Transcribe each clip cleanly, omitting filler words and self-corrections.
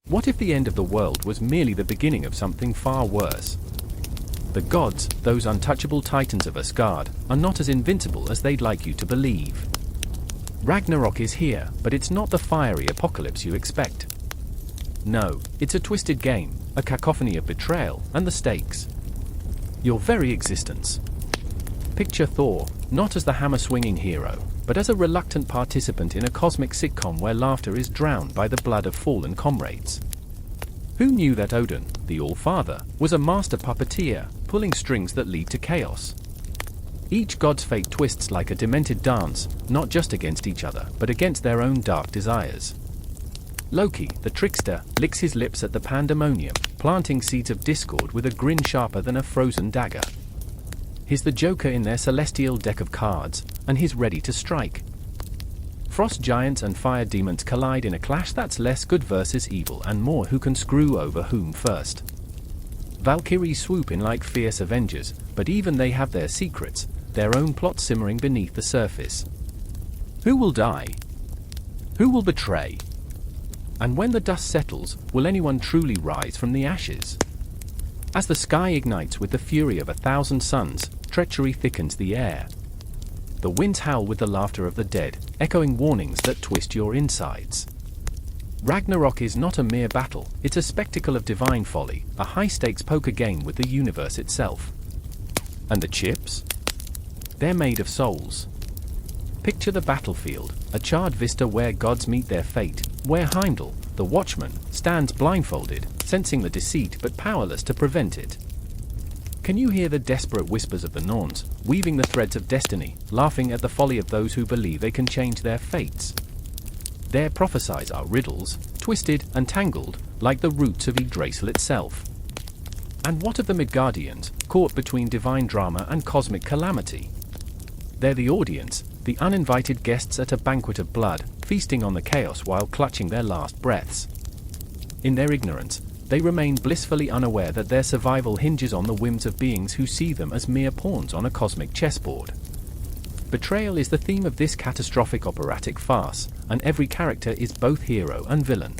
What if the end of the world was merely the beginning of something far worse? The gods, those untouchable titans of Asgard, are not as invincible as they'd like you to believe. Ragnarok is here, but it's not the fiery apocalypse you expect. No, it's a twisted game, a cacophony of betrayal, and the stakes. Your very existence. Picture Thor, not as the hammer-swinging hero, but as a reluctant participant in a cosmic sitcom where laughter is drowned by the blood of fallen comrades. Who knew that Odin, the All-Father, was a master puppeteer, pulling strings that lead to chaos? Each god's fate twists like a demented dance, not just against each other, but against their own dark desires. Loki, the trickster, licks his lips at the pandemonium, planting seeds of discord with a grin sharper than a frozen dagger. He's the Joker in their celestial deck of cards, and he's ready to strike. Frost giants and fire demons collide in a clash that's less good versus evil and more who can screw over whom first. Valkyries swoop in like fierce avengers, but even they have their secrets, their own plot simmering beneath the surface. Who will die? Who will betray? And when the dust settles, will anyone truly rise from the ashes? As the sky ignites with the fury of 1,000 suns, treachery thickens the air. The winds howl with the laughter of the dead, echoing warnings that twist your insides. Ragnarok is not a mere battle, it's a spectacle of divine folly, a high-stakes poker game with the universe itself. And the chips? They're made of souls. Picture the battlefield, a charred vista where gods meet their fate, where Heimdall, the watchman, stands blindfolded, sensing the deceit but powerless to prevent it. Can you hear the desperate whispers of the Norns, weaving the threads of destiny, laughing at the folly of those who believe they can change their fates? Their prophecies are riddles, twisted and tangled, like the roots of Yggdrasil itself. And what of the Midgardians, caught between divine drama and cosmic calamity? They're the audience, the uninvited guests at a banquet of blood, feasting on the chaos while clutching their last breaths. In their ignorance, they remain blissfully unaware that their survival hinges on the whims of beings who see them as mere pawns on a cosmic chessboard. Betrayal is the theme of this catastrophic operatic farce, and every character is both hero and villain.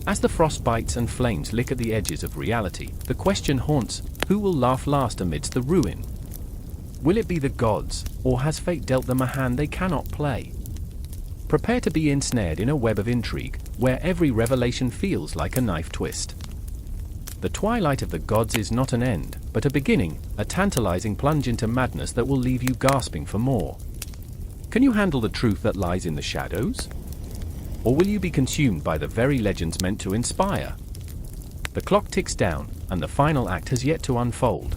As the frost bites and flames lick at the edges of reality, the question haunts, who will laugh last amidst the ruin? Will it be the gods, or has fate dealt them a hand they cannot play? Prepare to be ensnared in a web of intrigue, where every revelation feels like a knife twist. The twilight of the gods is not an end, but a beginning, a tantalizing plunge into madness that will leave you gasping for more. Can you handle the truth that lies in the shadows? Or will you be consumed by the very legends meant to inspire? The clock ticks down, and the final act has yet to unfold.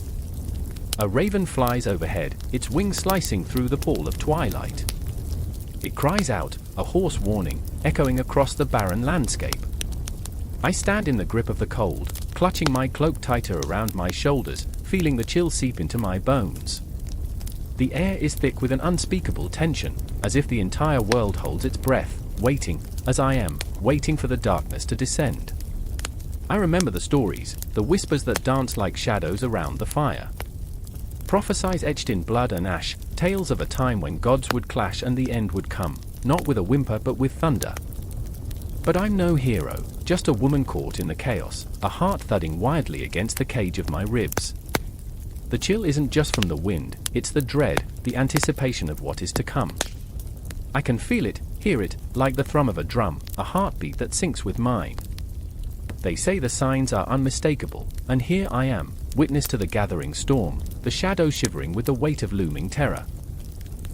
A raven flies overhead, its wings slicing through the pall of twilight. It cries out, a hoarse warning, echoing across the barren landscape. I stand in the grip of the cold, clutching my cloak tighter around my shoulders, feeling the chill seep into my bones. The air is thick with an unspeakable tension, as if the entire world holds its breath, waiting, as I am, waiting for the darkness to descend. I remember the stories, the whispers that dance like shadows around the fire. Prophecies etched in blood and ash, tales of a time when gods would clash and the end would come, not with a whimper but with thunder. But I'm no hero, just a woman caught in the chaos, a heart thudding wildly against the cage of my ribs. The chill isn't just from the wind, it's the dread, the anticipation of what is to come. I can feel it, hear it, like the thrum of a drum, a heartbeat that syncs with mine. They say the signs are unmistakable, and here I am, witness to the gathering storm, the shadows shivering with the weight of looming terror.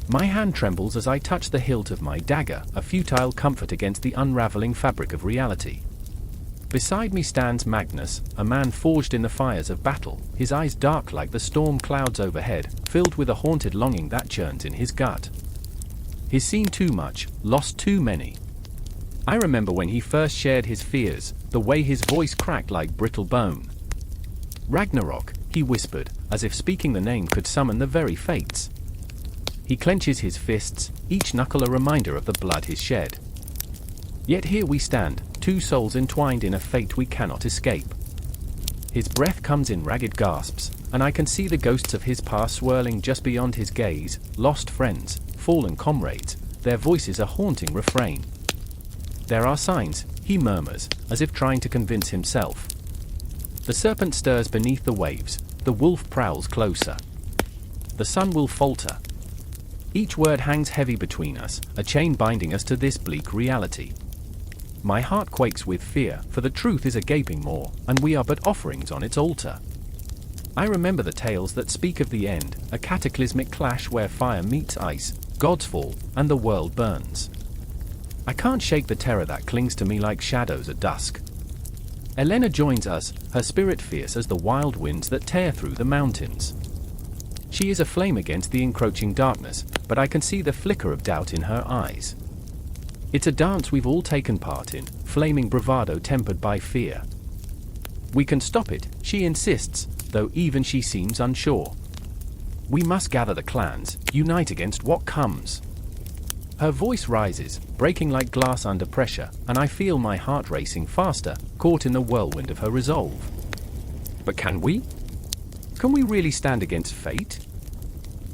My hand trembles as I touch the hilt of my dagger, a futile comfort against the unraveling fabric of reality. Beside me stands Magnus, a man forged in the fires of battle, his eyes dark like the storm clouds overhead, filled with a haunted longing that churns in his gut. He's seen too much, lost too many. I remember when he first shared his fears, the way his voice cracked like brittle bone. Ragnarok, he whispered, as if speaking the name could summon the very fates. He clenches his fists, each knuckle a reminder of the blood he's shed. Yet here we stand, two souls entwined in a fate we cannot escape. His breath comes in ragged gasps, and I can see the ghosts of his past swirling just beyond his gaze, lost friends, fallen comrades, their voices a haunting refrain. There are signs, he murmurs, as if trying to convince himself. The serpent stirs beneath the waves, the wolf prowls closer. The sun will falter. Each word hangs heavy between us, a chain binding us to this bleak reality. My heart quakes with fear, for the truth is a gaping maw, and we are but offerings on its altar. I remember the tales that speak of the end, a cataclysmic clash where fire meets ice, gods fall, and the world burns. I can't shake the terror that clings to me like shadows at dusk. Elena joins us, her spirit fierce as the wild winds that tear through the mountains. She is aflame against the encroaching darkness, but I can see the flicker of doubt in her eyes. It's a dance we've all taken part in, flaming bravado tempered by fear. We can stop it, she insists, though even she seems unsure. We must gather the clans, unite against what comes. Her voice rises, breaking like glass under pressure, and I feel my heart racing faster, caught in the whirlwind of her resolve. But can we? Can we really stand against fate?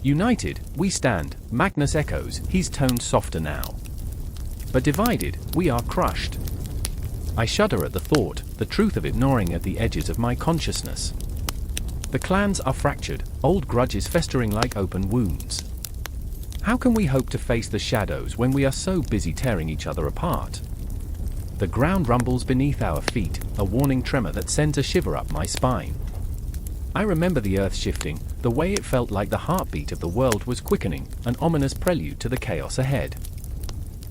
United, we stand, Magnus echoes, his tone softer now. But divided, we are crushed. I shudder at the thought, the truth of it gnawing at the edges of my consciousness. The clans are fractured, old grudges festering like open wounds. How can we hope to face the shadows when we are so busy tearing each other apart? The ground rumbles beneath our feet, a warning tremor that sends a shiver up my spine. I remember the earth shifting, the way it felt like the heartbeat of the world was quickening, an ominous prelude to the chaos ahead.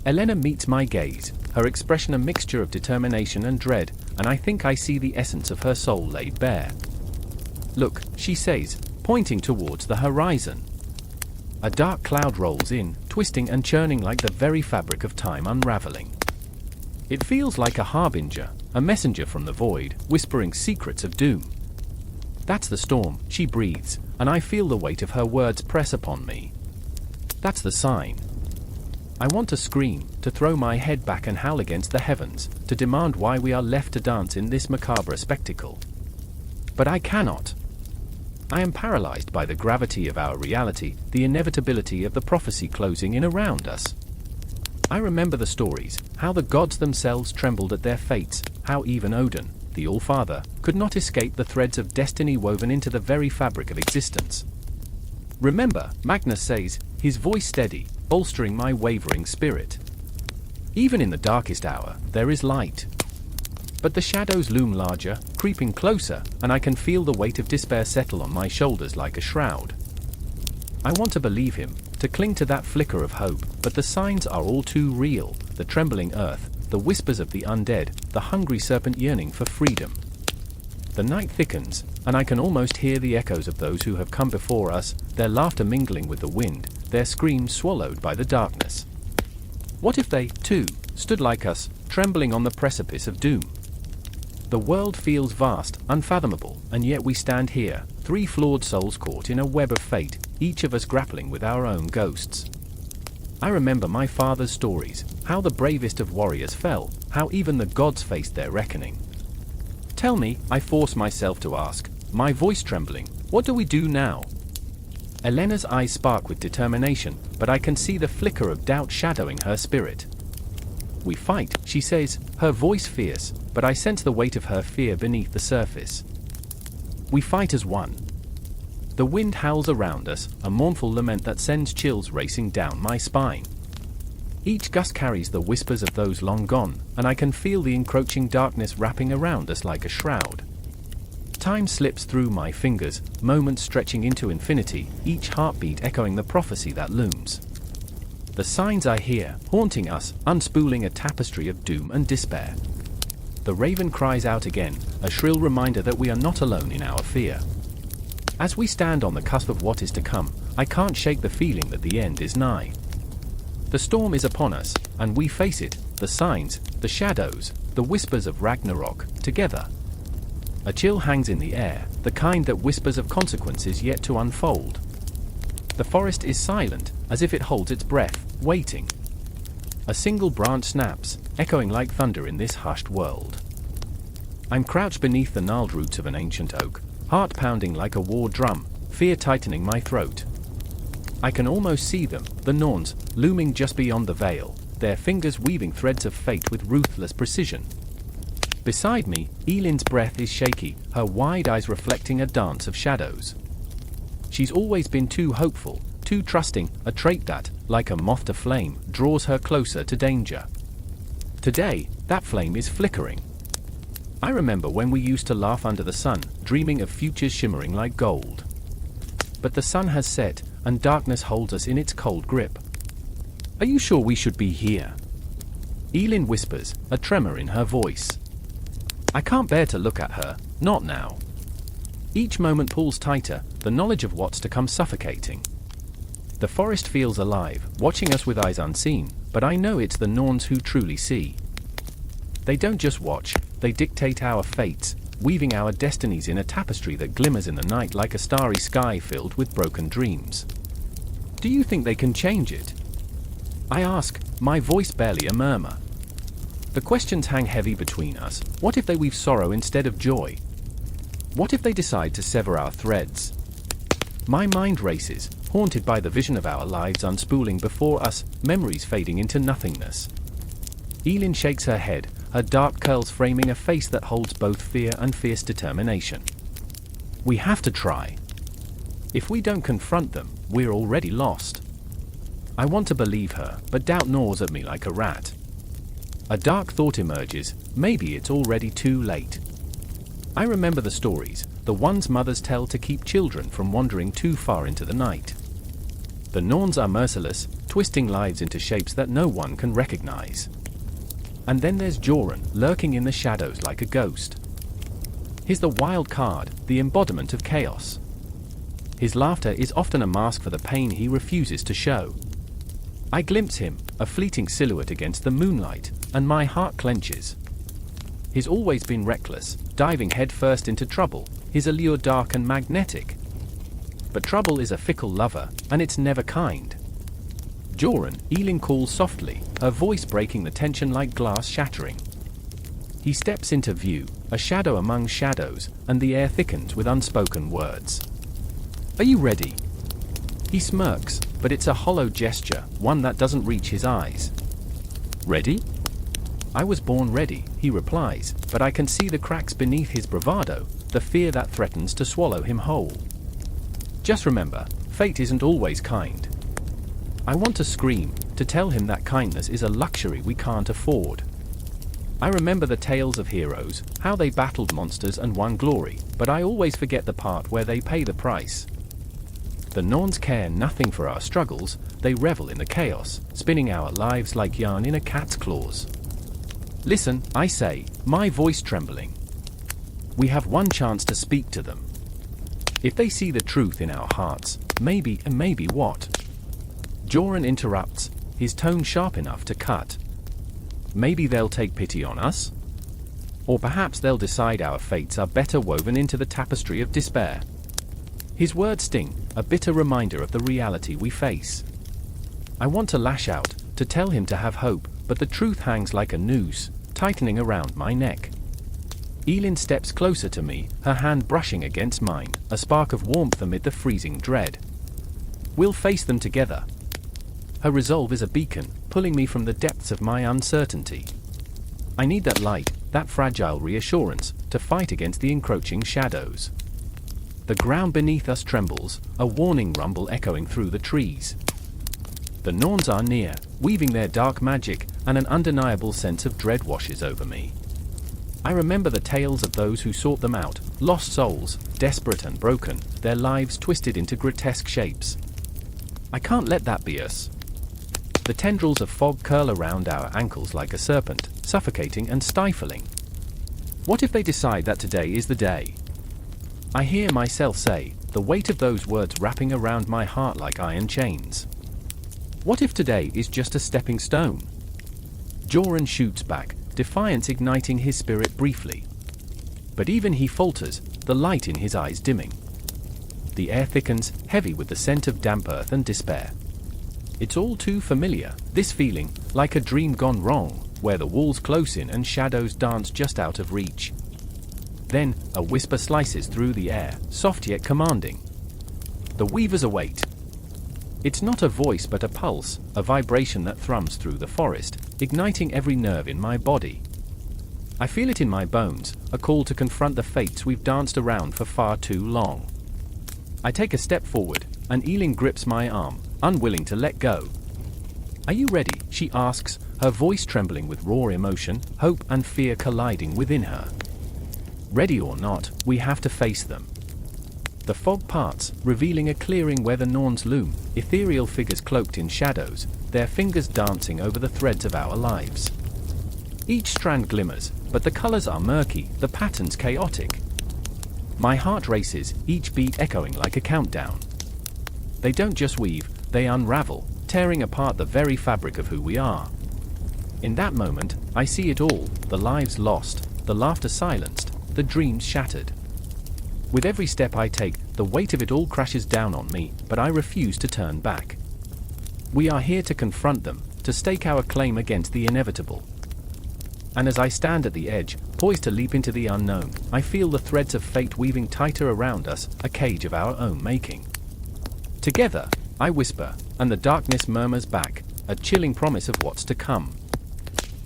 Elena meets my gaze, her expression a mixture of determination and dread, and I think I see the essence of her soul laid bare. Look, she says, pointing towards the horizon. A dark cloud rolls in, twisting and churning like the very fabric of time unraveling. It feels like a harbinger, a messenger from the void, whispering secrets of doom. That's the storm, she breathes, and I feel the weight of her words press upon me. That's the sign. I want to scream, to throw my head back and howl against the heavens, to demand why we are left to dance in this macabre spectacle. But I cannot. I am paralyzed by the gravity of our reality, the inevitability of the prophecy closing in around us. I remember the stories, how the gods themselves trembled at their fates, how even Odin, the All-Father, could not escape the threads of destiny woven into the very fabric of existence. Remember, Magnus says, his voice steady, bolstering my wavering spirit. Even in the darkest hour, there is light. But the shadows loom larger, creeping closer, and I can feel the weight of despair settle on my shoulders like a shroud. I want to believe him, to cling to that flicker of hope, but the signs are all too real, the trembling earth, the whispers of the undead, the hungry serpent yearning for freedom. The night thickens, and I can almost hear the echoes of those who have come before us, their laughter mingling with the wind, their screams swallowed by the darkness. What if they, too, stood like us, trembling on the precipice of doom? The world feels vast, unfathomable, and yet we stand here, three flawed souls caught in a web of fate, each of us grappling with our own ghosts. I remember my father's stories, how the bravest of warriors fell, how even the gods faced their reckoning. Tell me, I force myself to ask, my voice trembling, what do we do now? Elena's eyes spark with determination, but I can see the flicker of doubt shadowing her spirit. We fight, she says, her voice fierce, but I sense the weight of her fear beneath the surface. We fight as one. The wind howls around us, a mournful lament that sends chills racing down my spine. Each gust carries the whispers of those long gone, and I can feel the encroaching darkness wrapping around us like a shroud. Time slips through my fingers, moments stretching into infinity, each heartbeat echoing the prophecy that looms. The signs I hear, haunting us, unspooling a tapestry of doom and despair. The raven cries out again, a shrill reminder that we are not alone in our fear. As we stand on the cusp of what is to come, I can't shake the feeling that the end is nigh. The storm is upon us, and we face it, the signs, the shadows, the whispers of Ragnarok, together. A chill hangs in the air, the kind that whispers of consequences yet to unfold. The forest is silent, as if it holds its breath, waiting. A single branch snaps, echoing like thunder in this hushed world. I'm crouched beneath the gnarled roots of an ancient oak, heart pounding like a war drum, fear tightening my throat. I can almost see them, the Norns, looming just beyond the veil, their fingers weaving threads of fate with ruthless precision. Beside me, Elin's breath is shaky, her wide eyes reflecting a dance of shadows. She's always been too hopeful, too trusting, a trait that, like a moth to flame, draws her closer to danger. Today, that flame is flickering. I remember when we used to laugh under the sun, dreaming of futures shimmering like gold. But the sun has set, and darkness holds us in its cold grip. Are you sure we should be here? Elin whispers, a tremor in her voice. I can't bear to look at her, not now. Each moment pulls tighter, the knowledge of what's to come suffocating. The forest feels alive, watching us with eyes unseen, but I know it's the Norns who truly see. They don't just watch, they dictate our fates, weaving our destinies in a tapestry that glimmers in the night like a starry sky filled with broken dreams. Do you think they can change it? I ask, my voice barely a murmur. The questions hang heavy between us. What if they weave sorrow instead of joy? What if they decide to sever our threads? My mind races, haunted by the vision of our lives unspooling before us, memories fading into nothingness. Elin shakes her head, her dark curls framing a face that holds both fear and fierce determination. We have to try. If we don't confront them, we're already lost. I want to believe her, but doubt gnaws at me like a rat. A dark thought emerges, maybe it's already too late. I remember the stories, the ones mothers tell to keep children from wandering too far into the night. The Norns are merciless, twisting lives into shapes that no one can recognize. And then there's Joran, lurking in the shadows like a ghost. He's the wild card, the embodiment of chaos. His laughter is often a mask for the pain he refuses to show. I glimpse him, a fleeting silhouette against the moonlight, and my heart clenches. He's always been reckless, diving headfirst into trouble, his allure dark and magnetic. But trouble is a fickle lover, and it's never kind. Joran, Elin calls softly, her voice breaking the tension like glass shattering. He steps into view, a shadow among shadows, and the air thickens with unspoken words. Are you ready? He smirks, but it's a hollow gesture, one that doesn't reach his eyes. Ready? I was born ready, he replies, but I can see the cracks beneath his bravado, the fear that threatens to swallow him whole. Just remember, fate isn't always kind. I want to scream, to tell him that kindness is a luxury we can't afford. I remember the tales of heroes, how they battled monsters and won glory, but I always forget the part where they pay the price. The Norns care nothing for our struggles, they revel in the chaos, spinning our lives like yarn in a cat's claws. Listen, I say, my voice trembling. We have one chance to speak to them. If they see the truth in our hearts, maybe what? Joran interrupts, his tone sharp enough to cut. Maybe they'll take pity on us? Or perhaps they'll decide our fates are better woven into the tapestry of despair. His words sting, a bitter reminder of the reality we face. I want to lash out, to tell him to have hope, but the truth hangs like a noose, tightening around my neck. Elin steps closer to me, her hand brushing against mine, a spark of warmth amid the freezing dread. We'll face them together. Her resolve is a beacon, pulling me from the depths of my uncertainty. I need that light, that fragile reassurance, to fight against the encroaching shadows. The ground beneath us trembles, a warning rumble echoing through the trees. The Norns are near, weaving their dark magic, and an undeniable sense of dread washes over me. I remember the tales of those who sought them out, lost souls, desperate and broken, their lives twisted into grotesque shapes. I can't let that be us. The tendrils of fog curl around our ankles like a serpent, suffocating and stifling. What if they decide that today is the day? I hear myself say, the weight of those words wrapping around my heart like iron chains. What if today is just a stepping stone? Joran shoots back, defiance igniting his spirit briefly. But even he falters, the light in his eyes dimming. The air thickens, heavy with the scent of damp earth and despair. It's all too familiar, this feeling, like a dream gone wrong, where the walls close in and shadows dance just out of reach. Then, a whisper slices through the air, soft yet commanding. The weavers await. It's not a voice but a pulse, a vibration that thrums through the forest, igniting every nerve in my body. I feel it in my bones, a call to confront the fates we've danced around for far too long. I take a step forward, and Elin grips my arm, unwilling to let go. "Are you ready?" she asks, her voice trembling with raw emotion, hope and fear colliding within her. Ready or not, we have to face them. The fog parts, revealing a clearing where the Norns loom, ethereal figures cloaked in shadows, their fingers dancing over the threads of our lives. Each strand glimmers, but the colors are murky, the patterns chaotic. My heart races, each beat echoing like a countdown. They don't just weave, they unravel, tearing apart the very fabric of who we are. In that moment, I see it all, the lives lost, the laughter silenced, the dreams shattered. With every step I take, the weight of it all crashes down on me, but I refuse to turn back. We are here to confront them, to stake our claim against the inevitable. And as I stand at the edge, poised to leap into the unknown, I feel the threads of fate weaving tighter around us, a cage of our own making. Together, I whisper, and the darkness murmurs back, a chilling promise of what's to come.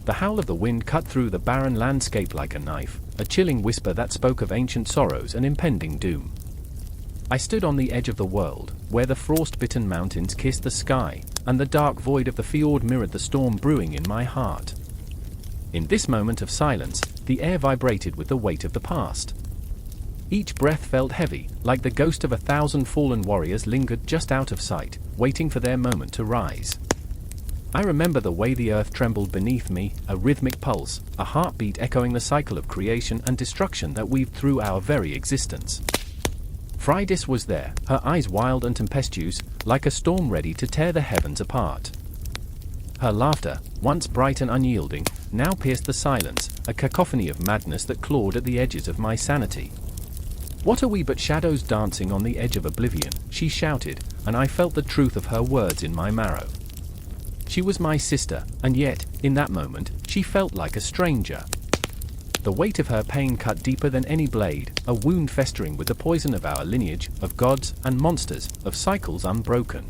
The howl of the wind cut through the barren landscape like a knife, a chilling whisper that spoke of ancient sorrows and impending doom. I stood on the edge of the world, where the frost-bitten mountains kissed the sky, and the dark void of the fjord mirrored the storm brewing in my heart. In this moment of silence, the air vibrated with the weight of the past. Each breath felt heavy, like the ghost of 1,000 fallen warriors lingered just out of sight, waiting for their moment to rise. I remember the way the earth trembled beneath me, a rhythmic pulse, a heartbeat echoing the cycle of creation and destruction that weaved through our very existence. Freydis was there, her eyes wild and tempestuous, like a storm ready to tear the heavens apart. Her laughter, once bright and unyielding, now pierced the silence, a cacophony of madness that clawed at the edges of my sanity. "What are we but shadows dancing on the edge of oblivion?" she shouted, and I felt the truth of her words in my marrow. She was my sister, and yet, in that moment, she felt like a stranger. The weight of her pain cut deeper than any blade, a wound festering with the poison of our lineage, of gods and monsters, of cycles unbroken.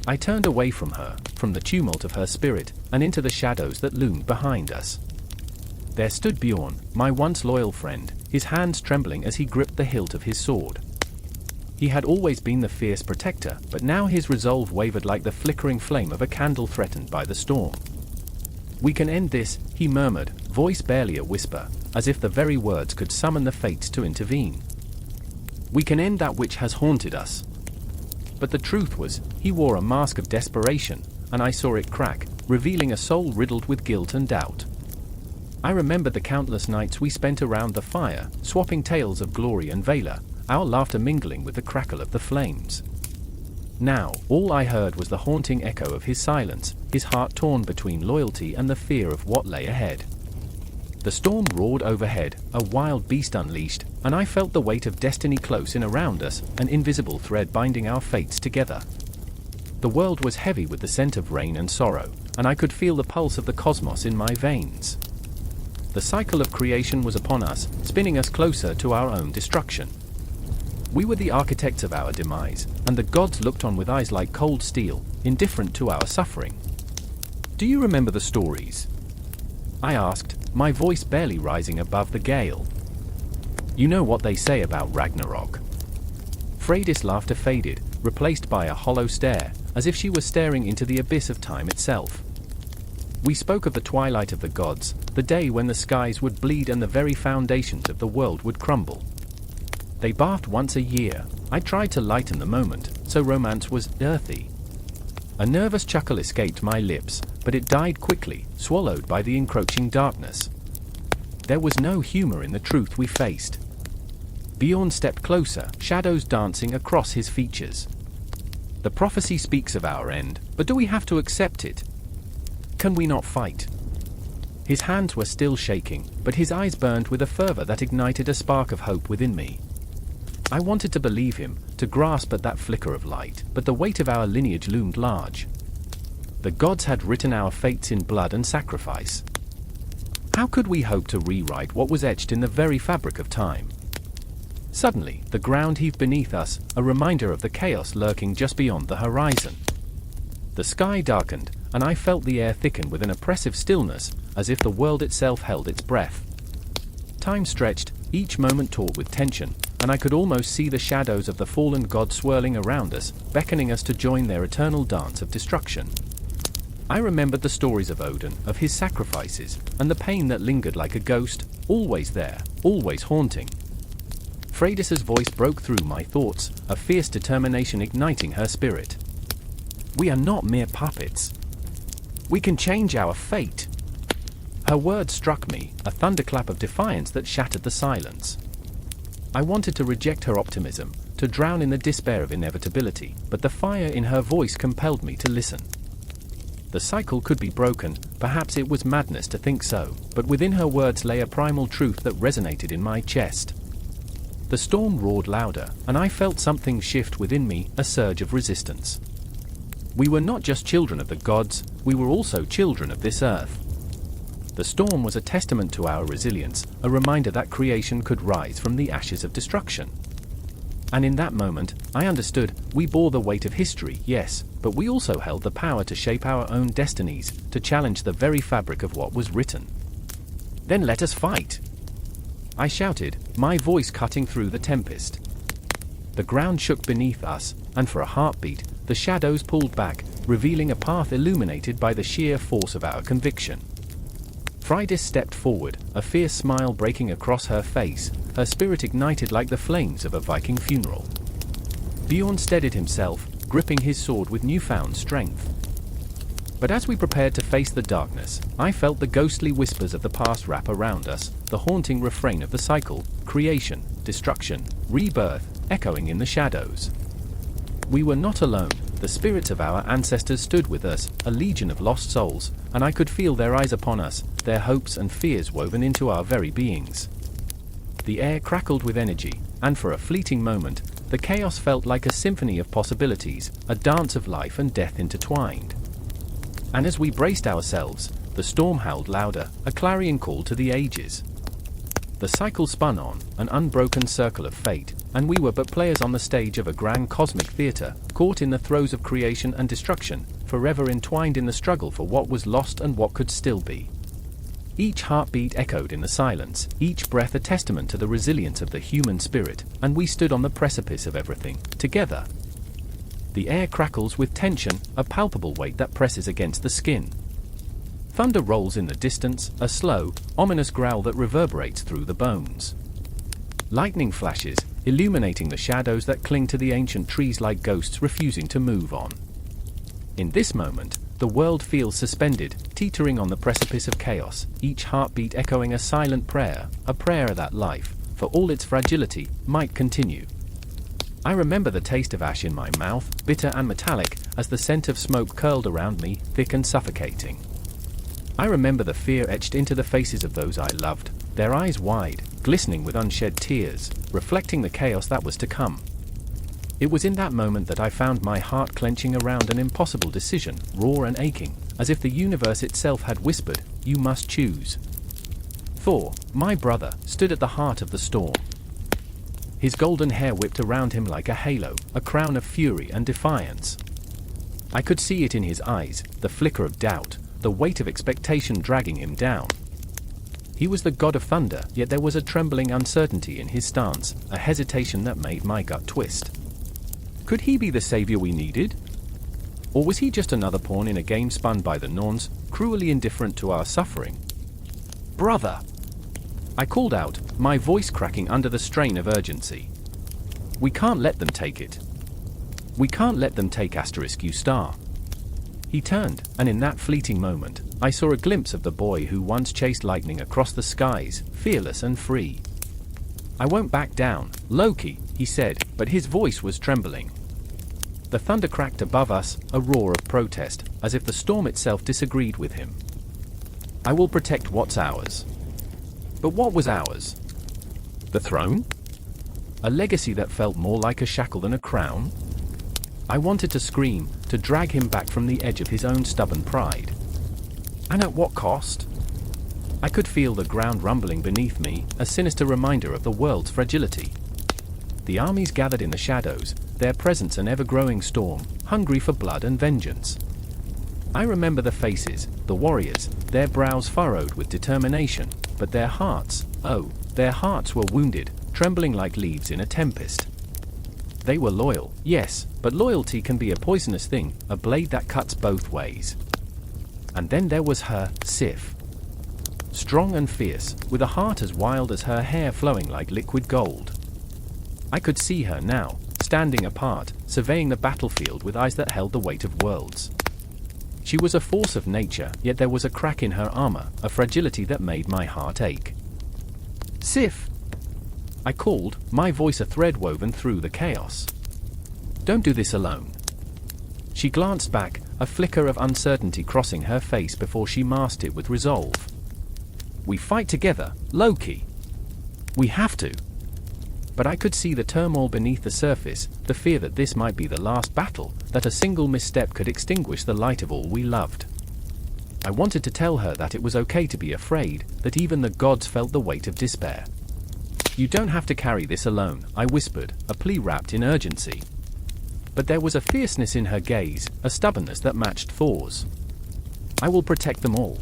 I turned away from her, from the tumult of her spirit, and into the shadows that loomed behind us. There stood Bjorn, my once loyal friend, his hands trembling as he gripped the hilt of his sword. He had always been the fierce protector, but now his resolve wavered like the flickering flame of a candle threatened by the storm. "We can end this," he murmured, voice barely a whisper, as if the very words could summon the fates to intervene. "We can end that which has haunted us." But the truth was, he wore a mask of desperation, and I saw it crack, revealing a soul riddled with guilt and doubt. I remembered the countless nights we spent around the fire, swapping tales of glory and valor, our laughter mingling with the crackle of the flames. Now, all I heard was the haunting echo of his silence, his heart torn between loyalty and the fear of what lay ahead. The storm roared overhead, a wild beast unleashed, and I felt the weight of destiny close in around us, an invisible thread binding our fates together. The world was heavy with the scent of rain and sorrow, and I could feel the pulse of the cosmos in my veins. The cycle of creation was upon us, spinning us closer to our own destruction. We were the architects of our demise, and the gods looked on with eyes like cold steel, indifferent to our suffering. "Do you remember the stories?" I asked, my voice barely rising above the gale. "You know what they say about Ragnarok." Freydis' laughter faded, replaced by a hollow stare, as if she was staring into the abyss of time itself. "We spoke of the twilight of the gods, the day when the skies would bleed and the very foundations of the world would crumble. They bathed once a year. I tried to lighten the moment, so romance was earthy." A nervous chuckle escaped my lips, but it died quickly, swallowed by the encroaching darkness. There was no humor in the truth we faced. Bjorn stepped closer, shadows dancing across his features. "The prophecy speaks of our end, but do we have to accept it? Can we not fight?" His hands were still shaking, but his eyes burned with a fervor that ignited a spark of hope within me. I wanted to believe him, to grasp at that flicker of light, but the weight of our lineage loomed large. The gods had written our fates in blood and sacrifice. How could we hope to rewrite what was etched in the very fabric of time? Suddenly, the ground heaved beneath us, a reminder of the chaos lurking just beyond the horizon. The sky darkened, and I felt the air thicken with an oppressive stillness, as if the world itself held its breath. Time stretched, each moment taut with tension, and I could almost see the shadows of the fallen god swirling around us, beckoning us to join their eternal dance of destruction. I remembered the stories of Odin, of his sacrifices, and the pain that lingered like a ghost, always there, always haunting. Freydis's voice broke through my thoughts, a fierce determination igniting her spirit. We are not mere puppets. We can change our fate. Her words struck me, a thunderclap of defiance that shattered the silence. I wanted to reject her optimism, to drown in the despair of inevitability, but the fire in her voice compelled me to listen. The cycle could be broken, perhaps it was madness to think so, but within her words lay a primal truth that resonated in my chest. The storm roared louder, and I felt something shift within me, a surge of resistance. We were not just children of the gods, we were also children of this earth. The storm was a testament to our resilience, a reminder that creation could rise from the ashes of destruction. And in that moment, I understood, we bore the weight of history, yes, but we also held the power to shape our own destinies, to challenge the very fabric of what was written. Then let us fight! I shouted, my voice cutting through the tempest. The ground shook beneath us, and for a heartbeat, the shadows pulled back, revealing a path illuminated by the sheer force of our conviction. Freydis stepped forward, a fierce smile breaking across her face, her spirit ignited like the flames of a Viking funeral. Bjorn steadied himself, gripping his sword with newfound strength. But as we prepared to face the darkness, I felt the ghostly whispers of the past wrap around us, the haunting refrain of the cycle, creation, destruction, rebirth, echoing in the shadows. We were not alone. The spirits of our ancestors stood with us, a legion of lost souls, and I could feel their eyes upon us, their hopes and fears woven into our very beings. The air crackled with energy, and for a fleeting moment, the chaos felt like a symphony of possibilities, a dance of life and death intertwined. And as we braced ourselves, the storm howled louder, a clarion call to the ages. The cycle spun on, an unbroken circle of fate, and we were but players on the stage of a grand cosmic theater, caught in the throes of creation and destruction, forever entwined in the struggle for what was lost and what could still be. Each heartbeat echoed in the silence, each breath a testament to the resilience of the human spirit, and we stood on the precipice of everything, together. The air crackles with tension, a palpable weight that presses against the skin. Thunder rolls in the distance, a slow, ominous growl that reverberates through the bones. Lightning flashes, illuminating the shadows that cling to the ancient trees like ghosts refusing to move on. In this moment, the world feels suspended, teetering on the precipice of chaos, each heartbeat echoing a silent prayer, a prayer that life, for all its fragility, might continue. I remember the taste of ash in my mouth, bitter and metallic, as the scent of smoke curled around me, thick and suffocating. I remember the fear etched into the faces of those I loved, their eyes wide, glistening with unshed tears, reflecting the chaos that was to come. It was in that moment that I found my heart clenching around an impossible decision, raw and aching, as if the universe itself had whispered, "You must choose." Thor, my brother, stood at the heart of the storm. His golden hair whipped around him like a halo, a crown of fury and defiance. I could see it in his eyes, the flicker of doubt, the weight of expectation dragging him down. He was the god of thunder, yet there was a trembling uncertainty in his stance, a hesitation that made my gut twist. Could he be the savior we needed? Or was he just another pawn in a game spun by the Norns, cruelly indifferent to our suffering? "Brother!" I called out, my voice cracking under the strain of urgency. "We can't let them take it. We can't let them take *U*. He turned, and in that fleeting moment, I saw a glimpse of the boy who once chased lightning across the skies, fearless and free. "I won't back down, Loki," he said, but his voice was trembling. The thunder cracked above us, a roar of protest, as if the storm itself disagreed with him. "I will protect what's ours." But what was ours? The throne? A legacy that felt more like a shackle than a crown? I wanted to scream, to drag him back from the edge of his own stubborn pride. And at what cost? I could feel the ground rumbling beneath me, a sinister reminder of the world's fragility. The armies gathered in the shadows, their presence an ever-growing storm, hungry for blood and vengeance. I remember the faces, the warriors, their brows furrowed with determination, but their hearts, oh, their hearts were wounded, trembling like leaves in a tempest. They were loyal, yes, but loyalty can be a poisonous thing, a blade that cuts both ways. And then there was her, Sif. Strong and fierce, with a heart as wild as her hair flowing like liquid gold. I could see her now, standing apart, surveying the battlefield with eyes that held the weight of worlds. She was a force of nature, yet there was a crack in her armor, a fragility that made my heart ache. Sif! I called, my voice a thread woven through the chaos. Don't do this alone. She glanced back, a flicker of uncertainty crossing her face before she masked it with resolve. We fight together, Loki. We have to. But I could see the turmoil beneath the surface, the fear that this might be the last battle, that a single misstep could extinguish the light of all we loved. I wanted to tell her that it was okay to be afraid, that even the gods felt the weight of despair. You don't have to carry this alone, I whispered, a plea wrapped in urgency. But there was a fierceness in her gaze, a stubbornness that matched Thor's. I will protect them all.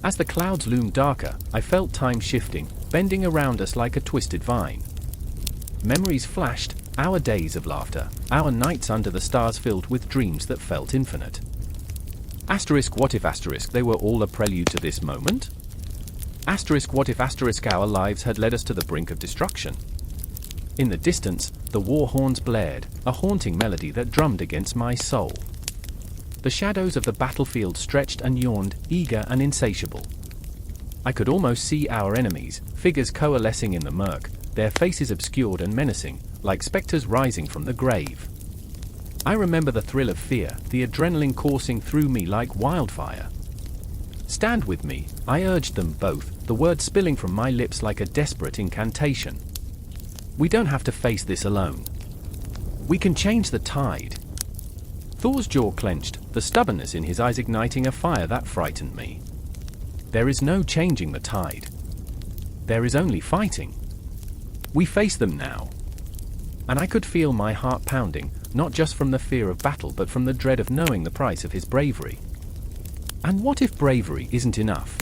As the clouds loomed darker, I felt time shifting, bending around us like a twisted vine. Memories flashed, our days of laughter, our nights under the stars filled with dreams that felt infinite. What if they were all a prelude to this moment? What if our lives had led us to the brink of destruction? In the distance, the war horns blared, a haunting melody that drummed against my soul. The shadows of the battlefield stretched and yawned, eager and insatiable. I could almost see our enemies, figures coalescing in the murk, their faces obscured and menacing, like specters rising from the grave. I remember the thrill of fear, the adrenaline coursing through me like wildfire. Stand with me, I urged them both, the words spilling from my lips like a desperate incantation. We don't have to face this alone. We can change the tide. Thor's jaw clenched, the stubbornness in his eyes igniting a fire that frightened me. There is no changing the tide. There is only fighting. We face them now. And I could feel my heart pounding, not just from the fear of battle but from the dread of knowing the price of his bravery. And what if bravery isn't enough?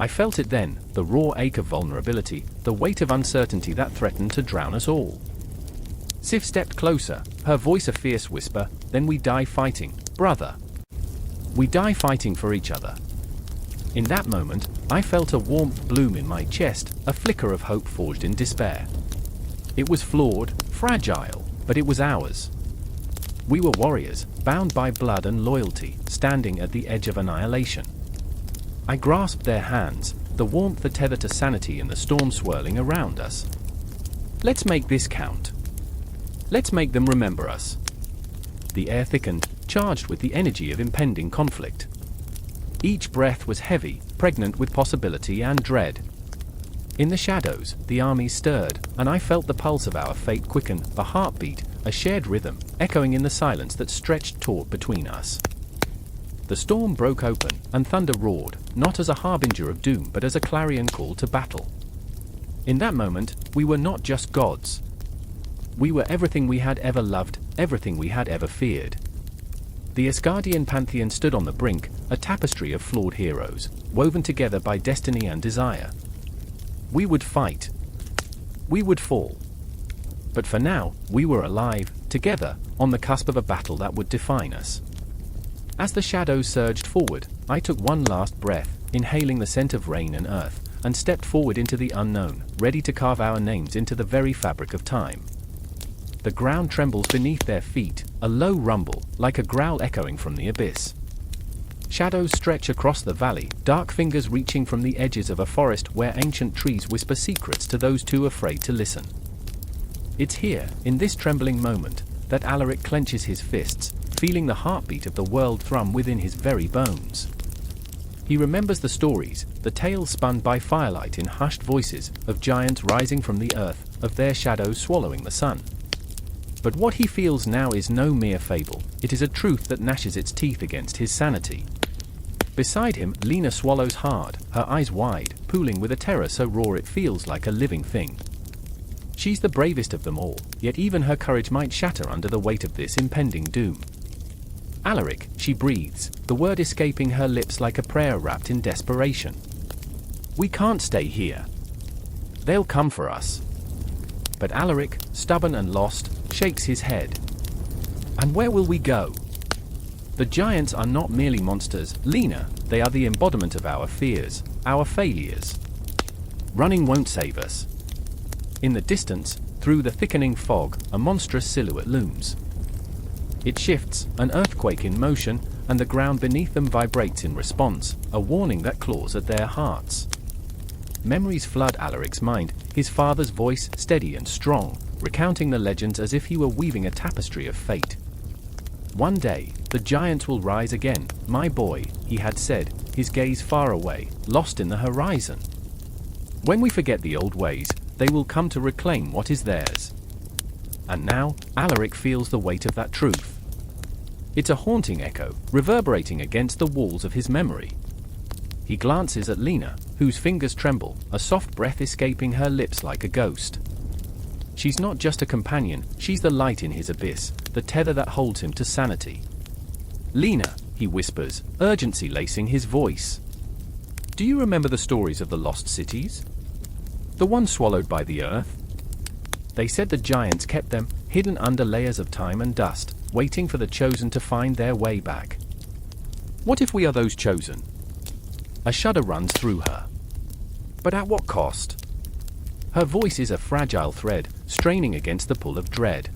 I felt it then, the raw ache of vulnerability, the weight of uncertainty that threatened to drown us all. Sif stepped closer, her voice a fierce whisper, then we die fighting, brother. We die fighting for each other. In that moment, I felt a warmth bloom in my chest, a flicker of hope forged in despair. It was flawed, fragile, but it was ours. We were warriors, bound by blood and loyalty, standing at the edge of annihilation. I grasped their hands, the warmth a tether to sanity in the storm swirling around us. Let's make this count. Let's make them remember us. The air thickened, charged with the energy of impending conflict. Each breath was heavy, pregnant with possibility and dread. In the shadows, the armies stirred, and I felt the pulse of our fate quicken, a heartbeat, a shared rhythm, echoing in the silence that stretched taut between us. The storm broke open, and thunder roared, not as a harbinger of doom but as a clarion call to battle. In that moment, we were not just gods. We were everything we had ever loved, everything we had ever feared. The Asgardian pantheon stood on the brink, a tapestry of flawed heroes, woven together by destiny and desire. We would fight. We would fall. But for now, we were alive, together, on the cusp of a battle that would define us. As the shadows surged forward, I took one last breath, inhaling the scent of rain and earth, and stepped forward into the unknown, ready to carve our names into the very fabric of time. The ground trembles beneath their feet, a low rumble, like a growl echoing from the abyss. Shadows stretch across the valley, dark fingers reaching from the edges of a forest where ancient trees whisper secrets to those too afraid to listen. It's here, in this trembling moment, that Alaric clenches his fists, feeling the heartbeat of the world thrum within his very bones. He remembers the stories, the tales spun by firelight in hushed voices, of giants rising from the earth, of their shadows swallowing the sun. But what he feels now is no mere fable, it is a truth that gnashes its teeth against his sanity. Beside him, Lena swallows hard, her eyes wide, pooling with a terror so raw it feels like a living thing. She's the bravest of them all, yet even her courage might shatter under the weight of this impending doom. Alaric, she breathes, the word escaping her lips like a prayer wrapped in desperation. We can't stay here. They'll come for us. But Alaric, stubborn and lost, shakes his head. And where will we go? The giants are not merely monsters, Lena, they are the embodiment of our fears, our failures. Running won't save us. In the distance, through the thickening fog, a monstrous silhouette looms. It shifts, an earthquake in motion, and the ground beneath them vibrates in response, a warning that claws at their hearts. Memories flood Alaric's mind, his father's voice steady and strong, recounting the legends as if he were weaving a tapestry of fate. One day, the giants will rise again, my boy, he had said, his gaze far away, lost in the horizon. When we forget the old ways, they will come to reclaim what is theirs. And now, Alaric feels the weight of that truth. It's a haunting echo, reverberating against the walls of his memory. He glances at Lena, whose fingers tremble, a soft breath escaping her lips like a ghost. She's not just a companion, she's the light in his abyss, the tether that holds him to sanity. Lena, he whispers, urgency lacing his voice. Do you remember the stories of the lost cities? The ones swallowed by the earth? They said the giants kept them, hidden under layers of time and dust, waiting for the chosen to find their way back. What if we are those chosen? A shudder runs through her. But at what cost? Her voice is a fragile thread, straining against the pull of dread.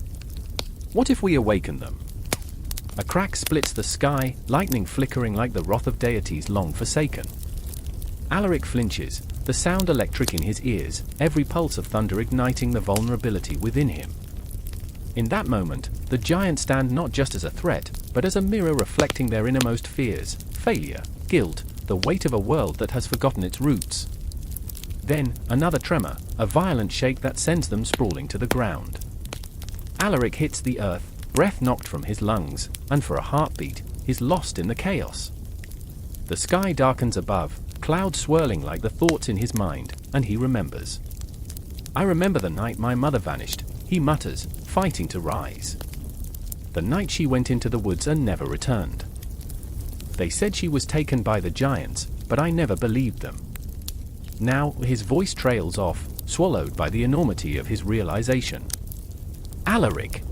What if we awaken them? A crack splits the sky, lightning flickering like the wrath of deities long forsaken. Alaric flinches, the sound electric in his ears, every pulse of thunder igniting the vulnerability within him. In that moment, the giants stand not just as a threat, but as a mirror reflecting their innermost fears, failure, guilt, the weight of a world that has forgotten its roots. Then, another tremor, a violent shake that sends them sprawling to the ground. Alaric hits the earth, breath knocked from his lungs, and for a heartbeat, is lost in the chaos. The sky darkens above, clouds swirling like the thoughts in his mind, and he remembers. I remember the night my mother vanished, he mutters, fighting to rise. The night she went into the woods and never returned. They said she was taken by the giants, but I never believed them. Now his voice trails off, swallowed by the enormity of his realization. Alaric!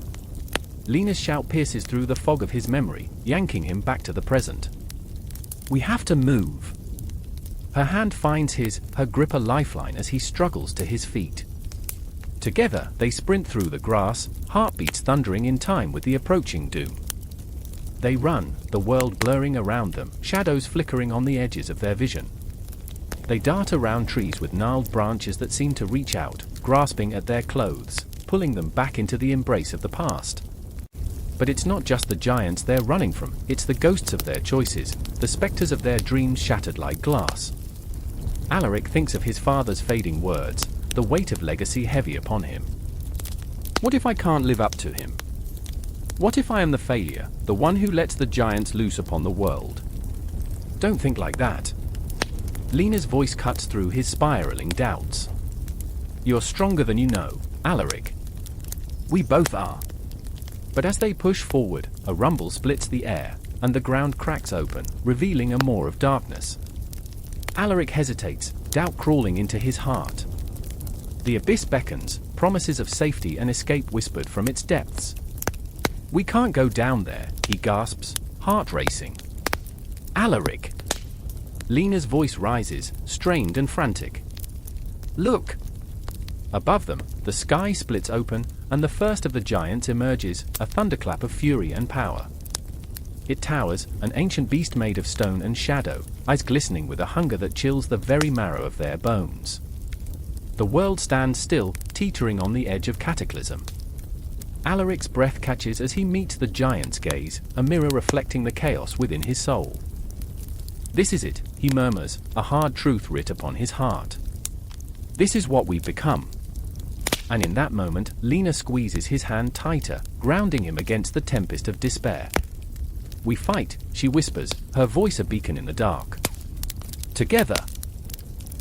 Lena's shout pierces through the fog of his memory, yanking him back to the present. We have to move. Her hand finds his, her grip a lifeline as he struggles to his feet. Together, they sprint through the grass, heartbeats thundering in time with the approaching doom. They run, the world blurring around them, shadows flickering on the edges of their vision. They dart around trees with gnarled branches that seem to reach out, grasping at their clothes, pulling them back into the embrace of the past. But it's not just the giants they're running from, it's the ghosts of their choices, the specters of their dreams shattered like glass. Alaric thinks of his father's fading words, the weight of legacy heavy upon him. What if I can't live up to him? What if I am the failure, the one who lets the giants loose upon the world? Don't think like that. Lena's voice cuts through his spiraling doubts. You're stronger than you know, Alaric. We both are. But as they push forward, a rumble splits the air, and the ground cracks open, revealing a maw of darkness. Alaric hesitates, doubt crawling into his heart. The abyss beckons, promises of safety and escape whispered from its depths. We can't go down there, he gasps, heart racing. Alaric! Lena's voice rises, strained and frantic. Look! Above them, the sky splits open, and the first of the giants emerges, a thunderclap of fury and power. It towers, an ancient beast made of stone and shadow, eyes glistening with a hunger that chills the very marrow of their bones. The world stands still, teetering on the edge of cataclysm. Alaric's breath catches as he meets the giant's gaze, a mirror reflecting the chaos within his soul. This is it, he murmurs, a hard truth writ upon his heart. This is what we've become. And in that moment, Lena squeezes his hand tighter, grounding him against the tempest of despair. We fight, she whispers, her voice a beacon in the dark. Together!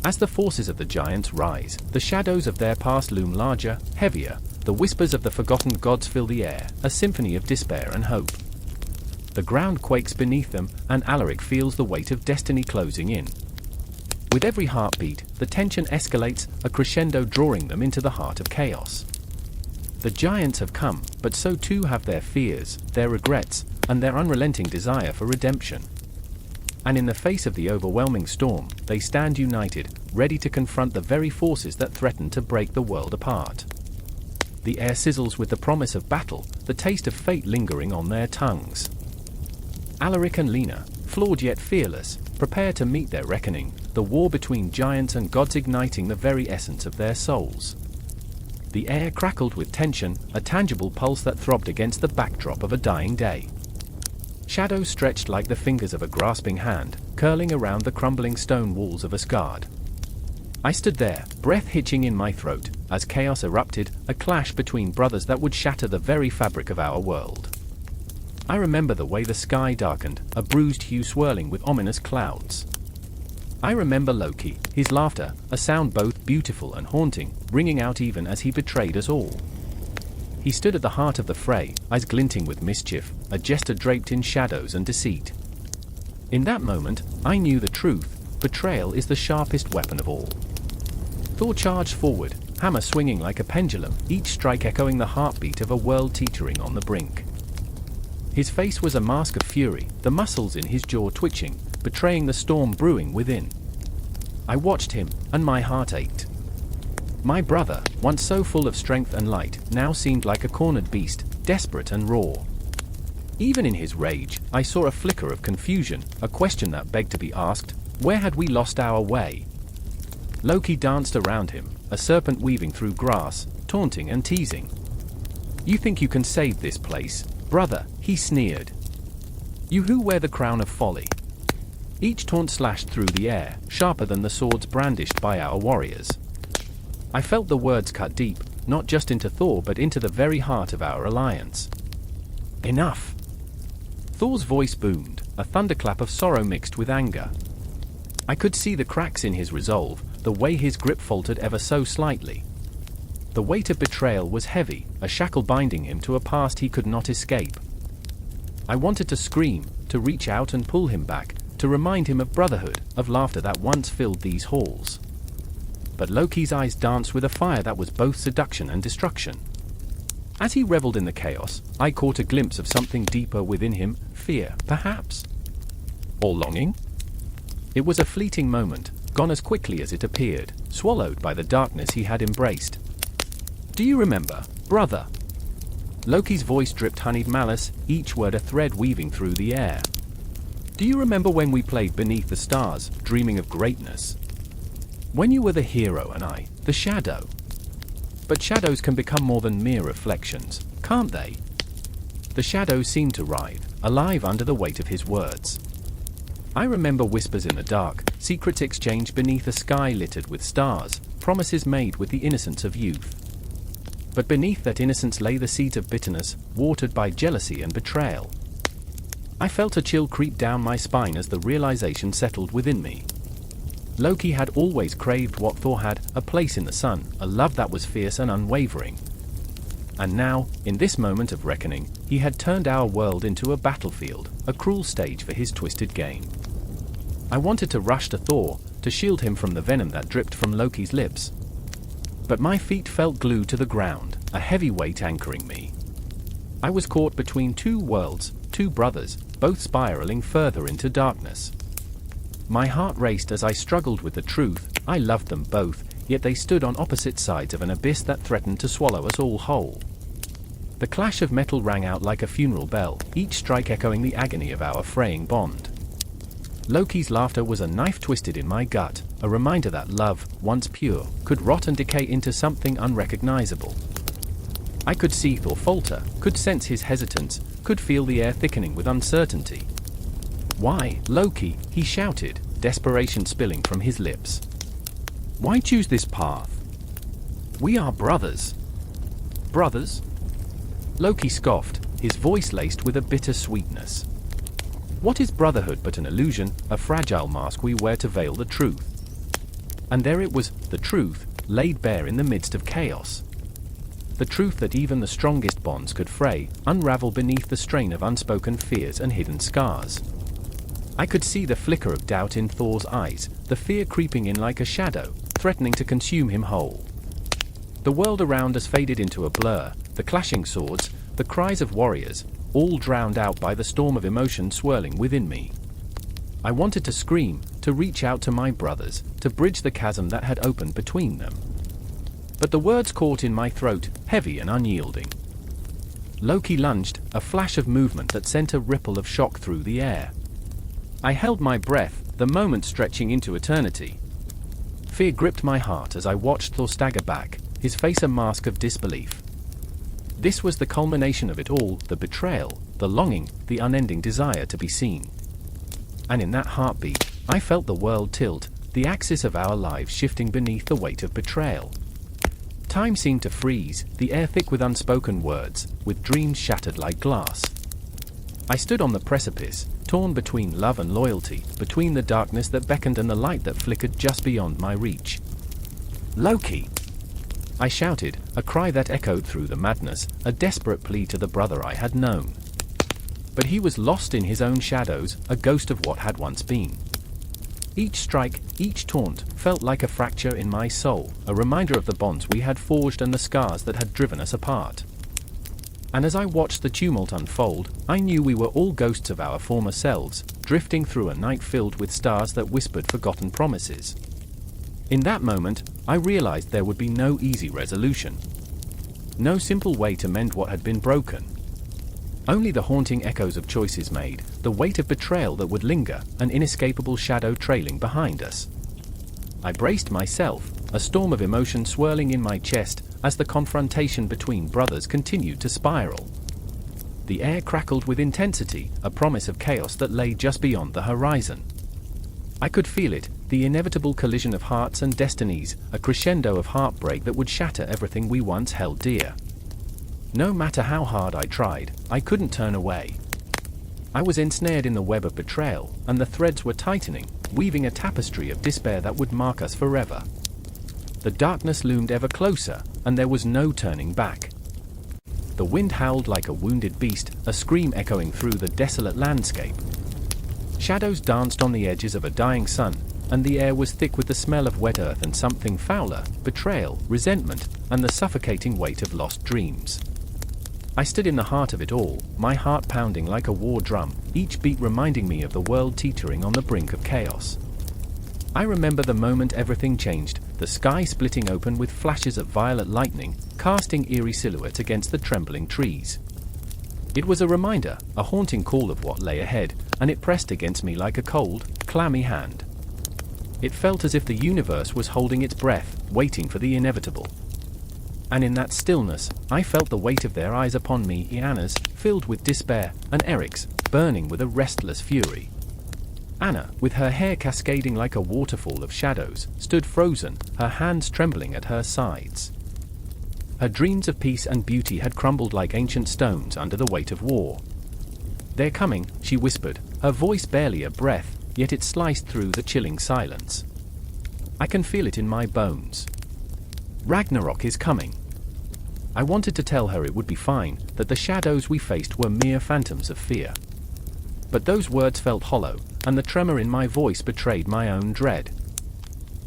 As the forces of the giants rise, the shadows of their past loom larger, heavier, the whispers of the forgotten gods fill the air, a symphony of despair and hope. The ground quakes beneath them, and Alaric feels the weight of destiny closing in. With every heartbeat, the tension escalates, a crescendo drawing them into the heart of chaos. The giants have come, but so too have their fears, their regrets, and their unrelenting desire for redemption. And in the face of the overwhelming storm, they stand united, ready to confront the very forces that threaten to break the world apart. The air sizzles with the promise of battle, the taste of fate lingering on their tongues. Alaric and Lena, flawed yet fearless, prepare to meet their reckoning, the war between giants and gods igniting the very essence of their souls. The air crackled with tension, a tangible pulse that throbbed against the backdrop of a dying day. Shadows stretched like the fingers of a grasping hand, curling around the crumbling stone walls of Asgard. I stood there, breath hitching in my throat, as chaos erupted, a clash between brothers that would shatter the very fabric of our world. I remember the way the sky darkened, a bruised hue swirling with ominous clouds. I remember Loki, his laughter, a sound both beautiful and haunting, ringing out even as he betrayed us all. He stood at the heart of the fray, eyes glinting with mischief, a jester draped in shadows and deceit. In that moment, I knew the truth: betrayal is the sharpest weapon of all. Thor charged forward, hammer swinging like a pendulum, each strike echoing the heartbeat of a world teetering on the brink. His face was a mask of fury, the muscles in his jaw twitching, betraying the storm brewing within. I watched him, and my heart ached. My brother, once so full of strength and light, now seemed like a cornered beast, desperate and raw. Even in his rage, I saw a flicker of confusion, a question that begged to be asked: where had we lost our way? Loki danced around him, a serpent weaving through grass, taunting and teasing. "You think you can save this place, brother?" he sneered. "You who wear the crown of folly." Each taunt slashed through the air, sharper than the swords brandished by our warriors. I felt the words cut deep, not just into Thor but into the very heart of our alliance. "Enough!" Thor's voice boomed, a thunderclap of sorrow mixed with anger. I could see the cracks in his resolve, the way his grip faltered ever so slightly. The weight of betrayal was heavy, a shackle binding him to a past he could not escape. I wanted to scream, to reach out and pull him back, to remind him of brotherhood, of laughter that once filled these halls. But Loki's eyes danced with a fire that was both seduction and destruction. As he reveled in the chaos, I caught a glimpse of something deeper within him, fear, perhaps? Or longing? It was a fleeting moment, gone as quickly as it appeared, swallowed by the darkness he had embraced. "Do you remember, brother?" Loki's voice dripped honeyed malice, each word a thread weaving through the air. "Do you remember when we played beneath the stars, dreaming of greatness? When you were the hero and I, the shadow? But shadows can become more than mere reflections, can't they?" The shadows seemed to writhe, alive under the weight of his words. I remember whispers in the dark, secrets exchanged beneath a sky littered with stars, promises made with the innocence of youth. But beneath that innocence lay the seeds of bitterness, watered by jealousy and betrayal. I felt a chill creep down my spine as the realization settled within me. Loki had always craved what Thor had, a place in the sun, a love that was fierce and unwavering. And now, in this moment of reckoning, he had turned our world into a battlefield, a cruel stage for his twisted game. I wanted to rush to Thor, to shield him from the venom that dripped from Loki's lips. But my feet felt glued to the ground, a heavy weight anchoring me. I was caught between two worlds, two brothers, both spiraling further into darkness. My heart raced as I struggled with the truth: I loved them both, yet they stood on opposite sides of an abyss that threatened to swallow us all whole. The clash of metal rang out like a funeral bell, each strike echoing the agony of our fraying bond. Loki's laughter was a knife twisted in my gut, a reminder that love, once pure, could rot and decay into something unrecognizable. I could see Thor falter, could sense his hesitance, could feel the air thickening with uncertainty. "Why, Loki?" he shouted, desperation spilling from his lips. "Why choose this path? We are brothers." "Brothers?" Loki scoffed, his voice laced with a bitter sweetness. "What is brotherhood but an illusion, a fragile mask we wear to veil the truth?" And there it was, the truth, laid bare in the midst of chaos. the truth that even the strongest bonds could fray, unravel beneath the strain of unspoken fears and hidden scars. I could see the flicker of doubt in Thor's eyes, the fear creeping in like a shadow, threatening to consume him whole. The world around us faded into a blur, the clashing swords, the cries of warriors, all drowned out by the storm of emotion swirling within me. I wanted to scream, to reach out to my brothers, to bridge the chasm that had opened between them. But the words caught in my throat, heavy and unyielding. Loki lunged, a flash of movement that sent a ripple of shock through the air. I held my breath, the moment stretching into eternity. Fear gripped my heart as I watched Thor stagger back, his face a mask of disbelief. This was the culmination of it all, the betrayal, the longing, the unending desire to be seen. And in that heartbeat, I felt the world tilt, the axis of our lives shifting beneath the weight of betrayal. Time seemed to freeze, the air thick with unspoken words, with dreams shattered like glass. I stood on the precipice, torn between love and loyalty, between the darkness that beckoned and the light that flickered just beyond my reach. "Loki!" I shouted, a cry that echoed through the madness, a desperate plea to the brother I had known. But he was lost in his own shadows, a ghost of what had once been. Each strike, each taunt, felt like a fracture in my soul, a reminder of the bonds we had forged and the scars that had driven us apart. And as I watched the tumult unfold, I knew we were all ghosts of our former selves, drifting through a night filled with stars that whispered forgotten promises. In that moment, I realized there would be no easy resolution. No simple way to mend what had been broken. Only the haunting echoes of choices made, the weight of betrayal that would linger, an inescapable shadow trailing behind us. I braced myself, a storm of emotion swirling in my chest, as the confrontation between brothers continued to spiral. The air crackled with intensity, a promise of chaos that lay just beyond the horizon. I could feel it, the inevitable collision of hearts and destinies, a crescendo of heartbreak that would shatter everything we once held dear. No matter how hard I tried, I couldn't turn away. I was ensnared in the web of betrayal, and the threads were tightening, weaving a tapestry of despair that would mark us forever. The darkness loomed ever closer, and there was no turning back. The wind howled like a wounded beast, a scream echoing through the desolate landscape. Shadows danced on the edges of a dying sun, and the air was thick with the smell of wet earth and something fouler, betrayal, resentment, and the suffocating weight of lost dreams. I stood in the heart of it all, my heart pounding like a war drum, each beat reminding me of the world teetering on the brink of chaos. I remember the moment everything changed, the sky splitting open with flashes of violet lightning, casting eerie silhouettes against the trembling trees. It was a reminder, a haunting call of what lay ahead, and it pressed against me like a cold, clammy hand. It felt as if the universe was holding its breath, waiting for the inevitable. And in that stillness, I felt the weight of their eyes upon me, Anna's, filled with despair, and Eric's, burning with a restless fury. Anna, with her hair cascading like a waterfall of shadows, stood frozen, her hands trembling at her sides. Her dreams of peace and beauty had crumbled like ancient stones under the weight of war. "They're coming," she whispered, her voice barely a breath, yet it sliced through the chilling silence. "I can feel it in my bones. Ragnarok is coming." I wanted to tell her it would be fine, that the shadows we faced were mere phantoms of fear. But those words felt hollow, and the tremor in my voice betrayed my own dread.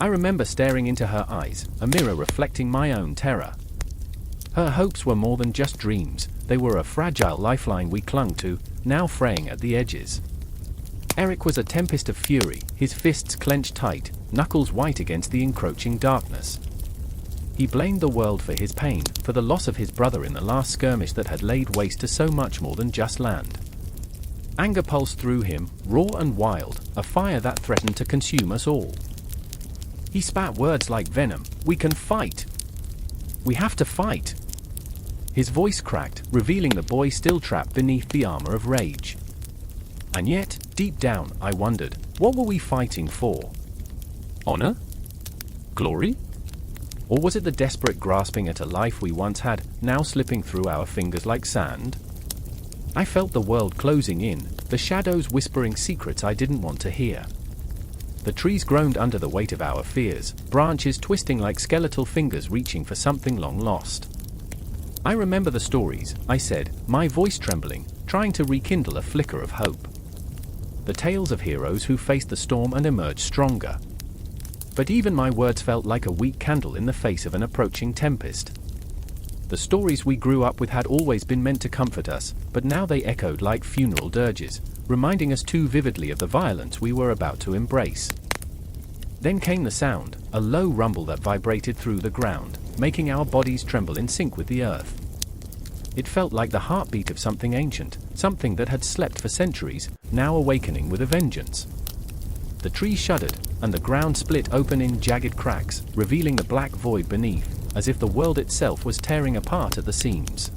I remember staring into her eyes, a mirror reflecting my own terror. Her hopes were more than just dreams, they were a fragile lifeline we clung to, now fraying at the edges. Eric was a tempest of fury, his fists clenched tight, knuckles white against the encroaching darkness. He blamed the world for his pain, for the loss of his brother in the last skirmish that had laid waste to so much more than just land. Anger pulsed through him, raw and wild, a fire that threatened to consume us all. He spat words like venom. "We can fight. We have to fight." His voice cracked, revealing the boy still trapped beneath the armor of rage. And yet, deep down, I wondered, what were we fighting for? Honor? Glory? Or was it the desperate grasping at a life we once had, now slipping through our fingers like sand? I felt the world closing in, the shadows whispering secrets I didn't want to hear. The trees groaned under the weight of our fears, branches twisting like skeletal fingers reaching for something long lost. I remember the stories, I said, my voice trembling, trying to rekindle a flicker of hope. The tales of heroes who faced the storm and emerged stronger. But even my words felt like a weak candle in the face of an approaching tempest. The stories we grew up with had always been meant to comfort us, but now they echoed like funeral dirges, reminding us too vividly of the violence we were about to embrace. Then came the sound, a low rumble that vibrated through the ground, making our bodies tremble in sync with the earth. It felt like the heartbeat of something ancient, something that had slept for centuries, now awakening with a vengeance. The trees shuddered, and the ground split open in jagged cracks, revealing the black void beneath, as if the world itself was tearing apart at the seams.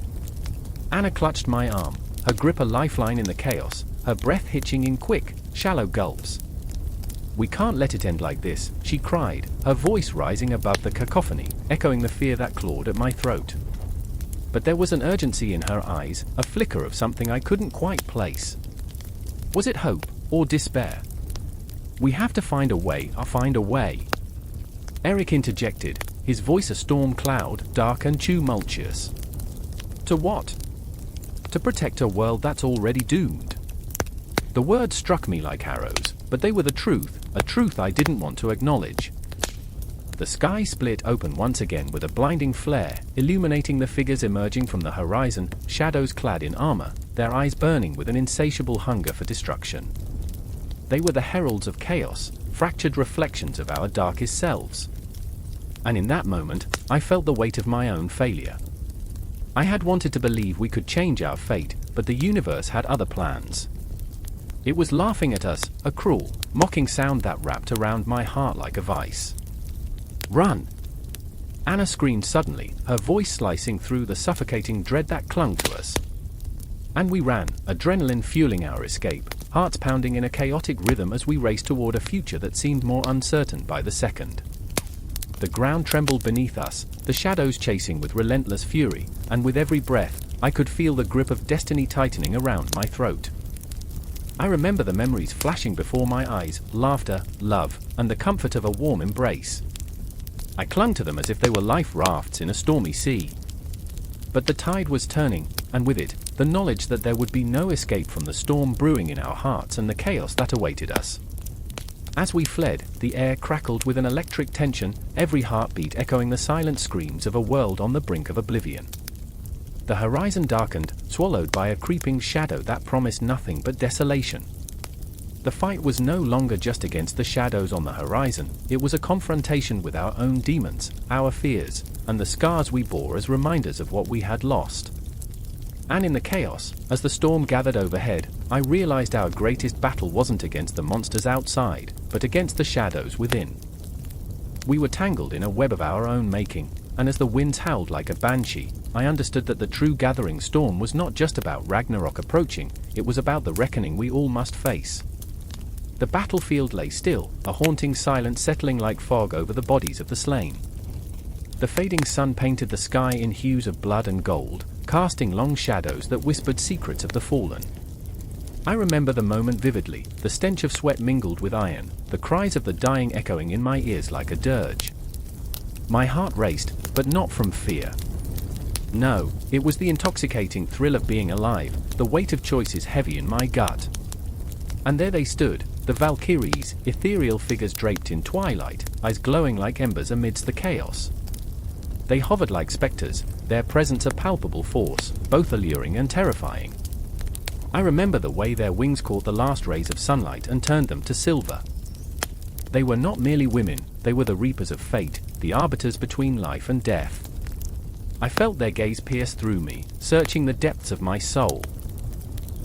Anna clutched my arm, her grip a lifeline in the chaos, her breath hitching in quick, shallow gulps. "We can't let it end like this," she cried, her voice rising above the cacophony, echoing the fear that clawed at my throat. But there was an urgency in her eyes, a flicker of something I couldn't quite place. Was it hope, or despair? "We have to find a way, I'll find a way," Eric interjected, his voice a storm cloud, dark and tumultuous. "To what?" "To protect a world that's already doomed." The words struck me like arrows, but they were the truth, a truth I didn't want to acknowledge. The sky split open once again with a blinding flare, illuminating the figures emerging from the horizon, shadows clad in armor, their eyes burning with an insatiable hunger for destruction. They were the heralds of chaos, fractured reflections of our darkest selves. And in that moment, I felt the weight of my own failure. I had wanted to believe we could change our fate, but the universe had other plans. It was laughing at us, a cruel, mocking sound that wrapped around my heart like a vice. "Run!" Anna screamed suddenly, her voice slicing through the suffocating dread that clung to us. And we ran, adrenaline fueling our escape, hearts pounding in a chaotic rhythm as we raced toward a future that seemed more uncertain by the second. The ground trembled beneath us, the shadows chasing with relentless fury, and with every breath, I could feel the grip of destiny tightening around my throat. I remember the memories flashing before my eyes, laughter, love, and the comfort of a warm embrace. I clung to them as if they were life rafts in a stormy sea. But the tide was turning, and with it, the knowledge that there would be no escape from the storm brewing in our hearts and the chaos that awaited us. As we fled, the air crackled with an electric tension, every heartbeat echoing the silent screams of a world on the brink of oblivion. The horizon darkened, swallowed by a creeping shadow that promised nothing but desolation. The fight was no longer just against the shadows on the horizon, it was a confrontation with our own demons, our fears, and the scars we bore as reminders of what we had lost. And in the chaos, as the storm gathered overhead, I realized our greatest battle wasn't against the monsters outside, but against the shadows within. We were tangled in a web of our own making, and as the winds howled like a banshee, I understood that the true gathering storm was not just about Ragnarok approaching, it was about the reckoning we all must face. The battlefield lay still, a haunting silence settling like fog over the bodies of the slain. The fading sun painted the sky in hues of blood and gold, casting long shadows that whispered secrets of the fallen. I remember the moment vividly, the stench of sweat mingled with iron, the cries of the dying echoing in my ears like a dirge. My heart raced, but not from fear. No, it was the intoxicating thrill of being alive, the weight of choices heavy in my gut. And there they stood, the Valkyries, ethereal figures draped in twilight, eyes glowing like embers amidst the chaos. They hovered like specters, their presence a palpable force, both alluring and terrifying. I remember the way their wings caught the last rays of sunlight and turned them to silver. They were not merely women, they were the reapers of fate, the arbiters between life and death. I felt their gaze pierce through me, searching the depths of my soul.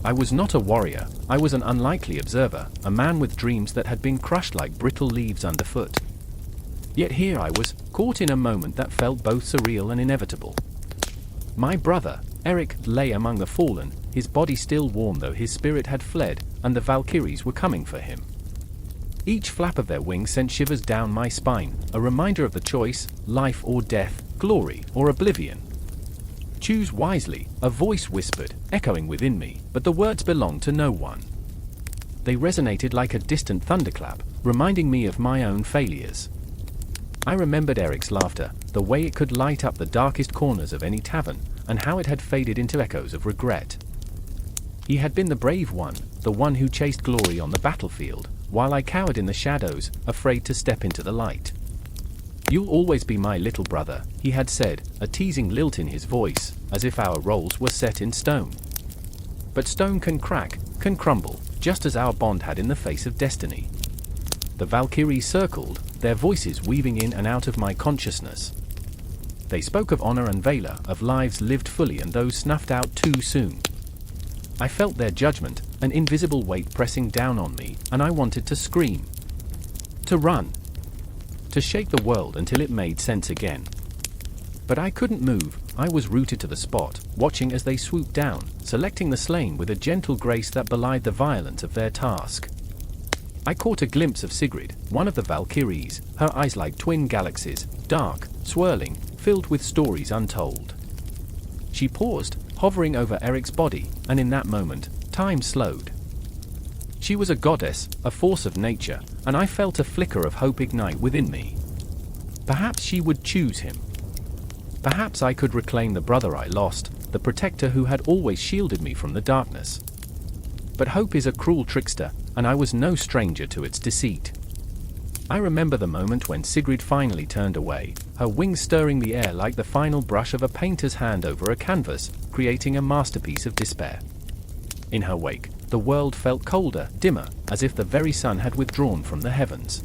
I was not a warrior, I was an unlikely observer, a man with dreams that had been crushed like brittle leaves underfoot. Yet here I was, caught in a moment that felt both surreal and inevitable. My brother, Eric, lay among the fallen, his body still warm though his spirit had fled, and the Valkyries were coming for him. Each flap of their wings sent shivers down my spine, a reminder of the choice, life or death, glory or oblivion. "Choose wisely," a voice whispered, echoing within me, but the words belonged to no one. They resonated like a distant thunderclap, reminding me of my own failures. I remembered Eric's laughter, the way it could light up the darkest corners of any tavern, and how it had faded into echoes of regret. He had been the brave one, the one who chased glory on the battlefield, while I cowered in the shadows, afraid to step into the light. "You'll always be my little brother," he had said, a teasing lilt in his voice, as if our roles were set in stone. But stone can crack, can crumble, just as our bond had in the face of destiny. The Valkyries circled, their voices weaving in and out of my consciousness. They spoke of honor and valor, of lives lived fully and those snuffed out too soon. I felt their judgment, an invisible weight pressing down on me, and I wanted to scream. To run. To shake the world until it made sense again. But I couldn't move. I was rooted to the spot, watching as they swooped down, selecting the slain with a gentle grace that belied the violence of their task. I caught a glimpse of Sigrid, one of the Valkyries, her eyes like twin galaxies, dark, swirling, filled with stories untold. She paused, hovering over Eric's body, and in that moment, time slowed. She was a goddess, a force of nature, and I felt a flicker of hope ignite within me. Perhaps she would choose him. Perhaps I could reclaim the brother I lost, the protector who had always shielded me from the darkness. But hope is a cruel trickster, and I was no stranger to its deceit. I remember the moment when Sigrid finally turned away, her wings stirring the air like the final brush of a painter's hand over a canvas, creating a masterpiece of despair. In her wake, the world felt colder, dimmer, as if the very sun had withdrawn from the heavens.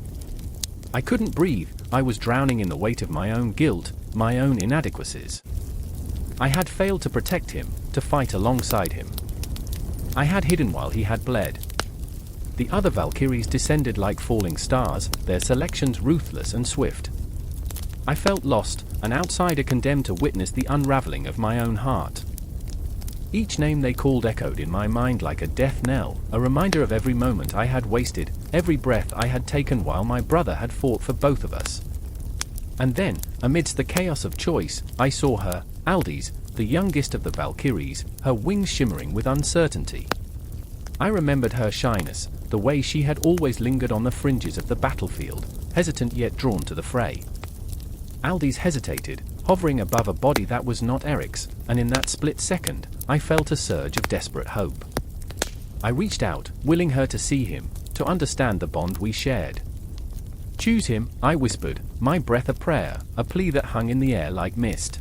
I couldn't breathe. I was drowning in the weight of my own guilt, my own inadequacies. I had failed to protect him, to fight alongside him. I had hidden while he had bled. The other Valkyries descended like falling stars, their selections ruthless and swift. I felt lost, an outsider condemned to witness the unraveling of my own heart. Each name they called echoed in my mind like a death knell, a reminder of every moment I had wasted, every breath I had taken while my brother had fought for both of us. And then, amidst the chaos of choice, I saw her, Aldis, the youngest of the Valkyries, her wings shimmering with uncertainty. I remembered her shyness, the way she had always lingered on the fringes of the battlefield, hesitant yet drawn to the fray. Aldis hesitated, hovering above a body that was not Eric's, and in that split second, I felt a surge of desperate hope. I reached out, willing her to see him, to understand the bond we shared. "Choose him," I whispered, my breath a prayer, a plea that hung in the air like mist.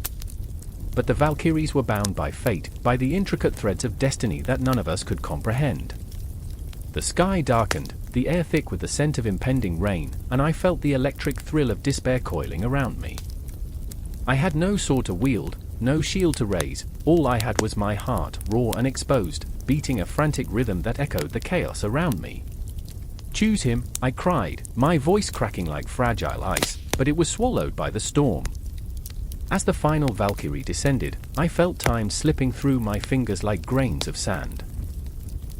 But the Valkyries were bound by fate, by the intricate threads of destiny that none of us could comprehend. The sky darkened, the air thick with the scent of impending rain, and I felt the electric thrill of despair coiling around me. I had no sword to wield, no shield to raise, all I had was my heart, raw and exposed, beating a frantic rhythm that echoed the chaos around me. "Choose him," I cried, my voice cracking like fragile ice, but it was swallowed by the storm. As the final Valkyrie descended, I felt time slipping through my fingers like grains of sand.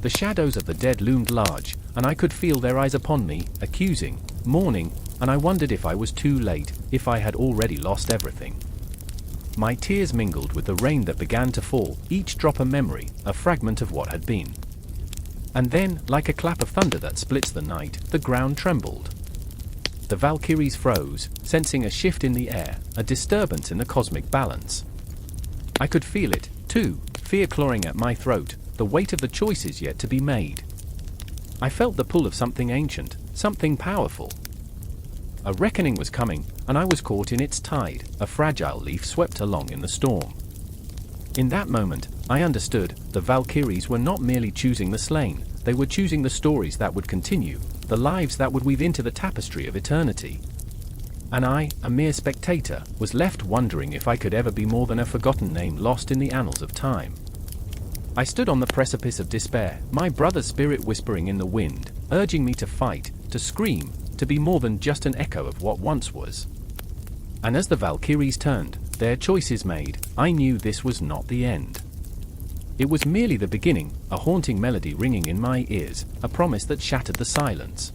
The shadows of the dead loomed large, and I could feel their eyes upon me, accusing, mourning, and I wondered if I was too late, if I had already lost everything. My tears mingled with the rain that began to fall, each drop a memory, a fragment of what had been. And then, like a clap of thunder that splits the night, the ground trembled. The Valkyries froze, sensing a shift in the air, a disturbance in the cosmic balance. I could feel it, too, fear clawing at my throat, the weight of the choices yet to be made. I felt the pull of something ancient, something powerful. A reckoning was coming, and I was caught in its tide, a fragile leaf swept along in the storm. In that moment, I understood, the Valkyries were not merely choosing the slain, they were choosing the stories that would continue, the lives that would weave into the tapestry of eternity. And I, a mere spectator, was left wondering if I could ever be more than a forgotten name lost in the annals of time. I stood on the precipice of despair, my brother's spirit whispering in the wind, urging me to fight, to scream, to be more than just an echo of what once was. And as the Valkyries turned, their choices made, I knew this was not the end. It was merely the beginning, a haunting melody ringing in my ears, a promise that shattered the silence.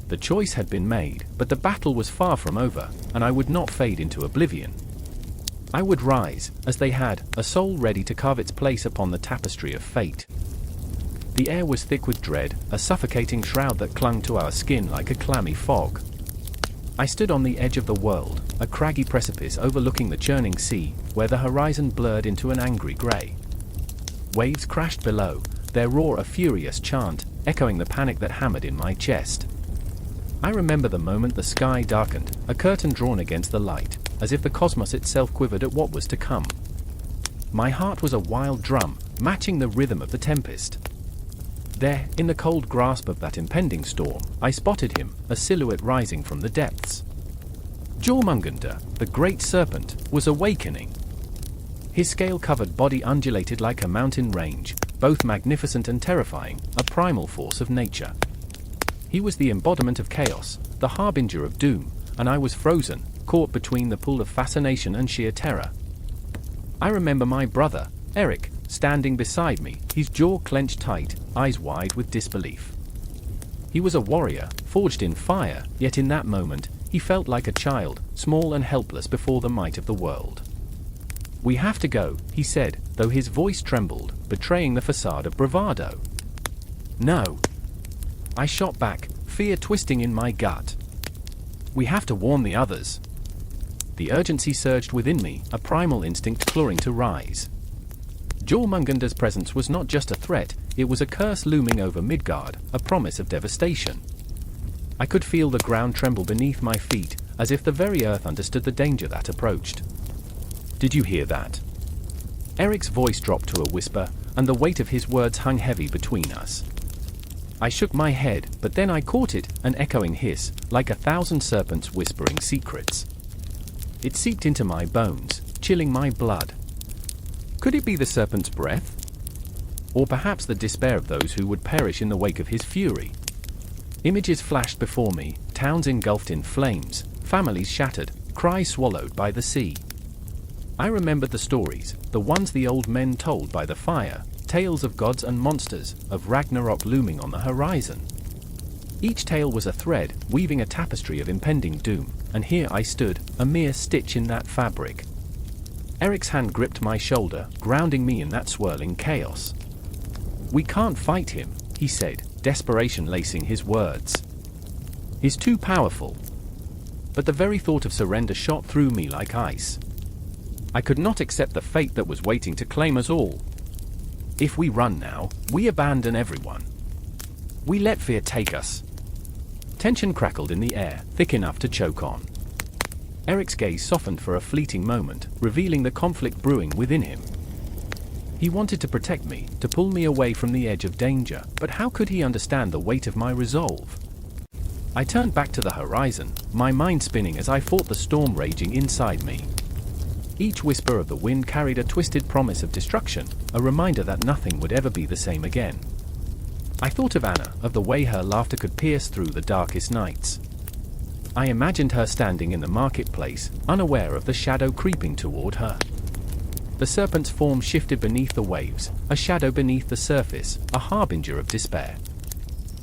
The choice had been made, but the battle was far from over, and I would not fade into oblivion. I would rise, as they had, a soul ready to carve its place upon the tapestry of fate. The air was thick with dread, a suffocating shroud that clung to our skin like a clammy fog. I stood on the edge of the world, a craggy precipice overlooking the churning sea, where the horizon blurred into an angry grey. Waves crashed below, their roar a furious chant, echoing the panic that hammered in my chest. I remember the moment the sky darkened, a curtain drawn against the light, as if the cosmos itself quivered at what was to come. My heart was a wild drum, matching the rhythm of the tempest. There, in the cold grasp of that impending storm, I spotted him, a silhouette rising from the depths. Jormungandr, the great serpent, was awakening. His scale-covered body undulated like a mountain range, both magnificent and terrifying, a primal force of nature. He was the embodiment of chaos, the harbinger of doom, and I was frozen, caught between the pull of fascination and sheer terror. I remember my brother, Eric, standing beside me, his jaw clenched tight, eyes wide with disbelief. He was a warrior, forged in fire, yet in that moment, he felt like a child, small and helpless before the might of the world. "We have to go," he said, though his voice trembled, betraying the facade of bravado. "No." I shot back, fear twisting in my gut. "We have to warn the others." The urgency surged within me, a primal instinct clawing to rise. Jormungandr's presence was not just a threat, it was a curse looming over Midgard, a promise of devastation. I could feel the ground tremble beneath my feet, as if the very earth understood the danger that approached. "Did you hear that?" Eric's voice dropped to a whisper, and the weight of his words hung heavy between us. I shook my head, but then I caught it, an echoing hiss, like 1,000 serpents whispering secrets. It seeped into my bones, chilling my blood. Could it be the serpent's breath? Or perhaps the despair of those who would perish in the wake of his fury? Images flashed before me, towns engulfed in flames, families shattered, cries swallowed by the sea. I remembered the stories, the ones the old men told by the fire, tales of gods and monsters, of Ragnarok looming on the horizon. Each tale was a thread, weaving a tapestry of impending doom, and here I stood, a mere stitch in that fabric. Eric's hand gripped my shoulder, grounding me in that swirling chaos. "We can't fight him," he said, desperation lacing his words. "He's too powerful." But the very thought of surrender shot through me like ice. I could not accept the fate that was waiting to claim us all. If we run now, we abandon everyone. We let fear take us. Tension crackled in the air, thick enough to choke on. Eric's gaze softened for a fleeting moment, revealing the conflict brewing within him. He wanted to protect me, to pull me away from the edge of danger, but how could he understand the weight of my resolve? I turned back to the horizon, my mind spinning as I fought the storm raging inside me. Each whisper of the wind carried a twisted promise of destruction, a reminder that nothing would ever be the same again. I thought of Anna, of the way her laughter could pierce through the darkest nights. I imagined her standing in the marketplace, unaware of the shadow creeping toward her. The serpent's form shifted beneath the waves, a shadow beneath the surface, a harbinger of despair.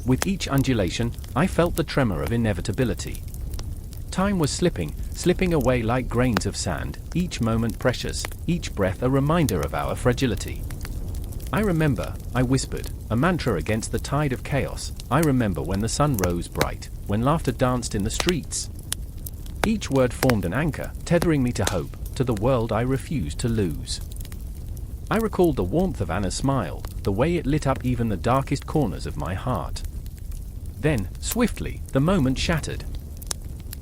With each undulation, I felt the tremor of inevitability. Time was slipping away like grains of sand, each moment precious, each breath a reminder of our fragility. "I remember," I whispered, a mantra against the tide of chaos. "I remember when the sun rose bright, when laughter danced in the streets." Each word formed an anchor, tethering me to hope, to the world I refused to lose. I recalled the warmth of Anna's smile, the way it lit up even the darkest corners of my heart. Then, swiftly, the moment shattered.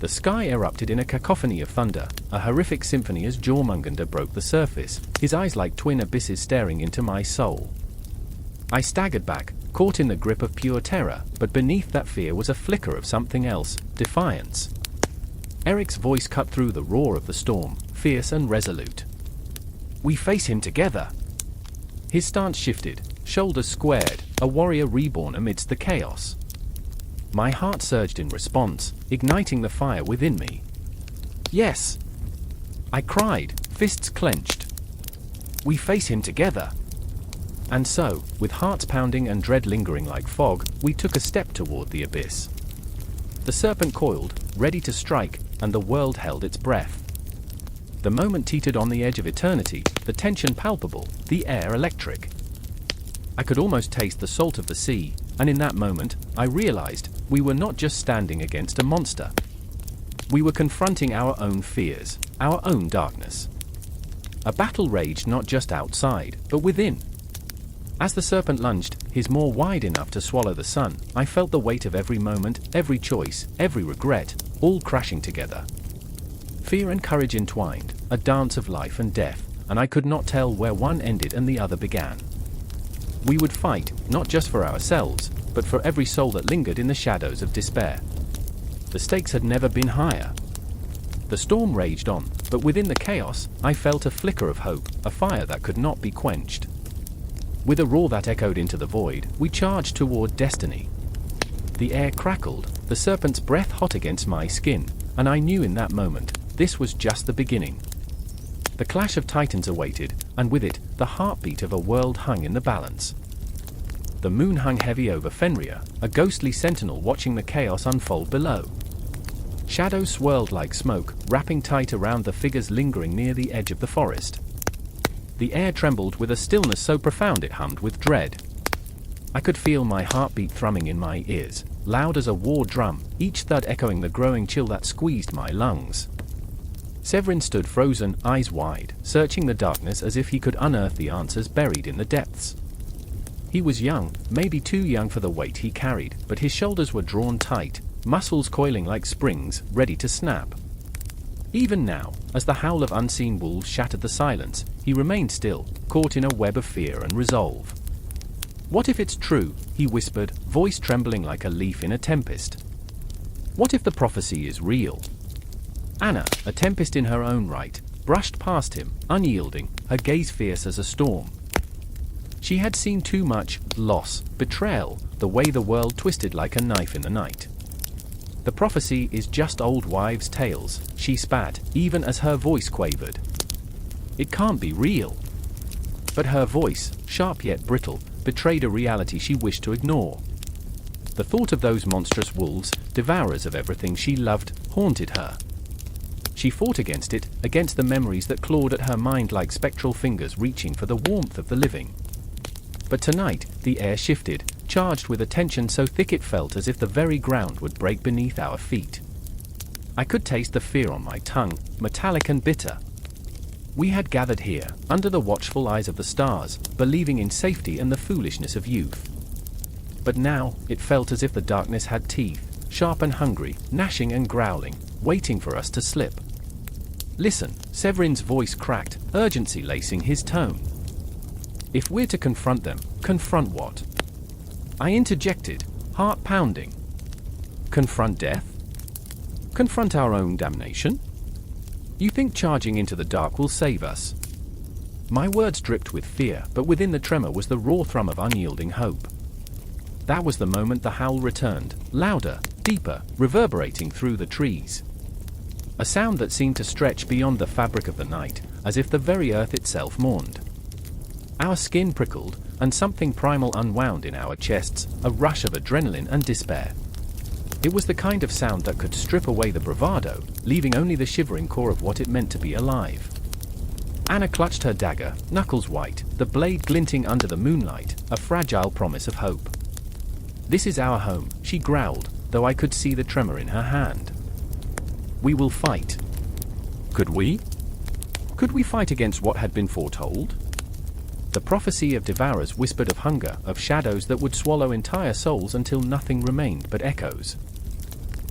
The sky erupted in a cacophony of thunder, a horrific symphony as Jormungandr broke the surface, his eyes like twin abysses staring into my soul. I staggered back, caught in the grip of pure terror, but beneath that fear was a flicker of something else, defiance. Eric's voice cut through the roar of the storm, fierce and resolute. "We face him together." His stance shifted, shoulders squared, a warrior reborn amidst the chaos. My heart surged in response, igniting the fire within me. "Yes!" I cried, fists clenched. "We face him together." And so, with hearts pounding and dread lingering like fog, we took a step toward the abyss. The serpent coiled, ready to strike, and the world held its breath. The moment teetered on the edge of eternity, the tension palpable, the air electric. I could almost taste the salt of the sea, and in that moment, I realized we were not just standing against a monster. We were confronting our own fears, our own darkness. A battle raged not just outside, but within. As the serpent lunged, his maw wide enough to swallow the sun, I felt the weight of every moment, every choice, every regret, all crashing together. Fear and courage entwined, a dance of life and death, and I could not tell where one ended and the other began. We would fight, not just for ourselves, but for every soul that lingered in the shadows of despair. The stakes had never been higher. The storm raged on, but within the chaos, I felt a flicker of hope, a fire that could not be quenched. With a roar that echoed into the void, we charged toward destiny. The air crackled, the serpent's breath hot against my skin, and I knew in that moment, this was just the beginning. The clash of titans awaited, and with it, the heartbeat of a world hung in the balance. The moon hung heavy over Fenrir, a ghostly sentinel watching the chaos unfold below. Shadows swirled like smoke, wrapping tight around the figures lingering near the edge of the forest. The air trembled with a stillness so profound it hummed with dread. I could feel my heartbeat thrumming in my ears, loud as a war drum, each thud echoing the growing chill that squeezed my lungs. Severin stood frozen, eyes wide, searching the darkness as if he could unearth the answers buried in the depths. He was young, maybe too young for the weight he carried, but his shoulders were drawn tight, muscles coiling like springs, ready to snap. Even now, as the howl of unseen wolves shattered the silence, he remained still, caught in a web of fear and resolve. "What if it's true?" he whispered, voice trembling like a leaf in a tempest. "What if the prophecy is real?" Anna, a tempest in her own right, brushed past him, unyielding, her gaze fierce as a storm. She had seen too much loss, betrayal, the way the world twisted like a knife in the night. "The prophecy is just old wives' tales," she spat, even as her voice quavered. "It can't be real." But her voice, sharp yet brittle, betrayed a reality she wished to ignore. The thought of those monstrous wolves, devourers of everything she loved, haunted her. She fought against it, against the memories that clawed at her mind like spectral fingers reaching for the warmth of the living. But tonight, the air shifted, charged with a tension so thick it felt as if the very ground would break beneath our feet. I could taste the fear on my tongue, metallic and bitter. We had gathered here, under the watchful eyes of the stars, believing in safety and the foolishness of youth. But now, it felt as if the darkness had teeth, sharp and hungry, gnashing and growling, waiting for us to slip. "Listen," Severin's voice cracked, urgency lacing his tone. "If we're to confront them, confront what?" I interjected, heart pounding. "Confront death? Confront our own damnation? You think charging into the dark will save us?" My words dripped with fear, but within the tremor was the raw thrum of unyielding hope. That was the moment the howl returned, louder, deeper, reverberating through the trees. A sound that seemed to stretch beyond the fabric of the night, as if the very earth itself mourned. Our skin prickled, and something primal unwound in our chests, a rush of adrenaline and despair. It was the kind of sound that could strip away the bravado, leaving only the shivering core of what it meant to be alive. Anna clutched her dagger, knuckles white, the blade glinting under the moonlight, a fragile promise of hope. "This is our home," she growled, though I could see the tremor in her hand. "We will fight." Could we? Could we fight against what had been foretold? The prophecy of devourers whispered of hunger, of shadows that would swallow entire souls until nothing remained but echoes.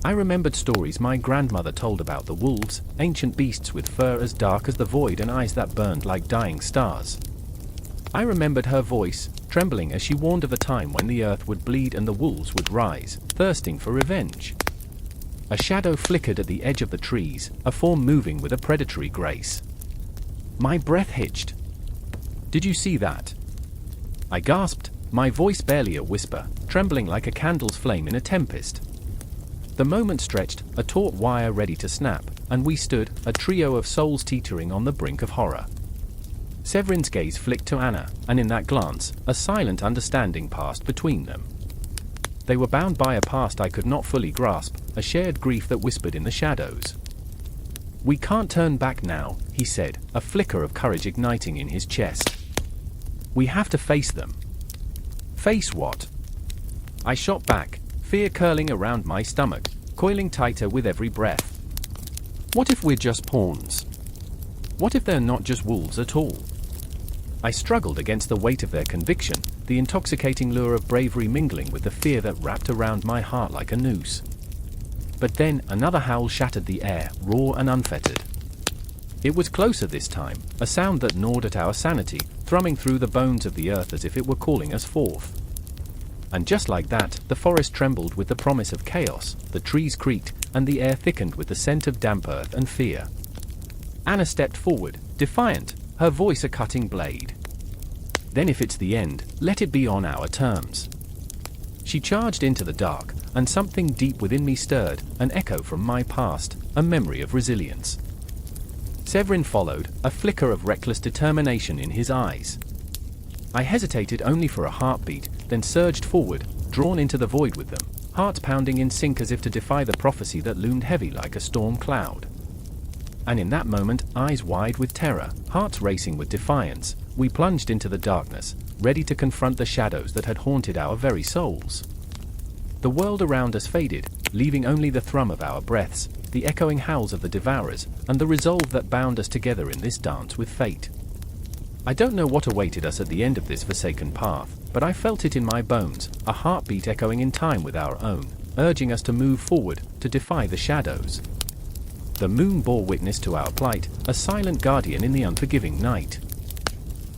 I remembered stories my grandmother told about the wolves, ancient beasts with fur as dark as the void and eyes that burned like dying stars. I remembered her voice, trembling as she warned of a time when the earth would bleed and the wolves would rise, thirsting for revenge. A shadow flickered at the edge of the trees, a form moving with a predatory grace. My breath hitched. "Did you see that?" I gasped, my voice barely a whisper, trembling like a candle's flame in a tempest. The moment stretched, a taut wire ready to snap, and we stood, a trio of souls teetering on the brink of horror. Severin's gaze flicked to Anna, and in that glance, a silent understanding passed between them. They were bound by a past I could not fully grasp, a shared grief that whispered in the shadows. "We can't turn back now," he said, a flicker of courage igniting in his chest. "We have to face them." "Face what?" I shot back, fear curling around my stomach, coiling tighter with every breath. What if we're just pawns? What if they're not just wolves at all? I struggled against the weight of their conviction, the intoxicating lure of bravery mingling with the fear that wrapped around my heart like a noose. But then another howl shattered the air, raw and unfettered. It was closer this time, a sound that gnawed at our sanity, thrumming through the bones of the earth as if it were calling us forth. And just like that, the forest trembled with the promise of chaos, the trees creaked, and the air thickened with the scent of damp earth and fear. Anna stepped forward, defiant, her voice a cutting blade. Then if it's the end, let it be on our terms. She charged into the dark, and something deep within me stirred, an echo from my past, a memory of resilience. Severin followed, a flicker of reckless determination in his eyes. I hesitated only for a heartbeat, then surged forward, drawn into the void with them, heart pounding in sync as if to defy the prophecy that loomed heavy like a storm cloud. And in that moment, eyes wide with terror, hearts racing with defiance, we plunged into the darkness, ready to confront the shadows that had haunted our very souls. The world around us faded, leaving only the thrum of our breaths, the echoing howls of the devourers, and the resolve that bound us together in this dance with fate. I don't know what awaited us at the end of this forsaken path, but I felt it in my bones, a heartbeat echoing in time with our own, urging us to move forward, to defy the shadows. The moon bore witness to our plight, a silent guardian in the unforgiving night.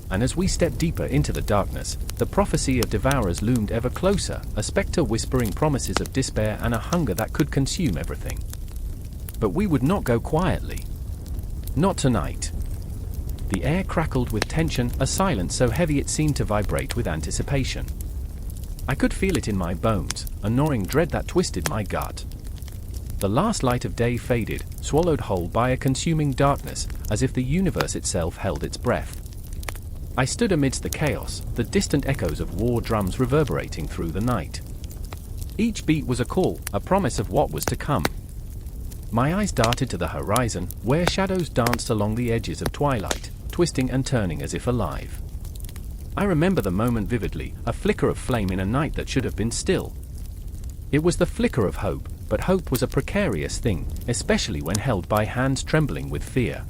And as we stepped deeper into the darkness, the prophecy of devourers loomed ever closer, a spectre whispering promises of despair and a hunger that could consume everything. But we would not go quietly. Not tonight. The air crackled with tension, a silence so heavy it seemed to vibrate with anticipation. I could feel it in my bones, a gnawing dread that twisted my gut. The last light of day faded, swallowed whole by a consuming darkness, as if the universe itself held its breath. I stood amidst the chaos, the distant echoes of war drums reverberating through the night. Each beat was a call, a promise of what was to come. My eyes darted to the horizon, where shadows danced along the edges of twilight, twisting and turning as if alive. I remember the moment vividly, a flicker of flame in a night that should have been still. It was the flicker of hope, but hope was a precarious thing, especially when held by hands trembling with fear.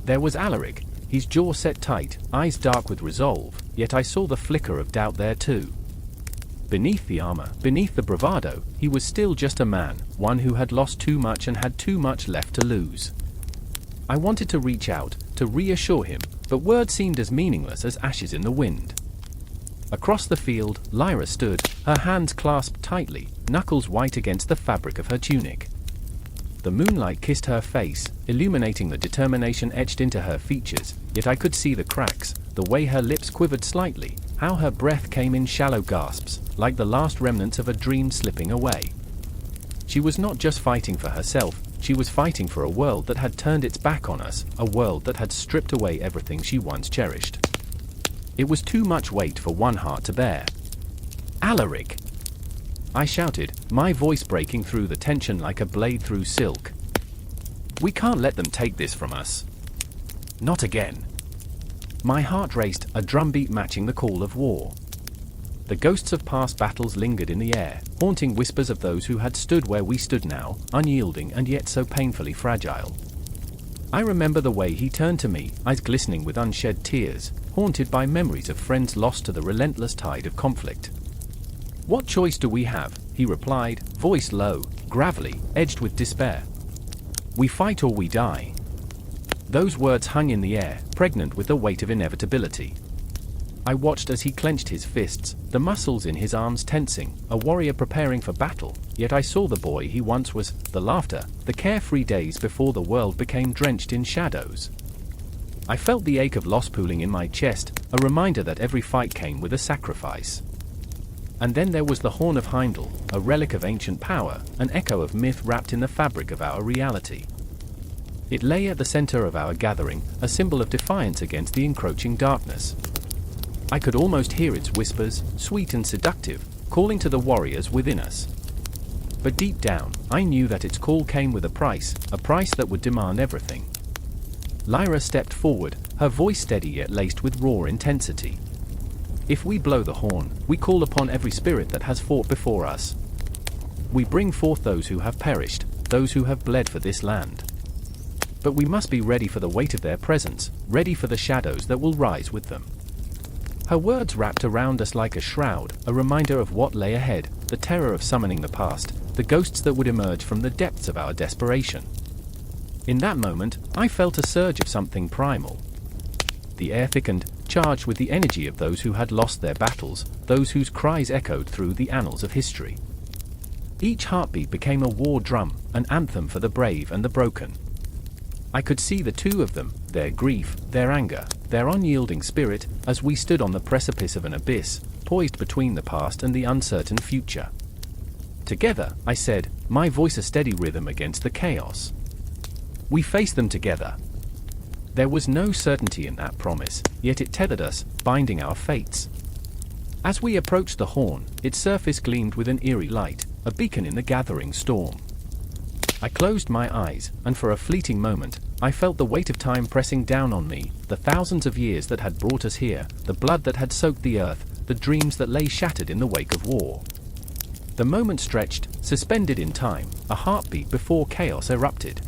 There was Alaric, his jaw set tight, eyes dark with resolve, yet I saw the flicker of doubt there too. Beneath the armor, beneath the bravado, he was still just a man, one who had lost too much and had too much left to lose. I wanted to reach out, to reassure him, but words seemed as meaningless as ashes in the wind. Across the field, Lyra stood, her hands clasped tightly, knuckles white against the fabric of her tunic. The moonlight kissed her face, illuminating the determination etched into her features, yet I could see the cracks, the way her lips quivered slightly, how her breath came in shallow gasps, like the last remnants of a dream slipping away. She was not just fighting for herself, she was fighting for a world that had turned its back on us, a world that had stripped away everything she once cherished. It was too much weight for one heart to bear. "Alaric!" I shouted, my voice breaking through the tension like a blade through silk. "We can't let them take this from us. Not again." My heart raced, a drumbeat matching the call of war. The ghosts of past battles lingered in the air, haunting whispers of those who had stood where we stood now, unyielding and yet so painfully fragile. I remember the way he turned to me, eyes glistening with unshed tears, haunted by memories of friends lost to the relentless tide of conflict. "What choice do we have?" he replied, voice low, gravelly, edged with despair. "We fight or we die." Those words hung in the air, pregnant with the weight of inevitability. I watched as he clenched his fists, the muscles in his arms tensing, a warrior preparing for battle, yet I saw the boy he once was, the laughter, the carefree days before the world became drenched in shadows. I felt the ache of loss pooling in my chest, a reminder that every fight came with a sacrifice. And then there was the Horn of Heimdall, a relic of ancient power, an echo of myth wrapped in the fabric of our reality. It lay at the center of our gathering, a symbol of defiance against the encroaching darkness. I could almost hear its whispers, sweet and seductive, calling to the warriors within us. But deep down, I knew that its call came with a price that would demand everything. Lyra stepped forward, her voice steady yet laced with raw intensity. "If we blow the horn, we call upon every spirit that has fought before us. We bring forth those who have perished, those who have bled for this land. but we must be ready for the weight of their presence, ready for the shadows that will rise with them. Her words wrapped around us like a shroud, a reminder of what lay ahead, the terror of summoning the past, the ghosts that would emerge from the depths of our desperation. In that moment, I felt a surge of something primal. The air thickened, charged with the energy of those who had lost their battles, those whose cries echoed through the annals of history. Each heartbeat became a war drum, an anthem for the brave and the broken. I could see the two of them, their grief, their anger, their unyielding spirit, as we stood on the precipice of an abyss, poised between the past and the uncertain future. Together, I said, my voice a steady rhythm against the chaos. We faced them together. There was no certainty in that promise, yet it tethered us, binding our fates. As we approached the horn, its surface gleamed with an eerie light, a beacon in the gathering storm. I closed my eyes, and for a fleeting moment, I felt the weight of time pressing down on me, the thousands of years that had brought us here, the blood that had soaked the earth, the dreams that lay shattered in the wake of war. The moment stretched, suspended in time, a heartbeat before chaos erupted.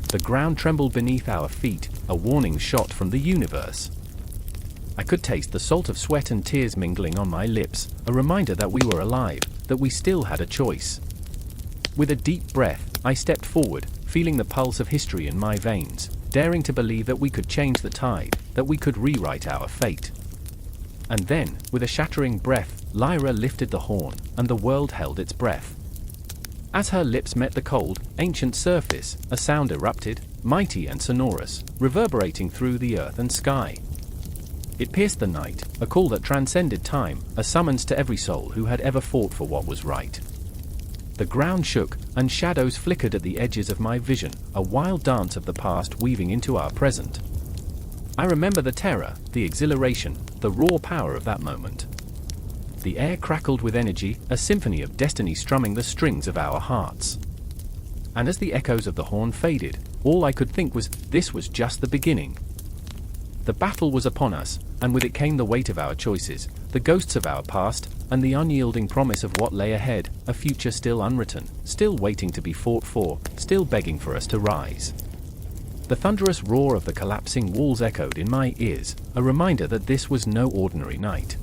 The ground trembled beneath our feet, a warning shot from the universe. I could taste the salt of sweat and tears mingling on my lips, a reminder that we were alive, that we still had a choice. With a deep breath, I stepped forward, feeling the pulse of history in my veins, daring to believe that we could change the tide, that we could rewrite our fate. And then, with a shattering breath, Lyra lifted the horn, and the world held its breath. As her lips met the cold, ancient surface, a sound erupted, mighty and sonorous, reverberating through the earth and sky. It pierced the night, a call that transcended time, a summons to every soul who had ever fought for what was right. The ground shook, and shadows flickered at the edges of my vision, a wild dance of the past weaving into our present. I remember the terror, the exhilaration, the raw power of that moment. The air crackled with energy, a symphony of destiny strumming the strings of our hearts. And as the echoes of the horn faded, all I could think was, this was just the beginning. The battle was upon us, and with it came the weight of our choices, the ghosts of our past, and the unyielding promise of what lay ahead, a future still unwritten, still waiting to be fought for, still begging for us to rise. The thunderous roar of the collapsing walls echoed in my ears, a reminder that this was no ordinary night.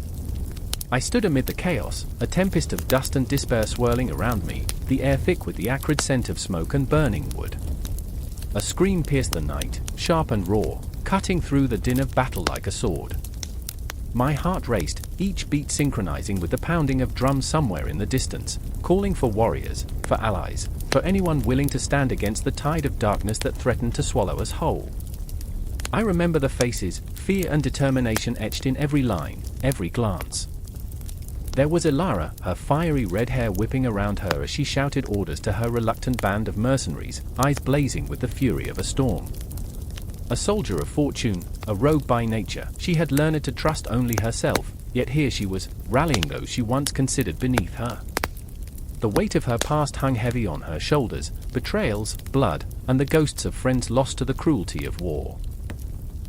I stood amid the chaos, a tempest of dust and despair swirling around me, the air thick with the acrid scent of smoke and burning wood. A scream pierced the night, sharp and raw, cutting through the din of battle like a sword. My heart raced, each beat synchronizing with the pounding of drums somewhere in the distance, calling for warriors, for allies, for anyone willing to stand against the tide of darkness that threatened to swallow us whole. I remember the faces, fear and determination etched in every line, every glance. There was Elara, her fiery red hair whipping around her as she shouted orders to her reluctant band of mercenaries, eyes blazing with the fury of a storm. A soldier of fortune, a rogue by nature, she had learned to trust only herself, yet here she was, rallying those she once considered beneath her. The weight of her past hung heavy on her shoulders, betrayals, blood, and the ghosts of friends lost to the cruelty of war.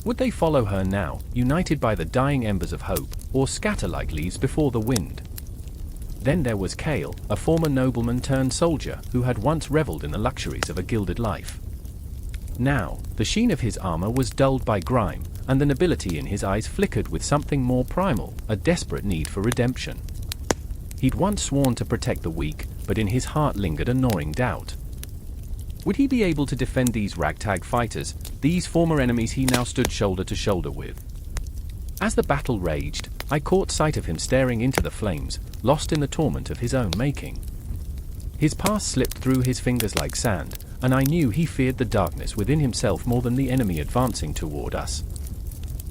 Would they follow her now, united by the dying embers of hope, or scatter like leaves before the wind? Then there was Kale, a former nobleman turned soldier who had once reveled in the luxuries of a gilded life. Now, the sheen of his armor was dulled by grime, and the nobility in his eyes flickered with something more primal, a desperate need for redemption. He'd once sworn to protect the weak, but in his heart lingered a gnawing doubt. Would he be able to defend these ragtag fighters, these former enemies he now stood shoulder to shoulder with? As the battle raged, I caught sight of him staring into the flames, lost in the torment of his own making. His past slipped through his fingers like sand, and I knew he feared the darkness within himself more than the enemy advancing toward us.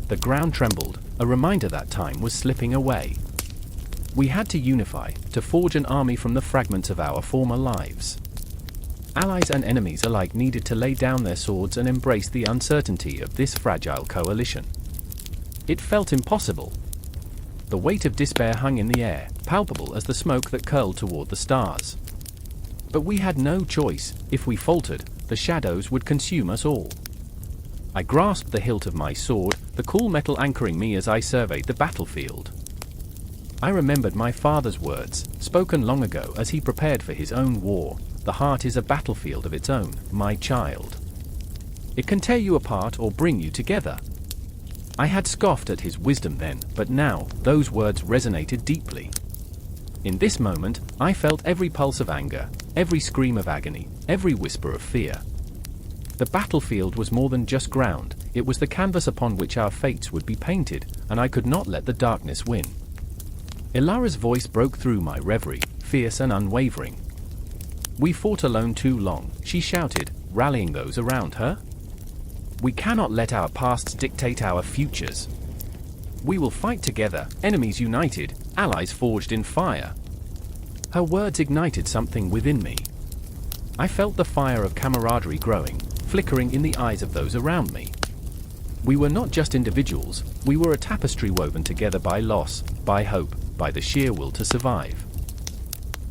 The ground trembled, a reminder that time was slipping away. We had to unify, to forge an army from the fragments of our former lives. Allies and enemies alike needed to lay down their swords and embrace the uncertainty of this fragile coalition. It felt impossible. The weight of despair hung in the air, palpable as the smoke that curled toward the stars. But we had no choice. If we faltered, the shadows would consume us all. I grasped the hilt of my sword, the cool metal anchoring me as I surveyed the battlefield. I remembered my father's words, spoken long ago as he prepared for his own war. The heart is a battlefield of its own, my child. It can tear you apart or bring you together. I had scoffed at his wisdom then, but now, those words resonated deeply. In this moment, I felt every pulse of anger, every scream of agony, every whisper of fear. The battlefield was more than just ground, it was the canvas upon which our fates would be painted, and I could not let the darkness win. Ilara's voice broke through my reverie, fierce and unwavering. "We fought alone too long," she shouted, rallying those around her. "We cannot let our pasts dictate our futures. We will fight together, enemies united, allies forged in fire." Her words ignited something within me. I felt the fire of camaraderie growing, flickering in the eyes of those around me. We were not just individuals, we were a tapestry woven together by loss, by hope, by the sheer will to survive.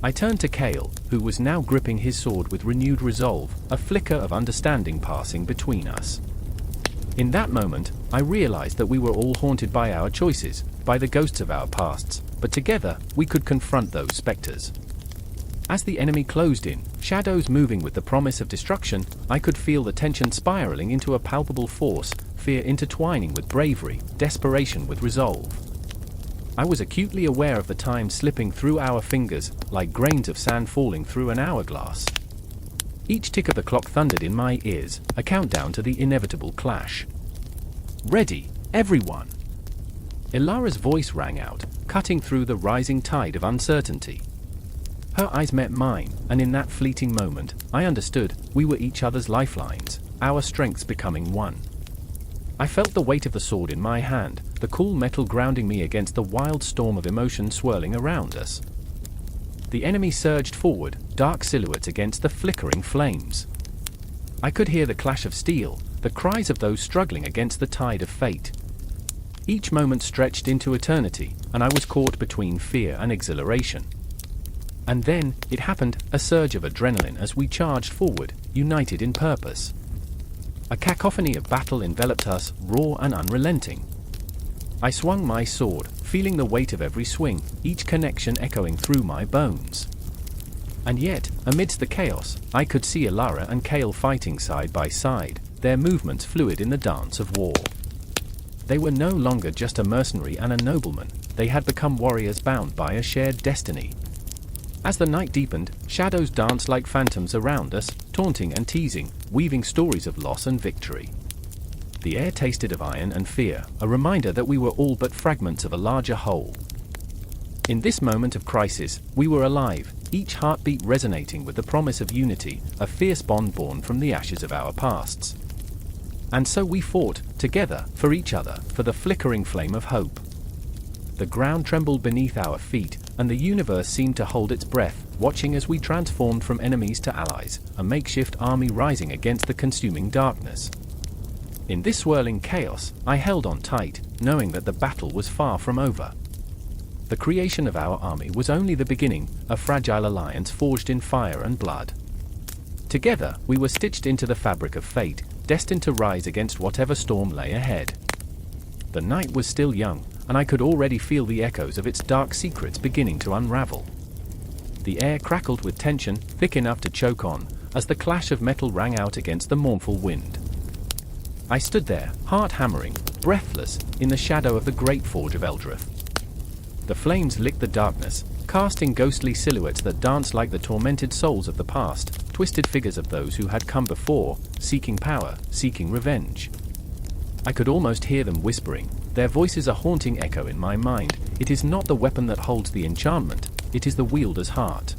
I turned to Kale, who was now gripping his sword with renewed resolve, a flicker of understanding passing between us. In that moment, I realized that we were all haunted by our choices, by the ghosts of our pasts, but together, we could confront those specters. As the enemy closed in, shadows moving with the promise of destruction, I could feel the tension spiraling into a palpable force, fear intertwining with bravery, desperation with resolve. I was acutely aware of the time slipping through our fingers, like grains of sand falling through an hourglass. Each tick of the clock thundered in my ears, a countdown to the inevitable clash. "Ready, everyone!" Ilara's voice rang out, cutting through the rising tide of uncertainty. Her eyes met mine, and in that fleeting moment, I understood we were each other's lifelines, our strengths becoming one. I felt the weight of the sword in my hand, the cool metal grounding me against the wild storm of emotion swirling around us. The enemy surged forward, dark silhouettes against the flickering flames. I could hear the clash of steel, the cries of those struggling against the tide of fate. Each moment stretched into eternity, and I was caught between fear and exhilaration. And then, it happened, a surge of adrenaline as we charged forward, united in purpose. A cacophony of battle enveloped us, raw and unrelenting. I swung my sword, feeling the weight of every swing, each connection echoing through my bones. And yet, amidst the chaos, I could see Ilara and Kale fighting side by side, their movements fluid in the dance of war. They were no longer just a mercenary and a nobleman, they had become warriors bound by a shared destiny. As the night deepened, shadows danced like phantoms around us, taunting and teasing, weaving stories of loss and victory. The air tasted of iron and fear, a reminder that we were all but fragments of a larger whole. In this moment of crisis, we were alive, each heartbeat resonating with the promise of unity, a fierce bond born from the ashes of our pasts. And so we fought, together, for each other, for the flickering flame of hope. The ground trembled beneath our feet, and the universe seemed to hold its breath, watching as we transformed from enemies to allies, a makeshift army rising against the consuming darkness. In this swirling chaos, I held on tight, knowing that the battle was far from over. The creation of our army was only the beginning, a fragile alliance forged in fire and blood. Together, we were stitched into the fabric of fate, destined to rise against whatever storm lay ahead. The night was still young, and I could already feel the echoes of its dark secrets beginning to unravel. The air crackled with tension, thick enough to choke on, as the clash of metal rang out against the mournful wind. I stood there, heart hammering, breathless, in the shadow of the great forge of Eldrith. The flames licked the darkness, casting ghostly silhouettes that danced like the tormented souls of the past, twisted figures of those who had come before, seeking power, seeking revenge. I could almost hear them whispering, their voices a haunting echo in my mind. It is not the weapon that holds the enchantment, it is the wielder's heart.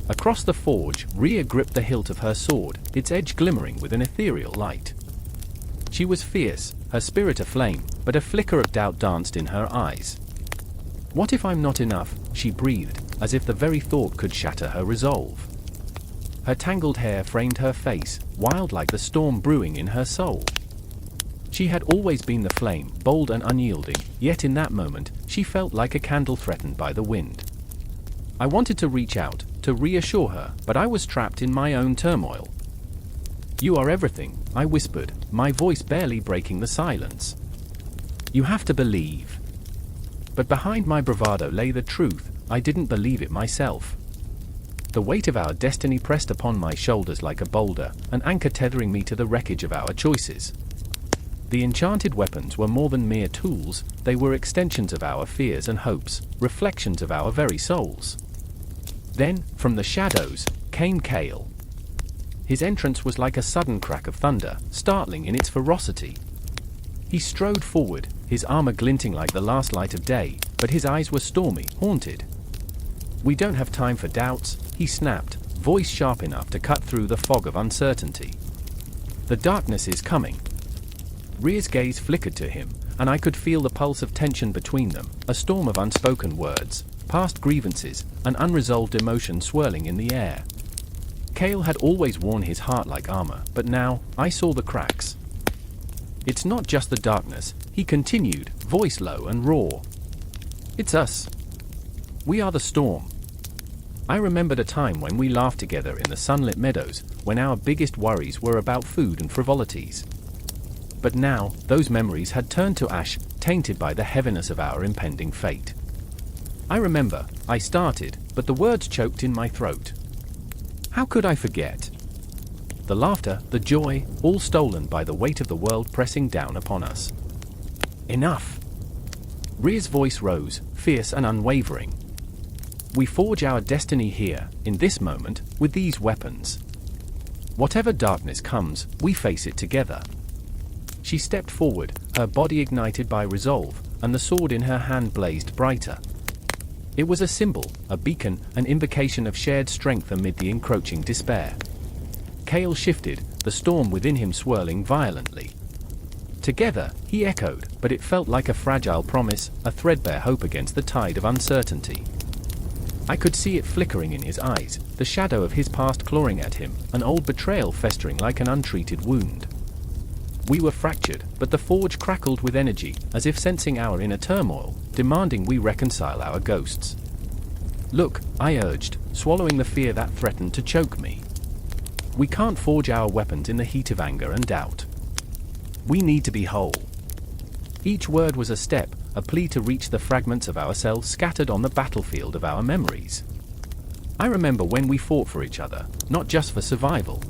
Across the forge, Rhea gripped the hilt of her sword, its edge glimmering with an ethereal light. She was fierce, her spirit aflame, but a flicker of doubt danced in her eyes. "What if I'm not enough?" she breathed, as if the very thought could shatter her resolve. Her tangled hair framed her face, wild like the storm brewing in her soul. She had always been the flame, bold and unyielding, yet in that moment, she felt like a candle threatened by the wind. I wanted to reach out, to reassure her, but I was trapped in my own turmoil. "You are everything," I whispered, my voice barely breaking the silence. "You have to believe." But behind my bravado lay the truth, I didn't believe it myself. The weight of our destiny pressed upon my shoulders like a boulder, an anchor tethering me to the wreckage of our choices. The enchanted weapons were more than mere tools, they were extensions of our fears and hopes, reflections of our very souls. Then, from the shadows, came Kale. His entrance was like a sudden crack of thunder, startling in its ferocity. He strode forward, his armor glinting like the last light of day, but his eyes were stormy, haunted. "We don't have time for doubts," he snapped, voice sharp enough to cut through the fog of uncertainty. "The darkness is coming." Rhea's gaze flickered to him, and I could feel the pulse of tension between them, a storm of unspoken words, past grievances, and unresolved emotion swirling in the air. Kale had always worn his heart like armor, but now, I saw the cracks. "It's not just the darkness," he continued, voice low and raw. "It's us. We are the storm." I remembered a time when we laughed together in the sunlit meadows, when our biggest worries were about food and frivolities. But now, those memories had turned to ash, tainted by the heaviness of our impending fate. "I remember," I started, but the words choked in my throat. How could I forget? The laughter, the joy, all stolen by the weight of the world pressing down upon us. "Enough!" Rhea's voice rose, fierce and unwavering. "We forge our destiny here, in this moment, with these weapons. Whatever darkness comes, we face it together." She stepped forward, her body ignited by resolve, and the sword in her hand blazed brighter. It was a symbol, a beacon, an invocation of shared strength amid the encroaching despair. Kale shifted, the storm within him swirling violently. Together, he echoed, but it felt like a fragile promise, a threadbare hope against the tide of uncertainty. I could see it flickering in his eyes, the shadow of his past clawing at him, an old betrayal festering like an untreated wound. We were fractured, but the forge crackled with energy, as if sensing our inner turmoil, demanding we reconcile our ghosts. "Look," I urged, swallowing the fear that threatened to choke me. "We can't forge our weapons in the heat of anger and doubt. We need to be whole." Each word was a step, a plea to reach the fragments of ourselves scattered on the battlefield of our memories. I remember when we fought for each other, not just for survival.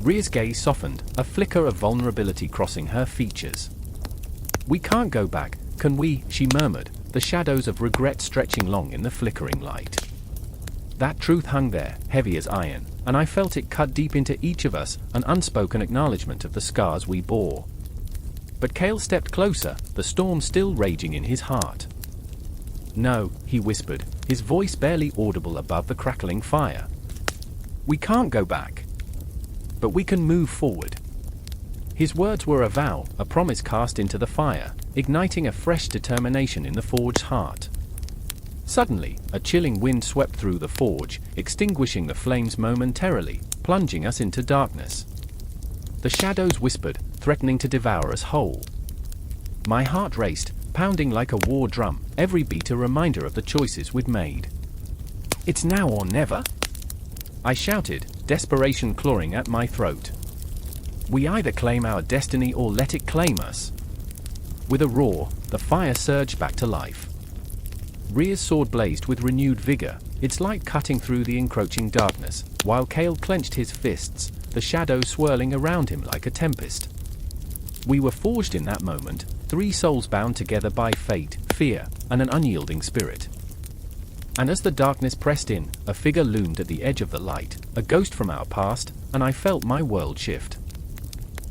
Rhea's gaze softened, a flicker of vulnerability crossing her features. "We can't go back, can we?" she murmured, the shadows of regret stretching long in the flickering light. That truth hung there, heavy as iron, and I felt it cut deep into each of us, an unspoken acknowledgement of the scars we bore. But Kale stepped closer, the storm still raging in his heart. "No," he whispered, his voice barely audible above the crackling fire. "We can't go back. But we can move forward." His words were a vow, a promise cast into the fire, igniting a fresh determination in the forge's heart. Suddenly, a chilling wind swept through the forge, extinguishing the flames momentarily, plunging us into darkness. The shadows whispered, threatening to devour us whole. My heart raced, pounding like a war drum, every beat a reminder of the choices we'd made. "It's now or never," I shouted, desperation clawing at my throat. "We either claim our destiny or let it claim us." With a roar, the fire surged back to life. Rhea's sword blazed with renewed vigor, its light cutting through the encroaching darkness, while Kale clenched his fists, the shadows swirling around him like a tempest. We were forged in that moment, three souls bound together by fate, fear, and an unyielding spirit. And as the darkness pressed in, a figure loomed at the edge of the light, a ghost from our past, and I felt my world shift.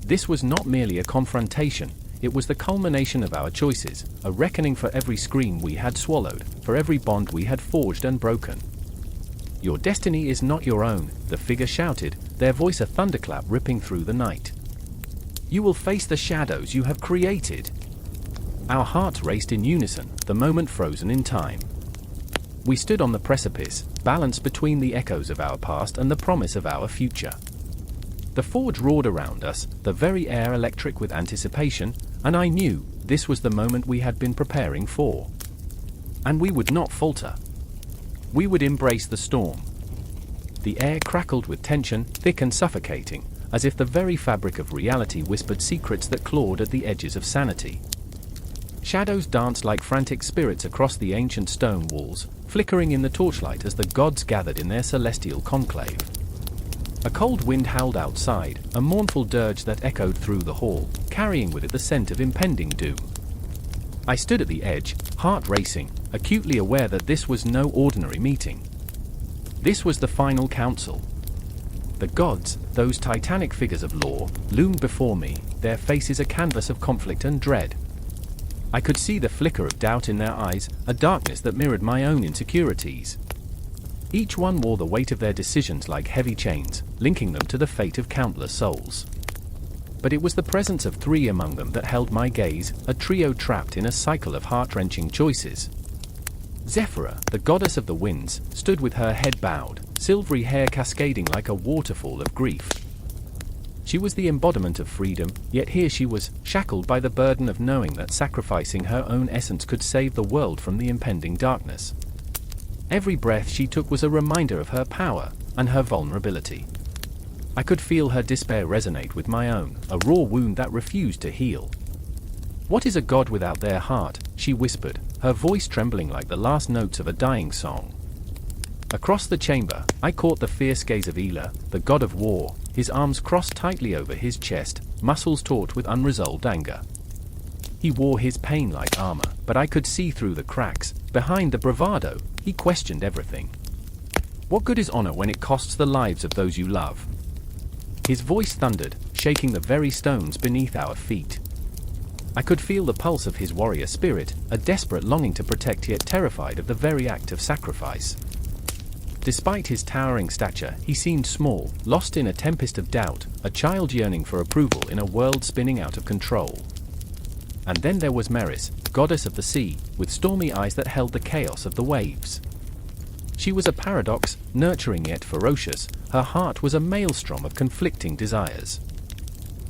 This was not merely a confrontation, it was the culmination of our choices, a reckoning for every scream we had swallowed, for every bond we had forged and broken. "Your destiny is not your own," the figure shouted, their voice a thunderclap ripping through the night. "You will face the shadows you have created." Our hearts raced in unison, the moment frozen in time. We stood on the precipice, balanced between the echoes of our past and the promise of our future. The forge roared around us, the very air electric with anticipation, and I knew this was the moment we had been preparing for. And we would not falter. We would embrace the storm. The air crackled with tension, thick and suffocating, as if the very fabric of reality whispered secrets that clawed at the edges of sanity. Shadows danced like frantic spirits across the ancient stone walls, flickering in the torchlight as the gods gathered in their celestial conclave. A cold wind howled outside, a mournful dirge that echoed through the hall, carrying with it the scent of impending doom. I stood at the edge, heart racing, acutely aware that this was no ordinary meeting. This was the final council. The gods, those titanic figures of law, loomed before me, their faces a canvas of conflict and dread. I could see the flicker of doubt in their eyes, a darkness that mirrored my own insecurities. Each one wore the weight of their decisions like heavy chains, linking them to the fate of countless souls. But it was the presence of three among them that held my gaze, a trio trapped in a cycle of heart-wrenching choices. Zephyra, the goddess of the winds, stood with her head bowed, silvery hair cascading like a waterfall of grief. She was the embodiment of freedom, yet here she was, shackled by the burden of knowing that sacrificing her own essence could save the world from the impending darkness. Every breath she took was a reminder of her power and her vulnerability. I could feel her despair resonate with my own, a raw wound that refused to heal. "What is a god without their heart?" she whispered, her voice trembling like the last notes of a dying song. Across the chamber, I caught the fierce gaze of Ela, the god of war, his arms crossed tightly over his chest, muscles taut with unresolved anger. He wore his pain like armor, but I could see through the cracks. Behind the bravado, he questioned everything. "What good is honor when it costs the lives of those you love?" His voice thundered, shaking the very stones beneath our feet. I could feel the pulse of his warrior spirit, a desperate longing to protect yet terrified of the very act of sacrifice. Despite his towering stature, he seemed small, lost in a tempest of doubt, a child yearning for approval in a world spinning out of control. And then there was Meris, goddess of the sea, with stormy eyes that held the chaos of the waves. She was a paradox, nurturing yet ferocious. Her heart was a maelstrom of conflicting desires.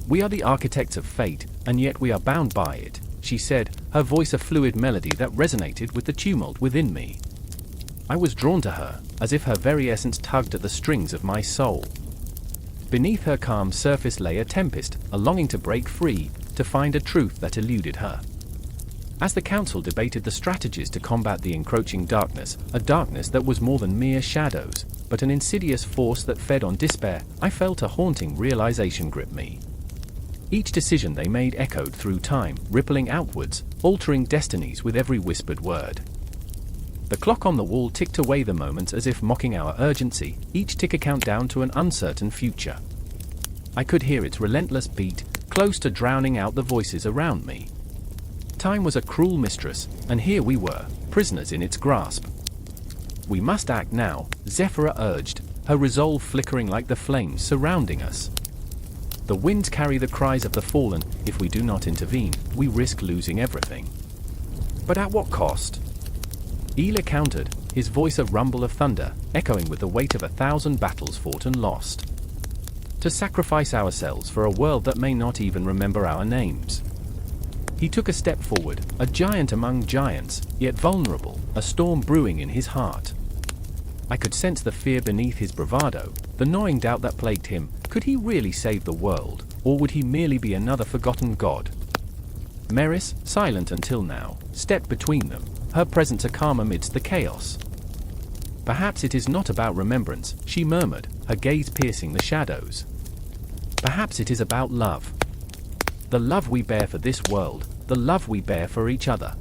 "We are the architects of fate, and yet we are bound by it," she said, her voice a fluid melody that resonated with the tumult within me. I was drawn to her, as if her very essence tugged at the strings of my soul. Beneath her calm surface lay a tempest, a longing to break free, to find a truth that eluded her. As the council debated the strategies to combat the encroaching darkness, a darkness that was more than mere shadows, but an insidious force that fed on despair, I felt a haunting realization grip me. Each decision they made echoed through time, rippling outwards, altering destinies with every whispered word. The clock on the wall ticked away the moments as if mocking our urgency, each tick a countdown to an uncertain future. I could hear its relentless beat, close to drowning out the voices around me. Time was a cruel mistress, and here we were, prisoners in its grasp. "We must act now," Zephyra urged, her resolve flickering like the flames surrounding us. "The winds carry the cries of the fallen. If we do not intervene, we risk losing everything." "But at what cost?" Ela countered, his voice a rumble of thunder, echoing with the weight of 1,000 battles fought and lost. "To sacrifice ourselves for a world that may not even remember our names." He took a step forward, a giant among giants, yet vulnerable, a storm brewing in his heart. I could sense the fear beneath his bravado, the gnawing doubt that plagued him. Could he really save the world, or would he merely be another forgotten god? Meris, silent until now, stepped between them, her presence a calm amidst the chaos. "Perhaps it is not about remembrance," she murmured, her gaze piercing the shadows. "Perhaps it is about love. The love we bear for this world, the love we bear for each other."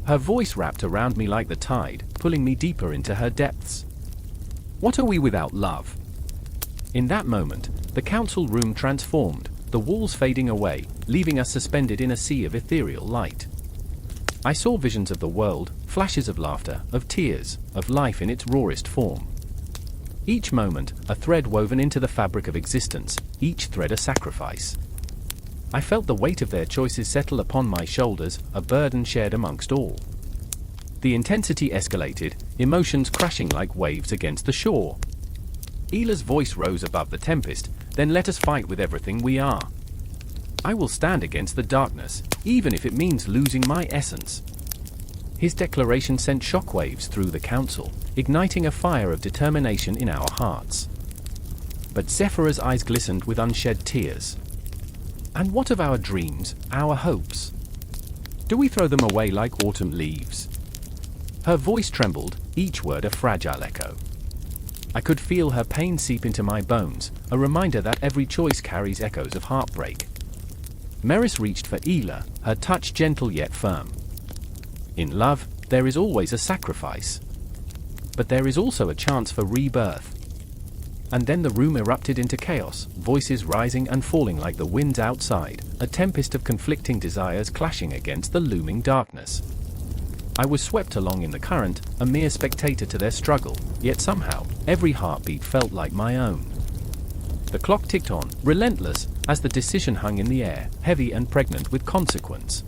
Her voice wrapped around me like the tide, pulling me deeper into her depths. "What are we without love?" In that moment, the council room transformed, the walls fading away, leaving us suspended in a sea of ethereal light. I saw visions of the world, flashes of laughter, of tears, of life in its rawest form. Each moment, a thread woven into the fabric of existence, each thread a sacrifice. I felt the weight of their choices settle upon my shoulders, a burden shared amongst all. The intensity escalated, emotions crashing like waves against the shore. Ela's voice rose above the tempest. "Then let us fight with everything we are. I will stand against the darkness, even if it means losing my essence." His declaration sent shockwaves through the council, igniting a fire of determination in our hearts. But Zephyra's eyes glistened with unshed tears. "And what of our dreams, our hopes?" Do we throw them away like autumn leaves? Her voice trembled, each word a fragile echo. I could feel her pain seep into my bones, a reminder that every choice carries echoes of heartbreak. Meris reached for Ela, her touch gentle yet firm. In love, there is always a sacrifice. But there is also a chance for rebirth. And then the room erupted into chaos, voices rising and falling like the winds outside, a tempest of conflicting desires clashing against the looming darkness. I was swept along in the current, a mere spectator to their struggle, yet somehow, every heartbeat felt like my own. The clock ticked on, relentless, as the decision hung in the air, heavy and pregnant with consequence.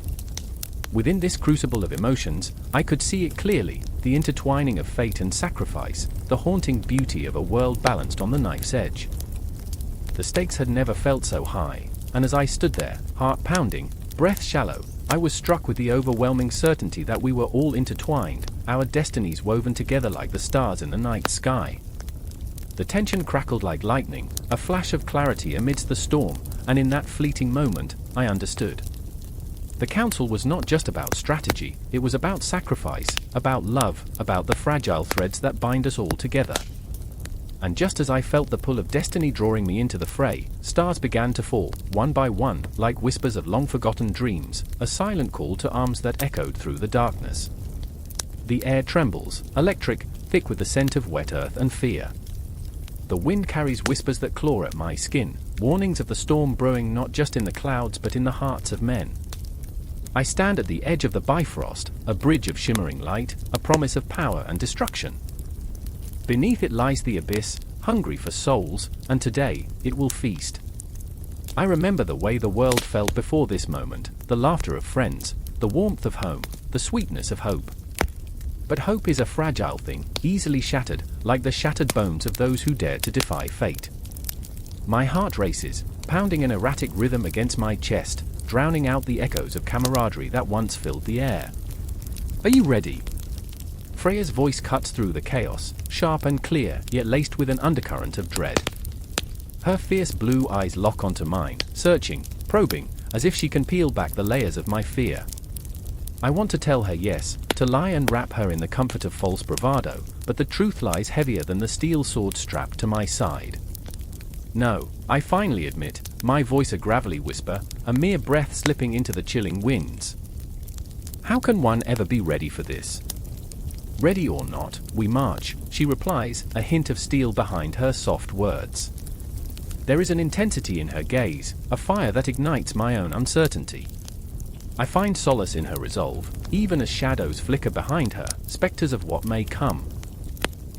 Within this crucible of emotions, I could see it clearly, the intertwining of fate and sacrifice, the haunting beauty of a world balanced on the knife's edge. The stakes had never felt so high, and as I stood there, heart pounding, breath shallow, I was struck with the overwhelming certainty that we were all intertwined, our destinies woven together like the stars in the night sky. The tension crackled like lightning, a flash of clarity amidst the storm, and in that fleeting moment, I understood. The council was not just about strategy, it was about sacrifice, about love, about the fragile threads that bind us all together. And just as I felt the pull of destiny drawing me into the fray, stars began to fall, one by one, like whispers of long-forgotten dreams, a silent call to arms that echoed through the darkness. The air trembles, electric, thick with the scent of wet earth and fear. The wind carries whispers that claw at my skin, warnings of the storm brewing not just in the clouds but in the hearts of men. I stand at the edge of the Bifrost, a bridge of shimmering light, a promise of power and destruction. Beneath it lies the abyss, hungry for souls, and today, it will feast. I remember the way the world felt before this moment, the laughter of friends, the warmth of home, the sweetness of hope. But hope is a fragile thing, easily shattered, like the shattered bones of those who dare to defy fate. My heart races, pounding an erratic rhythm against my chest, drowning out the echoes of camaraderie that once filled the air. Are you ready? Freya's voice cuts through the chaos, sharp and clear, yet laced with an undercurrent of dread. Her fierce blue eyes lock onto mine, searching, probing, as if she can peel back the layers of my fear. I want to tell her yes, to lie and wrap her in the comfort of false bravado, but the truth lies heavier than the steel sword strapped to my side. No, I finally admit, my voice a gravelly whisper, a mere breath slipping into the chilling winds. How can one ever be ready for this? Ready or not, we march, she replies, a hint of steel behind her soft words. There is an intensity in her gaze, a fire that ignites my own uncertainty. I find solace in her resolve, even as shadows flicker behind her, specters of what may come.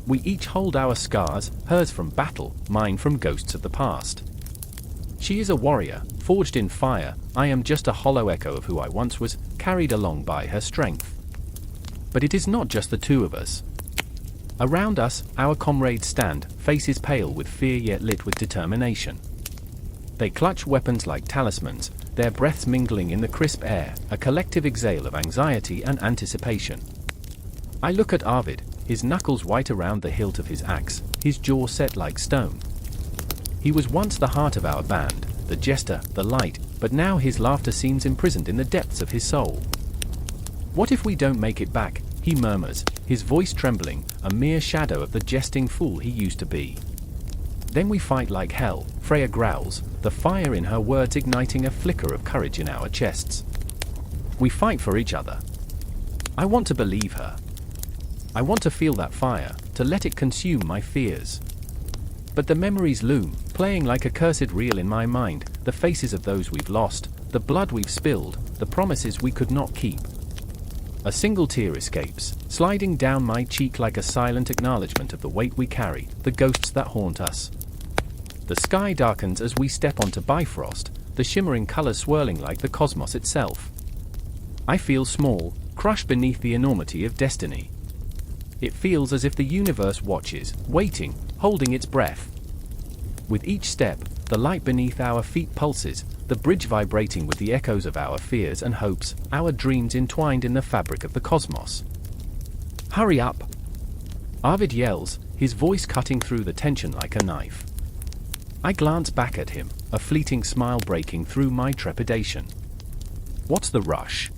We each hold our scars, hers from battle, mine from ghosts of the past. She is a warrior, forged in fire, I am just a hollow echo of who I once was, carried along by her strength. But it is not just the two of us. Around us, our comrades stand, faces pale with fear yet lit with determination. They clutch weapons like talismans, their breaths mingling in the crisp air, a collective exhale of anxiety and anticipation. I look at Arvid, his knuckles white around the hilt of his axe, his jaw set like stone. He was once the heart of our band, the jester, the light, but now his laughter seems imprisoned in the depths of his soul. What if we don't make it back? He murmurs, his voice trembling, a mere shadow of the jesting fool he used to be. Then we fight like hell, Freya growls, the fire in her words igniting a flicker of courage in our chests. We fight for each other. I want to believe her. I want to feel that fire, to let it consume my fears. But the memories loom, playing like a cursed reel in my mind, the faces of those we've lost, the blood we've spilled, the promises we could not keep. A single tear escapes, sliding down my cheek like a silent acknowledgement of the weight we carry, the ghosts that haunt us. The sky darkens as we step onto Bifrost, the shimmering colors swirling like the cosmos itself. I feel small, crushed beneath the enormity of destiny. It feels as if the universe watches, waiting, holding its breath. With each step, the light beneath our feet pulses, the bridge vibrating with the echoes of our fears and hopes, our dreams entwined in the fabric of the cosmos. Hurry up! Arvid yells, his voice cutting through the tension like a knife. I glance back at him, a fleeting smile breaking through my trepidation. What's the rush?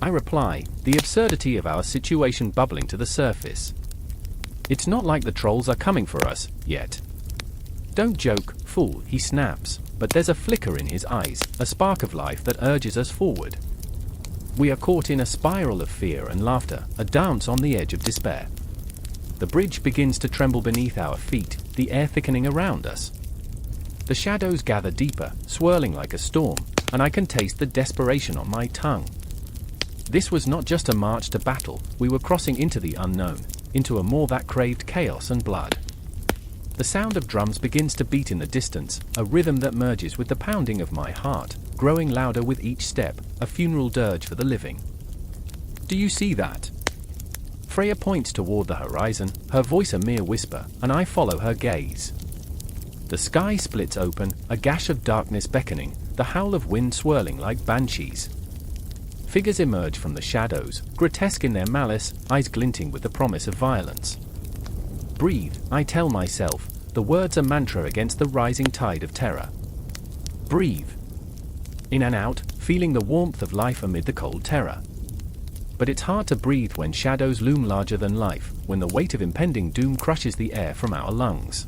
I reply, the absurdity of our situation bubbling to the surface. It's not like the trolls are coming for us, yet. Don't joke, fool, he snaps, but there's a flicker in his eyes, a spark of life that urges us forward. We are caught in a spiral of fear and laughter, a dance on the edge of despair. The bridge begins to tremble beneath our feet, the air thickening around us. The shadows gather deeper, swirling like a storm, and I can taste the desperation on my tongue. This was not just a march to battle, we were crossing into the unknown, into a maw that craved chaos and blood. The sound of drums begins to beat in the distance, a rhythm that merges with the pounding of my heart, growing louder with each step, a funeral dirge for the living. Do you see that? Freya points toward the horizon, her voice a mere whisper, and I follow her gaze. The sky splits open, a gash of darkness beckoning, the howl of wind swirling like banshees. Figures emerge from the shadows, grotesque in their malice, eyes glinting with the promise of violence. Breathe, I tell myself, the words a mantra against the rising tide of terror. Breathe. In and out, feeling the warmth of life amid the cold terror. But it's hard to breathe when shadows loom larger than life, when the weight of impending doom crushes the air from our lungs.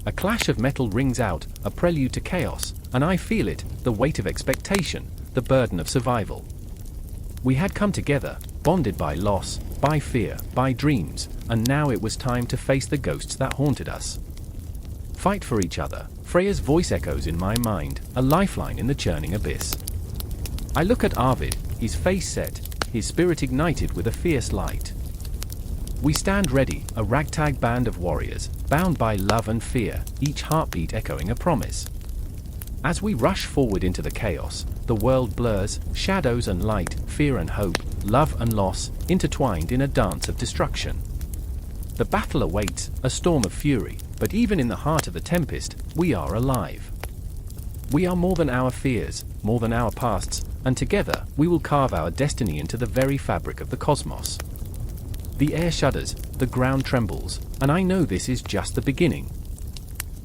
A clash of metal rings out, a prelude to chaos, and I feel it, the weight of expectation, the burden of survival. We had come together, bonded by loss, by fear, by dreams, and now it was time to face the ghosts that haunted us. Fight for each other, Freya's voice echoes in my mind, a lifeline in the churning abyss. I look at Arvid, his face set, his spirit ignited with a fierce light. We stand ready, a ragtag band of warriors, bound by love and fear, each heartbeat echoing a promise. As we rush forward into the chaos, the world blurs, shadows and light, fear and hope, love and loss, intertwined in a dance of destruction. The battle awaits, a storm of fury, but even in the heart of the tempest, we are alive. We are more than our fears, more than our pasts, and together, we will carve our destiny into the very fabric of the cosmos. The air shudders, the ground trembles, and I know this is just the beginning.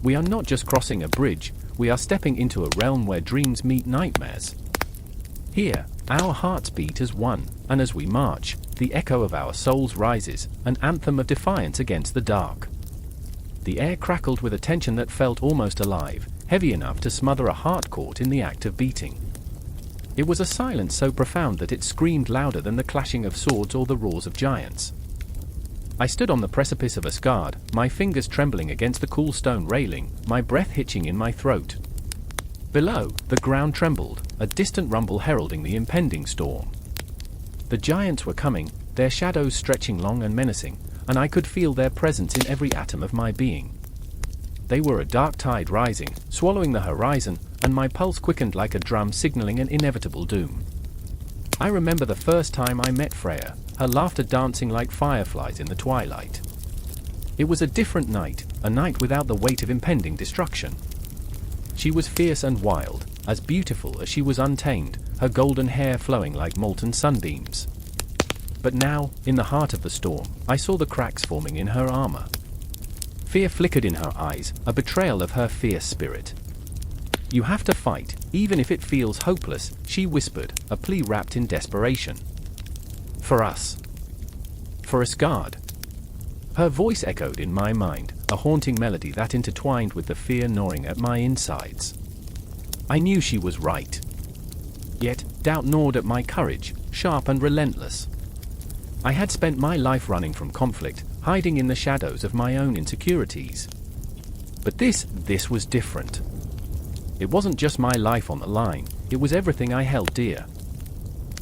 We are not just crossing a bridge, we are stepping into a realm where dreams meet nightmares. Here, our hearts beat as one, and as we march, the echo of our souls rises, an anthem of defiance against the dark. The air crackled with a tension that felt almost alive, heavy enough to smother a heart caught in the act of beating. It was a silence so profound that it screamed louder than the clashing of swords or the roars of giants. I stood on the precipice of Asgard, my fingers trembling against the cool stone railing, my breath hitching in my throat. Below, the ground trembled, a distant rumble heralding the impending storm. The giants were coming, their shadows stretching long and menacing, and I could feel their presence in every atom of my being. They were a dark tide rising, swallowing the horizon, and my pulse quickened like a drum signaling an inevitable doom. I remember the first time I met Freya, her laughter dancing like fireflies in the twilight. It was a different night, a night without the weight of impending destruction. She was fierce and wild, as beautiful as she was untamed, her golden hair flowing like molten sunbeams. But now, in the heart of the storm, I saw the cracks forming in her armor. Fear flickered in her eyes, a betrayal of her fierce spirit. You have to fight, even if it feels hopeless, she whispered, a plea wrapped in desperation. For us. For Asgard. Her voice echoed in my mind, a haunting melody that intertwined with the fear gnawing at my insides. I knew she was right. Yet, doubt gnawed at my courage, sharp and relentless. I had spent my life running from conflict, hiding in the shadows of my own insecurities. But this was different. It wasn't just my life on the line, it was everything I held dear.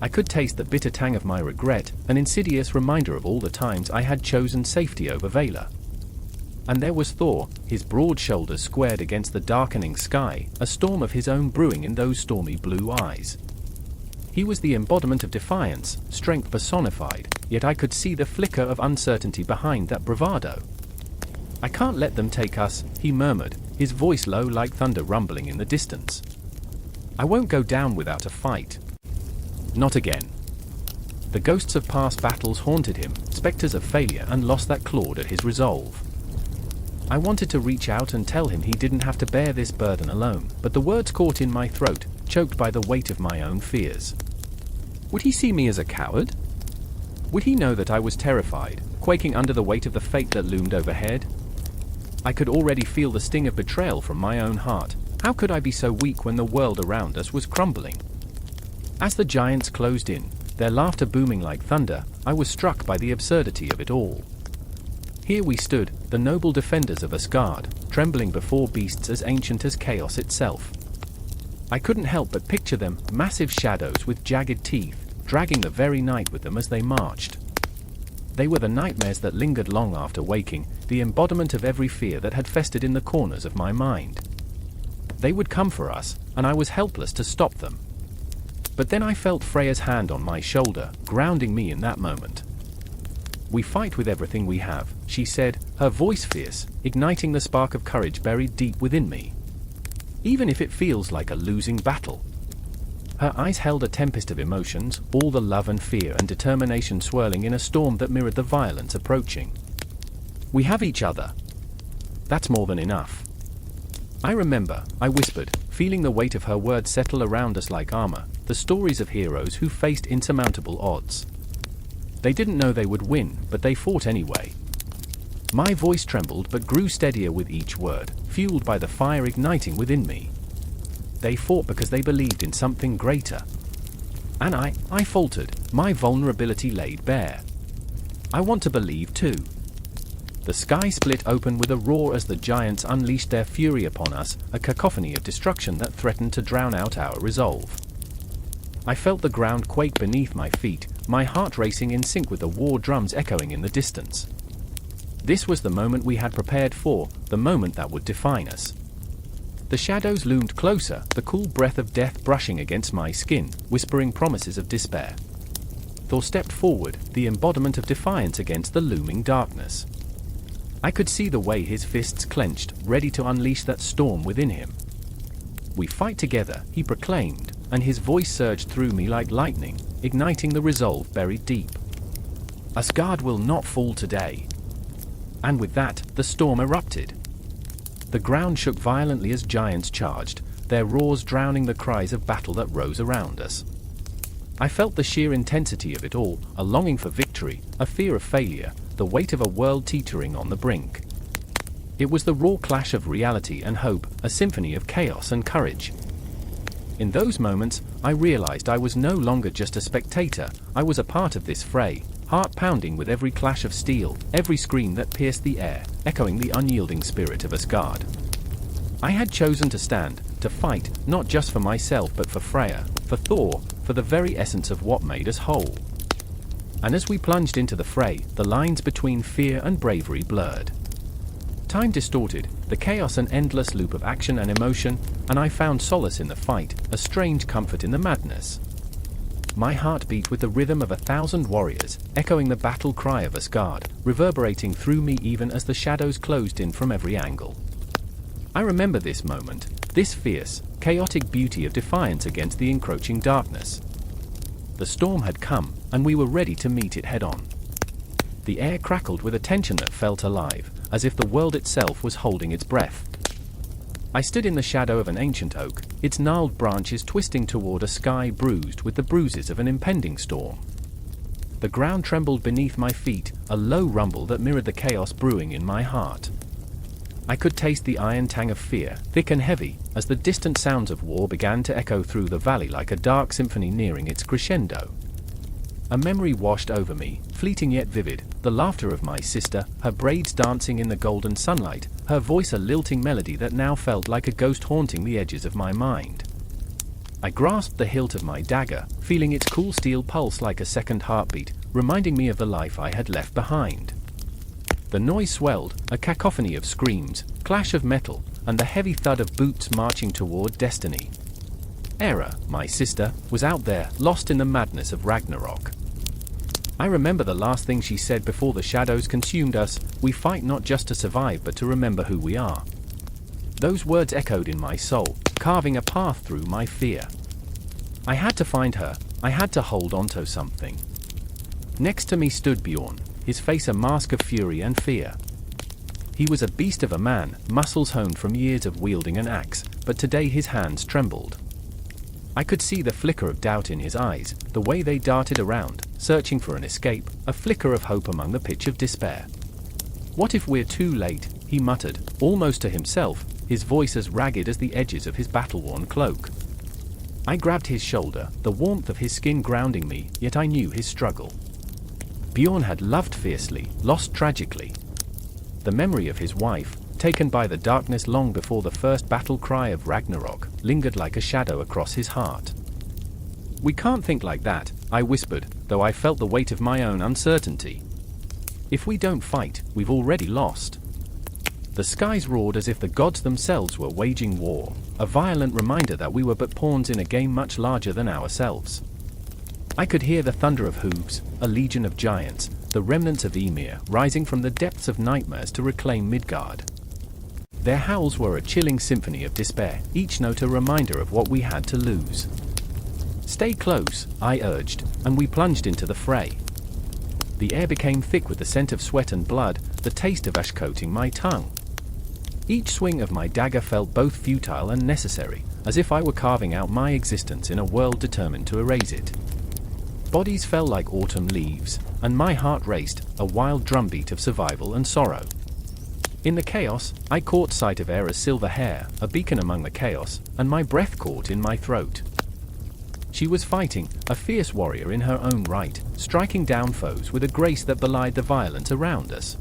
I could taste the bitter tang of my regret, an insidious reminder of all the times I had chosen safety over valor. And there was Thor, his broad shoulders squared against the darkening sky, a storm of his own brewing in those stormy blue eyes. He was the embodiment of defiance, strength personified, yet I could see the flicker of uncertainty behind that bravado. I can't let them take us, he murmured, his voice low like thunder rumbling in the distance. I won't go down without a fight. Not again. The ghosts of past battles haunted him, specters of failure and loss that clawed at his resolve. I wanted to reach out and tell him he didn't have to bear this burden alone, but the words caught in my throat, choked by the weight of my own fears. Would he see me as a coward? Would he know that I was terrified, quaking under the weight of the fate that loomed overhead? I could already feel the sting of betrayal from my own heart. How could I be so weak when the world around us was crumbling? As the giants closed in, their laughter booming like thunder, I was struck by the absurdity of it all. Here we stood, the noble defenders of Asgard, trembling before beasts as ancient as chaos itself. I couldn't help but picture them, massive shadows with jagged teeth, dragging the very night with them as they marched. They were the nightmares that lingered long after waking, the embodiment of every fear that had festered in the corners of my mind. They would come for us, and I was helpless to stop them. But then I felt Freya's hand on my shoulder, grounding me in that moment. "We fight with everything we have," she said, her voice fierce, igniting the spark of courage buried deep within me. "Even if it feels like a losing battle." Her eyes held a tempest of emotions, all the love and fear and determination swirling in a storm that mirrored the violence approaching. "We have each other. That's more than enough." "I remember," I whispered, feeling the weight of her words settle around us like armor, the stories of heroes who faced insurmountable odds. They didn't know they would win, but they fought anyway. My voice trembled but grew steadier with each word, fueled by the fire igniting within me. They fought because they believed in something greater. And I faltered, my vulnerability laid bare. "I want to believe too." The sky split open with a roar as the giants unleashed their fury upon us, a cacophony of destruction that threatened to drown out our resolve. I felt the ground quake beneath my feet, my heart racing in sync with the war drums echoing in the distance. This was the moment we had prepared for, the moment that would define us. The shadows loomed closer, the cool breath of death brushing against my skin, whispering promises of despair. Thor stepped forward, the embodiment of defiance against the looming darkness. I could see the way his fists clenched, ready to unleash that storm within him. "We fight together," he proclaimed, and his voice surged through me like lightning, igniting the resolve buried deep. "Asgard will not fall today." And with that, the storm erupted. The ground shook violently as giants charged, their roars drowning the cries of battle that rose around us. I felt the sheer intensity of it all, a longing for victory, a fear of failure, the weight of a world teetering on the brink. It was the raw clash of reality and hope, a symphony of chaos and courage. In those moments, I realized I was no longer just a spectator, I was a part of this fray, heart pounding with every clash of steel, every scream that pierced the air, echoing the unyielding spirit of Asgard. I had chosen to stand, to fight, not just for myself but for Freya, for Thor, for the very essence of what made us whole. And as we plunged into the fray, the lines between fear and bravery blurred. Time distorted, the chaos an endless loop of action and emotion, and I found solace in the fight, a strange comfort in the madness. My heart beat with the rhythm of 1,000 warriors, echoing the battle cry of Asgard, reverberating through me even as the shadows closed in from every angle. I remember this moment, this fierce, chaotic beauty of defiance against the encroaching darkness. The storm had come, and we were ready to meet it head-on. The air crackled with a tension that felt alive, as if the world itself was holding its breath. I stood in the shadow of an ancient oak, its gnarled branches twisting toward a sky bruised with the bruises of an impending storm. The ground trembled beneath my feet, a low rumble that mirrored the chaos brewing in my heart. I could taste the iron tang of fear, thick and heavy, as the distant sounds of war began to echo through the valley like a dark symphony nearing its crescendo. A memory washed over me, fleeting yet vivid, the laughter of my sister, her braids dancing in the golden sunlight, her voice a lilting melody that now felt like a ghost haunting the edges of my mind. I grasped the hilt of my dagger, feeling its cool steel pulse like a second heartbeat, reminding me of the life I had left behind. The noise swelled, a cacophony of screams, clash of metal, and the heavy thud of boots marching toward destiny. Hera, my sister, was out there, lost in the madness of Ragnarok. I remember the last thing she said before the shadows consumed us: "We fight not just to survive but to remember who we are." Those words echoed in my soul, carving a path through my fear. I had to find her, I had to hold onto something. Next to me stood Bjorn, his face a mask of fury and fear. He was a beast of a man, muscles honed from years of wielding an axe, but today his hands trembled. I could see the flicker of doubt in his eyes, the way they darted around, searching for an escape, a flicker of hope among the pitch of despair. "What if we're too late?" he muttered, almost to himself, his voice as ragged as the edges of his battle-worn cloak. I grabbed his shoulder, the warmth of his skin grounding me, yet I knew his struggle. Bjorn had loved fiercely, lost tragically. The memory of his wife, taken by the darkness long before the first battle cry of Ragnarok, lingered like a shadow across his heart. "We can't think like that," I whispered, though I felt the weight of my own uncertainty. "If we don't fight, we've already lost." The skies roared as if the gods themselves were waging war, a violent reminder that we were but pawns in a game much larger than ourselves. I could hear the thunder of hooves, a legion of giants, the remnants of Ymir, rising from the depths of nightmares to reclaim Midgard. Their howls were a chilling symphony of despair, each note a reminder of what we had to lose. "Stay close," I urged, and we plunged into the fray. The air became thick with the scent of sweat and blood, the taste of ash coating my tongue. Each swing of my dagger felt both futile and necessary, as if I were carving out my existence in a world determined to erase it. Bodies fell like autumn leaves, and my heart raced, a wild drumbeat of survival and sorrow. In the chaos, I caught sight of Era's silver hair, a beacon among the chaos, and my breath caught in my throat. She was fighting, a fierce warrior in her own right, striking down foes with a grace that belied the violence around us.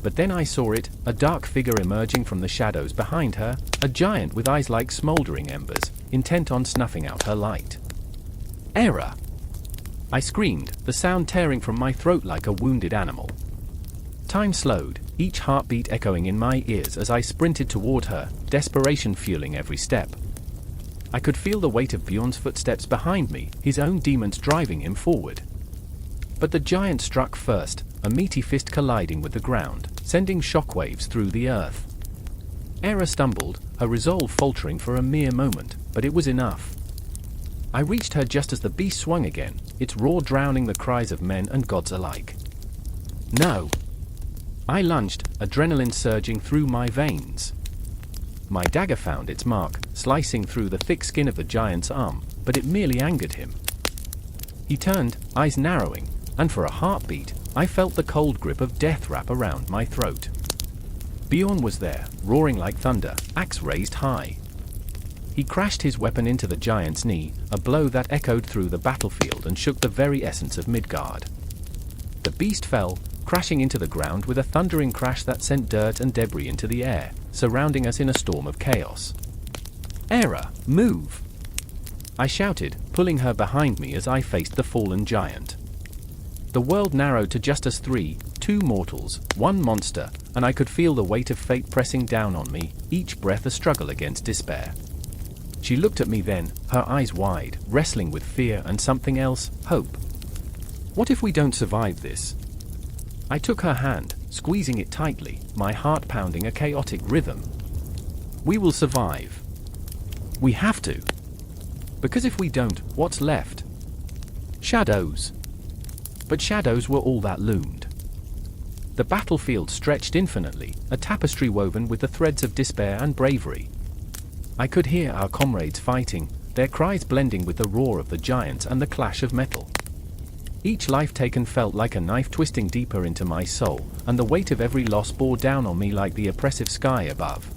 But then I saw it, a dark figure emerging from the shadows behind her, a giant with eyes like smoldering embers, intent on snuffing out her light. "Era!" I screamed, the sound tearing from my throat like a wounded animal. Time slowed, each heartbeat echoing in my ears as I sprinted toward her, desperation fueling every step. I could feel the weight of Bjorn's footsteps behind me, his own demons driving him forward. But the giant struck first, a meaty fist colliding with the ground, sending shockwaves through the earth. Era stumbled, her resolve faltering for a mere moment, but it was enough. I reached her just as the beast swung again, its roar drowning the cries of men and gods alike. "No!" I lunged, adrenaline surging through my veins. My dagger found its mark, slicing through the thick skin of the giant's arm, but it merely angered him. He turned, eyes narrowing, and for a heartbeat, I felt the cold grip of death wrap around my throat. Bjorn was there, roaring like thunder, axe raised high. He crashed his weapon into the giant's knee, a blow that echoed through the battlefield and shook the very essence of Midgard. The beast fell, crashing into the ground with a thundering crash that sent dirt and debris into the air, surrounding us in a storm of chaos. "Era, move!" I shouted, pulling her behind me as I faced the fallen giant. The world narrowed to just us three, two mortals, one monster, and I could feel the weight of fate pressing down on me, each breath a struggle against despair. She looked at me then, her eyes wide, wrestling with fear and something else, hope. "What if we don't survive this?" I took her hand, squeezing it tightly, my heart pounding a chaotic rhythm. "We will survive. We have to. Because if we don't, what's left? Shadows." But shadows were all that loomed. The battlefield stretched infinitely, a tapestry woven with the threads of despair and bravery. I could hear our comrades fighting, their cries blending with the roar of the giants and the clash of metal. Each life taken felt like a knife twisting deeper into my soul, and the weight of every loss bore down on me like the oppressive sky above.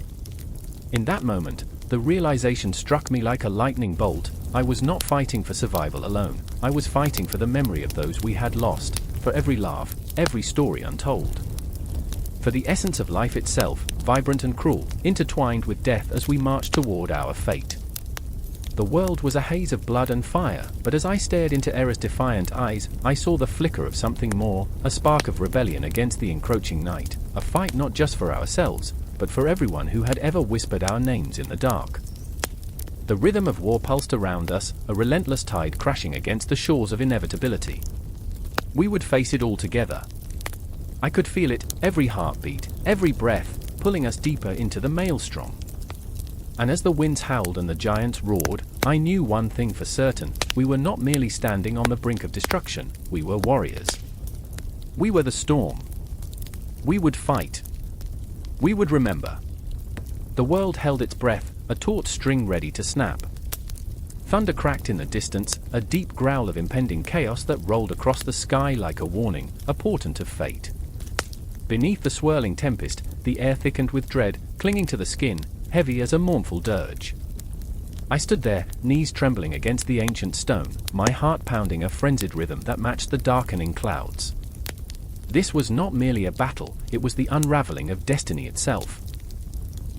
In that moment, the realization struck me like a lightning bolt. I was not fighting for survival alone, I was fighting for the memory of those we had lost, for every laugh, every story untold. For the essence of life itself, vibrant and cruel, intertwined with death as we marched toward our fate. The world was a haze of blood and fire, but as I stared into Era's defiant eyes, I saw the flicker of something more, a spark of rebellion against the encroaching night, a fight not just for ourselves, but for everyone who had ever whispered our names in the dark. The rhythm of war pulsed around us, a relentless tide crashing against the shores of inevitability. We would face it all together. I could feel it, every heartbeat, every breath, pulling us deeper into the maelstrom. And as the winds howled and the giants roared, I knew one thing for certain: we were not merely standing on the brink of destruction, we were warriors. We were the storm. We would fight. We would remember. The world held its breath, a taut string ready to snap. Thunder cracked in the distance, a deep growl of impending chaos that rolled across the sky like a warning, a portent of fate. Beneath the swirling tempest, the air thickened with dread, clinging to the skin, heavy as a mournful dirge. I stood there, knees trembling against the ancient stone, my heart pounding a frenzied rhythm that matched the darkening clouds. This was not merely a battle, it was the unraveling of destiny itself.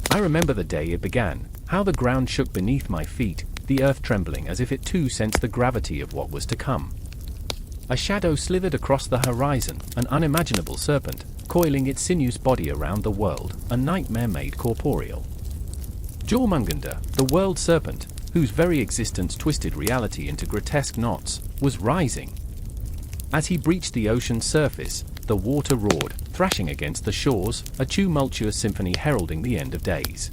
I remember the day it began, how the ground shook beneath my feet, the earth trembling as if it too sensed the gravity of what was to come. A shadow slithered across the horizon, an unimaginable serpent, coiling its sinuous body around the world, a nightmare made corporeal. Jormungandr, the world serpent, whose very existence twisted reality into grotesque knots, was rising. As he breached the ocean's surface, the water roared, thrashing against the shores, a tumultuous symphony heralding the end of days.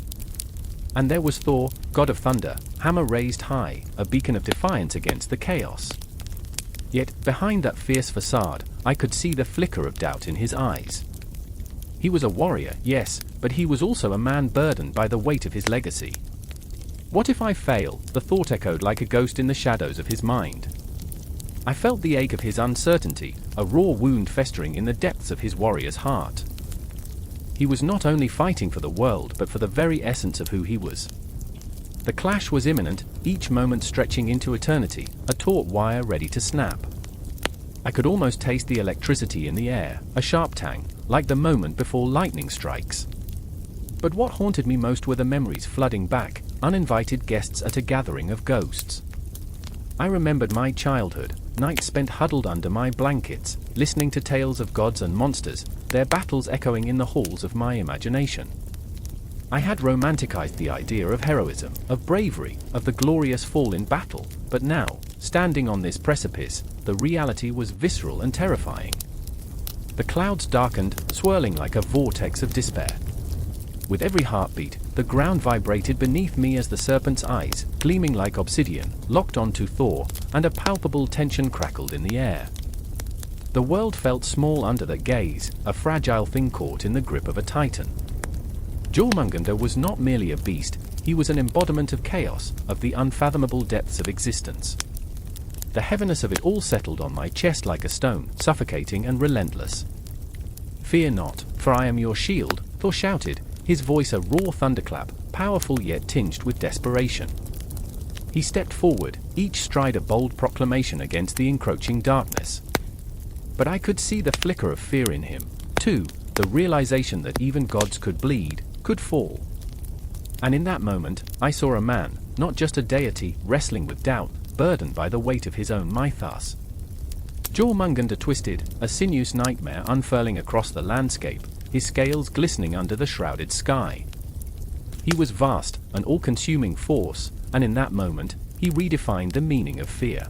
And there was Thor, god of thunder, hammer raised high, a beacon of defiance against the chaos. Yet, behind that fierce facade, I could see the flicker of doubt in his eyes. He was a warrior, yes, but he was also a man burdened by the weight of his legacy. What if I fail? The thought echoed like a ghost in the shadows of his mind. I felt the ache of his uncertainty, a raw wound festering in the depths of his warrior's heart. He was not only fighting for the world but for the very essence of who he was. The clash was imminent, each moment stretching into eternity, a taut wire ready to snap. I could almost taste the electricity in the air, a sharp tang, like the moment before lightning strikes. But what haunted me most were the memories flooding back, uninvited guests at a gathering of ghosts. I remembered my childhood, nights spent huddled under my blankets, listening to tales of gods and monsters, their battles echoing in the halls of my imagination. I had romanticized the idea of heroism, of bravery, of the glorious fall in battle, but now, standing on this precipice, the reality was visceral and terrifying. The clouds darkened, swirling like a vortex of despair. With every heartbeat, the ground vibrated beneath me as the serpent's eyes, gleaming like obsidian, locked onto Thor, and a palpable tension crackled in the air. The world felt small under that gaze, a fragile thing caught in the grip of a titan. Jormungandr was not merely a beast, he was an embodiment of chaos, of the unfathomable depths of existence. The heaviness of it all settled on my chest like a stone, suffocating and relentless. "Fear not, for I am your shield," Thor shouted, his voice a raw thunderclap, powerful yet tinged with desperation. He stepped forward, each stride a bold proclamation against the encroaching darkness. But I could see the flicker of fear in him, too, the realization that even gods could bleed, could fall. And in that moment, I saw a man, not just a deity, wrestling with doubt, burdened by the weight of his own mythos. Jormungandr twisted, a sinuous nightmare unfurling across the landscape, his scales glistening under the shrouded sky. He was vast, an all-consuming force, and in that moment, he redefined the meaning of fear.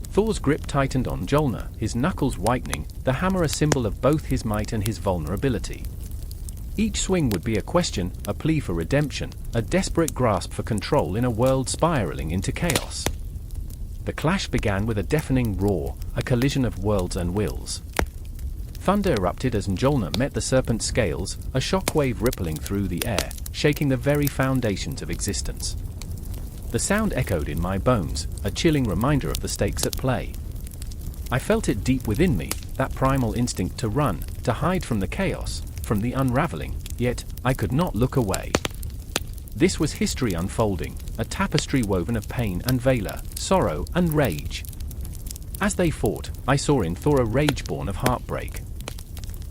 Thor's grip tightened on Mjolnir, his knuckles whitening, the hammer a symbol of both his might and his vulnerability. Each swing would be a question, a plea for redemption, a desperate grasp for control in a world spiraling into chaos. The clash began with a deafening roar, a collision of worlds and wills. Thunder erupted as Mjolnir met the serpent's scales, a shockwave rippling through the air, shaking the very foundations of existence. The sound echoed in my bones, a chilling reminder of the stakes at play. I felt it deep within me, that primal instinct to run, to hide from the chaos, from the unraveling, yet I could not look away. This was history unfolding, a tapestry woven of pain and valor, sorrow and rage. As they fought, I saw in Thor a rage born of heartbreak.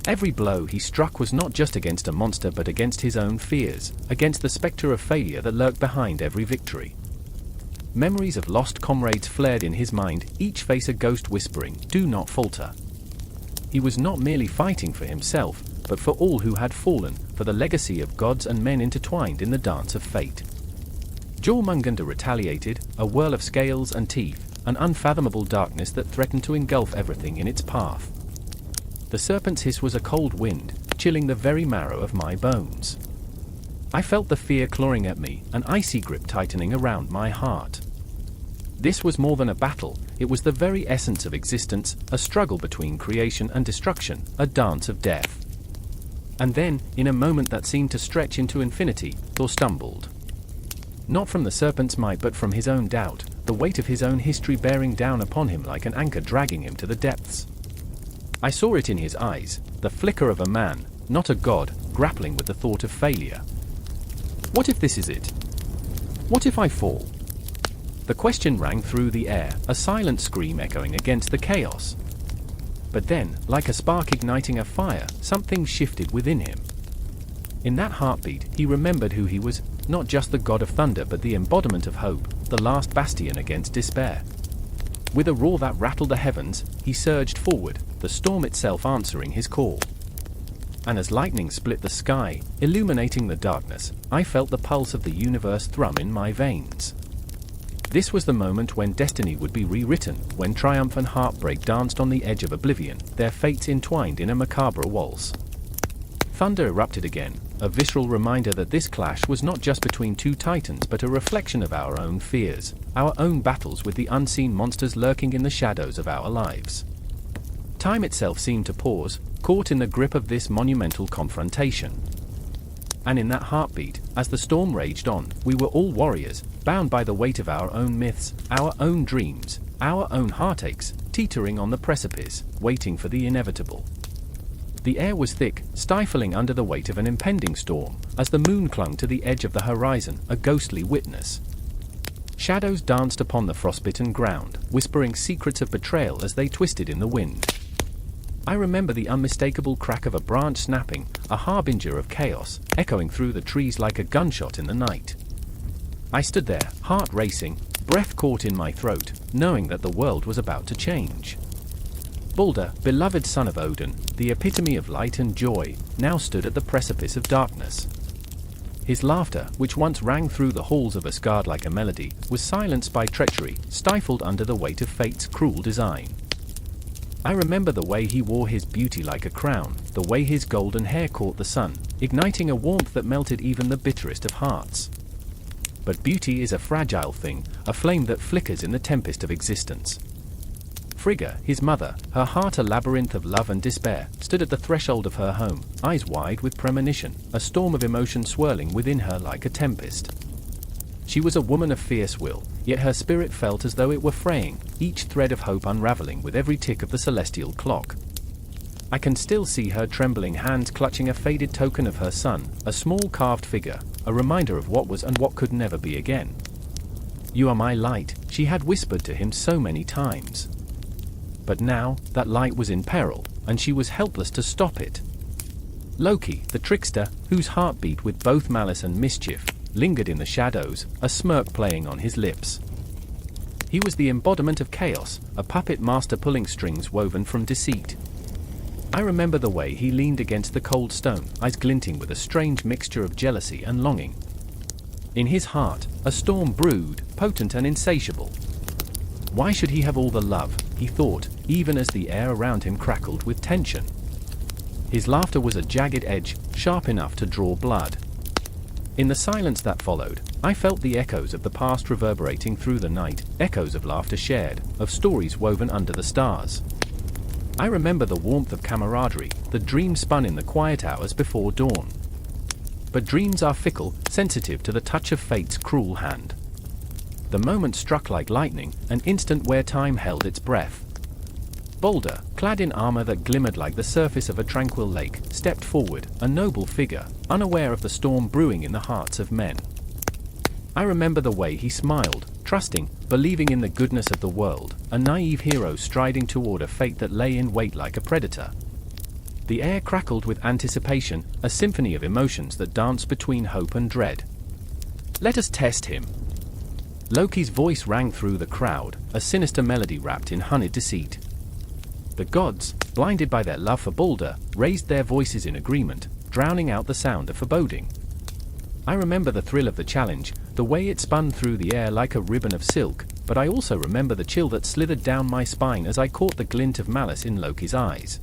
Every blow he struck was not just against a monster but against his own fears, against the specter of failure that lurked behind every victory. Memories of lost comrades flared in his mind, each face a ghost whispering, "Do not falter." He was not merely fighting for himself, but for all who had fallen, for the legacy of gods and men intertwined in the dance of fate. Jormungandr retaliated, a whirl of scales and teeth, an unfathomable darkness that threatened to engulf everything in its path. The serpent's hiss was a cold wind, chilling the very marrow of my bones. I felt the fear clawing at me, an icy grip tightening around my heart. This was more than a battle, it was the very essence of existence, a struggle between creation and destruction, a dance of death. And then, in a moment that seemed to stretch into infinity, Thor stumbled. Not from the serpent's might but from his own doubt, the weight of his own history bearing down upon him like an anchor dragging him to the depths. I saw it in his eyes, the flicker of a man, not a god, grappling with the thought of failure. What if this is it? What if I fall? The question rang through the air, a silent scream echoing against the chaos. But then, like a spark igniting a fire, something shifted within him. In that heartbeat, he remembered who he was, not just the god of thunder but the embodiment of hope, the last bastion against despair. With a roar that rattled the heavens, he surged forward, the storm itself answering his call. And as lightning split the sky, illuminating the darkness, I felt the pulse of the universe thrum in my veins. This was the moment when destiny would be rewritten, when triumph and heartbreak danced on the edge of oblivion, their fates entwined in a macabre waltz. Thunder erupted again, a visceral reminder that this clash was not just between two titans but a reflection of our own fears, our own battles with the unseen monsters lurking in the shadows of our lives. Time itself seemed to pause, caught in the grip of this monumental confrontation. And in that heartbeat, as the storm raged on, we were all warriors, bound by the weight of our own myths, our own dreams, our own heartaches, teetering on the precipice, waiting for the inevitable. The air was thick, stifling under the weight of an impending storm, as the moon clung to the edge of the horizon, a ghostly witness. Shadows danced upon the frostbitten ground, whispering secrets of betrayal as they twisted in the wind. I remember the unmistakable crack of a branch snapping, a harbinger of chaos, echoing through the trees like a gunshot in the night. I stood there, heart racing, breath caught in my throat, knowing that the world was about to change. Baldr, beloved son of Odin, the epitome of light and joy, now stood at the precipice of darkness. His laughter, which once rang through the halls of Asgard like a melody, was silenced by treachery, stifled under the weight of fate's cruel design. I remember the way he wore his beauty like a crown, the way his golden hair caught the sun, igniting a warmth that melted even the bitterest of hearts. But beauty is a fragile thing, a flame that flickers in the tempest of existence. Frigga, his mother, her heart a labyrinth of love and despair, stood at the threshold of her home, eyes wide with premonition, a storm of emotion swirling within her like a tempest. She was a woman of fierce will, yet her spirit felt as though it were fraying, each thread of hope unraveling with every tick of the celestial clock. I can still see her trembling hands clutching a faded token of her son, a small carved figure, a reminder of what was and what could never be again. "You are my light," she had whispered to him so many times. But now, that light was in peril, and she was helpless to stop it. Loki, the trickster, whose heart beat with both malice and mischief, lingered in the shadows, a smirk playing on his lips. He was the embodiment of chaos, a puppet master pulling strings woven from deceit. I remember the way he leaned against the cold stone, eyes glinting with a strange mixture of jealousy and longing. In his heart, a storm brewed, potent and insatiable. Why should he have all the love, he thought, even as the air around him crackled with tension. His laughter was a jagged edge, sharp enough to draw blood. In the silence that followed, I felt the echoes of the past reverberating through the night, echoes of laughter shared, of stories woven under the stars. I remember the warmth of camaraderie, the dream spun in the quiet hours before dawn. But dreams are fickle, sensitive to the touch of fate's cruel hand. The moment struck like lightning, an instant where time held its breath. Baldr, clad in armor that glimmered like the surface of a tranquil lake, stepped forward, a noble figure, unaware of the storm brewing in the hearts of men. I remember the way he smiled, trusting, believing in the goodness of the world, a naive hero striding toward a fate that lay in wait like a predator. The air crackled with anticipation, a symphony of emotions that danced between hope and dread. "Let us test him." Loki's voice rang through the crowd, a sinister melody wrapped in honeyed deceit. The gods, blinded by their love for Baldr, raised their voices in agreement, drowning out the sound of foreboding. I remember the thrill of the challenge, the way it spun through the air like a ribbon of silk, but I also remember the chill that slithered down my spine as I caught the glint of malice in Loki's eyes.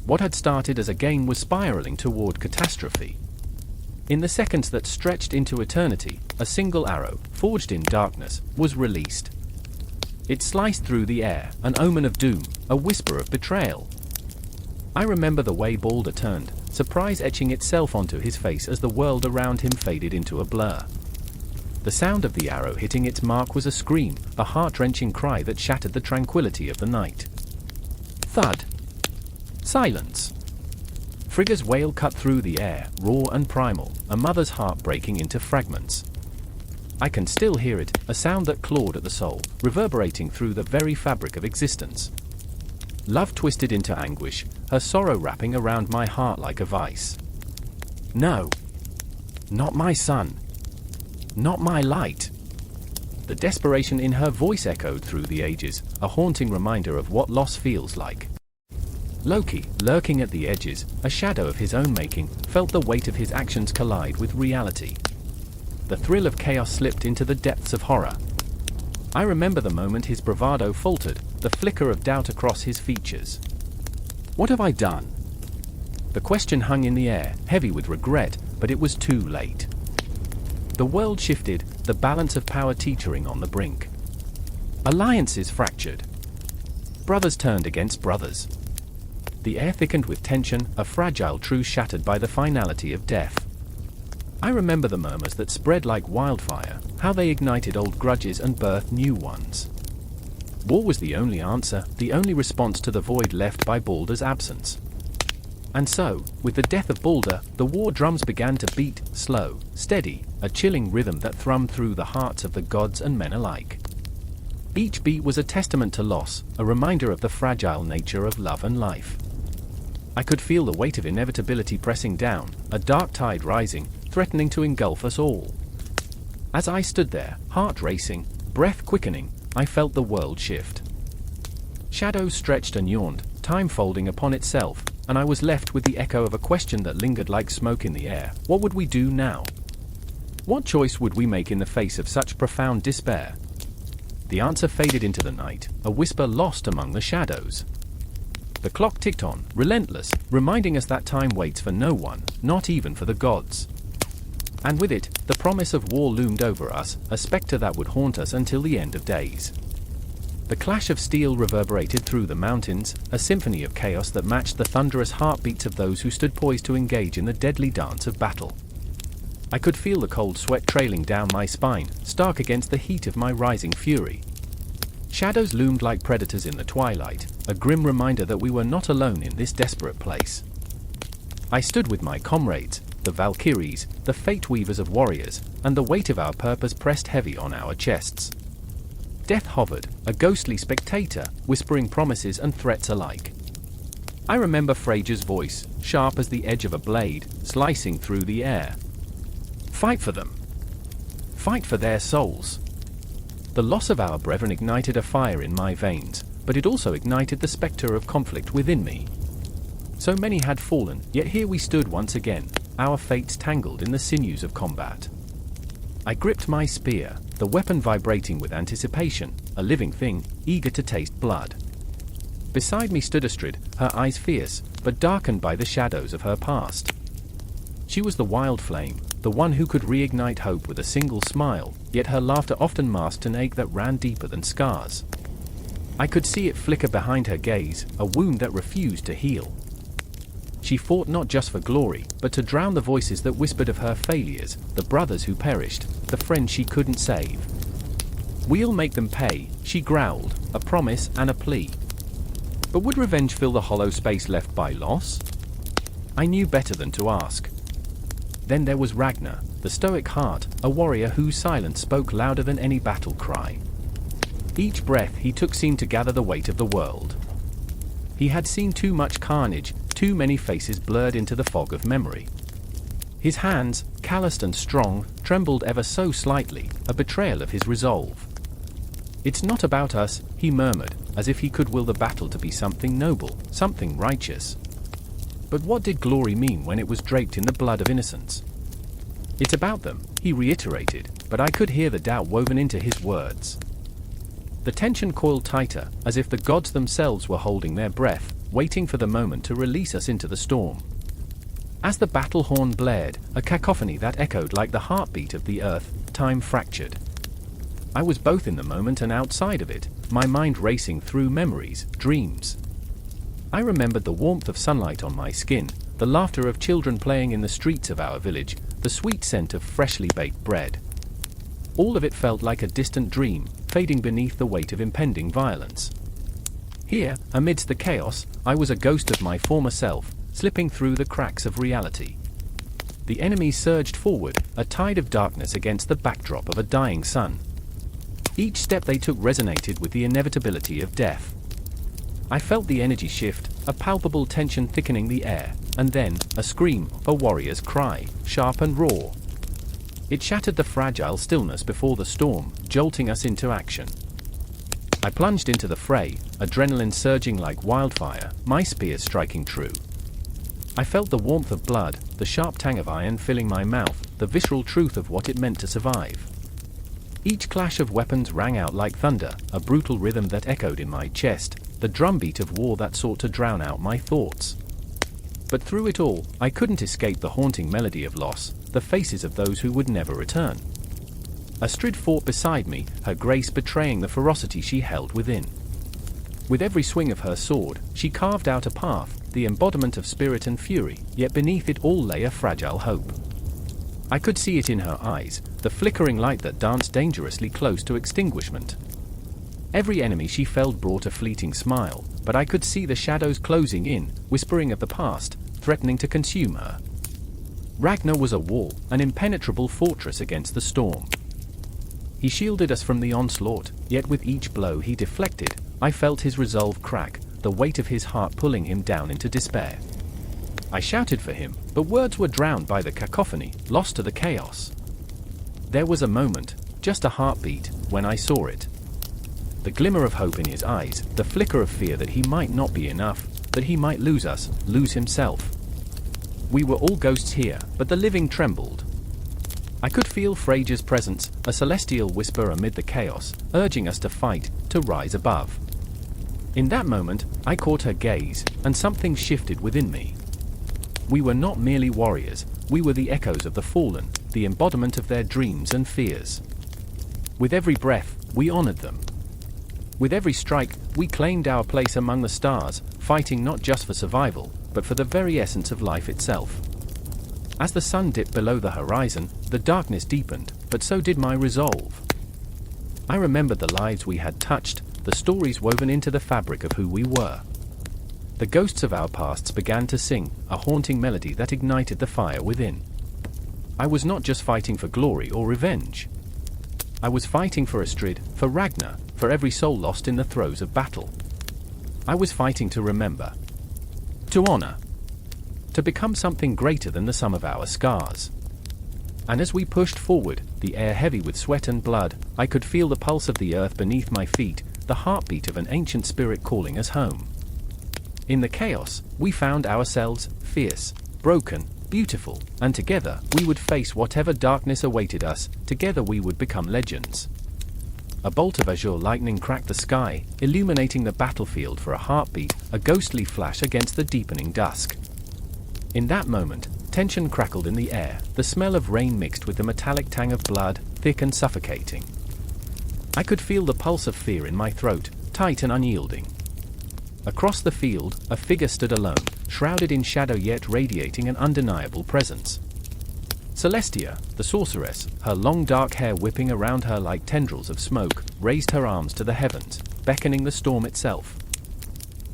What had started as a game was spiraling toward catastrophe. In the seconds that stretched into eternity, a single arrow, forged in darkness, was released. It sliced through the air, an omen of doom, a whisper of betrayal. I remember the way Baldr turned, surprise etching itself onto his face as the world around him faded into a blur. The sound of the arrow hitting its mark was a scream, a heart-wrenching cry that shattered the tranquility of the night. Thud. Silence. Frigga's wail cut through the air, raw and primal, a mother's heart breaking into fragments. I can still hear it, a sound that clawed at the soul, reverberating through the very fabric of existence. Love twisted into anguish, her sorrow wrapping around my heart like a vice. No. Not my son. Not my light. The desperation in her voice echoed through the ages, a haunting reminder of what loss feels like. Loki, lurking at the edges, a shadow of his own making, felt the weight of his actions collide with reality. The thrill of chaos slipped into the depths of horror. I remember the moment his bravado faltered, the flicker of doubt across his features. What have I done? The question hung in the air, heavy with regret, but it was too late. The world shifted, the balance of power teetering on the brink. Alliances fractured. Brothers turned against brothers. The air thickened with tension, a fragile truce shattered by the finality of death. I remember the murmurs that spread like wildfire, how they ignited old grudges and birthed new ones. War was the only answer, the only response to the void left by Baldr's absence. And so, with the death of Baldr, the war drums began to beat, slow, steady, a chilling rhythm that thrummed through the hearts of the gods and men alike. Each beat was a testament to loss, a reminder of the fragile nature of love and life. I could feel the weight of inevitability pressing down, a dark tide rising, threatening to engulf us all. As I stood there, heart racing, breath quickening, I felt the world shift. Shadows stretched and yawned, time folding upon itself, and I was left with the echo of a question that lingered like smoke in the air. What would we do now? What choice would we make in the face of such profound despair? The answer faded into the night, a whisper lost among the shadows. The clock ticked on, relentless, reminding us that time waits for no one, not even for the gods. And with it, the promise of war loomed over us, a spectre that would haunt us until the end of days. The clash of steel reverberated through the mountains, a symphony of chaos that matched the thunderous heartbeats of those who stood poised to engage in the deadly dance of battle. I could feel the cold sweat trailing down my spine, stark against the heat of my rising fury. Shadows loomed like predators in the twilight, a grim reminder that we were not alone in this desperate place. I stood with my comrades, the Valkyries, the fate weavers of warriors, and the weight of our purpose pressed heavy on our chests. Death hovered, a ghostly spectator, whispering promises and threats alike. I remember Freyja's voice, sharp as the edge of a blade, slicing through the air. Fight for them. Fight for their souls. The loss of our brethren ignited a fire in my veins, but it also ignited the spectre of conflict within me. So many had fallen, yet here we stood once again, our fates tangled in the sinews of combat. I gripped my spear, the weapon vibrating with anticipation, a living thing, eager to taste blood. Beside me stood Astrid, her eyes fierce, but darkened by the shadows of her past. She was the wild flame, the one who could reignite hope with a single smile, yet her laughter often masked an ache that ran deeper than scars. I could see it flicker behind her gaze, a wound that refused to heal. She fought not just for glory, but to drown the voices that whispered of her failures, the brothers who perished, the friends she couldn't save. We'll make them pay, she growled, a promise and a plea. But would revenge fill the hollow space left by loss? I knew better than to ask. Then there was Ragnar, the stoic heart, a warrior whose silence spoke louder than any battle cry. Each breath he took seemed to gather the weight of the world. He had seen too much carnage, too many faces blurred into the fog of memory. His hands, calloused and strong, trembled ever so slightly, a betrayal of his resolve. It's not about us, he murmured, as if he could will the battle to be something noble, something righteous. But what did glory mean when it was draped in the blood of innocence? It's about them, he reiterated, but I could hear the doubt woven into his words. The tension coiled tighter, as if the gods themselves were holding their breath, waiting for the moment to release us into the storm. As the battle horn blared, a cacophony that echoed like the heartbeat of the earth, time fractured. I was both in the moment and outside of it, my mind racing through memories, dreams. I remembered the warmth of sunlight on my skin, the laughter of children playing in the streets of our village, the sweet scent of freshly baked bread. all of it felt like a distant dream, fading beneath the weight of impending violence. Here, amidst the chaos, I was a ghost of my former self, slipping through the cracks of reality. The enemies surged forward, a tide of darkness against the backdrop of a dying sun. Each step they took resonated with the inevitability of death. I felt the energy shift, a palpable tension thickening the air, and then, a scream, a warrior's cry, sharp and raw. It shattered the fragile stillness before the storm, jolting us into action. I plunged into the fray, adrenaline surging like wildfire, my spear striking true. I felt the warmth of blood, the sharp tang of iron filling my mouth, the visceral truth of what it meant to survive. Each clash of weapons rang out like thunder, a brutal rhythm that echoed in my chest, the drumbeat of war that sought to drown out my thoughts. But through it all, I couldn't escape the haunting melody of loss, the faces of those who would never return. Astrid fought beside me, her grace betraying the ferocity she held within. With every swing of her sword, she carved out a path, the embodiment of spirit and fury, yet beneath it all lay a fragile hope. I could see it in her eyes, the flickering light that danced dangerously close to extinguishment. Every enemy she felled brought a fleeting smile, but I could see the shadows closing in, whispering of the past, threatening to consume her. Ragnar was a wall, an impenetrable fortress against the storm. He shielded us from the onslaught, yet with each blow he deflected, I felt his resolve crack, the weight of his heart pulling him down into despair. I shouted for him, but words were drowned by the cacophony, lost to the chaos. There was a moment, just a heartbeat, when I saw it. The glimmer of hope in his eyes, the flicker of fear that he might not be enough, that he might lose us, lose himself. We were all ghosts here, but the living trembled. I could feel Freyja's presence, a celestial whisper amid the chaos, urging us to fight, to rise above. In that moment, I caught her gaze, and something shifted within me. We were not merely warriors, we were the echoes of the fallen, the embodiment of their dreams and fears. With every breath, we honored them. With every strike, we claimed our place among the stars, fighting not just for survival, but for the very essence of life itself. As the sun dipped below the horizon, the darkness deepened, but so did my resolve. I remembered the lives we had touched, the stories woven into the fabric of who we were. The ghosts of our pasts began to sing, a haunting melody that ignited the fire within. I was not just fighting for glory or revenge. I was fighting for Astrid, for Ragnar, for every soul lost in the throes of battle. I was fighting to remember, to honor, to become something greater than the sum of our scars. And as we pushed forward, the air heavy with sweat and blood, I could feel the pulse of the earth beneath my feet, the heartbeat of an ancient spirit calling us home. In the chaos, we found ourselves, fierce, broken, beautiful, and together, we would face whatever darkness awaited us, together we would become legends. A bolt of azure lightning cracked the sky, illuminating the battlefield for a heartbeat, a ghostly flash against the deepening dusk. In that moment, tension crackled in the air, the smell of rain mixed with the metallic tang of blood, thick and suffocating. I could feel the pulse of fear in my throat, tight and unyielding. Across the field, a figure stood alone, shrouded in shadow yet radiating an undeniable presence. Celestia, the sorceress, her long dark hair whipping around her like tendrils of smoke, raised her arms to the heavens, beckoning the storm itself.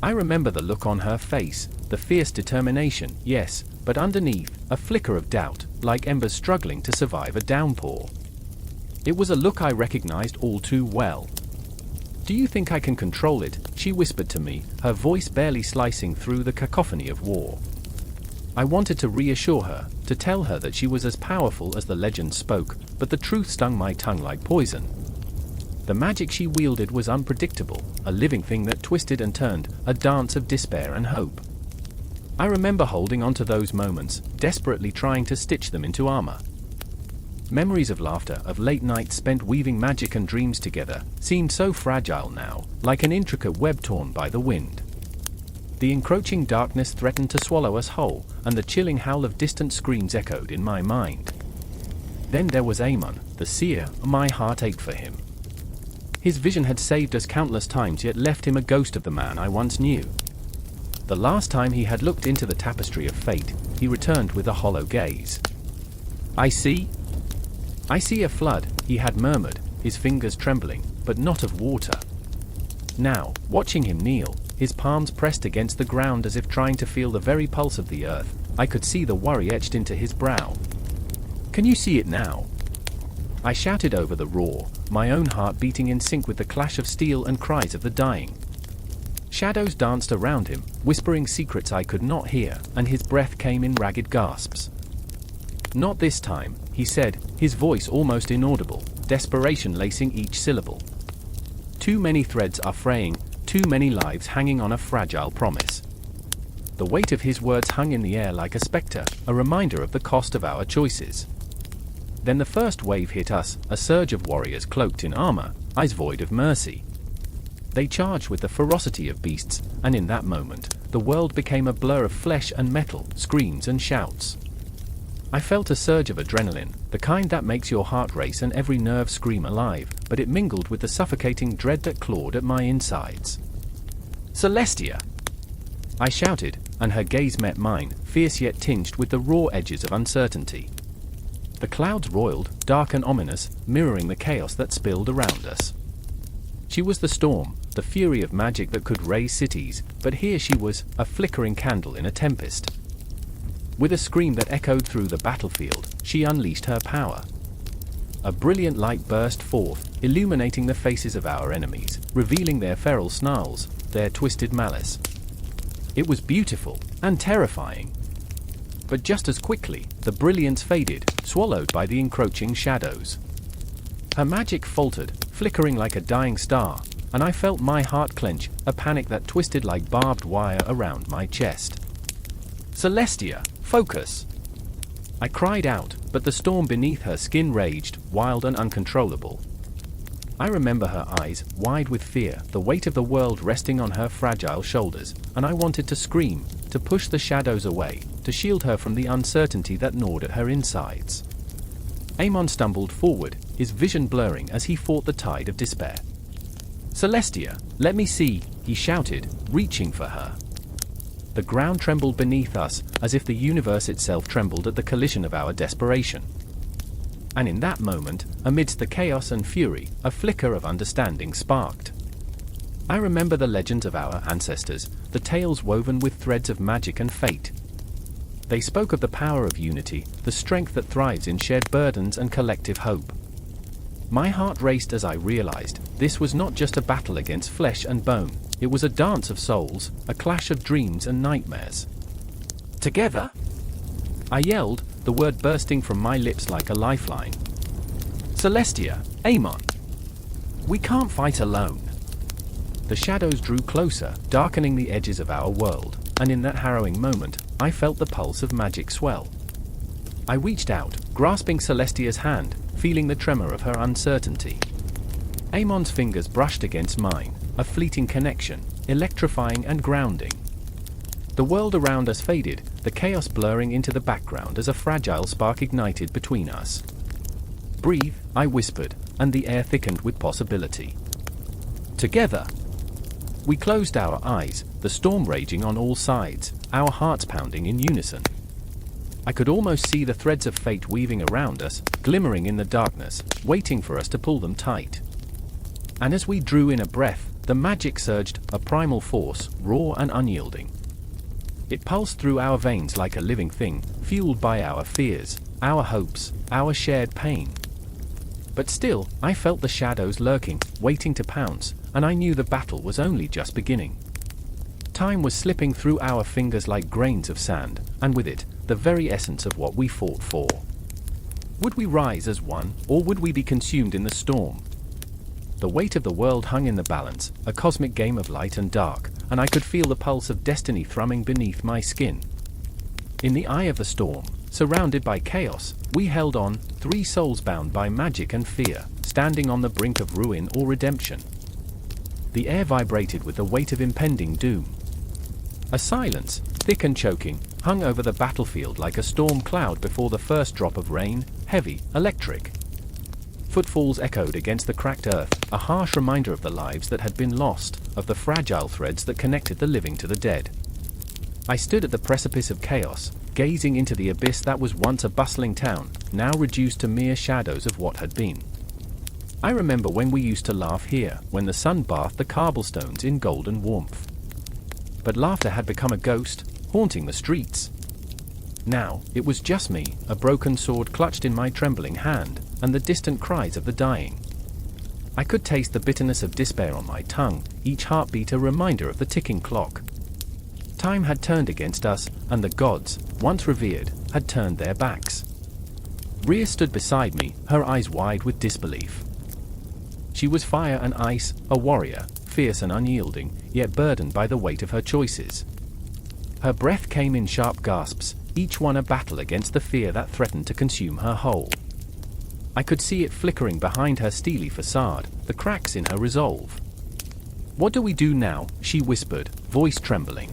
I remember the look on her face, the fierce determination, yes, but underneath, a flicker of doubt, like embers struggling to survive a downpour. It was a look I recognized all too well. "Do you think I can control it?" she whispered to me, her voice barely slicing through the cacophony of war. I wanted to reassure her, to tell her that she was as powerful as the legend spoke, but the truth stung my tongue like poison. The magic she wielded was unpredictable, a living thing that twisted and turned, a dance of despair and hope. I remember holding on to those moments, desperately trying to stitch them into armor. Memories of laughter, of late nights spent weaving magic and dreams together, seemed so fragile now, like an intricate web torn by the wind. The encroaching darkness threatened to swallow us whole, and the chilling howl of distant screams echoed in my mind. Then there was Amon, the seer, my heart ached for him. His vision had saved us countless times yet left him a ghost of the man I once knew. The last time he had looked into the tapestry of fate, he returned with a hollow gaze. I see a flood, he had murmured, his fingers trembling, but not of water. Now, watching him kneel, his palms pressed against the ground as if trying to feel the very pulse of the earth, I could see the worry etched into his brow. "Can you see it now?" I shouted over the roar, my own heart beating in sync with the clash of steel and cries of the dying. Shadows danced around him, whispering secrets I could not hear, and his breath came in ragged gasps. "Not this time," he said, his voice almost inaudible, desperation lacing each syllable. "Too many threads are fraying, too many lives hanging on a fragile promise." The weight of his words hung in the air like a specter, a reminder of the cost of our choices. Then the first wave hit us, a surge of warriors cloaked in armor, eyes void of mercy. They charged with the ferocity of beasts, and in that moment, the world became a blur of flesh and metal, screams and shouts. I felt a surge of adrenaline, the kind that makes your heart race and every nerve scream alive, but it mingled with the suffocating dread that clawed at my insides. "Celestia!" I shouted, and her gaze met mine, fierce yet tinged with the raw edges of uncertainty. The clouds roiled, dark and ominous, mirroring the chaos that spilled around us. She was the storm, the fury of magic that could raise cities, but here she was, a flickering candle in a tempest. With a scream that echoed through the battlefield, she unleashed her power. A brilliant light burst forth, illuminating the faces of our enemies, revealing their feral snarls, their twisted malice. It was beautiful, and terrifying. But just as quickly, the brilliance faded, swallowed by the encroaching shadows. Her magic faltered, flickering like a dying star, and I felt my heart clench, a panic that twisted like barbed wire around my chest. "Celestia, focus!" I cried out, but the storm beneath her skin raged, wild and uncontrollable. I remember her eyes, wide with fear, the weight of the world resting on her fragile shoulders, and I wanted to scream, to push the shadows away, to shield her from the uncertainty that gnawed at her insides. Aemon stumbled forward, his vision blurring as he fought the tide of despair. "Celestia, let me see," he shouted, reaching for her. The ground trembled beneath us, as if the universe itself trembled at the collision of our desperation. And in that moment, amidst the chaos and fury, a flicker of understanding sparked. I remember the legends of our ancestors, the tales woven with threads of magic and fate. They spoke of the power of unity, the strength that thrives in shared burdens and collective hope. My heart raced as I realized, this was not just a battle against flesh and bone, it was a dance of souls, a clash of dreams and nightmares. "Together!" I yelled, the word bursting from my lips like a lifeline. "Celestia, Aemon! We can't fight alone!" The shadows drew closer, darkening the edges of our world, and in that harrowing moment, I felt the pulse of magic swell. I reached out, grasping Celestia's hand, feeling the tremor of her uncertainty. Aemon's fingers brushed against mine, a fleeting connection, electrifying and grounding. The world around us faded, the chaos blurring into the background as a fragile spark ignited between us. "Breathe," I whispered, and the air thickened with possibility. "Together!" We closed our eyes, the storm raging on all sides, our hearts pounding in unison. I could almost see the threads of fate weaving around us, glimmering in the darkness, waiting for us to pull them tight. And as we drew in a breath, the magic surged, a primal force, raw and unyielding. It pulsed through our veins like a living thing, fueled by our fears, our hopes, our shared pain. But still, I felt the shadows lurking, waiting to pounce, and I knew the battle was only just beginning. Time was slipping through our fingers like grains of sand, and with it, the very essence of what we fought for. Would we rise as one, or would we be consumed in the storm? The weight of the world hung in the balance, a cosmic game of light and dark, and I could feel the pulse of destiny thrumming beneath my skin. In the eye of the storm, surrounded by chaos, we held on, three souls bound by magic and fear, standing on the brink of ruin or redemption. The air vibrated with the weight of impending doom. A silence, thick and choking, hung over the battlefield like a storm cloud before the first drop of rain, heavy, electric. Footfalls echoed against the cracked earth, a harsh reminder of the lives that had been lost, of the fragile threads that connected the living to the dead. I stood at the precipice of chaos, gazing into the abyss that was once a bustling town, now reduced to mere shadows of what had been. I remember when we used to laugh here, when the sun bathed the cobblestones in golden warmth. But laughter had become a ghost, haunting the streets. Now, it was just me, a broken sword clutched in my trembling hand, and the distant cries of the dying. I could taste the bitterness of despair on my tongue, each heartbeat a reminder of the ticking clock. Time had turned against us, and the gods, once revered, had turned their backs. Rhea stood beside me, her eyes wide with disbelief. She was fire and ice, a warrior, fierce and unyielding, yet burdened by the weight of her choices. Her breath came in sharp gasps, each one a battle against the fear that threatened to consume her whole. I could see it flickering behind her steely facade, the cracks in her resolve. "What do we do now?" she whispered, voice trembling.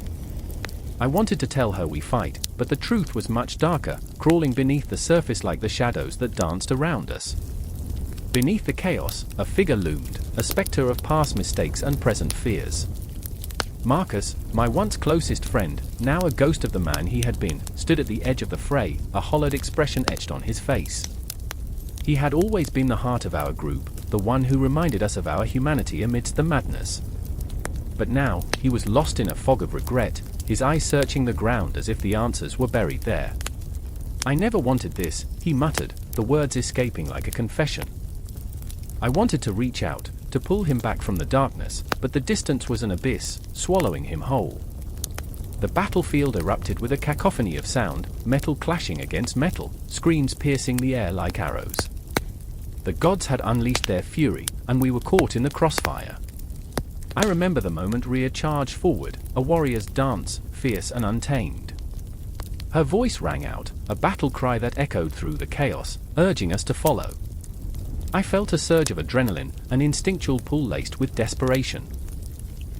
I wanted to tell her we fight, but the truth was much darker, crawling beneath the surface like the shadows that danced around us. Beneath the chaos, a figure loomed, a specter of past mistakes and present fears. Marcus, my once closest friend, now a ghost of the man he had been, stood at the edge of the fray, a hollowed expression etched on his face. He had always been the heart of our group, the one who reminded us of our humanity amidst the madness. But now, he was lost in a fog of regret, his eyes searching the ground as if the answers were buried there. "I never wanted this," he muttered, the words escaping like a confession. I wanted to reach out, to pull him back from the darkness, but the distance was an abyss, swallowing him whole. The battlefield erupted with a cacophony of sound, metal clashing against metal, screams piercing the air like arrows. The gods had unleashed their fury, and we were caught in the crossfire. I remember the moment Rhea charged forward, a warrior's dance, fierce and untamed. Her voice rang out, a battle cry that echoed through the chaos, urging us to follow. I felt a surge of adrenaline, an instinctual pull laced with desperation.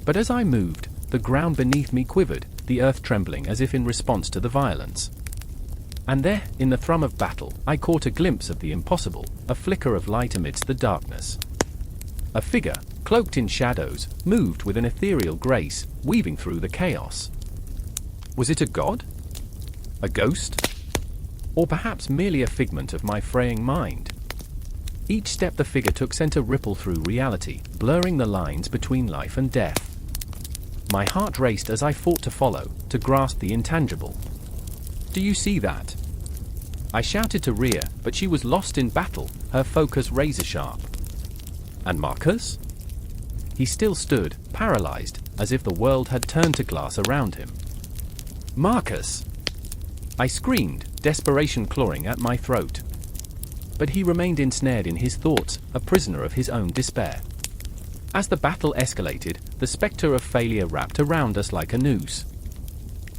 But as I moved, the ground beneath me quivered, the earth trembling as if in response to the violence. And there, in the thrum of battle, I caught a glimpse of the impossible, a flicker of light amidst the darkness. A figure, cloaked in shadows, moved with an ethereal grace, weaving through the chaos. Was it a god? A ghost? Or perhaps merely a figment of my fraying mind? Each step the figure took sent a ripple through reality, blurring the lines between life and death. My heart raced as I fought to follow, to grasp the intangible. "Do you see that?" I shouted to Rhea, but she was lost in battle, her focus razor-sharp. "And Marcus?" He still stood, paralyzed, as if the world had turned to glass around him. "Marcus!" I screamed, desperation clawing at my throat. But he remained ensnared in his thoughts, a prisoner of his own despair. As the battle escalated, the specter of failure wrapped around us like a noose.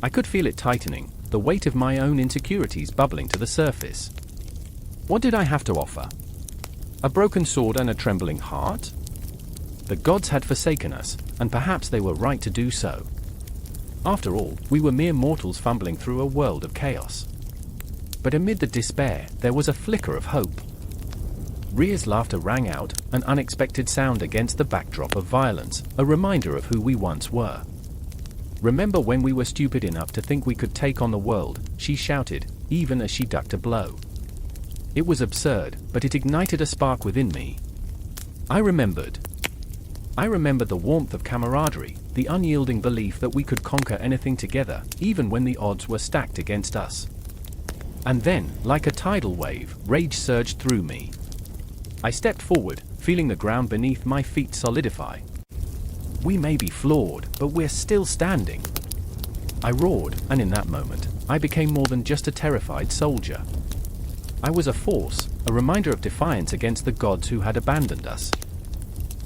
I could feel it tightening, the weight of my own insecurities bubbling to the surface. What did I have to offer? A broken sword and a trembling heart? The gods had forsaken us, and perhaps they were right to do so. After all, we were mere mortals fumbling through a world of chaos. But amid the despair, there was a flicker of hope. Rhea's laughter rang out, an unexpected sound against the backdrop of violence, a reminder of who we once were. "Remember when we were stupid enough to think we could take on the world," she shouted, even as she ducked a blow. It was absurd, but it ignited a spark within me. I remembered the warmth of camaraderie, the unyielding belief that we could conquer anything together, even when the odds were stacked against us. And then, like a tidal wave, rage surged through me. I stepped forward, feeling the ground beneath my feet solidify. "We may be flawed, but we're still standing." I roared, and in that moment, I became more than just a terrified soldier. I was a force, a reminder of defiance against the gods who had abandoned us.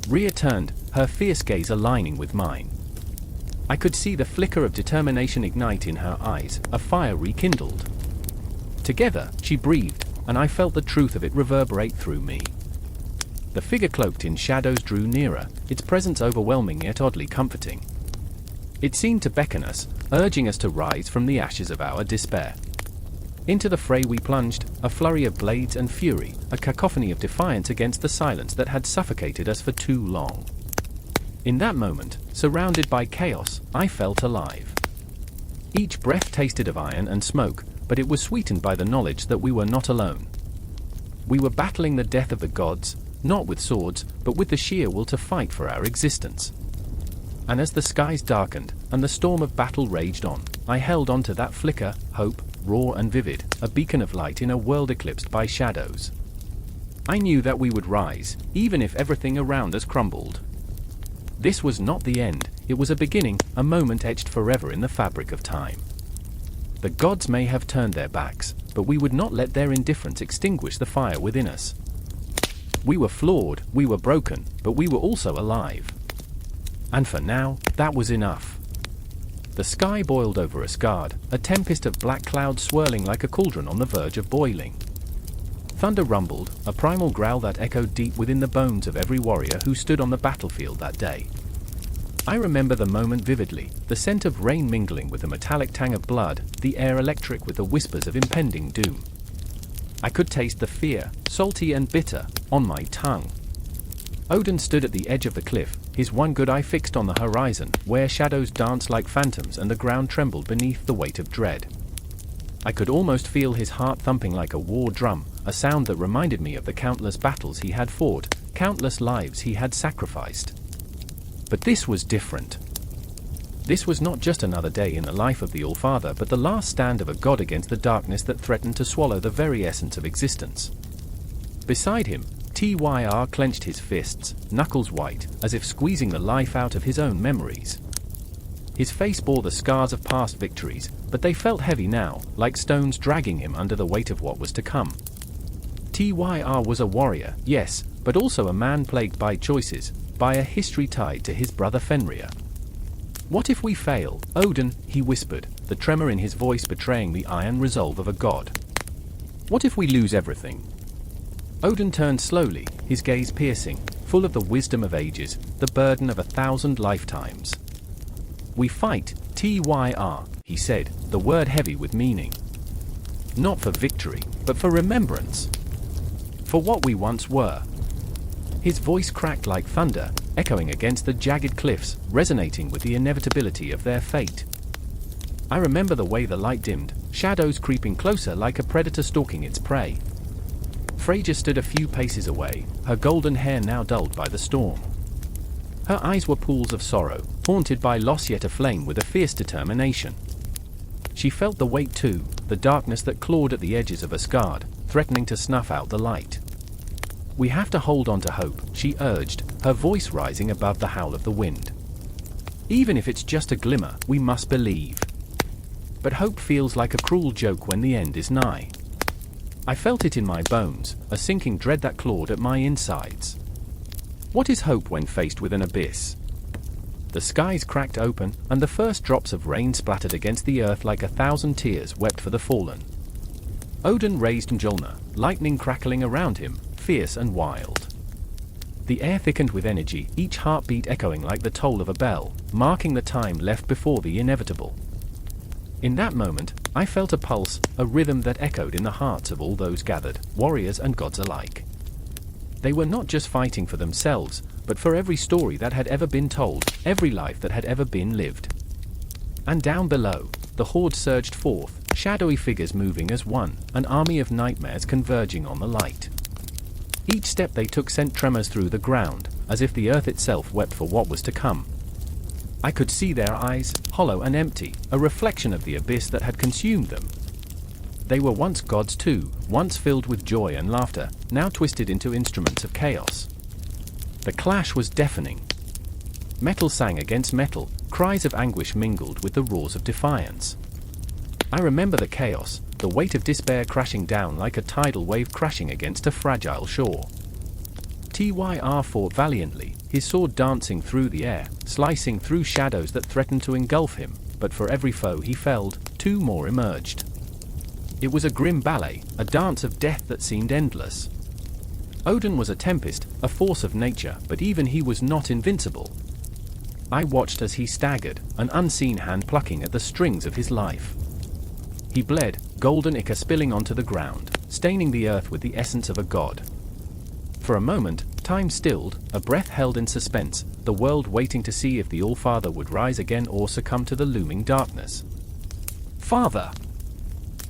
Rhea turned, her fierce gaze aligning with mine. I could see the flicker of determination ignite in her eyes, a fire rekindled. Together, she breathed, and I felt the truth of it reverberate through me. The figure cloaked in shadows drew nearer, its presence overwhelming yet oddly comforting. It seemed to beckon us, urging us to rise from the ashes of our despair. Into the fray we plunged, a flurry of blades and fury, a cacophony of defiance against the silence that had suffocated us for too long. In that moment, surrounded by chaos, I felt alive. Each breath tasted of iron and smoke, but it was sweetened by the knowledge that we were not alone. We were battling the death of the gods, not with swords, but with the sheer will to fight for our existence. And as the skies darkened, and the storm of battle raged on, I held on to that flicker, hope, raw and vivid, a beacon of light in a world eclipsed by shadows. I knew that we would rise, even if everything around us crumbled. This was not the end, it was a beginning, a moment etched forever in the fabric of time. The gods may have turned their backs, but we would not let their indifference extinguish the fire within us. We were flawed, we were broken, but we were also alive. And for now, that was enough. The sky boiled over Asgard, a tempest of black clouds swirling like a cauldron on the verge of boiling. Thunder rumbled, a primal growl that echoed deep within the bones of every warrior who stood on the battlefield that day. I remember the moment vividly, the scent of rain mingling with the metallic tang of blood, the air electric with the whispers of impending doom. I could taste the fear, salty and bitter, on my tongue. Odin stood at the edge of the cliff, his one good eye fixed on the horizon, where shadows danced like phantoms and the ground trembled beneath the weight of dread. I could almost feel his heart thumping like a war drum, a sound that reminded me of the countless battles he had fought, countless lives he had sacrificed. But this was different. This was not just another day in the life of the All-Father, but the last stand of a god against the darkness that threatened to swallow the very essence of existence. Beside him, Tyr clenched his fists, knuckles white, as if squeezing the life out of his own memories. His face bore the scars of past victories, but they felt heavy now, like stones dragging him under the weight of what was to come. Tyr was a warrior, yes, but also a man plagued by choices, by a history tied to his brother Fenrir. "What if we fail, Odin?" he whispered, the tremor in his voice betraying the iron resolve of a god. "What if we lose everything?" Odin turned slowly, his gaze piercing, full of the wisdom of ages, the burden of 1,000 lifetimes. "We fight, Tyr," he said, the word heavy with meaning. "Not for victory, but for remembrance. For what we once were." His voice cracked like thunder, echoing against the jagged cliffs, resonating with the inevitability of their fate. I remember the way the light dimmed, shadows creeping closer like a predator stalking its prey. Freyja stood a few paces away, her golden hair now dulled by the storm. Her eyes were pools of sorrow, haunted by loss yet aflame with a fierce determination. She felt the weight too, the darkness that clawed at the edges of Asgard, threatening to snuff out the light. "We have to hold on to hope," she urged, her voice rising above the howl of the wind. "Even if it's just a glimmer, we must believe. But hope feels like a cruel joke when the end is nigh." I felt it in my bones, a sinking dread that clawed at my insides. What is hope when faced with an abyss? The skies cracked open, and the first drops of rain splattered against the earth like 1,000 tears wept for the fallen. Odin raised Mjolnir, lightning crackling around him, fierce and wild. The air thickened with energy, each heartbeat echoing like the toll of a bell, marking the time left before the inevitable. In that moment, I felt a pulse, a rhythm that echoed in the hearts of all those gathered, warriors and gods alike. They were not just fighting for themselves, but for every story that had ever been told, every life that had ever been lived. And down below, the horde surged forth, shadowy figures moving as one, an army of nightmares converging on the light. Each step they took sent tremors through the ground, as if the earth itself wept for what was to come. I could see their eyes, hollow and empty, a reflection of the abyss that had consumed them. They were once gods too, once filled with joy and laughter, now twisted into instruments of chaos. The clash was deafening. Metal sang against metal, cries of anguish mingled with the roars of defiance. I remember the chaos, the weight of despair crashing down like a tidal wave crashing against a fragile shore. Tyr fought valiantly, his sword dancing through the air, slicing through shadows that threatened to engulf him, but for every foe he felled, 2 more emerged. It was a grim ballet, a dance of death that seemed endless. Odin was a tempest, a force of nature, but even he was not invincible. I watched as he staggered, an unseen hand plucking at the strings of his life. He bled, golden ichor spilling onto the ground, staining the earth with the essence of a god. For a moment, time stilled, a breath held in suspense, the world waiting to see if the All-Father would rise again or succumb to the looming darkness. "Father!"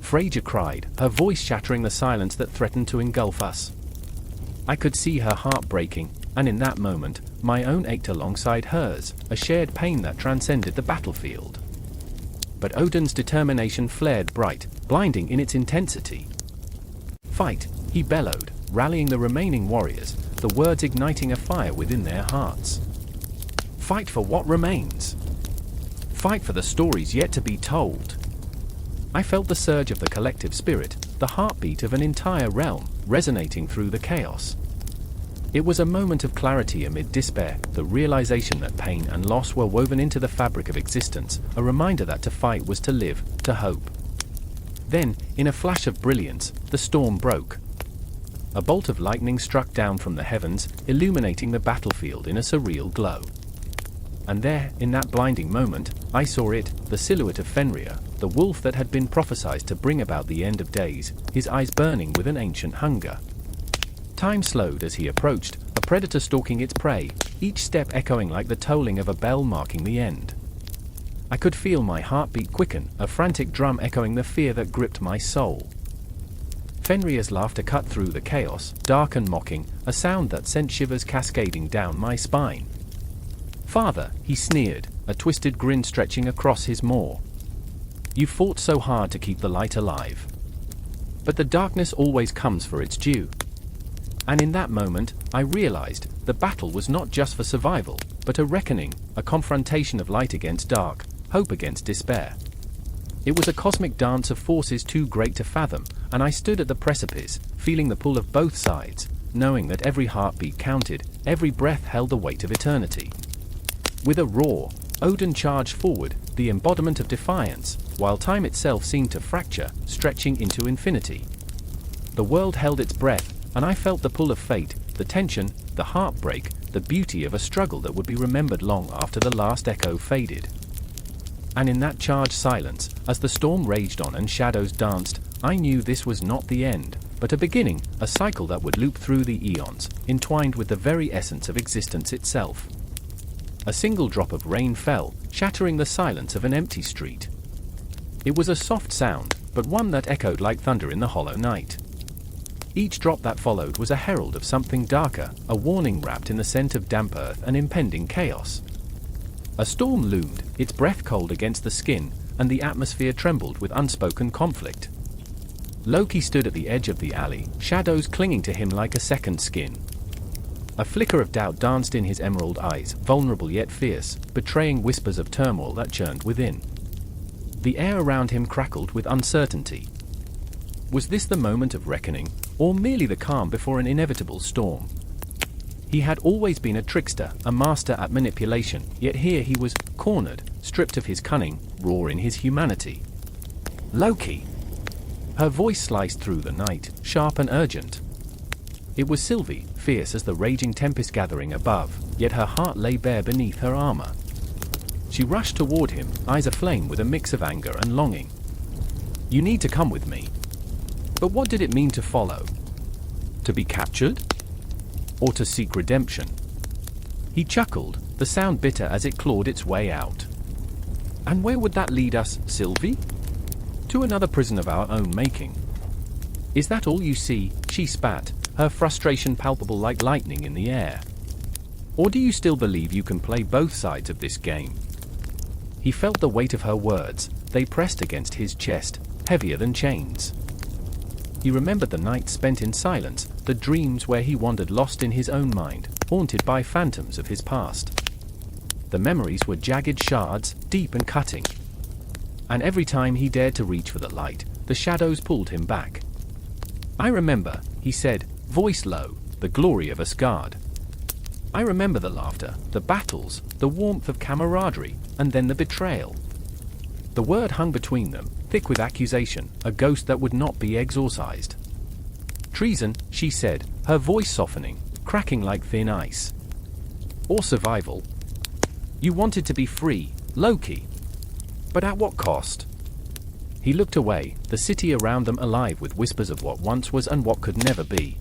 Freyja cried, her voice shattering the silence that threatened to engulf us. I could see her heart breaking, and in that moment, my own ached alongside hers, a shared pain that transcended the battlefield. But Odin's determination flared bright, blinding in its intensity. "Fight," he bellowed, rallying the remaining warriors, the words igniting a fire within their hearts. "Fight for what remains. Fight for the stories yet to be told." I felt the surge of the collective spirit, the heartbeat of an entire realm, resonating through the chaos. It was a moment of clarity amid despair, the realization that pain and loss were woven into the fabric of existence, a reminder that to fight was to live, to hope. Then, in a flash of brilliance, the storm broke. A bolt of lightning struck down from the heavens, illuminating the battlefield in a surreal glow. And there, in that blinding moment, I saw it, the silhouette of Fenrir, the wolf that had been prophesied to bring about the end of days, his eyes burning with an ancient hunger. Time slowed as he approached, a predator stalking its prey, each step echoing like the tolling of a bell marking the end. I could feel my heartbeat quicken, a frantic drum echoing the fear that gripped my soul. Fenrir's laughter cut through the chaos, dark and mocking, a sound that sent shivers cascading down my spine. "Father," he sneered, a twisted grin stretching across his maw. "You fought so hard to keep the light alive. But the darkness always comes for its due." And in that moment, I realized, the battle was not just for survival, but a reckoning, a confrontation of light against dark, hope against despair. It was a cosmic dance of forces too great to fathom, and I stood at the precipice, feeling the pull of both sides, knowing that every heartbeat counted, every breath held the weight of eternity. With a roar, Odin charged forward, the embodiment of defiance, while time itself seemed to fracture, stretching into infinity. The world held its breath, and I felt the pull of fate, the tension, the heartbreak, the beauty of a struggle that would be remembered long after the last echo faded. And in that charged silence, as the storm raged on and shadows danced, I knew this was not the end, but a beginning, a cycle that would loop through the eons, entwined with the very essence of existence itself. A single drop of rain fell, shattering the silence of an empty street. It was a soft sound, but one that echoed like thunder in the hollow night. Each drop that followed was a herald of something darker, a warning wrapped in the scent of damp earth and impending chaos. A storm loomed, its breath cold against the skin, and the atmosphere trembled with unspoken conflict. Loki stood at the edge of the alley, shadows clinging to him like a second skin. A flicker of doubt danced in his emerald eyes, vulnerable yet fierce, betraying whispers of turmoil that churned within. The air around him crackled with uncertainty. Was this the moment of reckoning, or merely the calm before an inevitable storm? He had always been a trickster, a master at manipulation, yet here he was, cornered, stripped of his cunning, raw in his humanity. "Loki!" Her voice sliced through the night, sharp and urgent. It was Sylvie, fierce as the raging tempest gathering above, yet her heart lay bare beneath her armor. She rushed toward him, eyes aflame with a mix of anger and longing. "You need to come with me." But what did it mean to follow? To be captured? Or to seek redemption? He chuckled, the sound bitter as it clawed its way out. "And where would that lead us, Sylvie? To another prison of our own making. Is that all you see?" she spat, her frustration palpable like lightning in the air. "Or do you still believe you can play both sides of this game?" He felt the weight of her words, they pressed against his chest, heavier than chains. He remembered the nights spent in silence, the dreams where he wandered lost in his own mind, haunted by phantoms of his past. The memories were jagged shards, deep and cutting. And every time he dared to reach for the light, the shadows pulled him back. "I remember," he said, voice low, "the glory of Asgard. I remember the laughter, the battles, the warmth of camaraderie, and then the betrayal." The word hung between them, thick with accusation, a ghost that would not be exorcised. "Treason," she said, her voice softening, cracking like thin ice. "Or survival. You wanted to be free, Loki. But at what cost?" He looked away, the city around them alive with whispers of what once was and what could never be.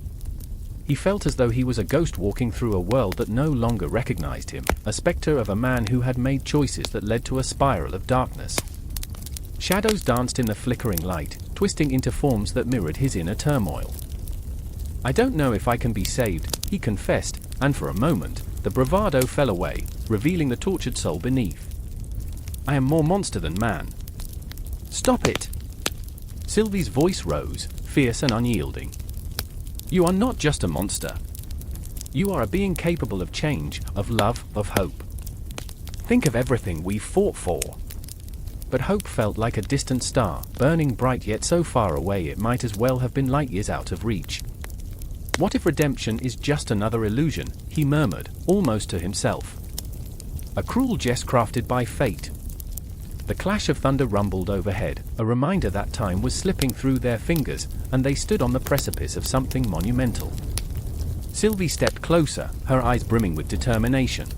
He felt as though he was a ghost walking through a world that no longer recognized him, a specter of a man who had made choices that led to a spiral of darkness. Shadows danced in the flickering light, twisting into forms that mirrored his inner turmoil. "I don't know if I can be saved," he confessed, and for a moment, the bravado fell away, revealing the tortured soul beneath. "I am more monster than man." "Stop it!" Sylvie's voice rose, fierce and unyielding. "You are not just a monster. You are a being capable of change, of love, of hope. Think of everything we've fought for." But hope felt like a distant star, burning bright yet so far away it might as well have been light years out of reach. "What if redemption is just another illusion?" he murmured, almost to himself. "A cruel jest crafted by fate." The clash of thunder rumbled overhead, a reminder that time was slipping through their fingers, and they stood on the precipice of something monumental. Sylvie stepped closer, her eyes brimming with determination.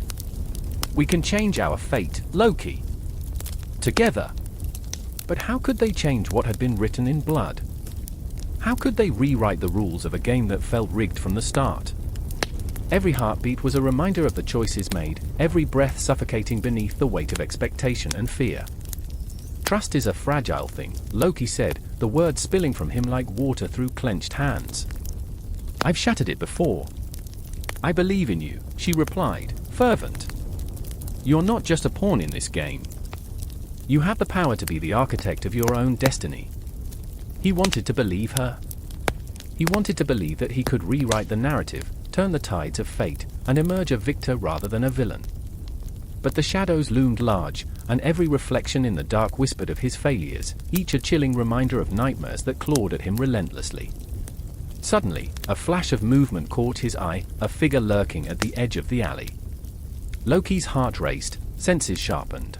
"We can change our fate, Loki. Together." But how could they change what had been written in blood? How could they rewrite the rules of a game that felt rigged from the start? Every heartbeat was a reminder of the choices made, every breath suffocating beneath the weight of expectation and fear. "Trust is a fragile thing," Loki said, the words spilling from him like water through clenched hands. "I've shattered it before." "I believe in you," she replied, fervent. "You're not just a pawn in this game. You have the power to be the architect of your own destiny." He wanted to believe her. He wanted to believe that he could rewrite the narrative, turn the tides of fate, and emerge a victor rather than a villain. But the shadows loomed large, and every reflection in the dark whispered of his failures, each a chilling reminder of nightmares that clawed at him relentlessly. Suddenly, a flash of movement caught his eye, a figure lurking at the edge of the alley. Loki's heart raced, senses sharpened.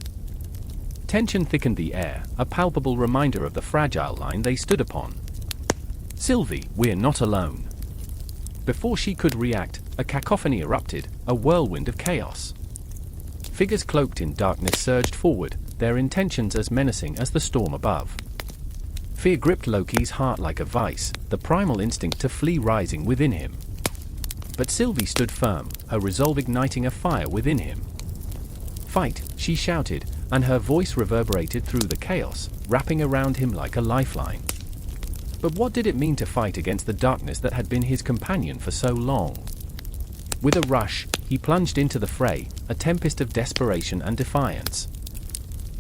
Tension thickened the air, a palpable reminder of the fragile line they stood upon. "Sylvie, we're not alone." Before she could react, a cacophony erupted, a whirlwind of chaos. Figures cloaked in darkness surged forward, their intentions as menacing as the storm above. Fear gripped Loki's heart like a vice, the primal instinct to flee rising within him. But Sylvie stood firm, her resolve igniting a fire within him. "Fight," she shouted, and her voice reverberated through the chaos, wrapping around him like a lifeline. But what did it mean to fight against the darkness that had been his companion for so long? With a rush, he plunged into the fray, a tempest of desperation and defiance.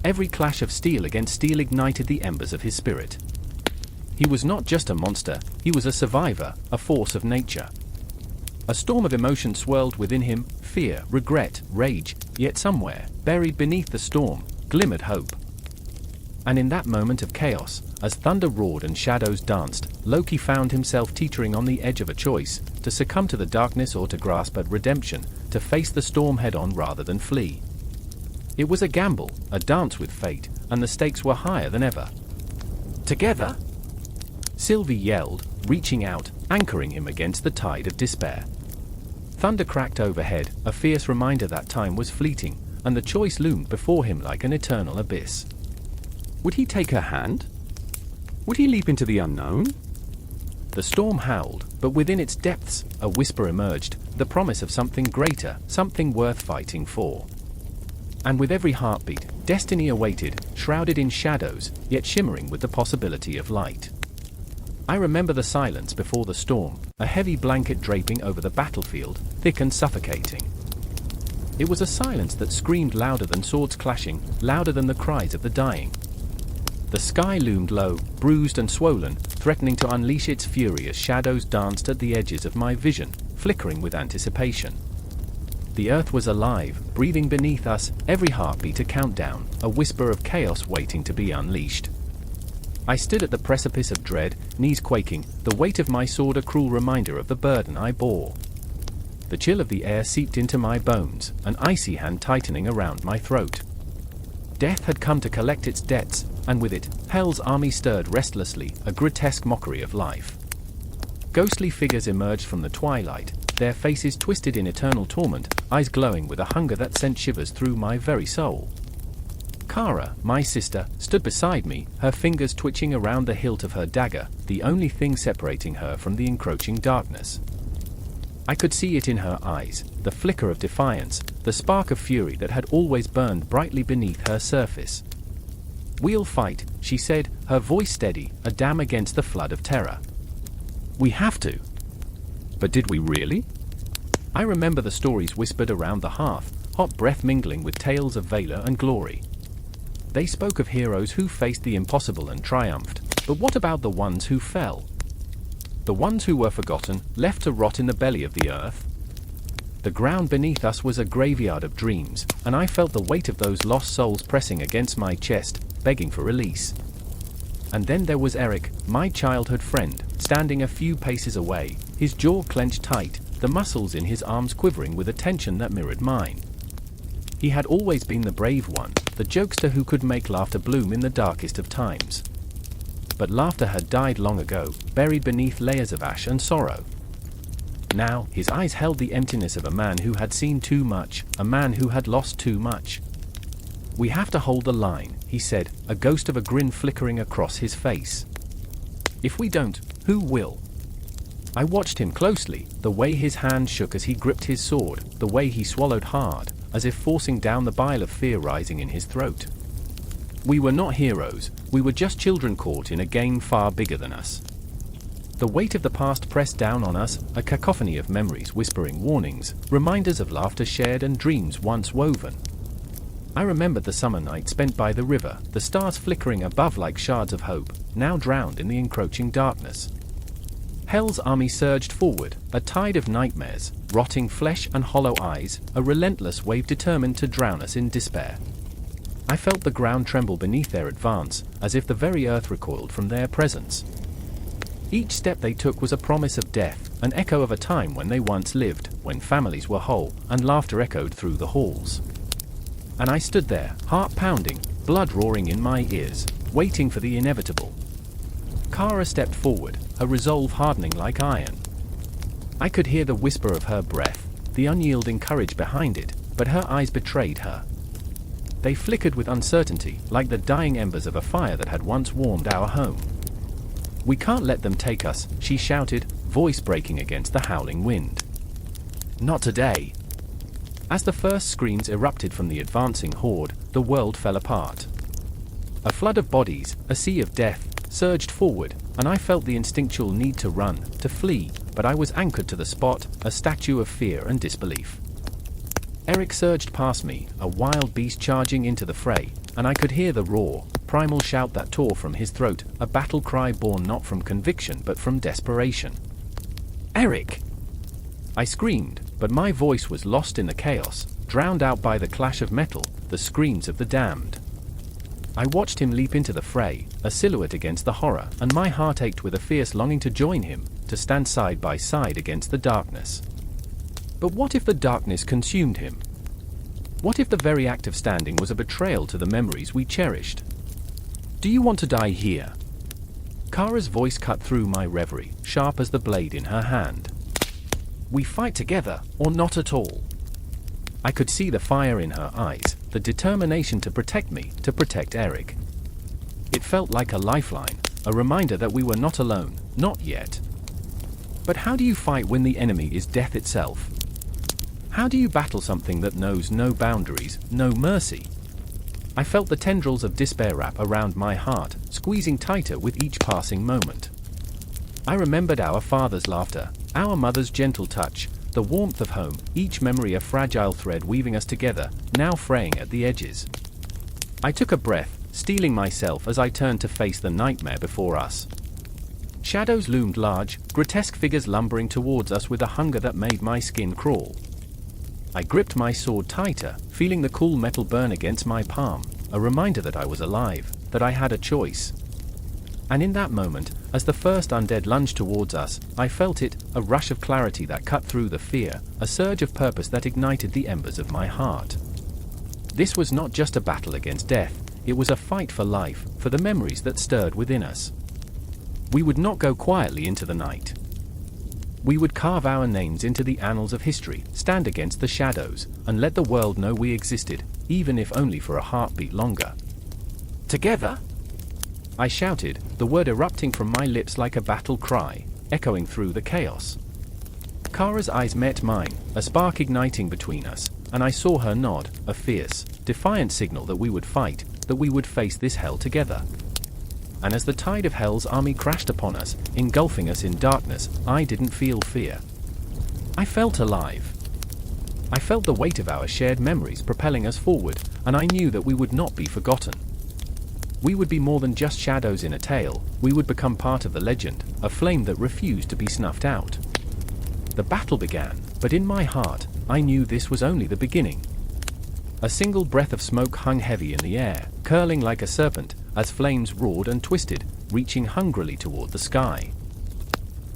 Every clash of steel against steel ignited the embers of his spirit. He was not just a monster, he was a survivor, a force of nature. A storm of emotion swirled within him, fear, regret, rage, yet somewhere, buried beneath the storm, glimmered hope. And in that moment of chaos, as thunder roared and shadows danced, Loki found himself teetering on the edge of a choice, to succumb to the darkness or to grasp at redemption, to face the storm head-on rather than flee. It was a gamble, a dance with fate, and the stakes were higher than ever. "Together!" Sylvie yelled, reaching out, anchoring him against the tide of despair. Thunder cracked overhead, a fierce reminder that time was fleeting, and the choice loomed before him like an eternal abyss. Would he take her hand? Would he leap into the unknown? The storm howled, but within its depths, a whisper emerged, the promise of something greater, something worth fighting for. And with every heartbeat, destiny awaited, shrouded in shadows, yet shimmering with the possibility of light. I remember the silence before the storm, a heavy blanket draping over the battlefield, thick and suffocating. It was a silence that screamed louder than swords clashing, louder than the cries of the dying. The sky loomed low, bruised and swollen, threatening to unleash its fury as shadows danced at the edges of my vision, flickering with anticipation. The earth was alive, breathing beneath us, every heartbeat a countdown, a whisper of chaos waiting to be unleashed. I stood at the precipice of dread, knees quaking, the weight of my sword a cruel reminder of the burden I bore. The chill of the air seeped into my bones, an icy hand tightening around my throat. Death had come to collect its debts, and with it, Hell's army stirred restlessly, a grotesque mockery of life. Ghostly figures emerged from the twilight, their faces twisted in eternal torment, eyes glowing with a hunger that sent shivers through my very soul. Kara, my sister, stood beside me, her fingers twitching around the hilt of her dagger, the only thing separating her from the encroaching darkness. I could see it in her eyes, the flicker of defiance, the spark of fury that had always burned brightly beneath her surface. "We'll fight," she said, her voice steady, a dam against the flood of terror. "We have to." But did we really? I remember the stories whispered around the hearth, hot breath mingling with tales of valor and glory. They spoke of heroes who faced the impossible and triumphed, but what about the ones who fell? The ones who were forgotten, left to rot in the belly of the earth? The ground beneath us was a graveyard of dreams, and I felt the weight of those lost souls pressing against my chest, begging for release. And then there was Eric, my childhood friend, standing a few paces away, his jaw clenched tight, the muscles in his arms quivering with a tension that mirrored mine. He had always been the brave one, the jokester who could make laughter bloom in the darkest of times. But laughter had died long ago, buried beneath layers of ash and sorrow. Now, his eyes held the emptiness of a man who had seen too much, a man who had lost too much. "We have to hold the line," he said, a ghost of a grin flickering across his face. "If we don't, who will?" I watched him closely, the way his hand shook as he gripped his sword, the way he swallowed hard, as if forcing down the bile of fear rising in his throat. We were not heroes, we were just children caught in a game far bigger than us. The weight of the past pressed down on us, a cacophony of memories whispering warnings, reminders of laughter shared and dreams once woven. I remembered the summer night spent by the river, the stars flickering above like shards of hope, now drowned in the encroaching darkness. Hell's army surged forward, a tide of nightmares, rotting flesh and hollow eyes, a relentless wave determined to drown us in despair. I felt the ground tremble beneath their advance, as if the very earth recoiled from their presence. Each step they took was a promise of death, an echo of a time when they once lived, when families were whole, and laughter echoed through the halls. And I stood there, heart pounding, blood roaring in my ears, waiting for the inevitable. Kara stepped forward, her resolve hardening like iron. I could hear the whisper of her breath, the unyielding courage behind it, but her eyes betrayed her. They flickered with uncertainty, like the dying embers of a fire that had once warmed our home. "We can't let them take us," she shouted, voice breaking against the howling wind. "Not today." As the first screams erupted from the advancing horde, the world fell apart. A flood of bodies, a sea of death, surged forward, and I felt the instinctual need to run, to flee, but I was anchored to the spot, a statue of fear and disbelief. Eric surged past me, a wild beast charging into the fray, and I could hear the roar, primal shout that tore from his throat, a battle cry born not from conviction but from desperation. "Eric!" I screamed, but my voice was lost in the chaos, drowned out by the clash of metal, the screams of the damned. I watched him leap into the fray, a silhouette against the horror, and my heart ached with a fierce longing to join him, to stand side by side against the darkness. But what if the darkness consumed him? What if the very act of standing was a betrayal to the memories we cherished? "Do you want to die here?" Kara's voice cut through my reverie, sharp as the blade in her hand. "We fight together, or not at all." I could see the fire in her eyes, the determination to protect me, to protect Eric. It felt like a lifeline, a reminder that we were not alone, not yet. But how do you fight when the enemy is death itself? How do you battle something that knows no boundaries, no mercy? I felt the tendrils of despair wrap around my heart, squeezing tighter with each passing moment. I remembered our father's laughter, our mother's gentle touch, the warmth of home, each memory a fragile thread weaving us together, now fraying at the edges. I took a breath, steeling myself as I turned to face the nightmare before us. Shadows loomed large, grotesque figures lumbering towards us with a hunger that made my skin crawl. I gripped my sword tighter, feeling the cool metal burn against my palm, a reminder that I was alive, that I had a choice. And in that moment, as the first undead lunged towards us, I felt it, a rush of clarity that cut through the fear, a surge of purpose that ignited the embers of my heart. This was not just a battle against death, it was a fight for life, for the memories that stirred within us. We would not go quietly into the night. We would carve our names into the annals of history, stand against the shadows, and let the world know we existed, even if only for a heartbeat longer. "Together!" I shouted, the word erupting from my lips like a battle cry, echoing through the chaos. Kara's eyes met mine, a spark igniting between us, and I saw her nod, a fierce, defiant signal that we would fight, that we would face this hell together. And as the tide of Hell's army crashed upon us, engulfing us in darkness, I didn't feel fear. I felt alive. I felt the weight of our shared memories propelling us forward, and I knew that we would not be forgotten. We would be more than just shadows in a tale, we would become part of the legend, a flame that refused to be snuffed out. The battle began, but in my heart, I knew this was only the beginning. A single breath of smoke hung heavy in the air, curling like a serpent, as flames roared and twisted, reaching hungrily toward the sky.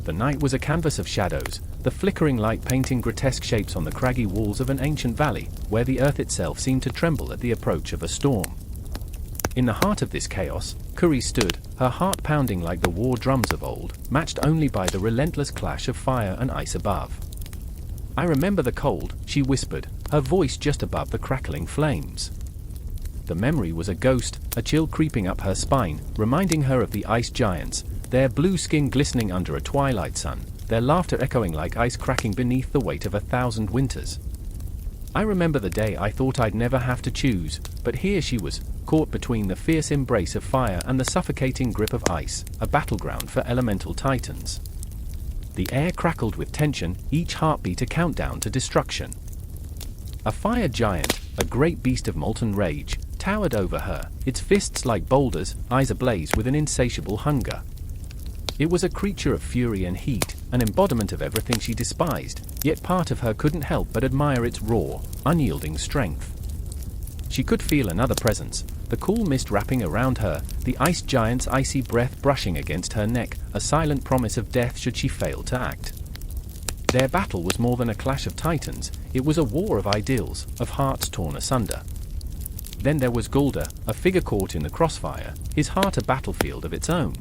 The night was a canvas of shadows, the flickering light painting grotesque shapes on the craggy walls of an ancient valley, where the earth itself seemed to tremble at the approach of a storm. In the heart of this chaos, Kuri stood, her heart pounding like the war drums of old, matched only by the relentless clash of fire and ice above. I remember the cold, she whispered, her voice just above the crackling flames. The memory was a ghost, a chill creeping up her spine, reminding her of the ice giants, their blue skin glistening under a twilight sun, their laughter echoing like ice cracking beneath the weight of 1,000 winters. I remember the day I thought I'd never have to choose, but here she was, caught between the fierce embrace of fire and the suffocating grip of ice, a battleground for elemental titans. The air crackled with tension, each heartbeat a countdown to destruction. A fire giant, a great beast of molten rage, towered over her, its fists like boulders, eyes ablaze with an insatiable hunger. It was a creature of fury and heat, an embodiment of everything she despised, yet part of her couldn't help but admire its raw, unyielding strength. She could feel another presence, the cool mist wrapping around her, the ice giant's icy breath brushing against her neck, a silent promise of death should she fail to act. Their battle was more than a clash of titans, it was a war of ideals, of hearts torn asunder. Then there was Baldr, a figure caught in the crossfire, his heart a battlefield of its own.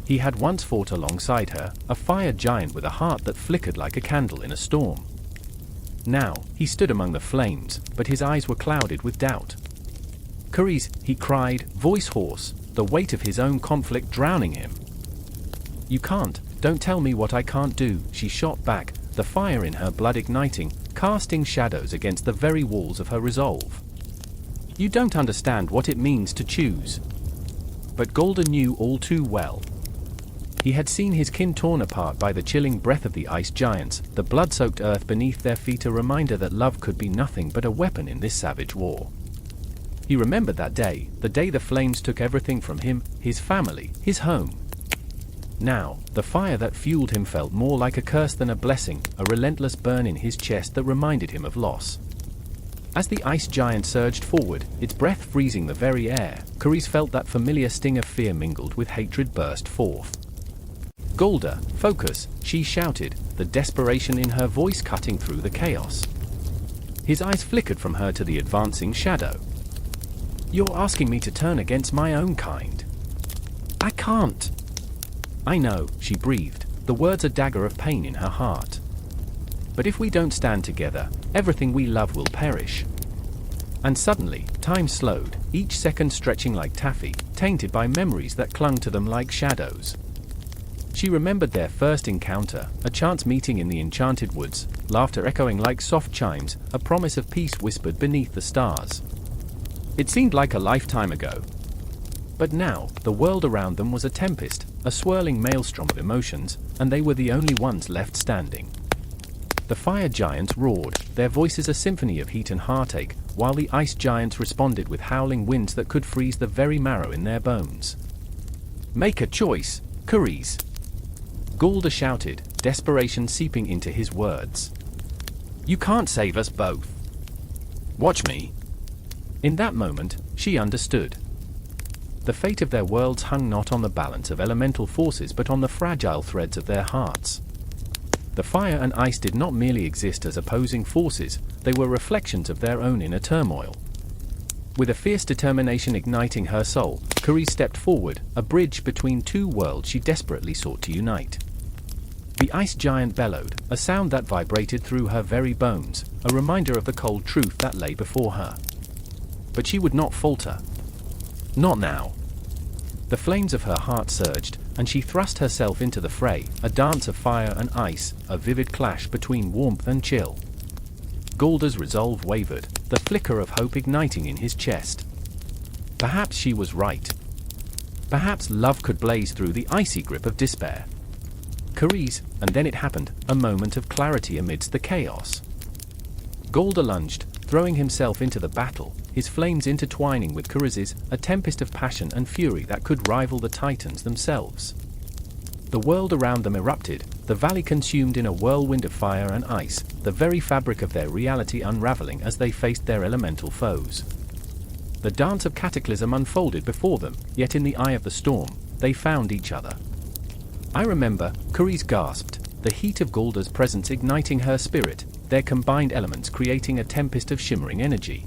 He had once fought alongside her, a fire giant with a heart that flickered like a candle in a storm. Now, he stood among the flames, but his eyes were clouded with doubt. "Kuris," he cried, voice hoarse, the weight of his own conflict drowning him. "You can't, don't tell me what I can't do," she shot back, the fire in her blood igniting, casting shadows against the very walls of her resolve. "You don't understand what it means to choose." But Baldr knew all too well. He had seen his kin torn apart by the chilling breath of the ice giants, the blood-soaked earth beneath their feet a reminder that love could be nothing but a weapon in this savage war. He remembered that day, the day the flames took everything from him, his family, his home. Now, the fire that fueled him felt more like a curse than a blessing, a relentless burn in his chest that reminded him of loss. As the ice giant surged forward, its breath freezing the very air, Kuris felt that familiar sting of fear mingled with hatred burst forth. "Baldr, focus," she shouted, the desperation in her voice cutting through the chaos. His eyes flickered from her to the advancing shadow. "You're asking me to turn against my own kind." "I can't." "I know," she breathed, the words a dagger of pain in her heart. "But if we don't stand together, everything we love will perish." And suddenly, time slowed, each second stretching like taffy, tainted by memories that clung to them like shadows. She remembered their first encounter, a chance meeting in the enchanted woods, laughter echoing like soft chimes, a promise of peace whispered beneath the stars. It seemed like a lifetime ago. But now, the world around them was a tempest, a swirling maelstrom of emotions, and they were the only ones left standing. The fire giants roared, their voices a symphony of heat and heartache, while the ice giants responded with howling winds that could freeze the very marrow in their bones. "Make a choice, Kuris," Baldr shouted, desperation seeping into his words. "You can't save us both. Watch me." In that moment, she understood. The fate of their worlds hung not on the balance of elemental forces but on the fragile threads of their hearts. The fire and ice did not merely exist as opposing forces, they were reflections of their own inner turmoil. With a fierce determination igniting her soul, Kuris stepped forward, a bridge between two worlds she desperately sought to unite. The ice giant bellowed, a sound that vibrated through her very bones, a reminder of the cold truth that lay before her. But she would not falter. Not now. The flames of her heart surged, and she thrust herself into the fray, a dance of fire and ice, a vivid clash between warmth and chill. Baldr's resolve wavered, the flicker of hope igniting in his chest. Perhaps she was right. Perhaps love could blaze through the icy grip of despair. Carice, and then it happened, a moment of clarity amidst the chaos. Baldr lunged, throwing himself into the battle, his flames intertwining with Carice's, a tempest of passion and fury that could rival the Titans themselves. The world around them erupted, the valley consumed in a whirlwind of fire and ice, the very fabric of their reality unraveling as they faced their elemental foes. The dance of cataclysm unfolded before them, yet in the eye of the storm, they found each other. I remember, Carice gasped, the heat of Baldr's presence igniting her spirit, their combined elements creating a tempest of shimmering energy.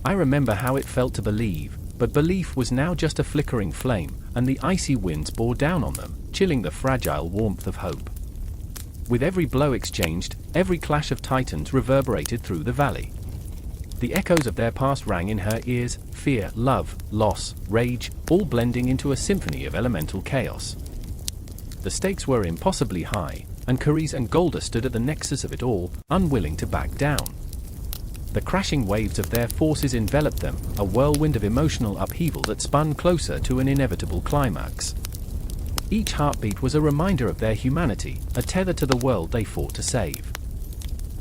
I remember how it felt to believe, but belief was now just a flickering flame, and the icy winds bore down on them, chilling the fragile warmth of hope. With every blow exchanged, every clash of titans reverberated through the valley. The echoes of their past rang in her ears, fear, love, loss, rage, all blending into a symphony of elemental chaos. The stakes were impossibly high, and Carice and Baldr stood at the nexus of it all, unwilling to back down. The crashing waves of their forces enveloped them, a whirlwind of emotional upheaval that spun closer to an inevitable climax. Each heartbeat was a reminder of their humanity, a tether to the world they fought to save.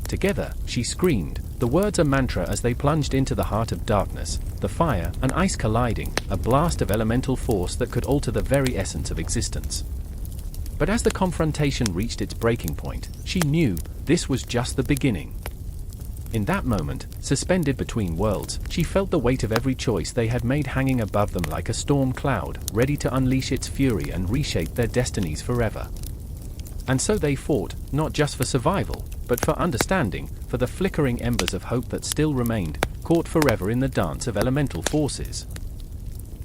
Together, she screamed, the words a mantra as they plunged into the heart of darkness, the fire and ice colliding, a blast of elemental force that could alter the very essence of existence. But as the confrontation reached its breaking point, she knew this was just the beginning. In that moment, suspended between worlds, she felt the weight of every choice they had made hanging above them like a storm cloud, ready to unleash its fury and reshape their destinies forever. And so they fought, not just for survival, but for understanding, for the flickering embers of hope that still remained, caught forever in the dance of elemental forces.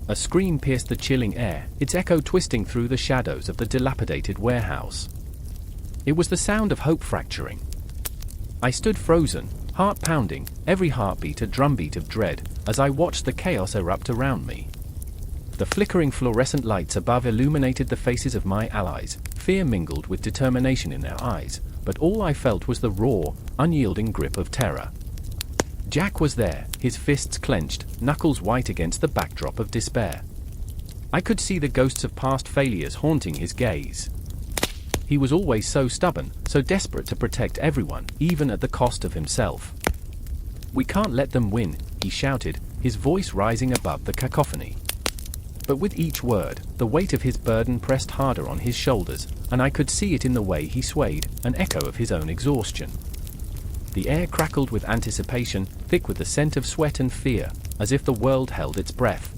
A scream pierced the chilling air, its echo twisting through the shadows of the dilapidated warehouse. It was the sound of hope fracturing. I stood frozen, heart pounding, every heartbeat a drumbeat of dread, as I watched the chaos erupt around me. The flickering fluorescent lights above illuminated the faces of my allies, fear mingled with determination in their eyes, but all I felt was the raw, unyielding grip of terror. Jack was there, his fists clenched, knuckles white against the backdrop of despair. I could see the ghosts of past failures haunting his gaze. He was always so stubborn, so desperate to protect everyone, even at the cost of himself. "We can't let them win," he shouted, his voice rising above the cacophony. But with each word, the weight of his burden pressed harder on his shoulders, and I could see it in the way he swayed, an echo of his own exhaustion. The air crackled with anticipation, thick with the scent of sweat and fear, as if the world held its breath.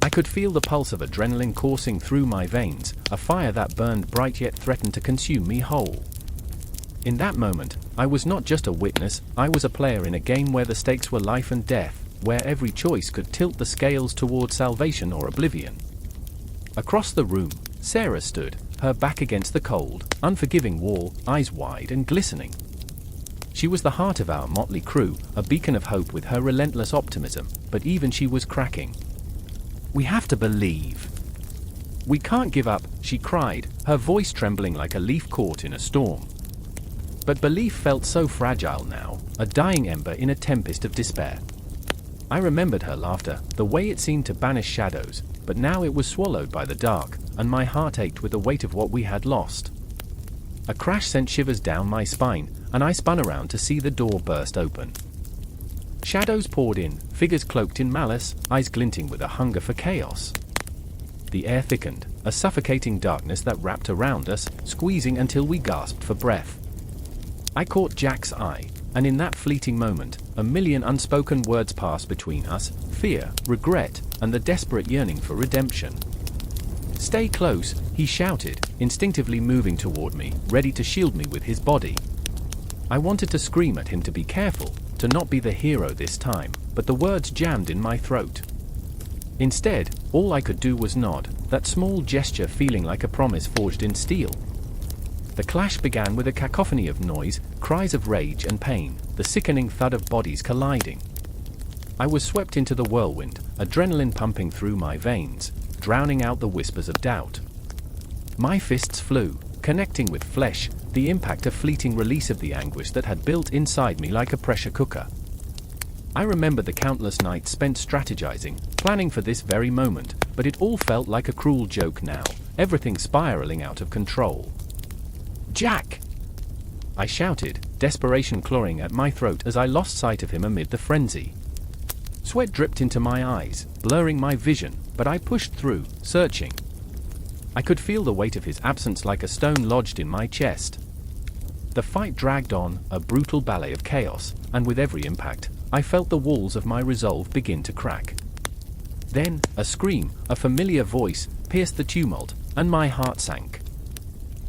I could feel the pulse of adrenaline coursing through my veins, a fire that burned bright yet threatened to consume me whole. In that moment, I was not just a witness, I was a player in a game where the stakes were life and death, where every choice could tilt the scales toward salvation or oblivion. Across the room, Sarah stood, her back against the cold, unforgiving wall, eyes wide and glistening. She was the heart of our motley crew, a beacon of hope with her relentless optimism, but even she was cracking. "We have to believe. We can't give up," she cried, her voice trembling like a leaf caught in a storm. But belief felt so fragile now, a dying ember in a tempest of despair. I remembered her laughter, the way it seemed to banish shadows, but now it was swallowed by the dark, and my heart ached with the weight of what we had lost. A crash sent shivers down my spine, and I spun around to see the door burst open. Shadows poured in, figures cloaked in malice, eyes glinting with a hunger for chaos. The air thickened, a suffocating darkness that wrapped around us, squeezing until we gasped for breath. I caught Jack's eye, and in that fleeting moment, a million unspoken words passed between us, fear, regret, and the desperate yearning for redemption. "Stay close," he shouted, instinctively moving toward me, ready to shield me with his body. I wanted to scream at him to be careful, to not be the hero this time, but the words jammed in my throat. Instead, all I could do was nod, that small gesture feeling like a promise forged in steel. The clash began with a cacophony of noise, cries of rage and pain, the sickening thud of bodies colliding. I was swept into the whirlwind, adrenaline pumping through my veins, drowning out the whispers of doubt. My fists flew, connecting with flesh, the impact a fleeting release of the anguish that had built inside me like a pressure cooker. I remember the countless nights spent strategizing, planning for this very moment, but it all felt like a cruel joke now, everything spiraling out of control. "Jack!" I shouted, desperation clawing at my throat as I lost sight of him amid the frenzy. Sweat dripped into my eyes, blurring my vision, but I pushed through, searching. I could feel the weight of his absence like a stone lodged in my chest. The fight dragged on, a brutal ballet of chaos, and with every impact, I felt the walls of my resolve begin to crack. Then, a scream, a familiar voice, pierced the tumult, and my heart sank.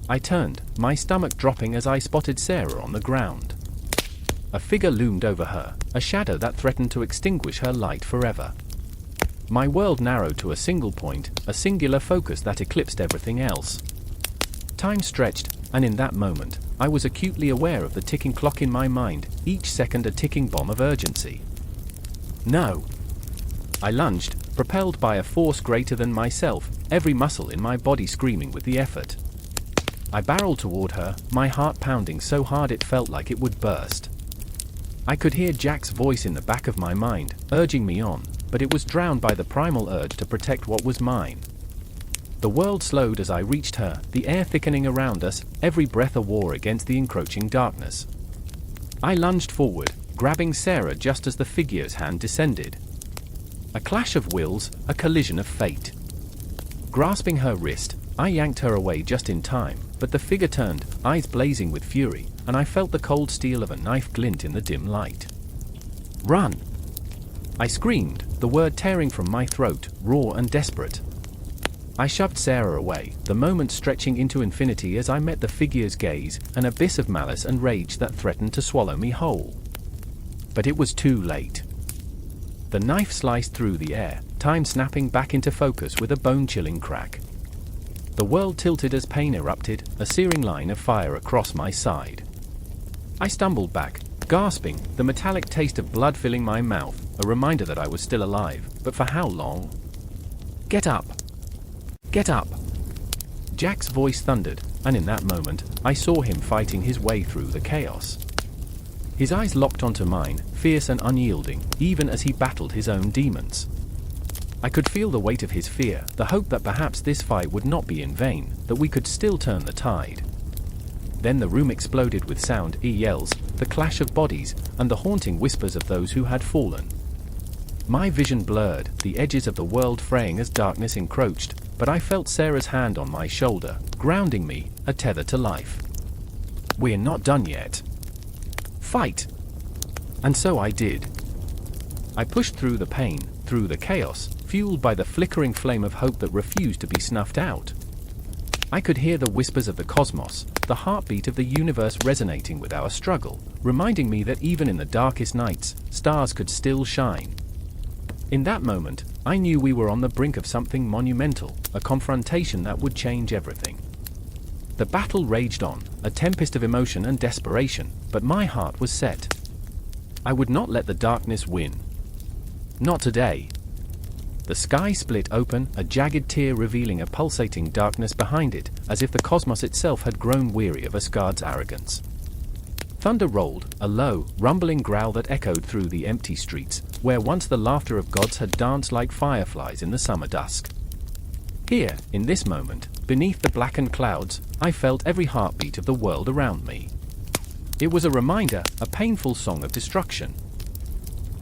I turned, my stomach dropping as I spotted Sarah on the ground. A figure loomed over her, a shadow that threatened to extinguish her light forever. My world narrowed to a single point, a singular focus that eclipsed everything else. Time stretched, and in that moment, I was acutely aware of the ticking clock in my mind, each second a ticking bomb of urgency. No! I lunged, propelled by a force greater than myself, every muscle in my body screaming with the effort. I barreled toward her, my heart pounding so hard it felt like it would burst. I could hear Jack's voice in the back of my mind, urging me on, but it was drowned by the primal urge to protect what was mine. The world slowed as I reached her, the air thickening around us, every breath a war against the encroaching darkness. I lunged forward, grabbing Sarah just as the figure's hand descended. A clash of wills, a collision of fate. Grasping her wrist, I yanked her away just in time, but the figure turned, eyes blazing with fury, and I felt the cold steel of a knife glint in the dim light. "Run!" I screamed, the word tearing from my throat, raw and desperate. I shoved Sarah away, the moment stretching into infinity as I met the figure's gaze, an abyss of malice and rage that threatened to swallow me whole. But it was too late. The knife sliced through the air, time snapping back into focus with a bone-chilling crack. The world tilted as pain erupted, a searing line of fire across my side. I stumbled back, gasping, the metallic taste of blood filling my mouth, a reminder that I was still alive, but for how long? "Get up! Get up!" Jack's voice thundered, and in that moment, I saw him fighting his way through the chaos. His eyes locked onto mine, fierce and unyielding, even as he battled his own demons. I could feel the weight of his fear, the hope that perhaps this fight would not be in vain, that we could still turn the tide. Then the room exploded with sound, yells, the clash of bodies, and the haunting whispers of those who had fallen. My vision blurred, the edges of the world fraying as darkness encroached, but I felt Sarah's hand on my shoulder, grounding me, a tether to life. "We're not done yet. Fight!" And so I did. I pushed through the pain, through the chaos, fueled by the flickering flame of hope that refused to be snuffed out. I could hear the whispers of the cosmos, the heartbeat of the universe resonating with our struggle, reminding me that even in the darkest nights, stars could still shine. In that moment, I knew we were on the brink of something monumental, a confrontation that would change everything. The battle raged on, a tempest of emotion and desperation, but my heart was set. I would not let the darkness win. Not today. The sky split open, a jagged tear revealing a pulsating darkness behind it, as if the cosmos itself had grown weary of Asgard's arrogance. Thunder rolled, a low, rumbling growl that echoed through the empty streets, where once the laughter of gods had danced like fireflies in the summer dusk. Here, in this moment, beneath the blackened clouds, I felt every heartbeat of the world around me. It was a reminder, a painful song of destruction.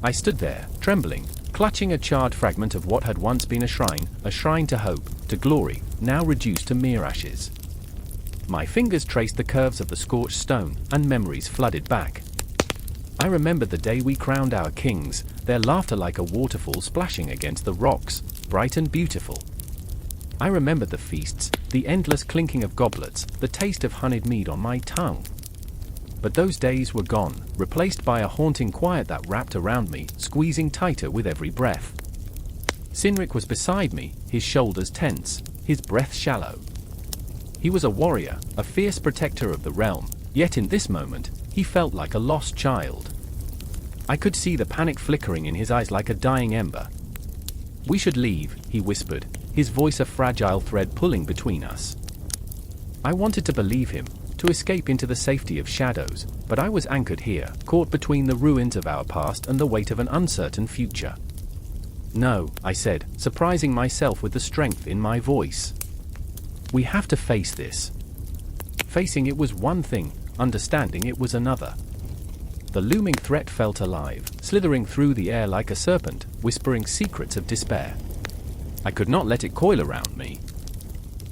I stood there, trembling, clutching a charred fragment of what had once been a shrine to hope, to glory, now reduced to mere ashes. My fingers traced the curves of the scorched stone, and memories flooded back. I remembered the day we crowned our kings, their laughter like a waterfall splashing against the rocks, bright and beautiful. I remembered the feasts, the endless clinking of goblets, the taste of honeyed mead on my tongue. But those days were gone, replaced by a haunting quiet that wrapped around me, squeezing tighter with every breath. Sinric was beside me, his shoulders tense, his breath shallow. He was a warrior, a fierce protector of the realm, yet in this moment, he felt like a lost child. I could see the panic flickering in his eyes like a dying ember. "We should leave," he whispered, his voice a fragile thread pulling between us. I wanted to believe him, to escape into the safety of shadows, but I was anchored here, caught between the ruins of our past and the weight of an uncertain future. "No," I said, surprising myself with the strength in my voice. We have to face this. Facing it was one thing, understanding it was another. The looming threat felt alive, slithering through the air like a serpent, whispering secrets of despair. I could not let it coil around me.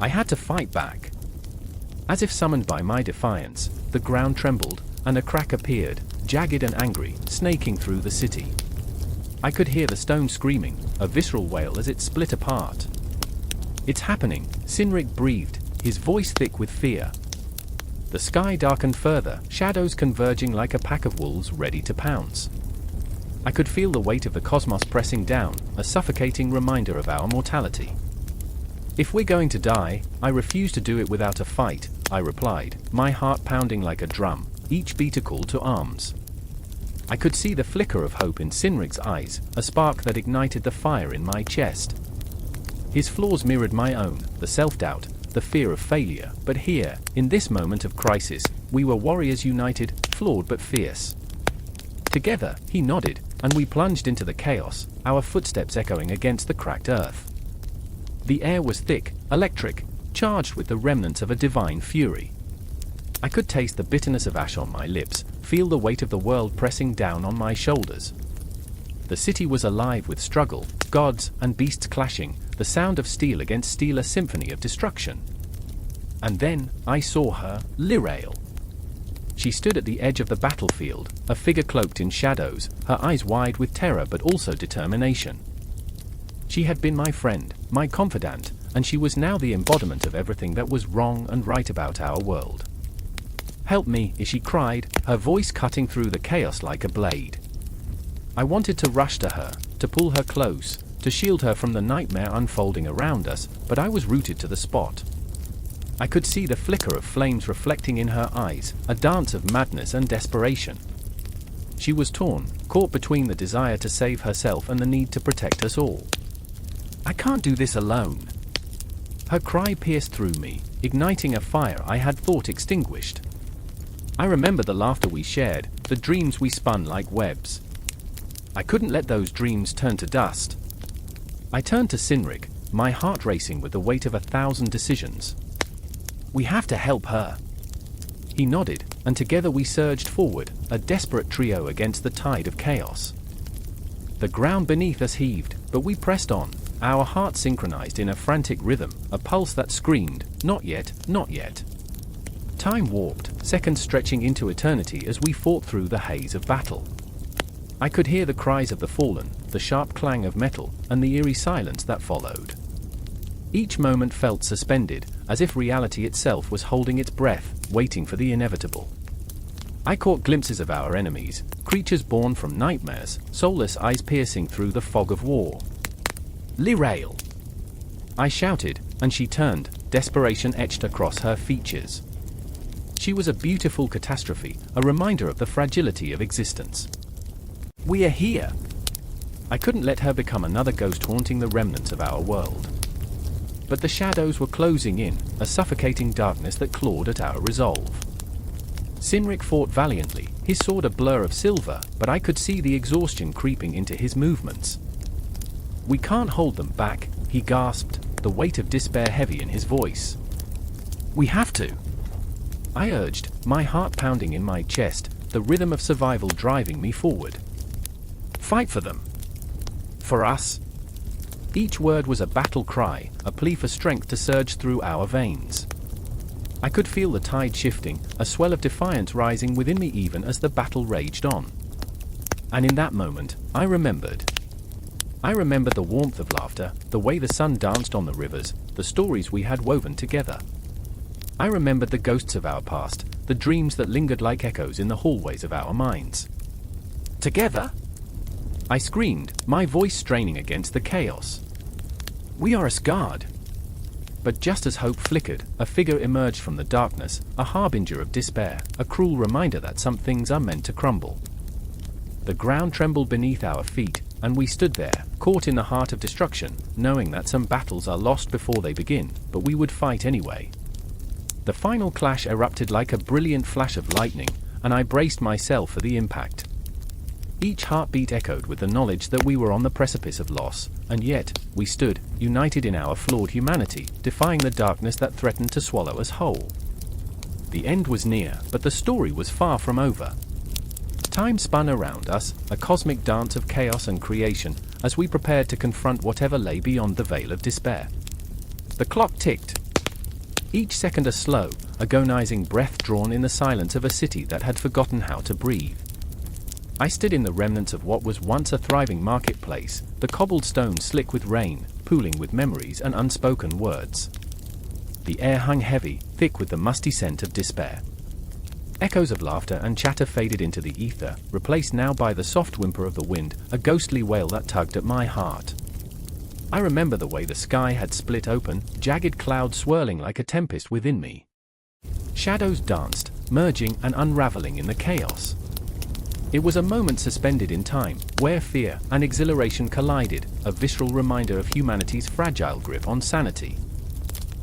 I had to fight back. As if summoned by my defiance, the ground trembled, and a crack appeared, jagged and angry, snaking through the city. I could hear the stone screaming, a visceral wail as it split apart. "It's happening," Sinrig breathed, his voice thick with fear. The sky darkened further, shadows converging like a pack of wolves ready to pounce. I could feel the weight of the cosmos pressing down, a suffocating reminder of our mortality. "If we're going to die, I refuse to do it without a fight," I replied, my heart pounding like a drum, each beat a call to arms. I could see the flicker of hope in Sinrig's eyes, a spark that ignited the fire in my chest. His flaws mirrored my own, the self-doubt, the fear of failure, but here, in this moment of crisis, we were warriors united, flawed but fierce. Together, he nodded, and we plunged into the chaos, our footsteps echoing against the cracked earth. The air was thick, electric, charged with the remnants of a divine fury. I could taste the bitterness of ash on my lips, feel the weight of the world pressing down on my shoulders. The city was alive with struggle, gods and beasts clashing, the sound of steel against steel, a symphony of destruction. And then, I saw her, Lirael. She stood at the edge of the battlefield, a figure cloaked in shadows, her eyes wide with terror but also determination. She had been my friend, my confidant, and she was now the embodiment of everything that was wrong and right about our world. "Help me," she cried, her voice cutting through the chaos like a blade. I wanted to rush to her, to pull her close, to shield her from the nightmare unfolding around us, but I was rooted to the spot. I could see the flicker of flames reflecting in her eyes, a dance of madness and desperation. She was torn, caught between the desire to save herself and the need to protect us all. "I can't do this alone." Her cry pierced through me, igniting a fire I had thought extinguished. I remember the laughter we shared, the dreams we spun like webs. I couldn't let those dreams turn to dust. I turned to Sinrig, my heart racing with the weight of 1,000 decisions. "We have to help her." He nodded, and together we surged forward, a desperate trio against the tide of chaos. The ground beneath us heaved, but we pressed on, our hearts synchronized in a frantic rhythm, a pulse that screamed, "Not yet, not yet." Time warped, seconds stretching into eternity as we fought through the haze of battle. I could hear the cries of the fallen, the sharp clang of metal, and the eerie silence that followed. Each moment felt suspended, as if reality itself was holding its breath, waiting for the inevitable. I caught glimpses of our enemies, creatures born from nightmares, soulless eyes piercing through the fog of war. "Lirael!" I shouted, and she turned, desperation etched across her features. She was a beautiful catastrophe, a reminder of the fragility of existence. "We are here!" I couldn't let her become another ghost haunting the remnants of our world. But the shadows were closing in, a suffocating darkness that clawed at our resolve. Sinrig fought valiantly, his sword a blur of silver, but I could see the exhaustion creeping into his movements. "We can't hold them back," he gasped, the weight of despair heavy in his voice. "We have to," I urged, my heart pounding in my chest, the rhythm of survival driving me forward. "Fight for them. For us." Each word was a battle cry, a plea for strength to surge through our veins. I could feel the tide shifting, a swell of defiance rising within me even as the battle raged on. And in that moment, I remembered. I remembered the warmth of laughter, the way the sun danced on the rivers, the stories we had woven together. I remembered the ghosts of our past, the dreams that lingered like echoes in the hallways of our minds. "Together?" I screamed, my voice straining against the chaos. "We are Asgard." But just as hope flickered, a figure emerged from the darkness, a harbinger of despair, a cruel reminder that some things are meant to crumble. The ground trembled beneath our feet, and we stood there, caught in the heart of destruction, knowing that some battles are lost before they begin, but we would fight anyway. The final clash erupted like a brilliant flash of lightning, and I braced myself for the impact. Each heartbeat echoed with the knowledge that we were on the precipice of loss, and yet, we stood, united in our flawed humanity, defying the darkness that threatened to swallow us whole. The end was near, but the story was far from over. Time spun around us, a cosmic dance of chaos and creation, as we prepared to confront whatever lay beyond the veil of despair. The clock ticked. Each second a slow, agonizing breath drawn in the silence of a city that had forgotten how to breathe. I stood in the remnants of what was once a thriving marketplace, the cobbled stones slick with rain, pooling with memories and unspoken words. The air hung heavy, thick with the musty scent of despair. Echoes of laughter and chatter faded into the ether, replaced now by the soft whimper of the wind, a ghostly wail that tugged at my heart. I remember the way the sky had split open, jagged clouds swirling like a tempest within me. Shadows danced, merging and unraveling in the chaos. It was a moment suspended in time, where fear and exhilaration collided, a visceral reminder of humanity's fragile grip on sanity.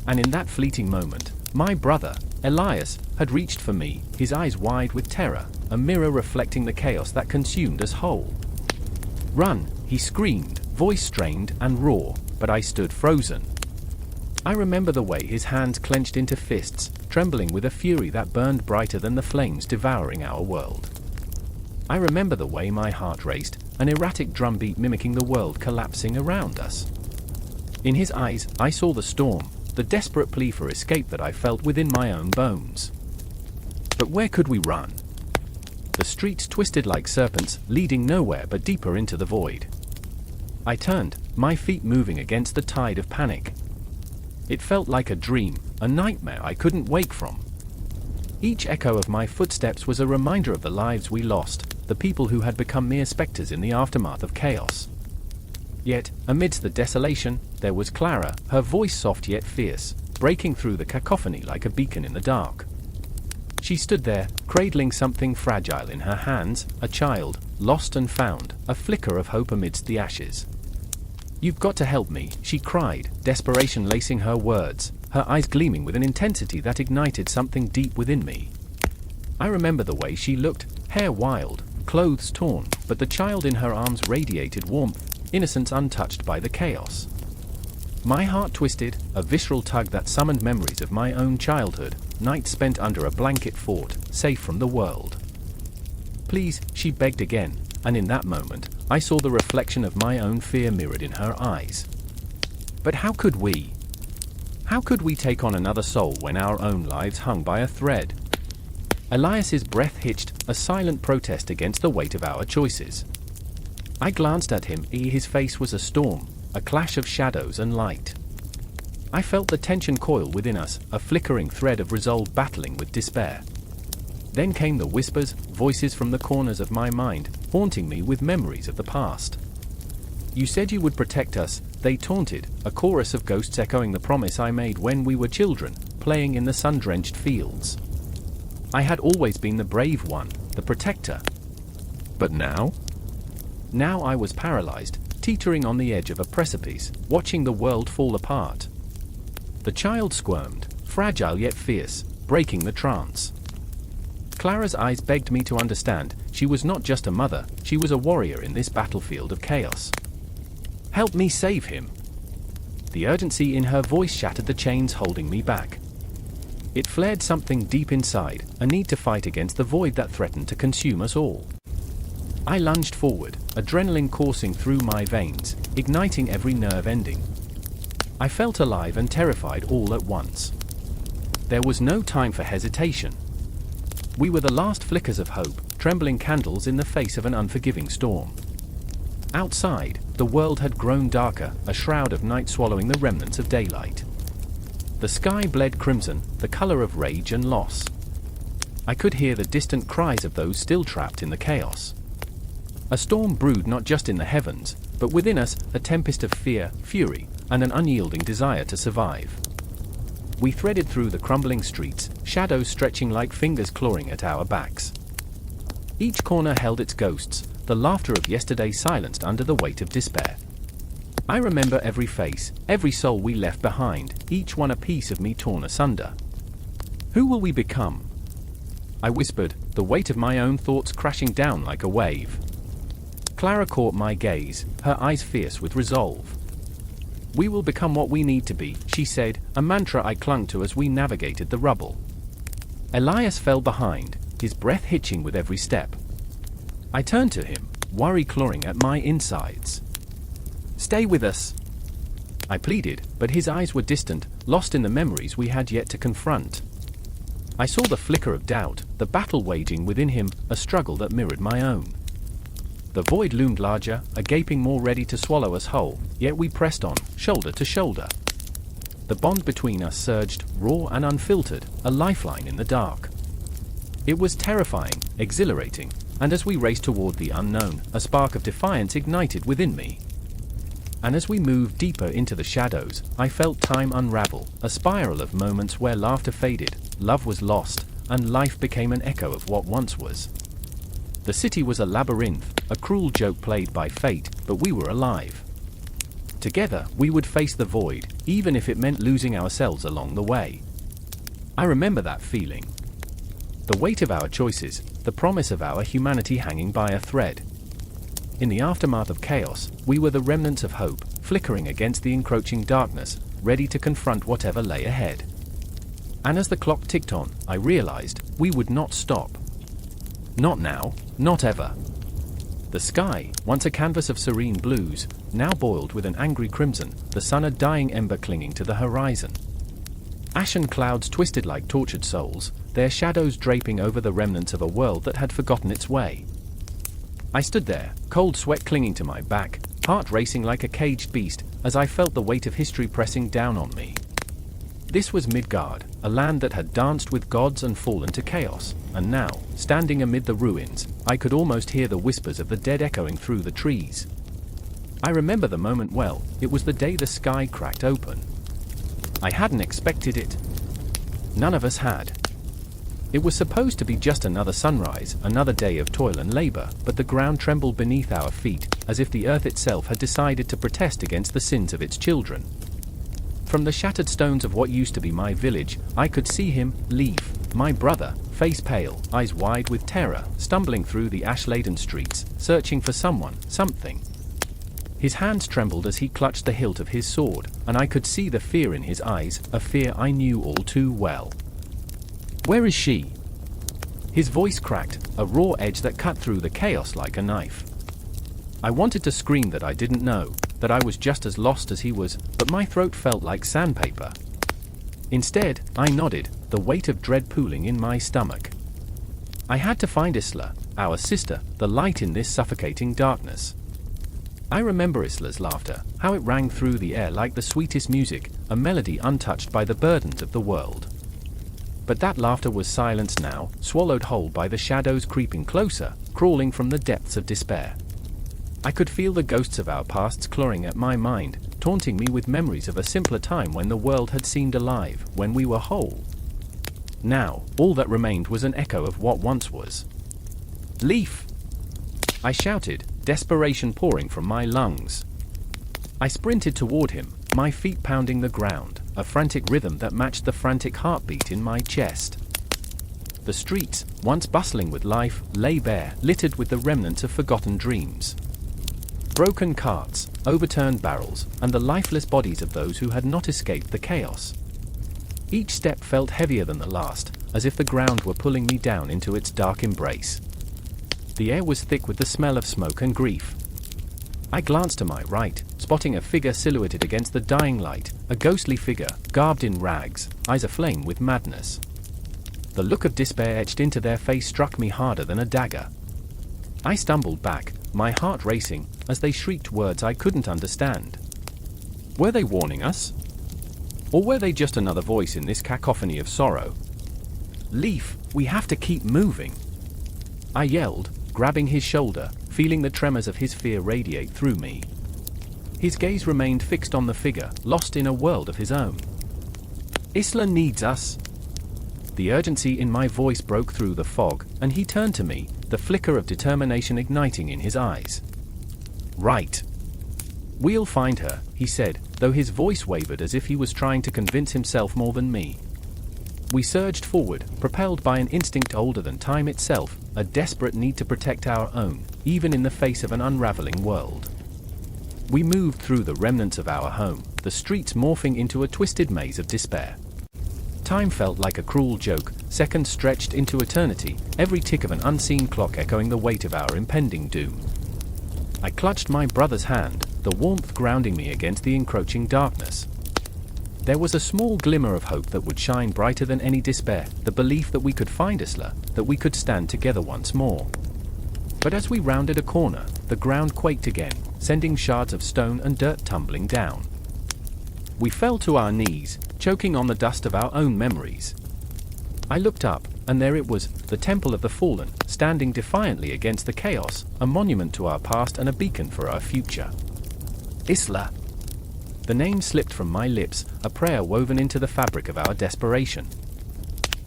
And in that fleeting moment, my brother, Elias, had reached for me, his eyes wide with terror, a mirror reflecting the chaos that consumed us whole. "Run!" he screamed, voice strained and raw, but I stood frozen. I remember the way his hands clenched into fists, trembling with a fury that burned brighter than the flames devouring our world. I remember the way my heart raced, an erratic drumbeat mimicking the world collapsing around us. In his eyes, I saw the storm, the desperate plea for escape that I felt within my own bones. But where could we run? The streets twisted like serpents, leading nowhere but deeper into the void. I turned, my feet moving against the tide of panic. It felt like a dream, a nightmare I couldn't wake from. Each echo of my footsteps was a reminder of the lives we lost, the people who had become mere specters in the aftermath of chaos. Yet, amidst the desolation, there was Clara, her voice soft yet fierce, breaking through the cacophony like a beacon in the dark. She stood there, cradling something fragile in her hands, a child, lost and found, a flicker of hope amidst the ashes. "You've got to help me," she cried, desperation lacing her words, her eyes gleaming with an intensity that ignited something deep within me. I remember the way she looked, hair wild, clothes torn, but the child in her arms radiated warmth, innocence untouched by the chaos. My heart twisted, a visceral tug that summoned memories of my own childhood, nights spent under a blanket fort, safe from the world. "Please," she begged again, and in that moment, I saw the reflection of my own fear mirrored in her eyes. But how could we? How could we take on another soul when our own lives hung by a thread? Elias's breath hitched, a silent protest against the weight of our choices. I glanced at him, his face was a storm, a clash of shadows and light. I felt the tension coil within us, a flickering thread of resolve battling with despair. Then came the whispers, voices from the corners of my mind, haunting me with memories of the past. "You said you would protect us," they taunted, a chorus of ghosts echoing the promise I made when we were children, playing in the sun-drenched fields. I had always been the brave one, the protector. But now? Now I was paralyzed, teetering on the edge of a precipice, watching the world fall apart. The child squirmed, fragile yet fierce, breaking the trance. Clara's eyes begged me to understand, she was not just a mother, she was a warrior in this battlefield of chaos. "Help me save him!" The urgency in her voice shattered the chains holding me back. It flared something deep inside, a need to fight against the void that threatened to consume us all. I lunged forward, adrenaline coursing through my veins, igniting every nerve ending. I felt alive and terrified all at once. There was no time for hesitation. We were the last flickers of hope, trembling candles in the face of an unforgiving storm. Outside, the world had grown darker, a shroud of night swallowing the remnants of daylight. The sky bled crimson, the color of rage and loss. I could hear the distant cries of those still trapped in the chaos. A storm brewed not just in the heavens, but within us, a tempest of fear, fury, and an unyielding desire to survive. We threaded through the crumbling streets, shadows stretching like fingers clawing at our backs. Each corner held its ghosts, the laughter of yesterday silenced under the weight of despair. I remember every face, every soul we left behind, each one a piece of me torn asunder. Who will we become? I whispered, the weight of my own thoughts crashing down like a wave. Clara caught my gaze, her eyes fierce with resolve. "We will become what we need to be," she said, a mantra I clung to as we navigated the rubble. Elias fell behind, his breath hitching with every step. I turned to him, worry clawing at my insides. "Stay with us," I pleaded, but his eyes were distant, lost in the memories we had yet to confront. I saw the flicker of doubt, the battle waging within him, a struggle that mirrored my own. The void loomed larger, a gaping maw ready to swallow us whole, yet we pressed on, shoulder to shoulder. The bond between us surged, raw and unfiltered, a lifeline in the dark. It was terrifying, exhilarating, and as we raced toward the unknown, a spark of defiance ignited within me. And as we moved deeper into the shadows, I felt time unravel, a spiral of moments where laughter faded, love was lost, and life became an echo of what once was. The city was a labyrinth, a cruel joke played by fate, but we were alive. Together, we would face the void, even if it meant losing ourselves along the way. I remember that feeling. The weight of our choices, the promise of our humanity hanging by a thread. In the aftermath of chaos, we were the remnants of hope, flickering against the encroaching darkness, ready to confront whatever lay ahead. And as the clock ticked on, I realized we would not stop. Not now, not ever. The sky, once a canvas of serene blues, now boiled with an angry crimson, the sun a dying ember clinging to the horizon. Ashen clouds twisted like tortured souls, their shadows draping over the remnants of a world that had forgotten its way. I stood there, cold sweat clinging to my back, heart racing like a caged beast, as I felt the weight of history pressing down on me. This was Midgard, a land that had danced with gods and fallen to chaos, and now, standing amid the ruins, I could almost hear the whispers of the dead echoing through the trees. I remember the moment well. It was the day the sky cracked open. I hadn't expected it. None of us had. It was supposed to be just another sunrise, another day of toil and labor, but the ground trembled beneath our feet, as if the earth itself had decided to protest against the sins of its children. From the shattered stones of what used to be my village, I could see him, Leaf, my brother, face pale, eyes wide with terror, stumbling through the ash-laden streets, searching for someone, something. His hands trembled as he clutched the hilt of his sword, and I could see the fear in his eyes, a fear I knew all too well. "Where is she?" His voice cracked, a raw edge that cut through the chaos like a knife. I wanted to scream that I didn't know, that I was just as lost as he was, but my throat felt like sandpaper. Instead, I nodded, the weight of dread pooling in my stomach. I had to find Isla, our sister, the light in this suffocating darkness. I remember Isla's laughter, how it rang through the air like the sweetest music, a melody untouched by the burdens of the world. But that laughter was silenced now, swallowed whole by the shadows creeping closer, crawling from the depths of despair. I could feel the ghosts of our pasts clawing at my mind, taunting me with memories of a simpler time when the world had seemed alive, when we were whole. Now, all that remained was an echo of what once was. "Leaf!" I shouted, desperation pouring from my lungs. I sprinted toward him, my feet pounding the ground, a frantic rhythm that matched the frantic heartbeat in my chest. The streets, once bustling with life, lay bare, littered with the remnants of forgotten dreams. Broken carts, overturned barrels, and the lifeless bodies of those who had not escaped the chaos. Each step felt heavier than the last, as if the ground were pulling me down into its dark embrace. The air was thick with the smell of smoke and grief. I glanced to my right, spotting a figure silhouetted against the dying light, a ghostly figure, garbed in rags, eyes aflame with madness. The look of despair etched into their face struck me harder than a dagger. I stumbled back, my heart racing, as they shrieked words I couldn't understand. Were they warning us? Or were they just another voice in this cacophony of sorrow? "Leaf, we have to keep moving!" I yelled, grabbing his shoulder, feeling the tremors of his fear radiate through me. His gaze remained fixed on the figure, lost in a world of his own. "Isla needs us!" The urgency in my voice broke through the fog, and he turned to me, the flicker of determination igniting in his eyes. "Right. We'll find her," he said, though his voice wavered as if he was trying to convince himself more than me. We surged forward, propelled by an instinct older than time itself, a desperate need to protect our own, even in the face of an unraveling world. We moved through the remnants of our home, the streets morphing into a twisted maze of despair. Time felt like a cruel joke, seconds stretched into eternity, every tick of an unseen clock echoing the weight of our impending doom. I clutched my brother's hand, the warmth grounding me against the encroaching darkness. There was a small glimmer of hope that would shine brighter than any despair, the belief that we could find Isla, that we could stand together once more. But as we rounded a corner, the ground quaked again, sending shards of stone and dirt tumbling down. We fell to our knees, choking on the dust of our own memories. I looked up, and there it was, the Temple of the Fallen, standing defiantly against the chaos, a monument to our past and a beacon for our future. Isla. The name slipped from my lips, a prayer woven into the fabric of our desperation.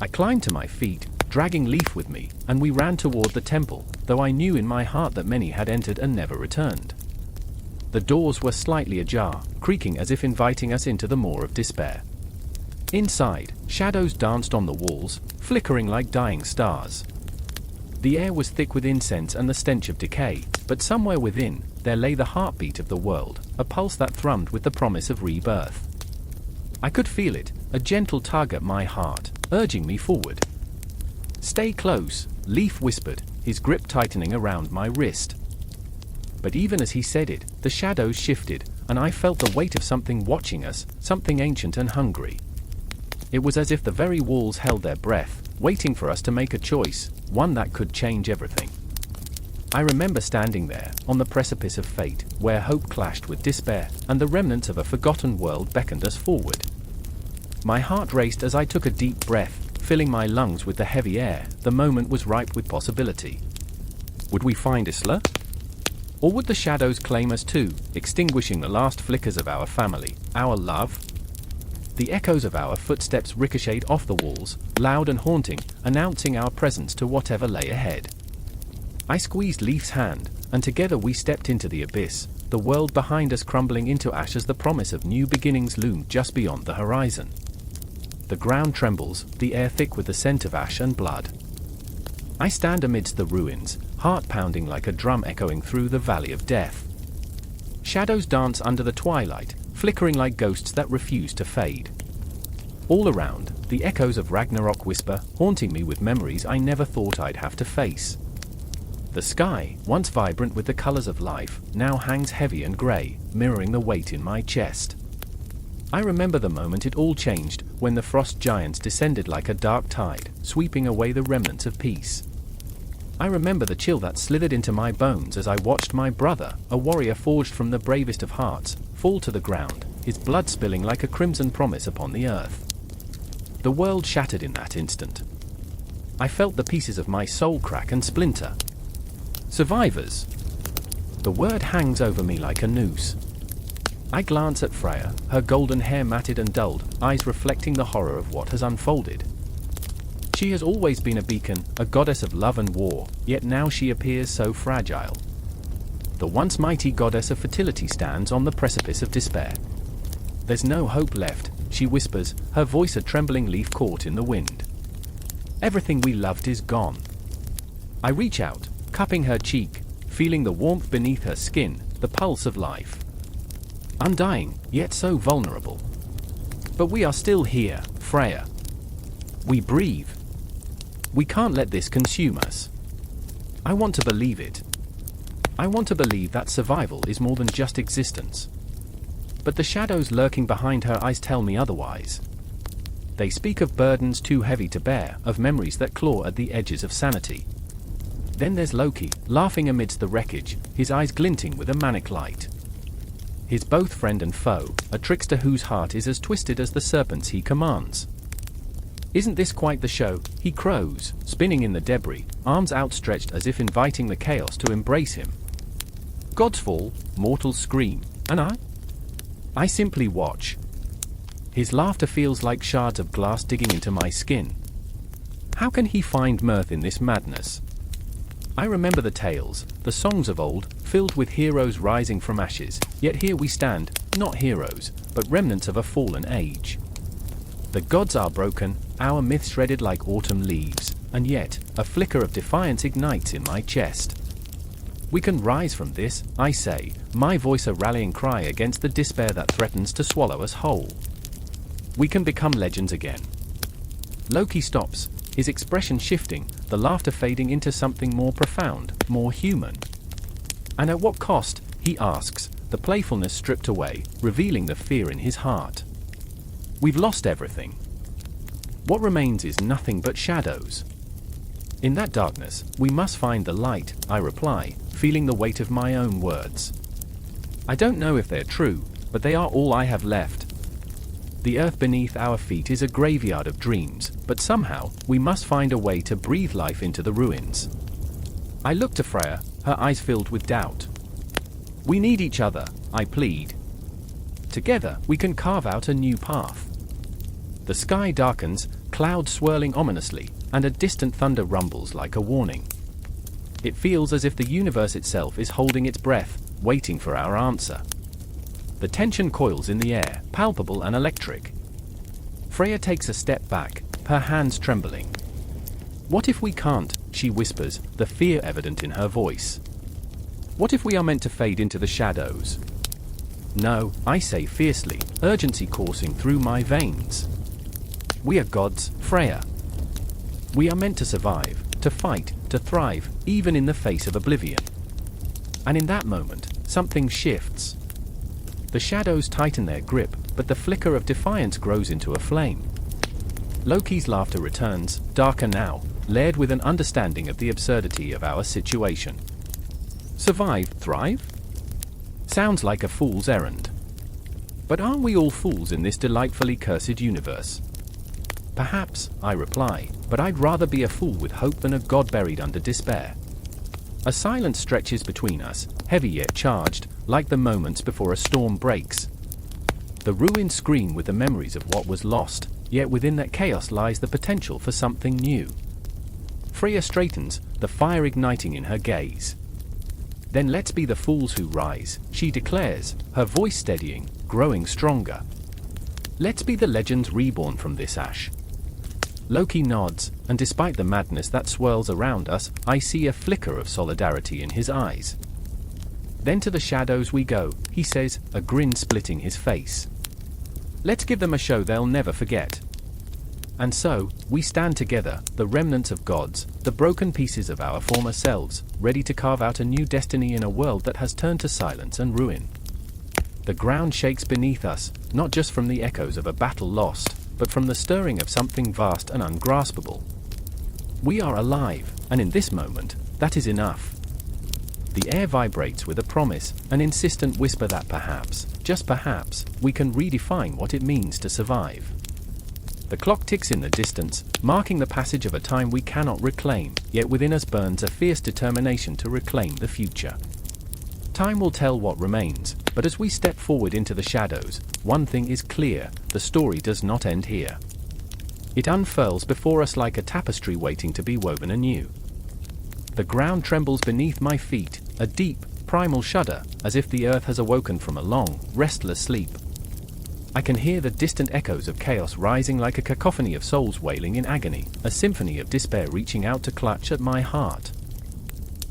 I climbed to my feet, dragging Leaf with me, and we ran toward the temple, though I knew in my heart that many had entered and never returned. The doors were slightly ajar, creaking as if inviting us into the maw of despair. Inside, shadows danced on the walls, flickering like dying stars. The air was thick with incense and the stench of decay, but somewhere within, there lay the heartbeat of the world, a pulse that thrummed with the promise of rebirth. I could feel it, a gentle tug at my heart, urging me forward. "Stay close," Leaf whispered, his grip tightening around my wrist. But even as he said it, the shadows shifted, and I felt the weight of something watching us, something ancient and hungry. It was as if the very walls held their breath, waiting for us to make a choice, one that could change everything. I remember standing there, on the precipice of fate, where hope clashed with despair, and the remnants of a forgotten world beckoned us forward. My heart raced as I took a deep breath, filling my lungs with the heavy air. The moment was ripe with possibility. Would we find Isla? Or would the shadows claim us too, extinguishing the last flickers of our family, our love? The echoes of our footsteps ricocheted off the walls, loud and haunting, announcing our presence to whatever lay ahead. I squeezed Leaf's hand, and together we stepped into the abyss, the world behind us crumbling into ash as the promise of new beginnings loomed just beyond the horizon. The ground trembles, the air thick with the scent of ash and blood. I stand amidst the ruins, heart pounding like a drum echoing through the valley of death. Shadows dance under the twilight, flickering like ghosts that refuse to fade. All around, the echoes of Ragnarok whisper, haunting me with memories I never thought I'd have to face. The sky, once vibrant with the colors of life, now hangs heavy and gray, mirroring the weight in my chest. I remember the moment it all changed, when the frost giants descended like a dark tide, sweeping away the remnants of peace. I remember the chill that slithered into my bones as I watched my brother, a warrior forged from the bravest of hearts, fall to the ground, his blood spilling like a crimson promise upon the earth. The world shattered in that instant. I felt the pieces of my soul crack and splinter. Survivors. The word hangs over me like a noose. I glance at Freya, her golden hair matted and dulled, eyes reflecting the horror of what has unfolded. She has always been a beacon, a goddess of love and war, yet now she appears so fragile. The once mighty goddess of fertility stands on the precipice of despair. "There's no hope left," she whispers, her voice a trembling leaf caught in the wind. "Everything we loved is gone." I reach out, cupping her cheek, feeling the warmth beneath her skin, the pulse of life. Undying, yet so vulnerable. But we are still here, Freya. We breathe. We can't let this consume us. I want to believe it. I want to believe that survival is more than just existence. But the shadows lurking behind her eyes tell me otherwise. They speak of burdens too heavy to bear, of memories that claw at the edges of sanity. Then there's Loki, laughing amidst the wreckage, his eyes glinting with a manic light. His both friend and foe, a trickster whose heart is as twisted as the serpents he commands. "Isn't this quite the show?" he crows, spinning in the debris, arms outstretched as if inviting the chaos to embrace him. Gods fall, mortals scream, and I simply watch. His laughter feels like shards of glass digging into my skin. How can he find mirth in this madness? I remember the tales, the songs of old, filled with heroes rising from ashes, yet here we stand, not heroes, but remnants of a fallen age. The gods are broken, our myth shredded like autumn leaves, and yet, a flicker of defiance ignites in my chest. We can rise from this, I say, my voice a rallying cry against the despair that threatens to swallow us whole. We can become legends again. Loki stops, his expression shifting, the laughter fading into something more profound, more human. And at what cost, he asks, the playfulness stripped away, revealing the fear in his heart. We've lost everything. What remains is nothing but shadows. In that darkness, we must find the light, I reply, feeling the weight of my own words. I don't know if they're true, but they are all I have left. The earth beneath our feet is a graveyard of dreams, but somehow, we must find a way to breathe life into the ruins. I look to Freya, her eyes filled with doubt. We need each other, I plead. Together, we can carve out a new path. The sky darkens, clouds swirling ominously, and a distant thunder rumbles like a warning. It feels as if the universe itself is holding its breath, waiting for our answer. The tension coils in the air, palpable and electric. Freya takes a step back, her hands trembling. What if we can't, she whispers, the fear evident in her voice. What if we are meant to fade into the shadows? No, I say fiercely, urgency coursing through my veins. We are gods, Freya. We are meant to survive, to fight, to thrive, even in the face of oblivion. And in that moment, something shifts. The shadows tighten their grip, but the flicker of defiance grows into a flame. Loki's laughter returns, darker now, layered with an understanding of the absurdity of our situation. Survive, thrive? Sounds like a fool's errand. But aren't we all fools in this delightfully cursed universe? Perhaps, I reply, but I'd rather be a fool with hope than a god buried under despair. A silence stretches between us, heavy yet charged, like the moments before a storm breaks. The ruins scream with the memories of what was lost, yet within that chaos lies the potential for something new. Freya straightens, the fire igniting in her gaze. Then let's be the fools who rise, she declares, her voice steadying, growing stronger. Let's be the legends reborn from this ash. Loki nods, and despite the madness that swirls around us, I see a flicker of solidarity in his eyes. Then to the shadows we go, he says, a grin splitting his face. Let's give them a show they'll never forget. And so, we stand together, the remnants of gods, the broken pieces of our former selves, ready to carve out a new destiny in a world that has turned to silence and ruin. The ground shakes beneath us, not just from the echoes of a battle lost, but from the stirring of something vast and ungraspable. We are alive, and in this moment, that is enough. The air vibrates with a promise, an insistent whisper that perhaps, just perhaps, we can redefine what it means to survive. The clock ticks in the distance, marking the passage of a time we cannot reclaim, yet within us burns a fierce determination to reclaim the future. Time will tell what remains, but as we step forward into the shadows, one thing is clear, the story does not end here. It unfurls before us like a tapestry waiting to be woven anew. The ground trembles beneath my feet, a deep, primal shudder, as if the earth has awoken from a long, restless sleep. I can hear the distant echoes of chaos rising like a cacophony of souls wailing in agony, a symphony of despair reaching out to clutch at my heart.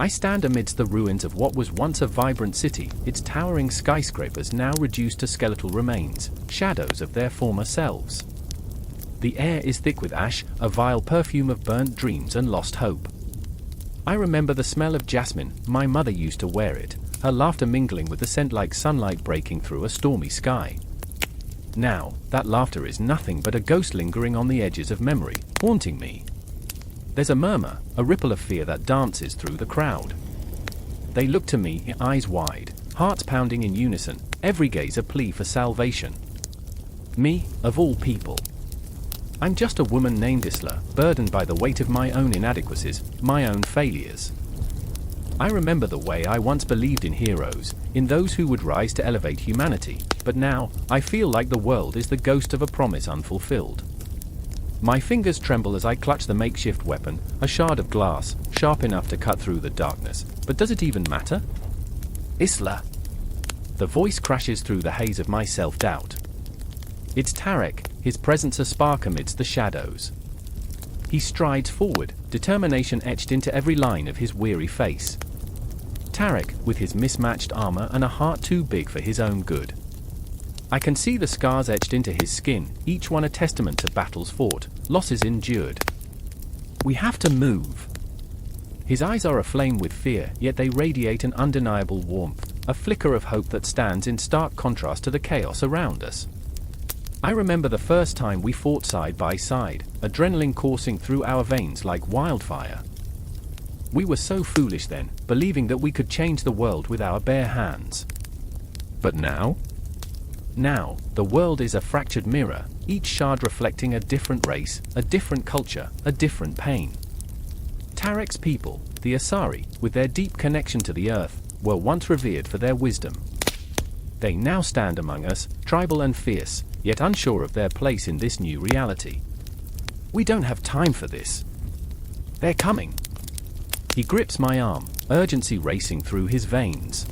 I stand amidst the ruins of what was once a vibrant city, its towering skyscrapers now reduced to skeletal remains, shadows of their former selves. The air is thick with ash, a vile perfume of burnt dreams and lost hope. I remember the smell of jasmine, my mother used to wear it, her laughter mingling with the scent like sunlight breaking through a stormy sky. Now, that laughter is nothing but a ghost lingering on the edges of memory, haunting me. There's a murmur, a ripple of fear that dances through the crowd. They look to me, eyes wide, hearts pounding in unison, every gaze a plea for salvation. Me, of all people. I'm just a woman named Isla, burdened by the weight of my own inadequacies, my own failures. I remember the way I once believed in heroes, in those who would rise to elevate humanity, but now, I feel like the world is the ghost of a promise unfulfilled. My fingers tremble as I clutch the makeshift weapon, a shard of glass, sharp enough to cut through the darkness. But does it even matter? Isla. The voice crashes through the haze of my self-doubt. It's Tarek, his presence a spark amidst the shadows. He strides forward, determination etched into every line of his weary face. Tarek, with his mismatched armor and a heart too big for his own good. I can see the scars etched into his skin, each one a testament to battles fought, losses endured. We have to move. His eyes are aflame with fear, yet they radiate an undeniable warmth, a flicker of hope that stands in stark contrast to the chaos around us. I remember the first time we fought side by side, adrenaline coursing through our veins like wildfire. We were so foolish then, believing that we could change the world with our bare hands. But now? Now, the world is a fractured mirror, each shard reflecting a different race, a different culture, a different pain. Tarek's people, the Asari, with their deep connection to the earth, were once revered for their wisdom. They now stand among us, tribal and fierce, yet unsure of their place in this new reality. We don't have time for this. They're coming. He grips my arm, urgency racing through his veins.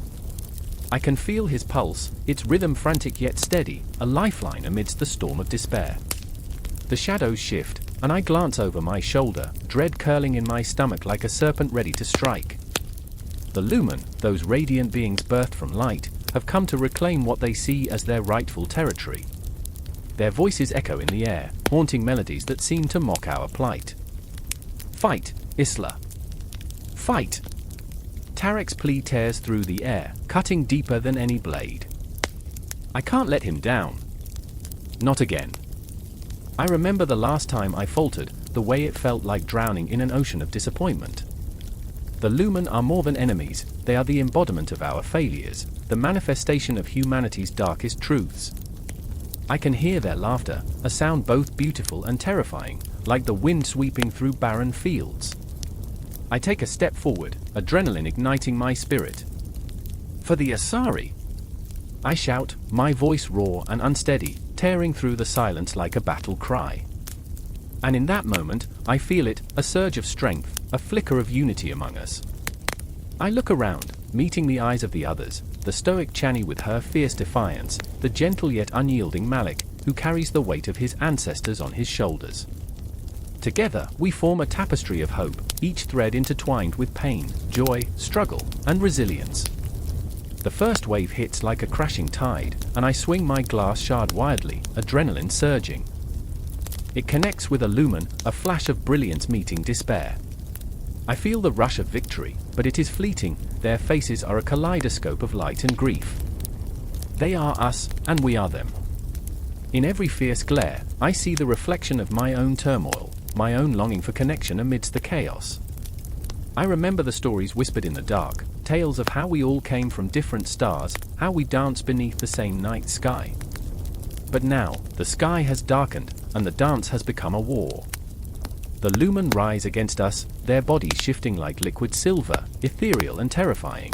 I can feel his pulse, its rhythm frantic yet steady, a lifeline amidst the storm of despair. The shadows shift, and I glance over my shoulder, dread curling in my stomach like a serpent ready to strike. The Lumen, those radiant beings birthed from light, have come to reclaim what they see as their rightful territory. Their voices echo in the air, haunting melodies that seem to mock our plight. Fight, Isla. Fight! Tarek's plea tears through the air, cutting deeper than any blade. I can't let him down. Not again. I remember the last time I faltered, the way it felt like drowning in an ocean of disappointment. The Lumen are more than enemies, they are the embodiment of our failures, the manifestation of humanity's darkest truths. I can hear their laughter, a sound both beautiful and terrifying, like the wind sweeping through barren fields. I take a step forward, adrenaline igniting my spirit. For the Asari! I shout, my voice raw and unsteady, tearing through the silence like a battle cry. And in that moment, I feel it, a surge of strength, a flicker of unity among us. I look around, meeting the eyes of the others, the stoic Chani with her fierce defiance, the gentle yet unyielding Malik, who carries the weight of his ancestors on his shoulders. Together, we form a tapestry of hope, each thread intertwined with pain, joy, struggle, and resilience. The first wave hits like a crashing tide, and I swing my glass shard wildly, adrenaline surging. It connects with a lumen, a flash of brilliance meeting despair. I feel the rush of victory, but it is fleeting, their faces are a kaleidoscope of light and grief. They are us, and we are them. In every fierce glare, I see the reflection of my own turmoil, my own longing for connection amidst the chaos. I remember the stories whispered in the dark, tales of how we all came from different stars, how we danced beneath the same night sky. But now, the sky has darkened, and the dance has become a war. The Lumen rise against us, their bodies shifting like liquid silver, ethereal and terrifying.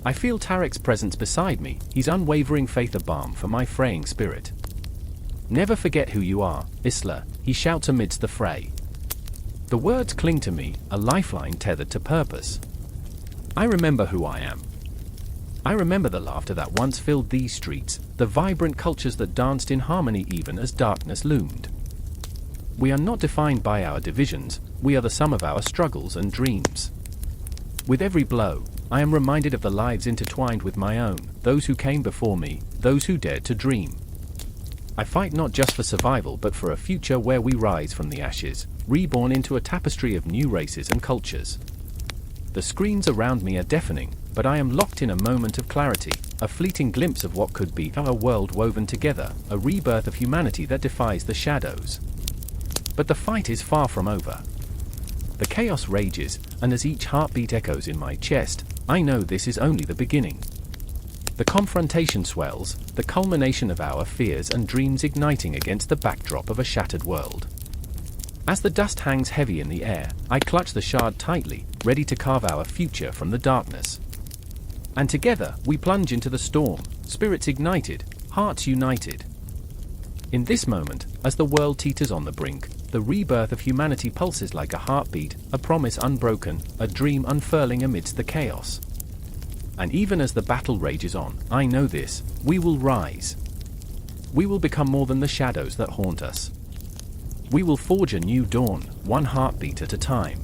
I feel Tarek's presence beside me, his unwavering faith a balm for my fraying spirit. Never forget who you are, Isla, he shouts amidst the fray. The words cling to me, a lifeline tethered to purpose. I remember who I am. I remember the laughter that once filled these streets, the vibrant cultures that danced in harmony even as darkness loomed. We are not defined by our divisions, we are the sum of our struggles and dreams. With every blow, I am reminded of the lives intertwined with my own, those who came before me, those who dared to dream. I fight not just for survival but for a future where we rise from the ashes, reborn into a tapestry of new races and cultures. The screams around me are deafening, but I am locked in a moment of clarity, a fleeting glimpse of what could be our world woven together, a rebirth of humanity that defies the shadows. But the fight is far from over. The chaos rages, and as each heartbeat echoes in my chest, I know this is only the beginning. The confrontation swells, the culmination of our fears and dreams igniting against the backdrop of a shattered world. As the dust hangs heavy in the air, I clutch the shard tightly, ready to carve our future from the darkness. And together, we plunge into the storm, spirits ignited, hearts united. In this moment, as the world teeters on the brink, the rebirth of humanity pulses like a heartbeat, a promise unbroken, a dream unfurling amidst the chaos. And even as the battle rages on, I know this, we will rise. we will become more than the shadows that haunt us. We will forge a new dawn, one heartbeat at a time.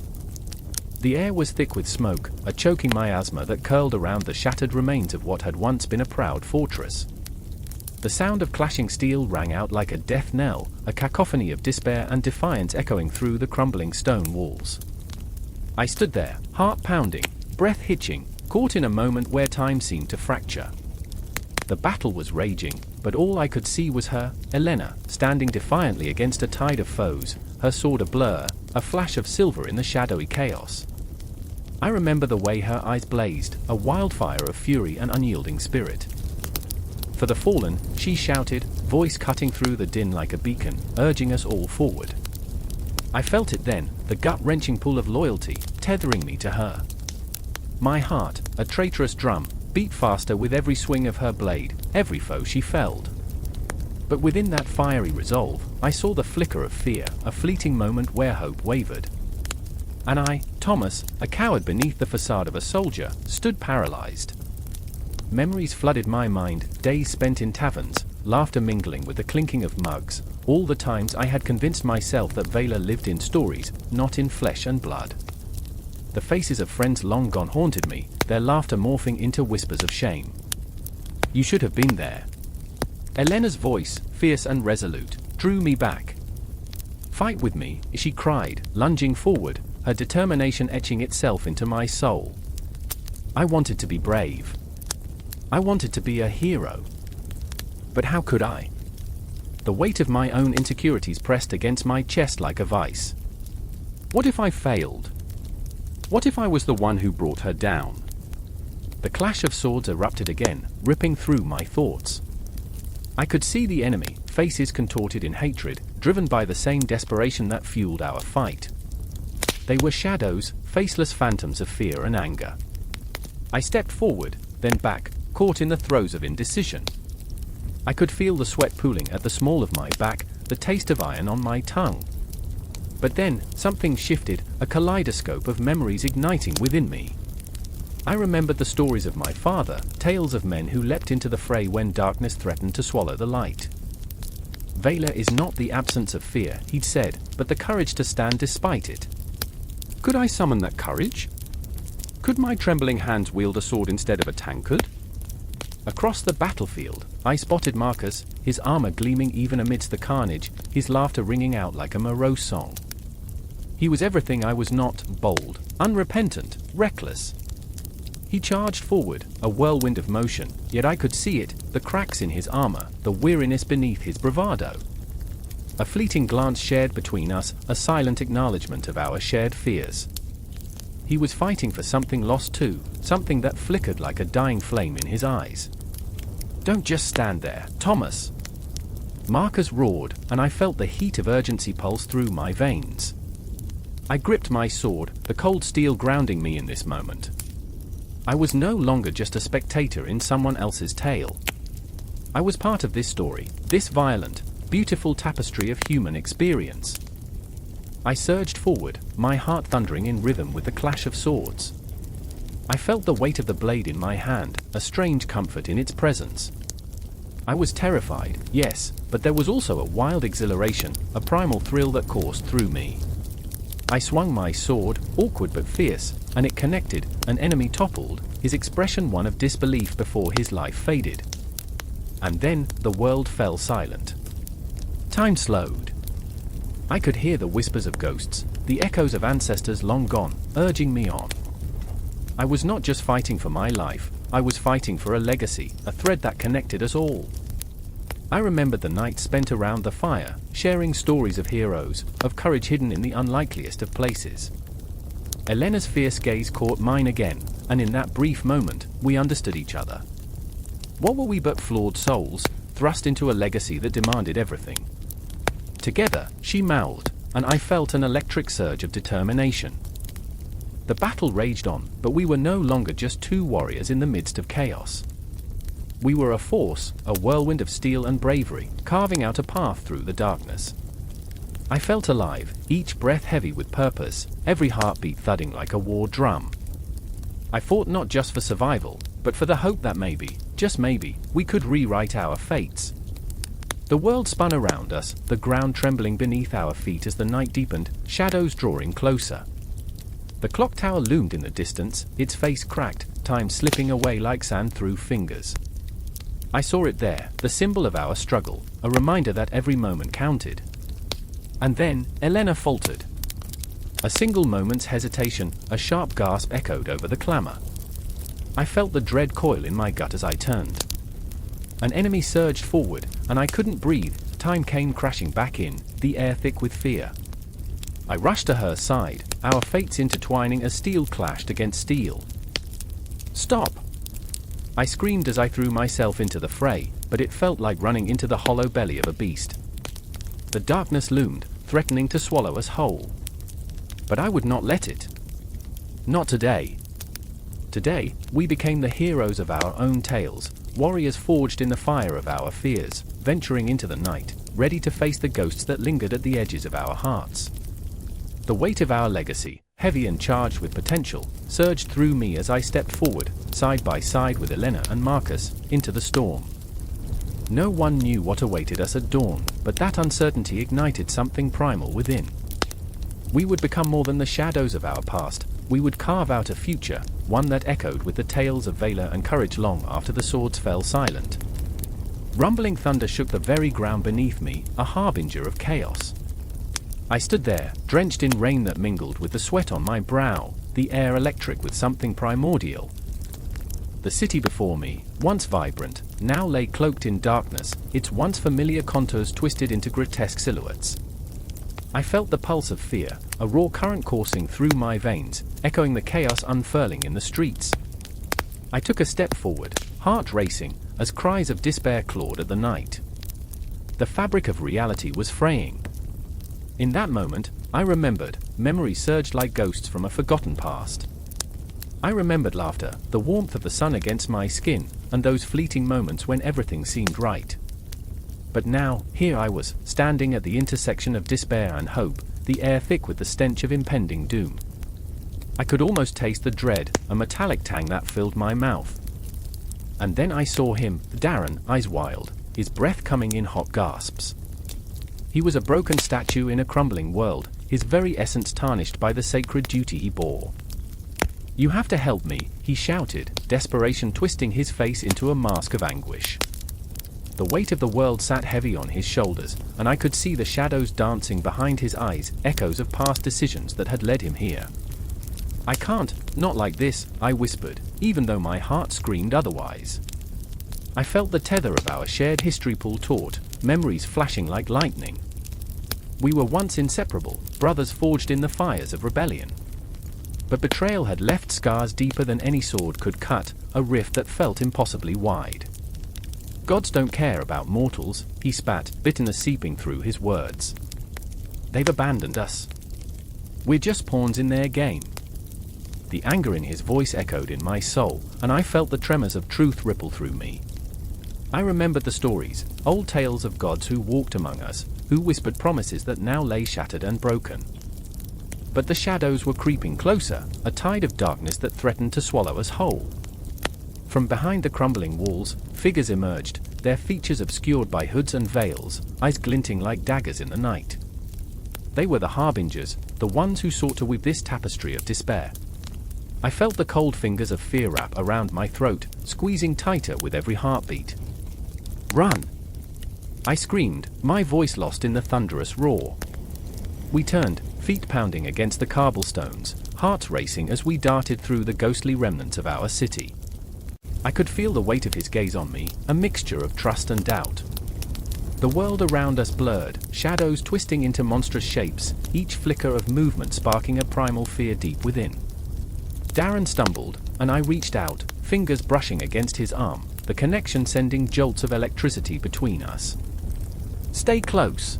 The air was thick with smoke, a choking miasma that curled around the shattered remains of what had once been a proud fortress. The sound of clashing steel rang out like a death knell, a cacophony of despair and defiance echoing through the crumbling stone walls. I stood there, heart pounding, breath hitching, caught in a moment where time seemed to fracture. The battle was raging, but all I could see was her, Elena, standing defiantly against a tide of foes, her sword a blur, a flash of silver in the shadowy chaos. I remember the way her eyes blazed, a wildfire of fury and unyielding spirit. For the fallen, she shouted, voice cutting through the din like a beacon, urging us all forward. I felt it then, the gut-wrenching pull of loyalty, tethering me to her. My heart, a traitorous drum, beat faster with every swing of her blade, every foe she felled. But within that fiery resolve, I saw the flicker of fear, a fleeting moment where hope wavered. And I, Thomas, a coward beneath the facade of a soldier, stood paralyzed. Memories flooded my mind, days spent in taverns, laughter mingling with the clinking of mugs, all the times I had convinced myself that Valor lived in stories, not in flesh and blood. The faces of friends long gone haunted me, their laughter morphing into whispers of shame. You should have been there. Elena's voice, fierce and resolute, drew me back. Fight with me, she cried, lunging forward, her determination etching itself into my soul. I wanted to be brave. I wanted to be a hero. But how could I? The weight of my own insecurities pressed against my chest like a vice. What if I failed? What if I was the one who brought her down? The clash of swords erupted again, ripping through my thoughts. I could see the enemy, faces contorted in hatred, driven by the same desperation that fueled our fight. They were shadows, faceless phantoms of fear and anger. I stepped forward, then back, caught in the throes of indecision. I could feel the sweat pooling at the small of my back, the taste of iron on my tongue. But then, something shifted, a kaleidoscope of memories igniting within me. I remembered the stories of my father, tales of men who leapt into the fray when darkness threatened to swallow the light. Valor is not the absence of fear, he'd said, but the courage to stand despite it. Could I summon that courage? Could my trembling hands wield a sword instead of a tankard? Across the battlefield, I spotted Marcus, his armor gleaming even amidst the carnage, his laughter ringing out like a morose song. He was everything I was not: bold, unrepentant, reckless. He charged forward, a whirlwind of motion, yet I could see it, the cracks in his armor, the weariness beneath his bravado. A fleeting glance shared between us, a silent acknowledgement of our shared fears. He was fighting for something lost too, something that flickered like a dying flame in his eyes. Don't just stand there, Thomas! Marcus roared, and I felt the heat of urgency pulse through my veins. I gripped my sword, the cold steel grounding me in this moment. I was no longer just a spectator in someone else's tale. I was part of this story, this violent, beautiful tapestry of human experience. I surged forward, my heart thundering in rhythm with the clash of swords. I felt the weight of the blade in my hand, a strange comfort in its presence. I was terrified, yes, but there was also a wild exhilaration, a primal thrill that coursed through me. I swung my sword, awkward but fierce, and it connected, an enemy toppled, his expression one of disbelief before his life faded. And then, the world fell silent. Time slowed. I could hear the whispers of ghosts, the echoes of ancestors long gone, urging me on. I was not just fighting for my life, I was fighting for a legacy, a thread that connected us all. I remembered the nights spent around the fire, sharing stories of heroes, of courage hidden in the unlikeliest of places. Elena's fierce gaze caught mine again, and in that brief moment, we understood each other. What were we but flawed souls, thrust into a legacy that demanded everything? Together, she mouthed, and I felt an electric surge of determination. The battle raged on, but we were no longer just two warriors in the midst of chaos. We were a force, a whirlwind of steel and bravery, carving out a path through the darkness. I felt alive, each breath heavy with purpose, every heartbeat thudding like a war drum. I fought not just for survival, but for the hope that maybe, just maybe, we could rewrite our fates. The world spun around us, the ground trembling beneath our feet as the night deepened, shadows drawing closer. The clock tower loomed in the distance, its face cracked, time slipping away like sand through fingers. I saw it there, the symbol of our struggle, a reminder that every moment counted. And then, Elena faltered. A single moment's hesitation, a sharp gasp echoed over the clamor. I felt the dread coil in my gut as I turned. An enemy surged forward, and I couldn't breathe. Time came crashing back in, the air thick with fear. I rushed to her side, our fates intertwining as steel clashed against steel. "Stop!" I screamed as I threw myself into the fray, but it felt like running into the hollow belly of a beast. The darkness loomed, threatening to swallow us whole. But I would not let it. Not today. Today, we became the heroes of our own tales, warriors forged in the fire of our fears, venturing into the night, ready to face the ghosts that lingered at the edges of our hearts. The weight of our legacy, heavy and charged with potential, surged through me as I stepped forward, side by side with Elena and Marcus, into the storm. No one knew what awaited us at dawn, but that uncertainty ignited something primal within. We would become more than the shadows of our past. We would carve out a future, one that echoed with the tales of valor and courage long after the swords fell silent. Rumbling thunder shook the very ground beneath me, a harbinger of chaos. I stood there, drenched in rain that mingled with the sweat on my brow, the air electric with something primordial. The city before me, once vibrant, now lay cloaked in darkness, its once familiar contours twisted into grotesque silhouettes. I felt the pulse of fear, a raw current coursing through my veins, echoing the chaos unfurling in the streets. I took a step forward, heart racing, as cries of despair clawed at the night. The fabric of reality was fraying. In that moment, I remembered, memories surged like ghosts from a forgotten past. I remembered laughter, the warmth of the sun against my skin, and those fleeting moments when everything seemed right. But now, here I was, standing at the intersection of despair and hope, the air thick with the stench of impending doom. I could almost taste the dread, a metallic tang that filled my mouth. And then I saw him, Darren, eyes wild, his breath coming in hot gasps. He was a broken statue in a crumbling world, his very essence tarnished by the sacred duty he bore. "You have to help me," he shouted, desperation twisting his face into a mask of anguish. The weight of the world sat heavy on his shoulders, and I could see the shadows dancing behind his eyes, echoes of past decisions that had led him here. "I can't, not like this," I whispered, even though my heart screamed otherwise. I felt the tether of our shared history pull taut, memories flashing like lightning. We were once inseparable, brothers forged in the fires of rebellion. But betrayal had left scars deeper than any sword could cut, a rift that felt impossibly wide. "Gods don't care about mortals," he spat, bitterness seeping through his words. "They've abandoned us. We're just pawns in their game." The anger in his voice echoed in my soul, and I felt the tremors of truth ripple through me. I remembered the stories, old tales of gods who walked among us, who whispered promises that now lay shattered and broken. But the shadows were creeping closer, a tide of darkness that threatened to swallow us whole. From behind the crumbling walls, figures emerged, their features obscured by hoods and veils, eyes glinting like daggers in the night. They were the harbingers, the ones who sought to weave this tapestry of despair. I felt the cold fingers of fear wrap around my throat, squeezing tighter with every heartbeat. "Run!" I screamed, my voice lost in the thunderous roar. We turned, feet pounding against the cobblestones, hearts racing as we darted through the ghostly remnants of our city. I could feel the weight of his gaze on me, a mixture of trust and doubt. The world around us blurred, shadows twisting into monstrous shapes, each flicker of movement sparking a primal fear deep within. Darren stumbled, and I reached out, fingers brushing against his arm, the connection sending jolts of electricity between us. "Stay close,"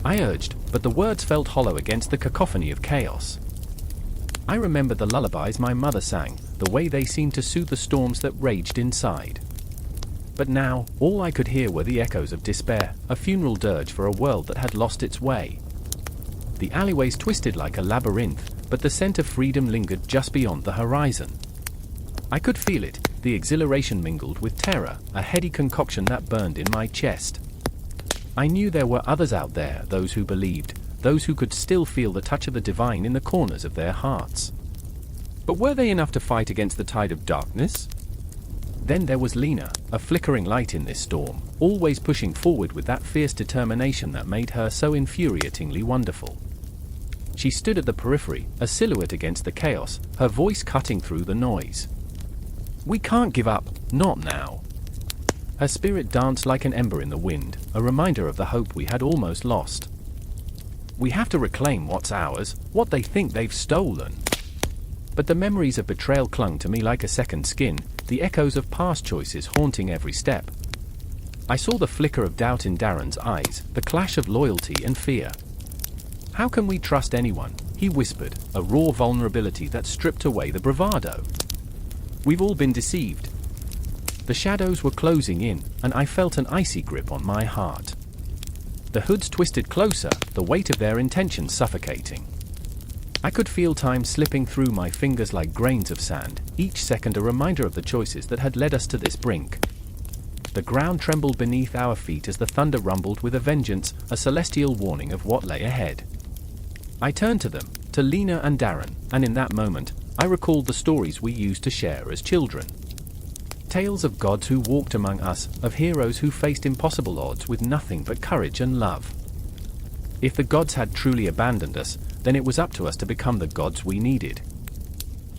I urged, but the words felt hollow against the cacophony of chaos. I remembered the lullabies my mother sang, the way they seemed to soothe the storms that raged inside. But now, all I could hear were the echoes of despair, a funeral dirge for a world that had lost its way. The alleyways twisted like a labyrinth, but the scent of freedom lingered just beyond the horizon. I could feel it, the exhilaration mingled with terror, a heady concoction that burned in my chest. I knew there were others out there, those who believed, those who could still feel the touch of the divine in the corners of their hearts. But were they enough to fight against the tide of darkness? Then there was Lena, a flickering light in this storm, always pushing forward with that fierce determination that made her so infuriatingly wonderful. She stood at the periphery, a silhouette against the chaos, her voice cutting through the noise. "We can't give up, not now." Her spirit danced like an ember in the wind, a reminder of the hope we had almost lost. "We have to reclaim what's ours, what they think they've stolen." But the memories of betrayal clung to me like a second skin, the echoes of past choices haunting every step. I saw the flicker of doubt in Darren's eyes, the clash of loyalty and fear. "How can we trust anyone?" he whispered, a raw vulnerability that stripped away the bravado. "We've all been deceived." The shadows were closing in, and I felt an icy grip on my heart. The hoods twisted closer, the weight of their intentions suffocating. I could feel time slipping through my fingers like grains of sand, each second a reminder of the choices that had led us to this brink. The ground trembled beneath our feet as the thunder rumbled with a vengeance, a celestial warning of what lay ahead. I turned to them, to Lena and Darren, and in that moment, I recalled the stories we used to share as children. Tales of gods who walked among us, of heroes who faced impossible odds with nothing but courage and love. If the gods had truly abandoned us, then it was up to us to become the gods we needed.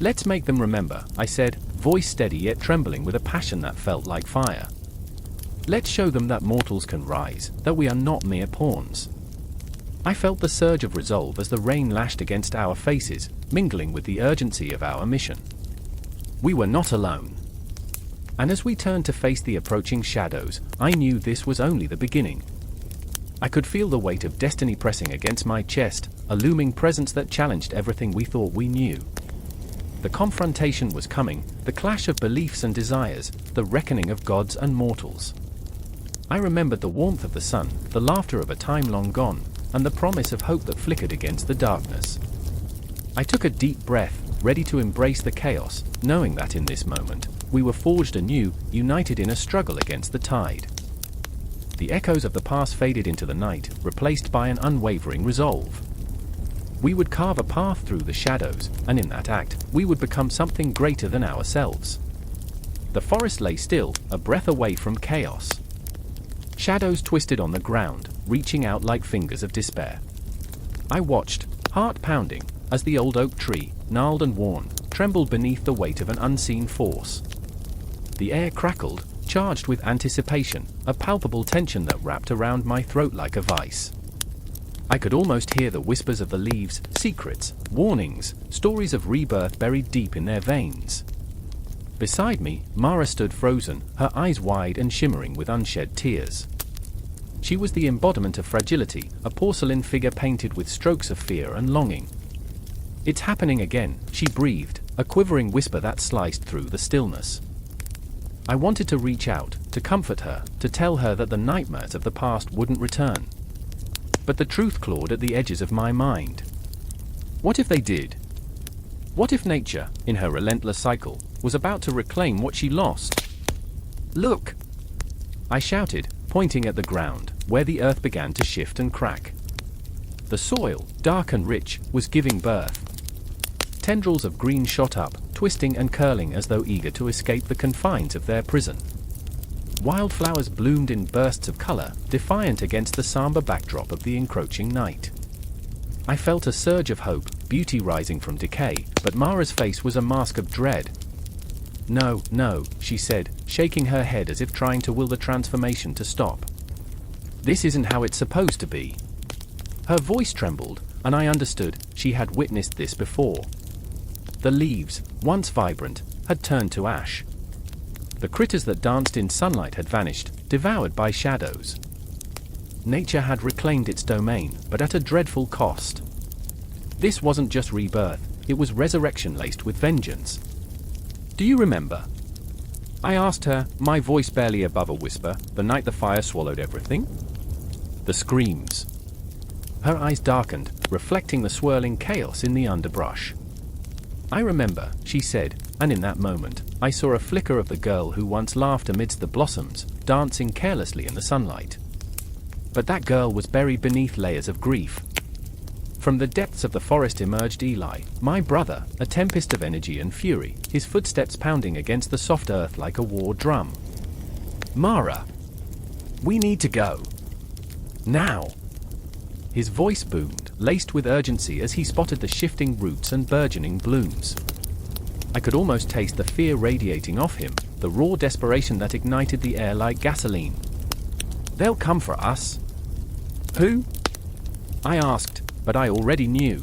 "Let's make them remember," I said, voice steady yet trembling with a passion that felt like fire. "Let's show them that mortals can rise, that we are not mere pawns." I felt the surge of resolve as the rain lashed against our faces, mingling with the urgency of our mission. We were not alone. And as we turned to face the approaching shadows, I knew this was only the beginning. I could feel the weight of destiny pressing against my chest, a looming presence that challenged everything we thought we knew. The confrontation was coming, the clash of beliefs and desires, the reckoning of gods and mortals. I remembered the warmth of the sun, the laughter of a time long gone, and the promise of hope that flickered against the darkness. I took a deep breath, ready to embrace the chaos, knowing that in this moment, we were forged anew, united in a struggle against the tide. The echoes of the past faded into the night, replaced by an unwavering resolve. We would carve a path through the shadows, and in that act, we would become something greater than ourselves. The forest lay still, a breath away from chaos. Shadows twisted on the ground, reaching out like fingers of despair. I watched, heart pounding, as the old oak tree, gnarled and worn, trembled beneath the weight of an unseen force. The air crackled, charged with anticipation, a palpable tension that wrapped around my throat like a vice. I could almost hear the whispers of the leaves, secrets, warnings, stories of rebirth buried deep in their veins. Beside me, Mara stood frozen, her eyes wide and shimmering with unshed tears. She was the embodiment of fragility, a porcelain figure painted with strokes of fear and longing. "It's happening again," she breathed, a quivering whisper that sliced through the stillness. I wanted to reach out, to comfort her, to tell her that the nightmares of the past wouldn't return. But the truth clawed at the edges of my mind. What if they did? What if nature, in her relentless cycle, was about to reclaim what she lost? "Look!" I shouted, pointing at the ground, where the earth began to shift and crack. The soil, dark and rich, was giving birth. Tendrils of green shot up, twisting and curling as though eager to escape the confines of their prison. Wildflowers bloomed in bursts of color, defiant against the somber backdrop of the encroaching night. I felt a surge of hope, beauty rising from decay, but Mara's face was a mask of dread. "No, no," she said, shaking her head as if trying to will the transformation to stop. "This isn't how it's supposed to be." Her voice trembled, and I understood she had witnessed this before. The leaves, once vibrant, had turned to ash. The critters that danced in sunlight had vanished, devoured by shadows. Nature had reclaimed its domain, but at a dreadful cost. This wasn't just rebirth, it was resurrection laced with vengeance. "Do you remember?" I asked her, my voice barely above a whisper, "the night the fire swallowed everything?" The screams. Her eyes darkened, reflecting the swirling chaos in the underbrush. "I remember," she said, and in that moment, I saw a flicker of the girl who once laughed amidst the blossoms, dancing carelessly in the sunlight. But that girl was buried beneath layers of grief. From the depths of the forest emerged Eli, my brother, a tempest of energy and fury, his footsteps pounding against the soft earth like a war drum. "Mara! We need to go. Now!" His voice boomed, laced with urgency as he spotted the shifting roots and burgeoning blooms. I could almost taste the fear radiating off him, the raw desperation that ignited the air like gasoline. "They'll come for us." "Who?" I asked, but I already knew.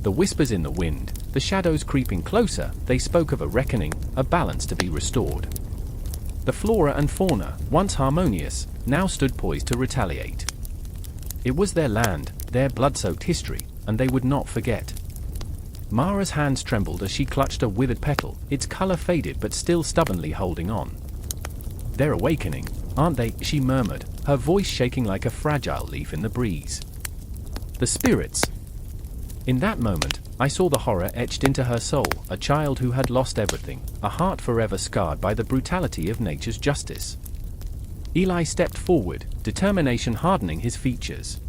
The whispers in the wind, the shadows creeping closer, they spoke of a reckoning, a balance to be restored. The flora and fauna, once harmonious, now stood poised to retaliate. It was their land, their blood-soaked history, and they would not forget. Mara's hands trembled as she clutched a withered petal, its color faded but still stubbornly holding on. "They're awakening, aren't they?" she murmured, her voice shaking like a fragile leaf in the breeze. "The spirits." In that moment, I saw the horror etched into her soul, a child who had lost everything, a heart forever scarred by the brutality of nature's justice. Eli stepped forward, determination hardening his features.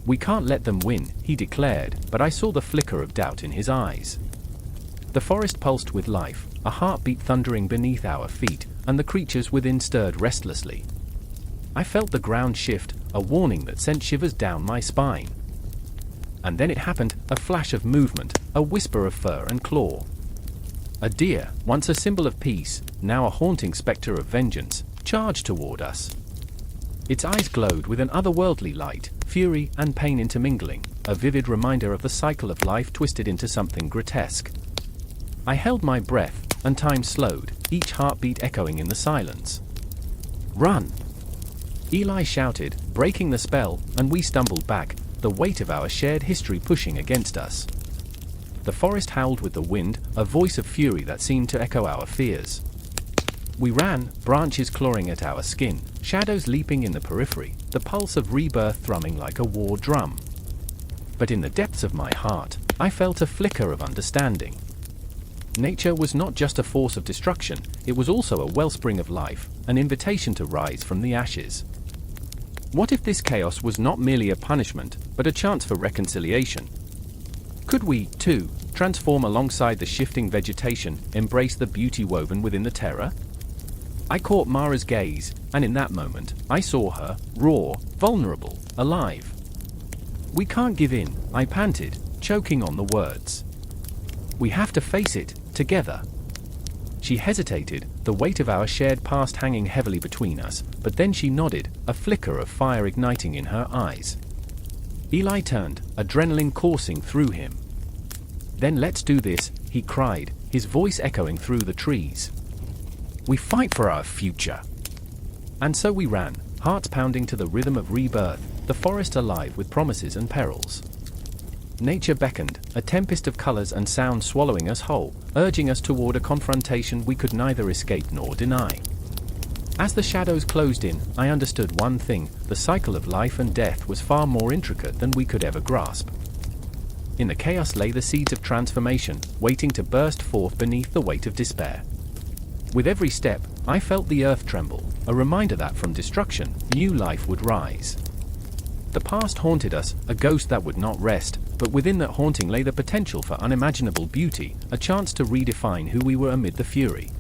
"We can't let them win," he declared, but I saw the flicker of doubt in his eyes. The forest pulsed with life, a heartbeat thundering beneath our feet, and the creatures within stirred restlessly. I felt the ground shift, a warning that sent shivers down my spine. And then it happened, a flash of movement, a whisper of fur and claw. A deer, once a symbol of peace, now a haunting spectre of vengeance, charged toward us. Its eyes glowed with an otherworldly light, fury and pain intermingling, a vivid reminder of the cycle of life twisted into something grotesque. I held my breath, and time slowed, each heartbeat echoing in the silence. "Run!" Eli shouted, breaking the spell, and we stumbled back, the weight of our shared history pushing against us. The forest howled with the wind, a voice of fury that seemed to echo our fears. We ran, branches clawing at our skin, shadows leaping in the periphery, the pulse of rebirth thrumming like a war drum. But in the depths of my heart, I felt a flicker of understanding. Nature was not just a force of destruction, it was also a wellspring of life, an invitation to rise from the ashes. What if this chaos was not merely a punishment, but a chance for reconciliation? Could we, too, transform alongside the shifting vegetation, embrace the beauty woven within the terror? I caught Mara's gaze, and in that moment, I saw her, raw, vulnerable, alive. "We can't give in," I panted, choking on the words. "We have to face it, together." She hesitated, the weight of our shared past hanging heavily between us, but then she nodded, a flicker of fire igniting in her eyes. Eli turned, adrenaline coursing through him. "Then let's do this," he cried, his voice echoing through the trees. "We fight for our future." And so we ran, hearts pounding to the rhythm of rebirth, the forest alive with promises and perils. Nature beckoned, a tempest of colors and sounds swallowing us whole, urging us toward a confrontation we could neither escape nor deny. As the shadows closed in, I understood one thing: the cycle of life and death was far more intricate than we could ever grasp. In the chaos lay the seeds of transformation, waiting to burst forth beneath the weight of despair. With every step, I felt the earth tremble, a reminder that from destruction, new life would rise. The past haunted us, a ghost that would not rest, but within that haunting lay the potential for unimaginable beauty, a chance to redefine who we were amid the fury.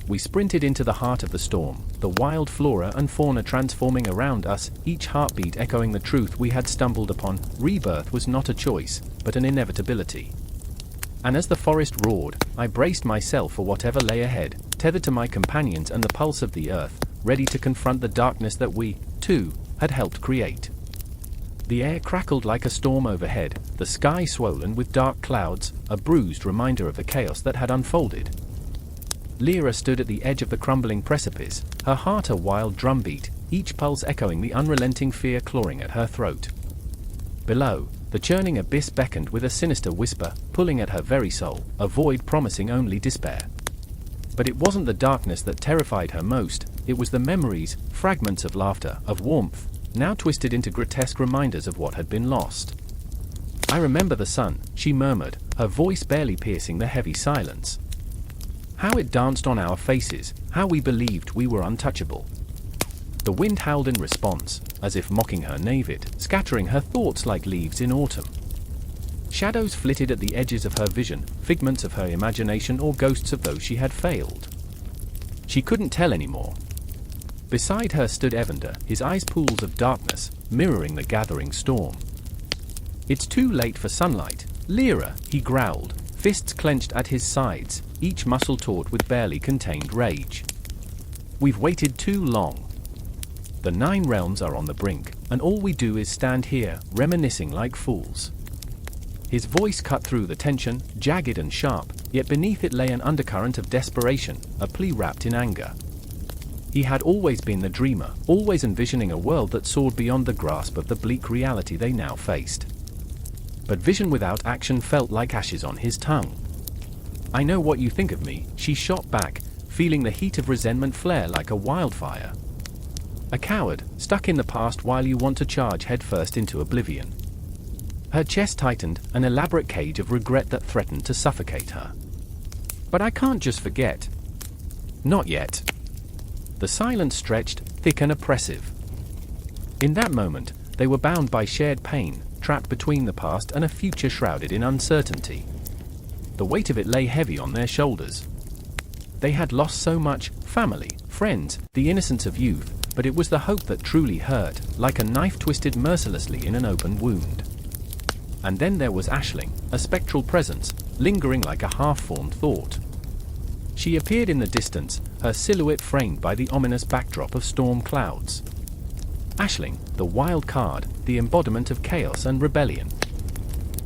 We sprinted into the heart of the storm, the wild flora and fauna transforming around us, each heartbeat echoing the truth we had stumbled upon: rebirth was not a choice, but an inevitability. And as the forest roared, I braced myself for whatever lay ahead, tethered to my companions and the pulse of the earth, ready to confront the darkness that we, too, had helped create. The air crackled like a storm overhead, the sky swollen with dark clouds, a bruised reminder of the chaos that had unfolded. Lyra stood at the edge of the crumbling precipice, her heart a wild drumbeat, each pulse echoing the unrelenting fear clawing at her throat. Below, the churning abyss beckoned with a sinister whisper, pulling at her very soul, a void promising only despair. But it wasn't the darkness that terrified her most, it was the memories, fragments of laughter, of warmth, now twisted into grotesque reminders of what had been lost. "I remember the sun," she murmured, her voice barely piercing the heavy silence. "How it danced on our faces, how we believed we were untouchable. The wind howled in response, as if mocking her naivete, scattering her thoughts like leaves in autumn. Shadows flitted at the edges of her vision, figments of her imagination or ghosts of those she had failed. She couldn't tell anymore. Beside her stood Evander, his eyes pools of darkness, mirroring the gathering storm. "It's too late for sunlight, Lyra," he growled, fists clenched at his sides, each muscle taut with barely contained rage. "We've waited too long. The 9 realms are on the brink, and all we do is stand here, reminiscing like fools." His voice cut through the tension, jagged and sharp, yet beneath it lay an undercurrent of desperation, a plea wrapped in anger. He had always been the dreamer, always envisioning a world that soared beyond the grasp of the bleak reality they now faced. But vision without action felt like ashes on his tongue. "I know what you think of me," she shot back, feeling the heat of resentment flare like a wildfire. "A coward, stuck in the past while you want to charge headfirst into oblivion." Her chest tightened, an elaborate cage of regret that threatened to suffocate her. "But I can't just forget." "Not yet." The silence stretched, thick and oppressive. In that moment, they were bound by shared pain, trapped between the past and a future shrouded in uncertainty. The weight of it lay heavy on their shoulders. They had lost so much: family, friends, the innocence of youth, but it was the hope that truly hurt, like a knife twisted mercilessly in an open wound. And then there was Aisling, a spectral presence, lingering like a half-formed thought. She appeared in the distance, her silhouette framed by the ominous backdrop of storm clouds. Aisling, the wild card, the embodiment of chaos and rebellion.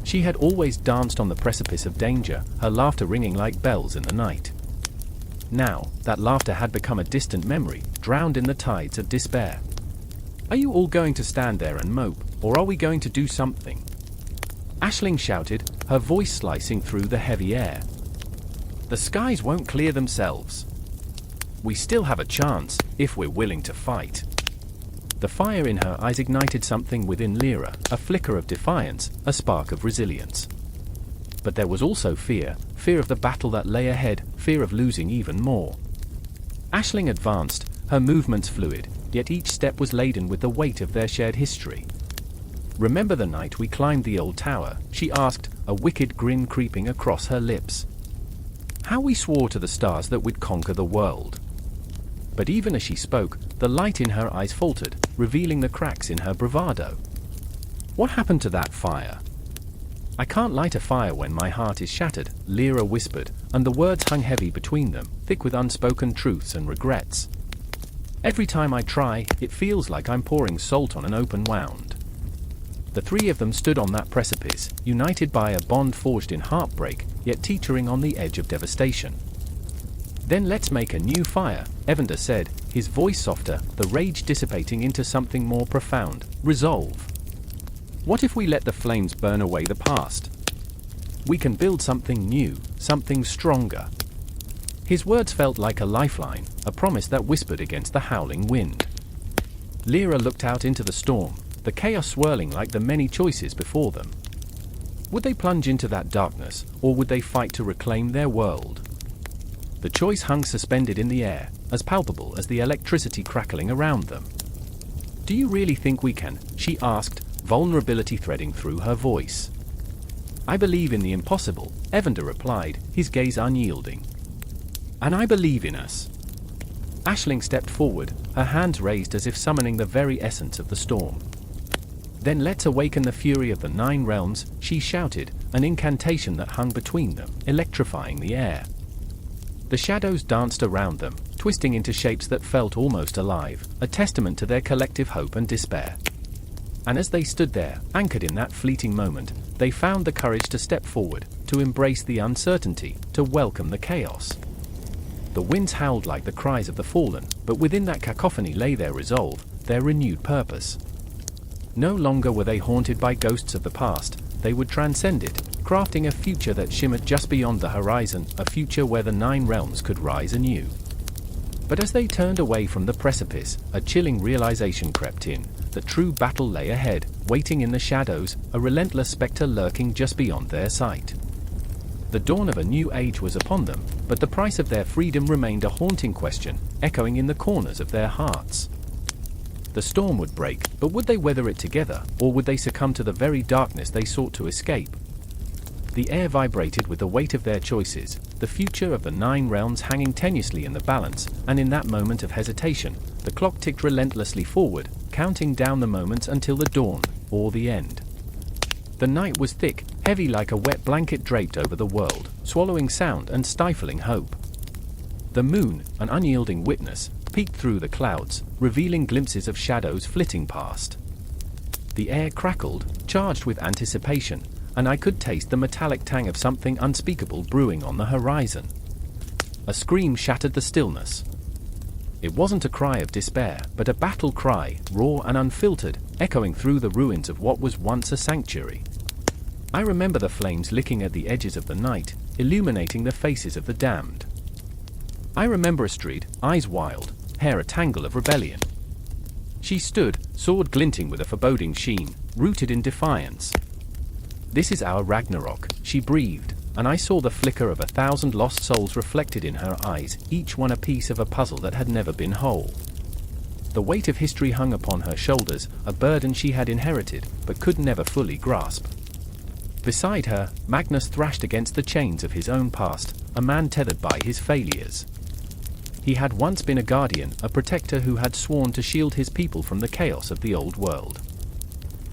She had always danced on the precipice of danger, her laughter ringing like bells in the night. Now, that laughter had become a distant memory, drowned in the tides of despair. "Are you all going to stand there and mope, or are we going to do something?" Aisling shouted, her voice slicing through the heavy air. "The skies won't clear themselves. We still have a chance, if we're willing to fight." The fire in her eyes ignited something within Lyra, a flicker of defiance, a spark of resilience. But there was also fear, fear of the battle that lay ahead, fear of losing even more. Aisling advanced, her movements fluid, yet each step was laden with the weight of their shared history. "Remember the night we climbed the old tower?" she asked, a wicked grin creeping across her lips. "How we swore to the stars that we'd conquer the world." But even as she spoke, the light in her eyes faltered, revealing the cracks in her bravado. "What happened to that fire?" "I can't light a fire when my heart is shattered," Lyra whispered, and the words hung heavy between them, thick with unspoken truths and regrets. "Every time I try, it feels like I'm pouring salt on an open wound." The 3 of them stood on that precipice, united by a bond forged in heartbreak, yet teetering on the edge of devastation. "Then let's make a new fire," Evander said, his voice softer, the rage dissipating into something more profound: resolve. "What if we let the flames burn away the past? We can build something new, something stronger." His words felt like a lifeline, a promise that whispered against the howling wind. Lyra looked out into the storm, the chaos swirling like the many choices before them. Would they plunge into that darkness, or would they fight to reclaim their world? The choice hung suspended in the air, as palpable as the electricity crackling around them. "Do you really think we can?" she asked, vulnerability threading through her voice. "I believe in the impossible," Evander replied, his gaze unyielding. "And I believe in us." Aisling stepped forward, her hands raised as if summoning the very essence of the storm. "Then let's awaken the fury of the 9 realms," she shouted, an incantation that hung between them, electrifying the air. The shadows danced around them, twisting into shapes that felt almost alive, a testament to their collective hope and despair. And as they stood there, anchored in that fleeting moment, they found the courage to step forward, to embrace the uncertainty, to welcome the chaos. The winds howled like the cries of the fallen, but within that cacophony lay their resolve, their renewed purpose. No longer were they haunted by ghosts of the past, they would transcend it, crafting a future that shimmered just beyond the horizon, a future where the 9 realms could rise anew. But as they turned away from the precipice, a chilling realization crept in. The true battle lay ahead, waiting in the shadows, a relentless specter lurking just beyond their sight. The dawn of a new age was upon them, but the price of their freedom remained a haunting question, echoing in the corners of their hearts. The storm would break, but would they weather it together, or would they succumb to the very darkness they sought to escape? The air vibrated with the weight of their choices, the future of the 9 realms hanging tenuously in the balance, and in that moment of hesitation, the clock ticked relentlessly forward, counting down the moments until the dawn, or the end. The night was thick, heavy like a wet blanket draped over the world, swallowing sound and stifling hope. The moon, an unyielding witness, peeked through the clouds, revealing glimpses of shadows flitting past. The air crackled, charged with anticipation, and I could taste the metallic tang of something unspeakable brewing on the horizon. A scream shattered the stillness. It wasn't a cry of despair, but a battle cry, raw and unfiltered, echoing through the ruins of what was once a sanctuary. I remember the flames licking at the edges of the night, illuminating the faces of the damned. I remember Astrid, eyes wild, hair a tangle of rebellion. She stood, sword glinting with a foreboding sheen, rooted in defiance. "This is our Ragnarok," she breathed, and I saw the flicker of 1,000 lost souls reflected in her eyes, each one a piece of a puzzle that had never been whole. The weight of history hung upon her shoulders, a burden she had inherited, but could never fully grasp. Beside her, Magnus thrashed against the chains of his own past, a man tethered by his failures. He had once been a guardian, a protector who had sworn to shield his people from the chaos of the old world.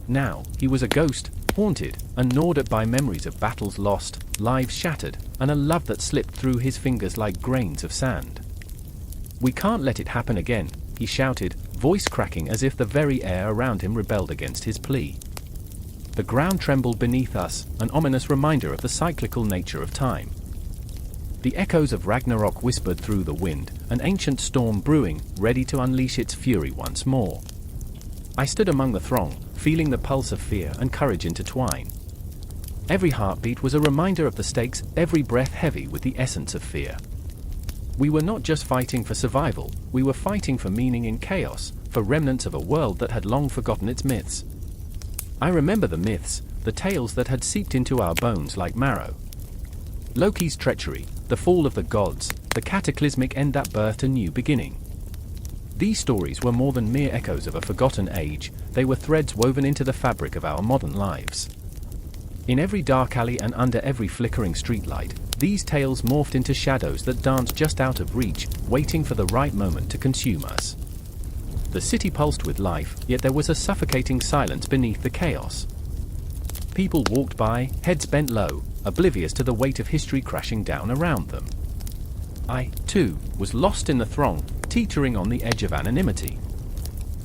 Now, he was a ghost, haunted, and gnawed at by memories of battles lost, lives shattered, and a love that slipped through his fingers like grains of sand. "We can't let it happen again," he shouted, voice cracking as if the very air around him rebelled against his plea. The ground trembled beneath us, an ominous reminder of the cyclical nature of time. The echoes of Ragnarok whispered through the wind, an ancient storm brewing, ready to unleash its fury once more. I stood among the throng, feeling the pulse of fear and courage intertwine. Every heartbeat was a reminder of the stakes, every breath heavy with the essence of fear. We were not just fighting for survival, we were fighting for meaning in chaos, for remnants of a world that had long forgotten its myths. I remember the myths, the tales that had seeped into our bones like marrow. Loki's treachery, the fall of the gods, the cataclysmic end that birthed a new beginning. These stories were more than mere echoes of a forgotten age, they were threads woven into the fabric of our modern lives. In every dark alley and under every flickering streetlight, these tales morphed into shadows that danced just out of reach, waiting for the right moment to consume us. The city pulsed with life, yet there was a suffocating silence beneath the chaos. People walked by, heads bent low, oblivious to the weight of history crashing down around them. I, too, was lost in the throng, teetering on the edge of anonymity.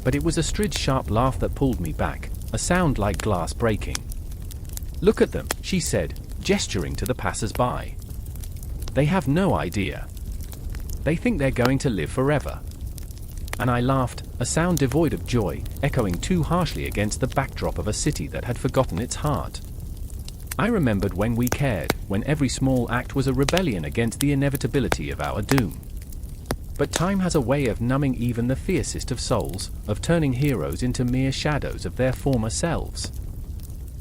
But it was Astrid's sharp laugh that pulled me back, a sound like glass breaking. "Look at them," she said, gesturing to the passers-by. "They have no idea. They think they're going to live forever." And I laughed, a sound devoid of joy, echoing too harshly against the backdrop of a city that had forgotten its heart. I remembered when we cared, when every small act was a rebellion against the inevitability of our doom. But time has a way of numbing even the fiercest of souls, of turning heroes into mere shadows of their former selves.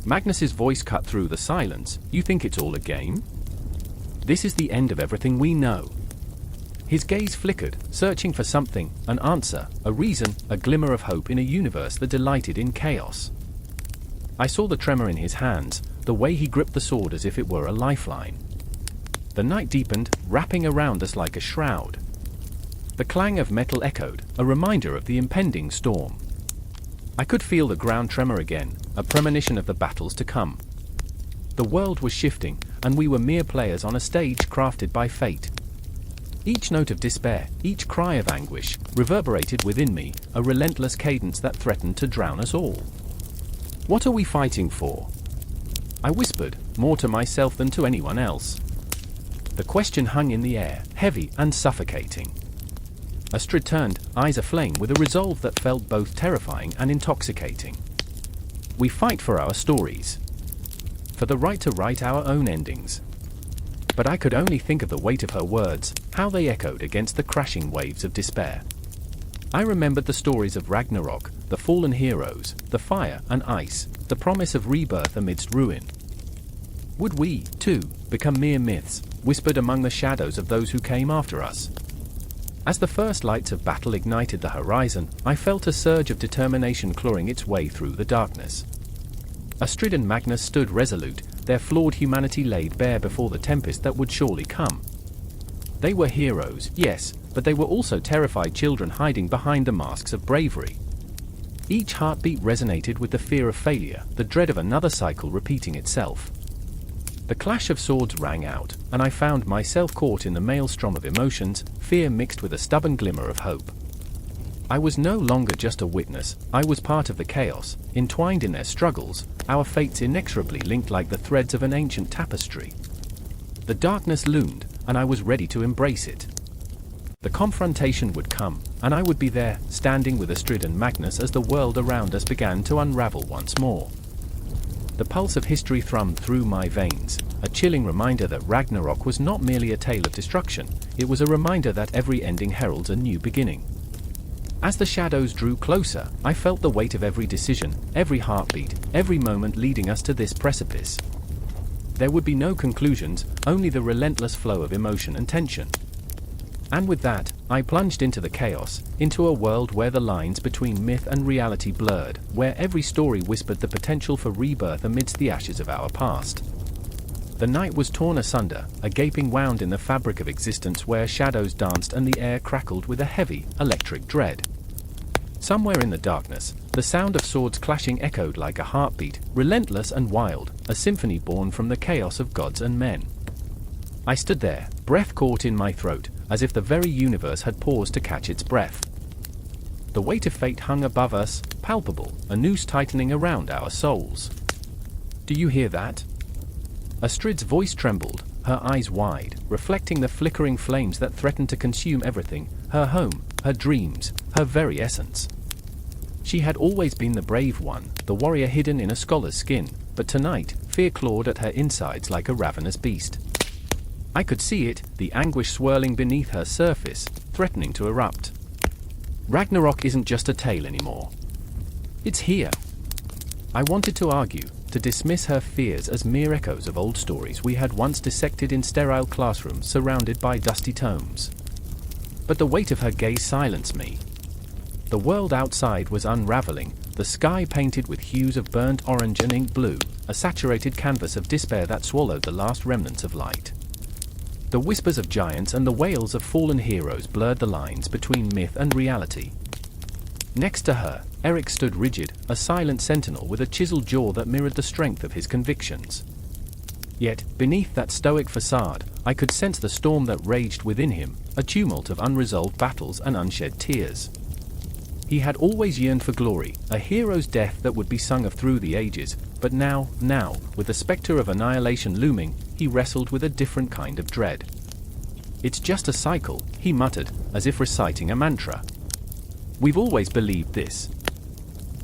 Magnus's voice cut through the silence. "You think it's all a game? This is the end of everything we know." His gaze flickered, searching for something, an answer, a reason, a glimmer of hope in a universe that delighted in chaos. I saw the tremor in his hands, the way he gripped the sword as if it were a lifeline. The night deepened, wrapping around us like a shroud. The clang of metal echoed, a reminder of the impending storm. I could feel the ground tremor again, a premonition of the battles to come. The world was shifting, and we were mere players on a stage crafted by fate. Each note of despair, each cry of anguish, reverberated within me, a relentless cadence that threatened to drown us all. "What are we fighting for?" I whispered, more to myself than to anyone else. The question hung in the air, heavy and suffocating. Astrid turned, eyes aflame with a resolve that felt both terrifying and intoxicating. "We fight for our stories. For the right to write our own endings." But I could only think of the weight of her words, how they echoed against the crashing waves of despair. I remembered the stories of Ragnarok, the fallen heroes, the fire and ice, the promise of rebirth amidst ruin. Would we, too, become mere myths, whispered among the shadows of those who came after us? As the first lights of battle ignited the horizon, I felt a surge of determination clawing its way through the darkness. Astrid and Magnus stood resolute, their flawed humanity laid bare before the tempest that would surely come. They were heroes, yes, but they were also terrified children hiding behind the masks of bravery. Each heartbeat resonated with the fear of failure, the dread of another cycle repeating itself. The clash of swords rang out, and I found myself caught in the maelstrom of emotions, fear mixed with a stubborn glimmer of hope. I was no longer just a witness, I was part of the chaos, entwined in their struggles, our fates inexorably linked like the threads of an ancient tapestry. The darkness loomed, and I was ready to embrace it. The confrontation would come, and I would be there, standing with Astrid and Magnus as the world around us began to unravel once more. The pulse of history thrummed through my veins, a chilling reminder that Ragnarok was not merely a tale of destruction, it was a reminder that every ending heralds a new beginning. As the shadows drew closer, I felt the weight of every decision, every heartbeat, every moment leading us to this precipice. There would be no conclusions, only the relentless flow of emotion and tension. And with that, I plunged into the chaos, into a world where the lines between myth and reality blurred, where every story whispered the potential for rebirth amidst the ashes of our past. The night was torn asunder, a gaping wound in the fabric of existence where shadows danced and the air crackled with a heavy, electric dread. Somewhere in the darkness, the sound of swords clashing echoed like a heartbeat, relentless and wild, a symphony born from the chaos of gods and men. I stood there, breath caught in my throat, as if the very universe had paused to catch its breath. The weight of fate hung above us, palpable, a noose tightening around our souls. Do you hear that? Astrid's voice trembled, her eyes wide, reflecting the flickering flames that threatened to consume everything, her home, her dreams, her very essence. She had always been the brave one, the warrior hidden in a scholar's skin, but tonight, fear clawed at her insides like a ravenous beast. I could see it, the anguish swirling beneath her surface, threatening to erupt. Ragnarok isn't just a tale anymore. It's here. I wanted to argue, to dismiss her fears as mere echoes of old stories we had once dissected in sterile classrooms surrounded by dusty tomes. But the weight of her gaze silenced me. The world outside was unraveling, the sky painted with hues of burnt orange and ink blue, a saturated canvas of despair that swallowed the last remnants of light. The whispers of giants and the wails of fallen heroes blurred the lines between myth and reality. Next to her, Eric stood rigid, a silent sentinel with a chiseled jaw that mirrored the strength of his convictions. Yet, beneath that stoic facade, I could sense the storm that raged within him, a tumult of unresolved battles and unshed tears. He had always yearned for glory, a hero's death that would be sung of through the ages, but now, with the spectre of annihilation looming, he wrestled with a different kind of dread. It's just a cycle, he muttered, as if reciting a mantra. We've always believed this.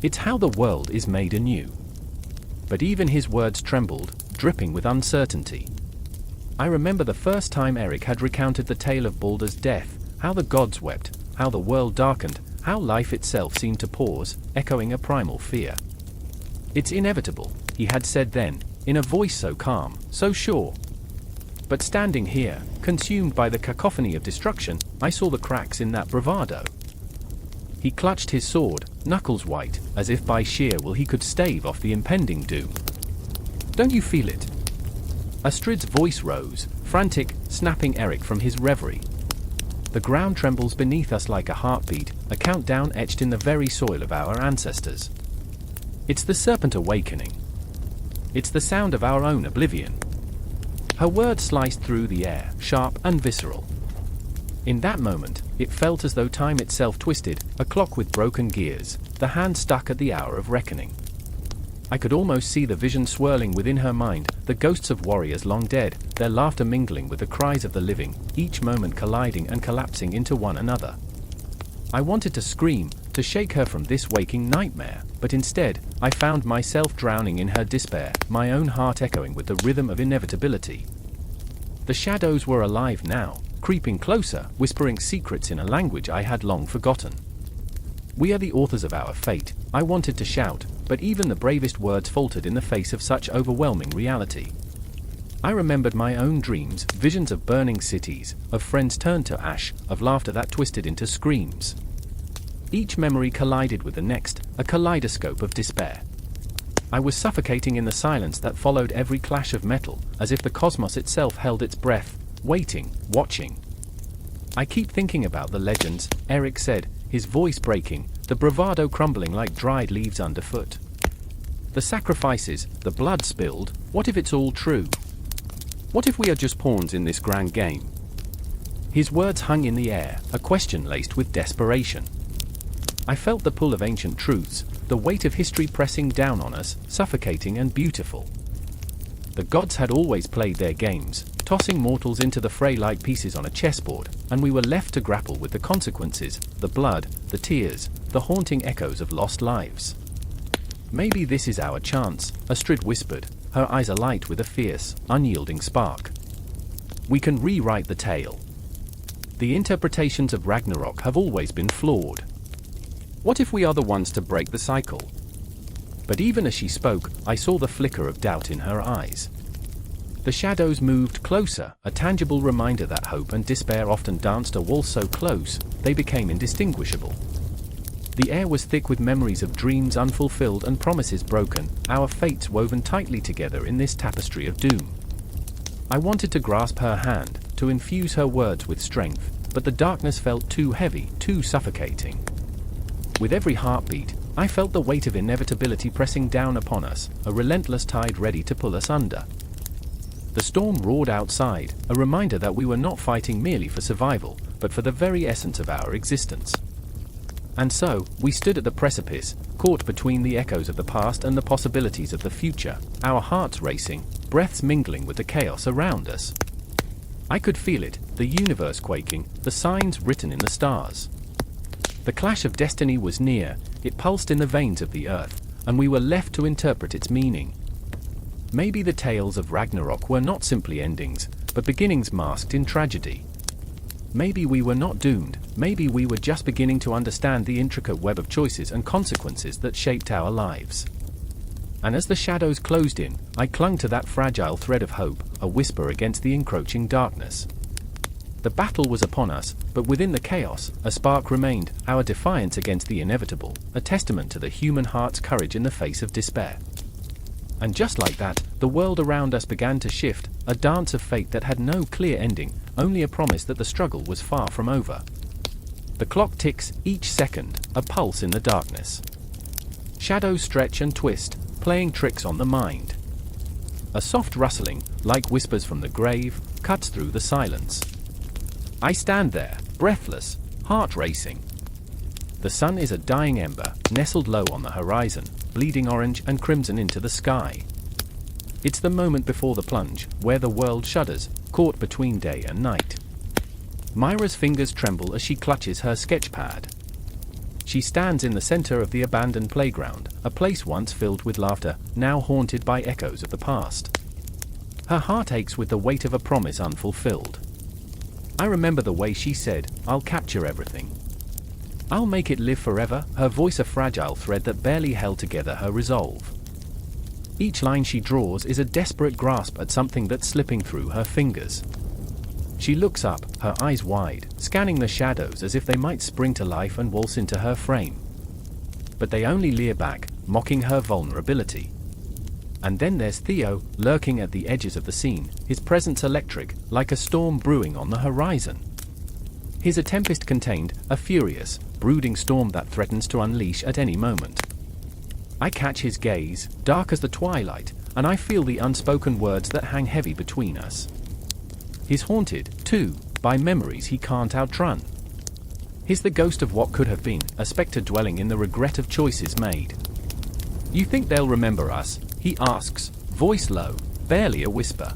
It's how the world is made anew. But even his words trembled, dripping with uncertainty. I remember the first time Eric had recounted the tale of Baldr's death, how the gods wept, how the world darkened, how life itself seemed to pause, echoing a primal fear. It's inevitable, he had said then, in a voice so calm, so sure. But standing here, consumed by the cacophony of destruction, I saw the cracks in that bravado. He clutched his sword, knuckles white, as if by sheer will he could stave off the impending doom. Don't you feel it? Astrid's voice rose, frantic, snapping Eric from his reverie. The ground trembles beneath us like a heartbeat, a countdown etched in the very soil of our ancestors. It's the serpent awakening. It's the sound of our own oblivion. Her words sliced through the air, sharp and visceral. In that moment, it felt as though time itself twisted, a clock with broken gears, the hand stuck at the hour of reckoning. I could almost see the vision swirling within her mind, the ghosts of warriors long dead, their laughter mingling with the cries of the living, each moment colliding and collapsing into one another. I wanted to scream, to shake her from this waking nightmare, but instead, I found myself drowning in her despair, my own heart echoing with the rhythm of inevitability. The shadows were alive now, creeping closer, whispering secrets in a language I had long forgotten. We are the authors of our fate, I wanted to shout, but even the bravest words faltered in the face of such overwhelming reality. I remembered my own dreams, visions of burning cities, of friends turned to ash, of laughter that twisted into screams. Each memory collided with the next, a kaleidoscope of despair. I was suffocating in the silence that followed every clash of metal, as if the cosmos itself held its breath, waiting, watching. I keep thinking about the legends, Eric said, his voice breaking, the bravado crumbling like dried leaves underfoot. The sacrifices, the blood spilled, what if it's all true? What if we are just pawns in this grand game? His words hung in the air, a question laced with desperation. I felt the pull of ancient truths, the weight of history pressing down on us, suffocating and beautiful. The gods had always played their games, tossing mortals into the fray like pieces on a chessboard, and we were left to grapple with the consequences, the blood, the tears, the haunting echoes of lost lives. Maybe this is our chance, Astrid whispered, her eyes alight with a fierce, unyielding spark. We can rewrite the tale. The interpretations of Ragnarok have always been flawed. What if we are the ones to break the cycle? But even as she spoke, I saw the flicker of doubt in her eyes. The shadows moved closer, a tangible reminder that hope and despair often danced a waltz so close, they became indistinguishable. The air was thick with memories of dreams unfulfilled and promises broken, our fates woven tightly together in this tapestry of doom. I wanted to grasp her hand, to infuse her words with strength, but the darkness felt too heavy, too suffocating. With every heartbeat, I felt the weight of inevitability pressing down upon us, a relentless tide ready to pull us under. The storm roared outside, a reminder that we were not fighting merely for survival, but for the very essence of our existence. And so, we stood at the precipice, caught between the echoes of the past and the possibilities of the future, our hearts racing, breaths mingling with the chaos around us. I could feel it, the universe quaking, the signs written in the stars. The clash of destiny was near, it pulsed in the veins of the earth, and we were left to interpret its meaning. Maybe the tales of Ragnarok were not simply endings, but beginnings masked in tragedy. Maybe we were not doomed, maybe we were just beginning to understand the intricate web of choices and consequences that shaped our lives. And as the shadows closed in, I clung to that fragile thread of hope, a whisper against the encroaching darkness. The battle was upon us, but within the chaos, a spark remained, our defiance against the inevitable, a testament to the human heart's courage in the face of despair. And just like that, the world around us began to shift, a dance of fate that had no clear ending, only a promise that the struggle was far from over. The clock ticks, each second, a pulse in the darkness. Shadows stretch and twist, playing tricks on the mind. A soft rustling, like whispers from the grave, cuts through the silence. I stand there, breathless, heart racing. The sun is a dying ember, nestled low on the horizon, bleeding orange and crimson into the sky. It's the moment before the plunge, where the world shudders, caught between day and night. Myra's fingers tremble as she clutches her sketchpad. She stands in the center of the abandoned playground, a place once filled with laughter, now haunted by echoes of the past. Her heart aches with the weight of a promise unfulfilled. I remember the way she said, "I'll capture everything. I'll make it live forever," her voice a fragile thread that barely held together her resolve. Each line she draws is a desperate grasp at something that's slipping through her fingers. She looks up, her eyes wide, scanning the shadows as if they might spring to life and waltz into her frame. But they only leer back, mocking her vulnerability. And then there's Theo, lurking at the edges of the scene, his presence electric, like a storm brewing on the horizon. He's a tempest contained, a furious, brooding storm that threatens to unleash at any moment. I catch his gaze, dark as the twilight, and I feel the unspoken words that hang heavy between us. He's haunted, too, by memories he can't outrun. He's the ghost of what could have been, a spectre dwelling in the regret of choices made. "You think they'll remember us?" he asks, voice low, barely a whisper.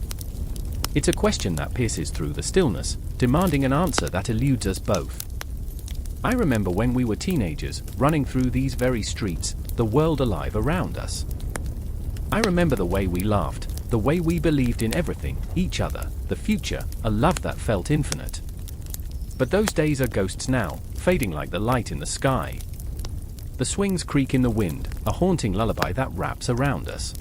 It's a question that pierces through the stillness, demanding an answer that eludes us both. I remember when we were teenagers, running through these very streets, the world alive around us. I remember the way we laughed, the way we believed in everything, each other, the future, a love that felt infinite. But those days are ghosts now, fading like the light in the sky. The swings creak in the wind, a haunting lullaby that wraps around us.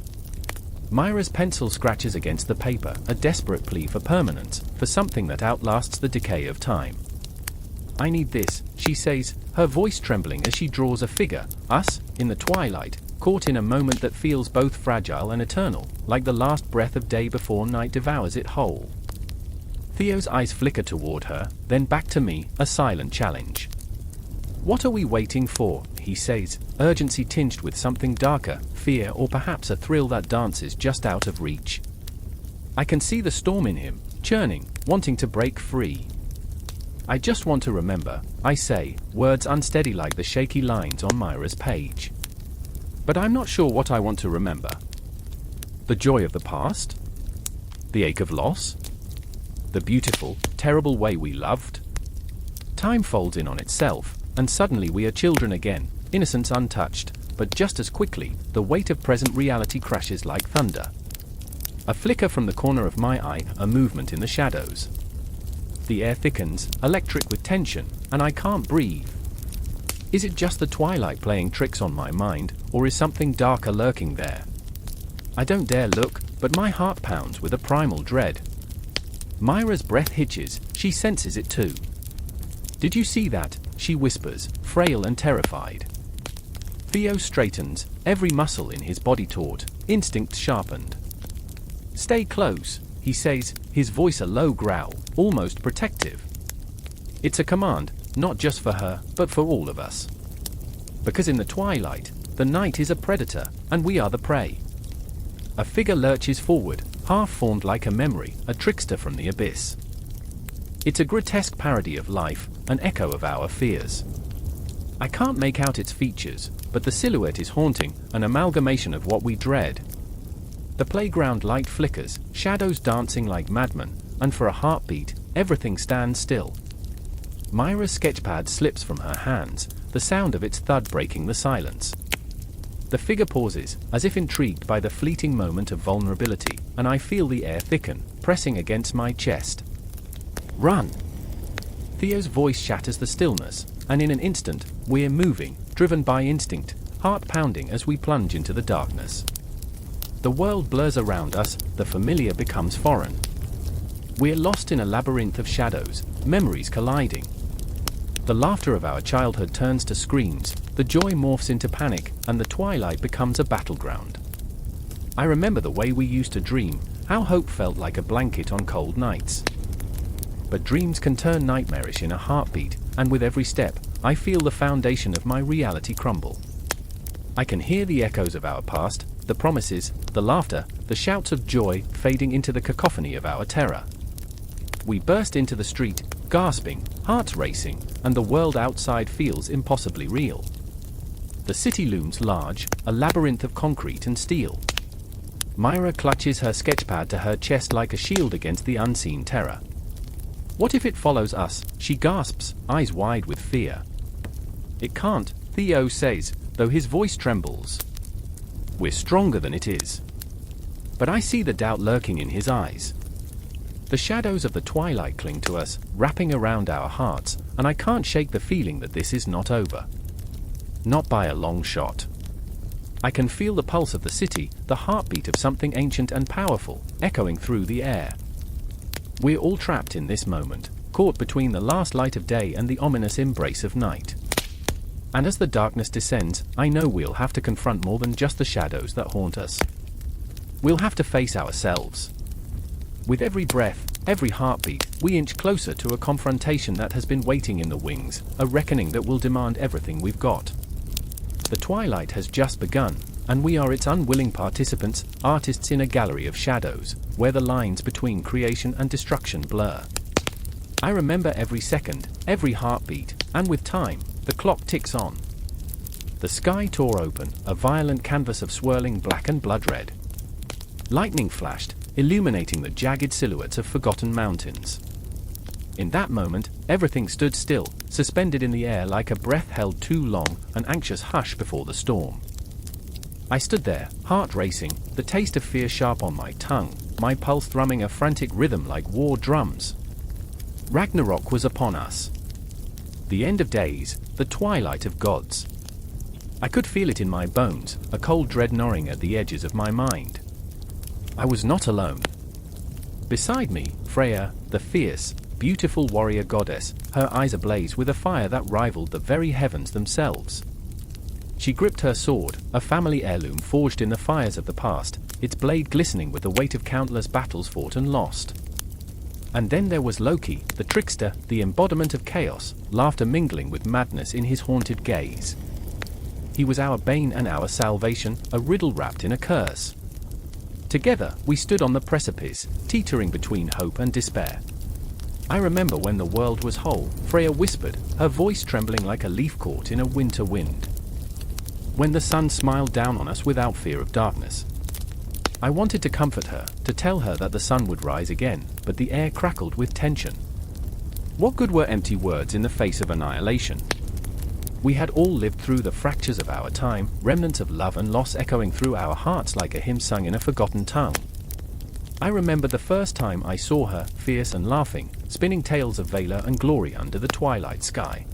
Myra's pencil scratches against the paper, a desperate plea for permanence, for something that outlasts the decay of time. I need this, she says, her voice trembling as she draws a figure, us, in the twilight, caught in a moment that feels both fragile and eternal, like the last breath of day before night devours it whole. Theo's eyes flicker toward her, then back to me, a silent challenge. What are we waiting for, he says, urgency tinged with something darker, fear or perhaps a thrill that dances just out of reach. I can see the storm in him, churning, wanting to break free. I just want to remember, I say, words unsteady like the shaky lines on Myra's page. But I'm not sure what I want to remember. The joy of the past? The ache of loss? The beautiful, terrible way we loved? Time folds in on itself, and suddenly we are children again, innocence untouched, but just as quickly, the weight of present reality crashes like thunder. A flicker from the corner of my eye, a movement in the shadows. The air thickens, electric with tension, and I can't breathe. Is it just the twilight playing tricks on my mind, or is something darker lurking there? I don't dare look, but my heart pounds with a primal dread. Myra's breath hitches, she senses it too. Did you see that? She whispers, frail and terrified. Theo straightens, every muscle in his body taut, instinct sharpened. Stay close, he says, his voice a low growl, almost protective. It's a command, not just for her, but for all of us. Because in the twilight, the night is a predator, and we are the prey. A figure lurches forward, half-formed like a memory, a trickster from the abyss. It's a grotesque parody of life, an echo of our fears. I can't make out its features, but the silhouette is haunting, an amalgamation of what we dread. The playground light flickers, shadows dancing like madmen, and for a heartbeat, everything stands still. Myra's sketchpad slips from her hands, the sound of its thud breaking the silence. The figure pauses, as if intrigued by the fleeting moment of vulnerability, and I feel the air thicken, pressing against my chest. Run! Theo's voice shatters the stillness, and in an instant, we're moving, driven by instinct, heart pounding as we plunge into the darkness. The world blurs around us, the familiar becomes foreign. We're lost in a labyrinth of shadows, memories colliding. The laughter of our childhood turns to screams, the joy morphs into panic, and the twilight becomes a battleground. I remember the way we used to dream, how hope felt like a blanket on cold nights. But dreams can turn nightmarish in a heartbeat, and with every step, I feel the foundation of my reality crumble. I can hear the echoes of our past, the promises, the laughter, the shouts of joy fading into the cacophony of our terror. We burst into the street, gasping, hearts racing, and the world outside feels impossibly real. The city looms large, a labyrinth of concrete and steel. Myra clutches her sketchpad to her chest like a shield against the unseen terror. What if it follows us? She gasps, eyes wide with fear. It can't, Theo says, though his voice trembles. We're stronger than it is. But I see the doubt lurking in his eyes. The shadows of the twilight cling to us, wrapping around our hearts, and I can't shake the feeling that this is not over. Not by a long shot. I can feel the pulse of the city, the heartbeat of something ancient and powerful, echoing through the air. We're all trapped in this moment, caught between the last light of day and the ominous embrace of night. And as the darkness descends, I know we'll have to confront more than just the shadows that haunt us. We'll have to face ourselves. With every breath, every heartbeat, we inch closer to a confrontation that has been waiting in the wings, a reckoning that will demand everything we've got. The twilight has just begun, and we are its unwilling participants, artists in a gallery of shadows, where the lines between creation and destruction blur. I remember every second, every heartbeat, and with time, the clock ticks on. The sky tore open, a violent canvas of swirling black and blood red. Lightning flashed, illuminating the jagged silhouettes of forgotten mountains. In that moment, everything stood still, suspended in the air like a breath held too long, an anxious hush before the storm. I stood there, heart racing, the taste of fear sharp on my tongue, my pulse thrumming a frantic rhythm like war drums. Ragnarok was upon us. The end of days, the twilight of gods. I could feel it in my bones, a cold dread gnawing at the edges of my mind. I was not alone. Beside me, Freya, the fierce, beautiful warrior goddess, her eyes ablaze with a fire that rivaled the very heavens themselves. She gripped her sword, a family heirloom forged in the fires of the past, its blade glistening with the weight of countless battles fought and lost. And then there was Loki, the trickster, the embodiment of chaos, laughter mingling with madness in his haunted gaze. He was our bane and our salvation, a riddle wrapped in a curse. Together, we stood on the precipice, teetering between hope and despair. I remember when the world was whole, Freya whispered, her voice trembling like a leaf caught in a winter wind. When the sun smiled down on us without fear of darkness. I wanted to comfort her, to tell her that the sun would rise again, but the air crackled with tension. What good were empty words in the face of annihilation? We had all lived through the fractures of our time, remnants of love and loss echoing through our hearts like a hymn sung in a forgotten tongue. I remember the first time I saw her, fierce and laughing, spinning tales of valor and glory under the twilight sky.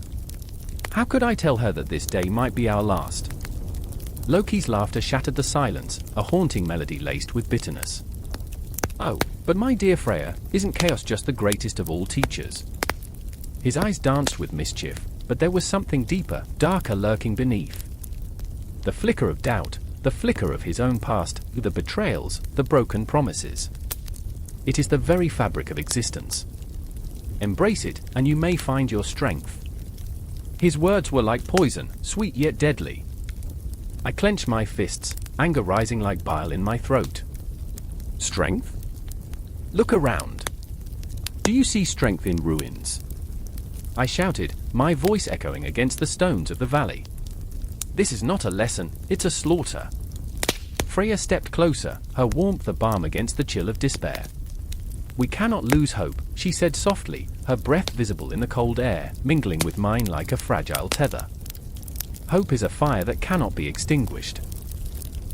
How could I tell her that this day might be our last? Loki's laughter shattered the silence, a haunting melody laced with bitterness. Oh, but my dear Freya, isn't chaos just the greatest of all teachers? His eyes danced with mischief, but there was something deeper, darker lurking beneath. The flicker of doubt, the flicker of his own past, the betrayals, the broken promises. It is the very fabric of existence. Embrace it, and you may find your strength. His words were like poison, sweet yet deadly. I clenched my fists, anger rising like bile in my throat. Strength? Look around. Do you see strength in ruins? I shouted, my voice echoing against the stones of the valley. This is not a lesson, it's a slaughter. Freya stepped closer, her warmth a balm against the chill of despair. We cannot lose hope, she said softly, her breath visible in the cold air, mingling with mine like a fragile tether. Hope is a fire that cannot be extinguished.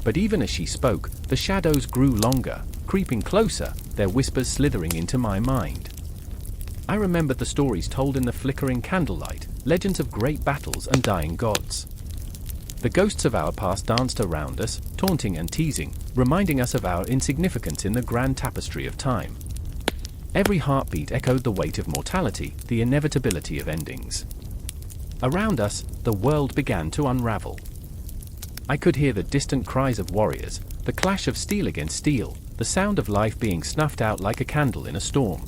But even as she spoke, the shadows grew longer, creeping closer, their whispers slithering into my mind. I remembered the stories told in the flickering candlelight, legends of great battles and dying gods. The ghosts of our past danced around us, taunting and teasing, reminding us of our insignificance in the grand tapestry of time. Every heartbeat echoed the weight of mortality, the inevitability of endings. Around us, the world began to unravel. I could hear the distant cries of warriors, the clash of steel against steel, the sound of life being snuffed out like a candle in a storm.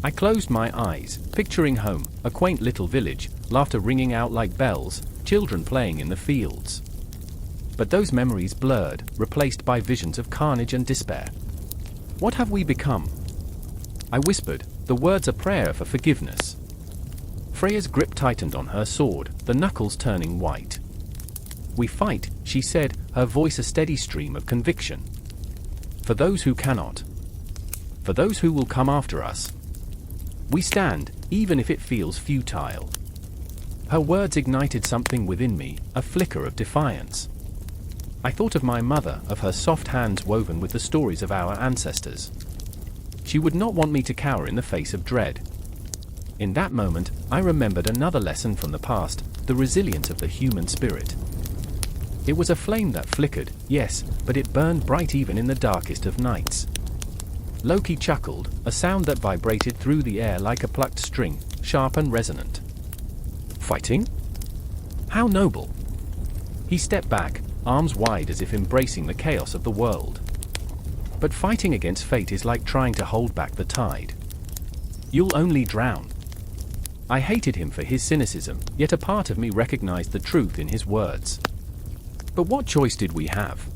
I closed my eyes, picturing home, a quaint little village, laughter ringing out like bells, children playing in the fields. But those memories blurred, replaced by visions of carnage and despair. What have we become? I whispered, the words a prayer for forgiveness. Freya's grip tightened on her sword, the knuckles turning white. We fight, she said, her voice a steady stream of conviction. For those who cannot. For those who will come after us. We stand, even if it feels futile. Her words ignited something within me, a flicker of defiance. I thought of my mother, of her soft hands woven with the stories of our ancestors. She would not want me to cower in the face of dread. In that moment, I remembered another lesson from the past, the resilience of the human spirit. It was a flame that flickered, yes, but it burned bright even in the darkest of nights. Loki chuckled, a sound that vibrated through the air like a plucked string, sharp and resonant. Fighting? How noble! He stepped back, arms wide as if embracing the chaos of the world. But fighting against fate is like trying to hold back the tide. You'll only drown. I hated him for his cynicism, yet a part of me recognized the truth in his words. But what choice did we have?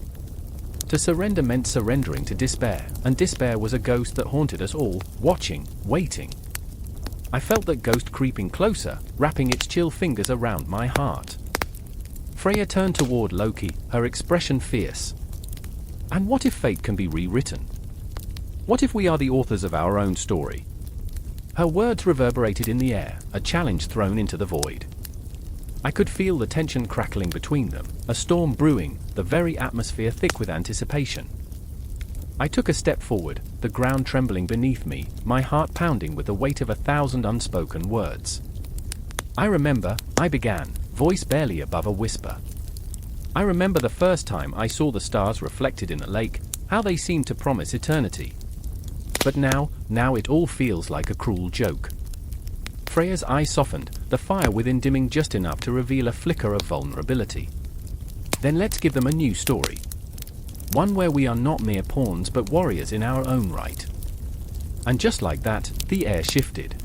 To surrender meant surrendering to despair, and despair was a ghost that haunted us all, watching, waiting. I felt that ghost creeping closer, wrapping its chill fingers around my heart. Freya turned toward Loki, her expression fierce. And what if fate can be rewritten? What if we are the authors of our own story? Her words reverberated in the air, a challenge thrown into the void. I could feel the tension crackling between them, a storm brewing, the very atmosphere thick with anticipation. I took a step forward, the ground trembling beneath me, my heart pounding with the weight of 1,000 unspoken words. I began, voice barely above a whisper. I remember the first time I saw the stars reflected in the lake, How they seemed to promise eternity. But now it all feels like a cruel joke. Freya's eyes softened, the fire within dimming just enough to reveal a flicker of vulnerability. Then let's give them a new story. One where we are not mere pawns but warriors in our own right. And just like that, the air shifted.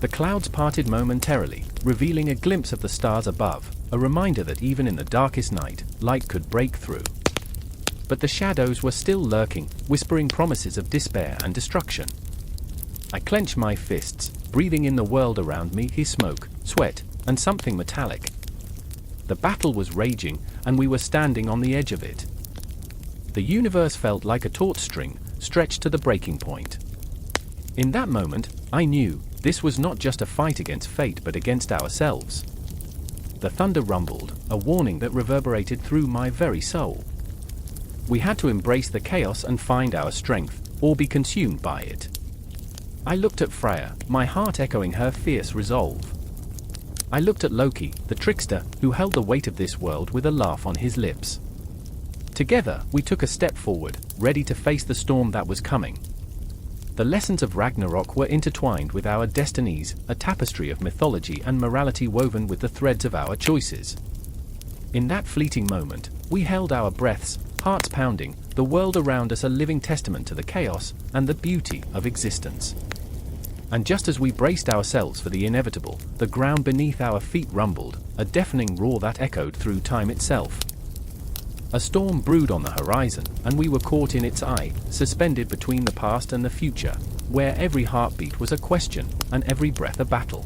The clouds parted momentarily, revealing a glimpse of the stars above, a reminder that even in the darkest night, light could break through. But the shadows were still lurking, whispering promises of despair and destruction. I clenched my fists, breathing in the world around me, his smoke, sweat, and something metallic. The battle was raging, and we were standing on the edge of it. The universe felt like a taut string, stretched to the breaking point. In that moment, I knew this was not just a fight against fate but against ourselves. The thunder rumbled, a warning that reverberated through my very soul. We had to embrace the chaos and find our strength, or be consumed by it. I looked at Freya, my heart echoing her fierce resolve. I looked at Loki, the trickster, who held the weight of this world with a laugh on his lips. Together, we took a step forward, ready to face the storm that was coming. The lessons of Ragnarok were intertwined with our destinies, a tapestry of mythology and morality woven with the threads of our choices. In that fleeting moment, we held our breaths, hearts pounding, the world around us a living testament to the chaos and the beauty of existence. And just as we braced ourselves for the inevitable, the ground beneath our feet rumbled, a deafening roar that echoed through time itself. A storm brewed on the horizon, and we were caught in its eye, suspended between the past and the future, where every heartbeat was a question, and every breath a battle.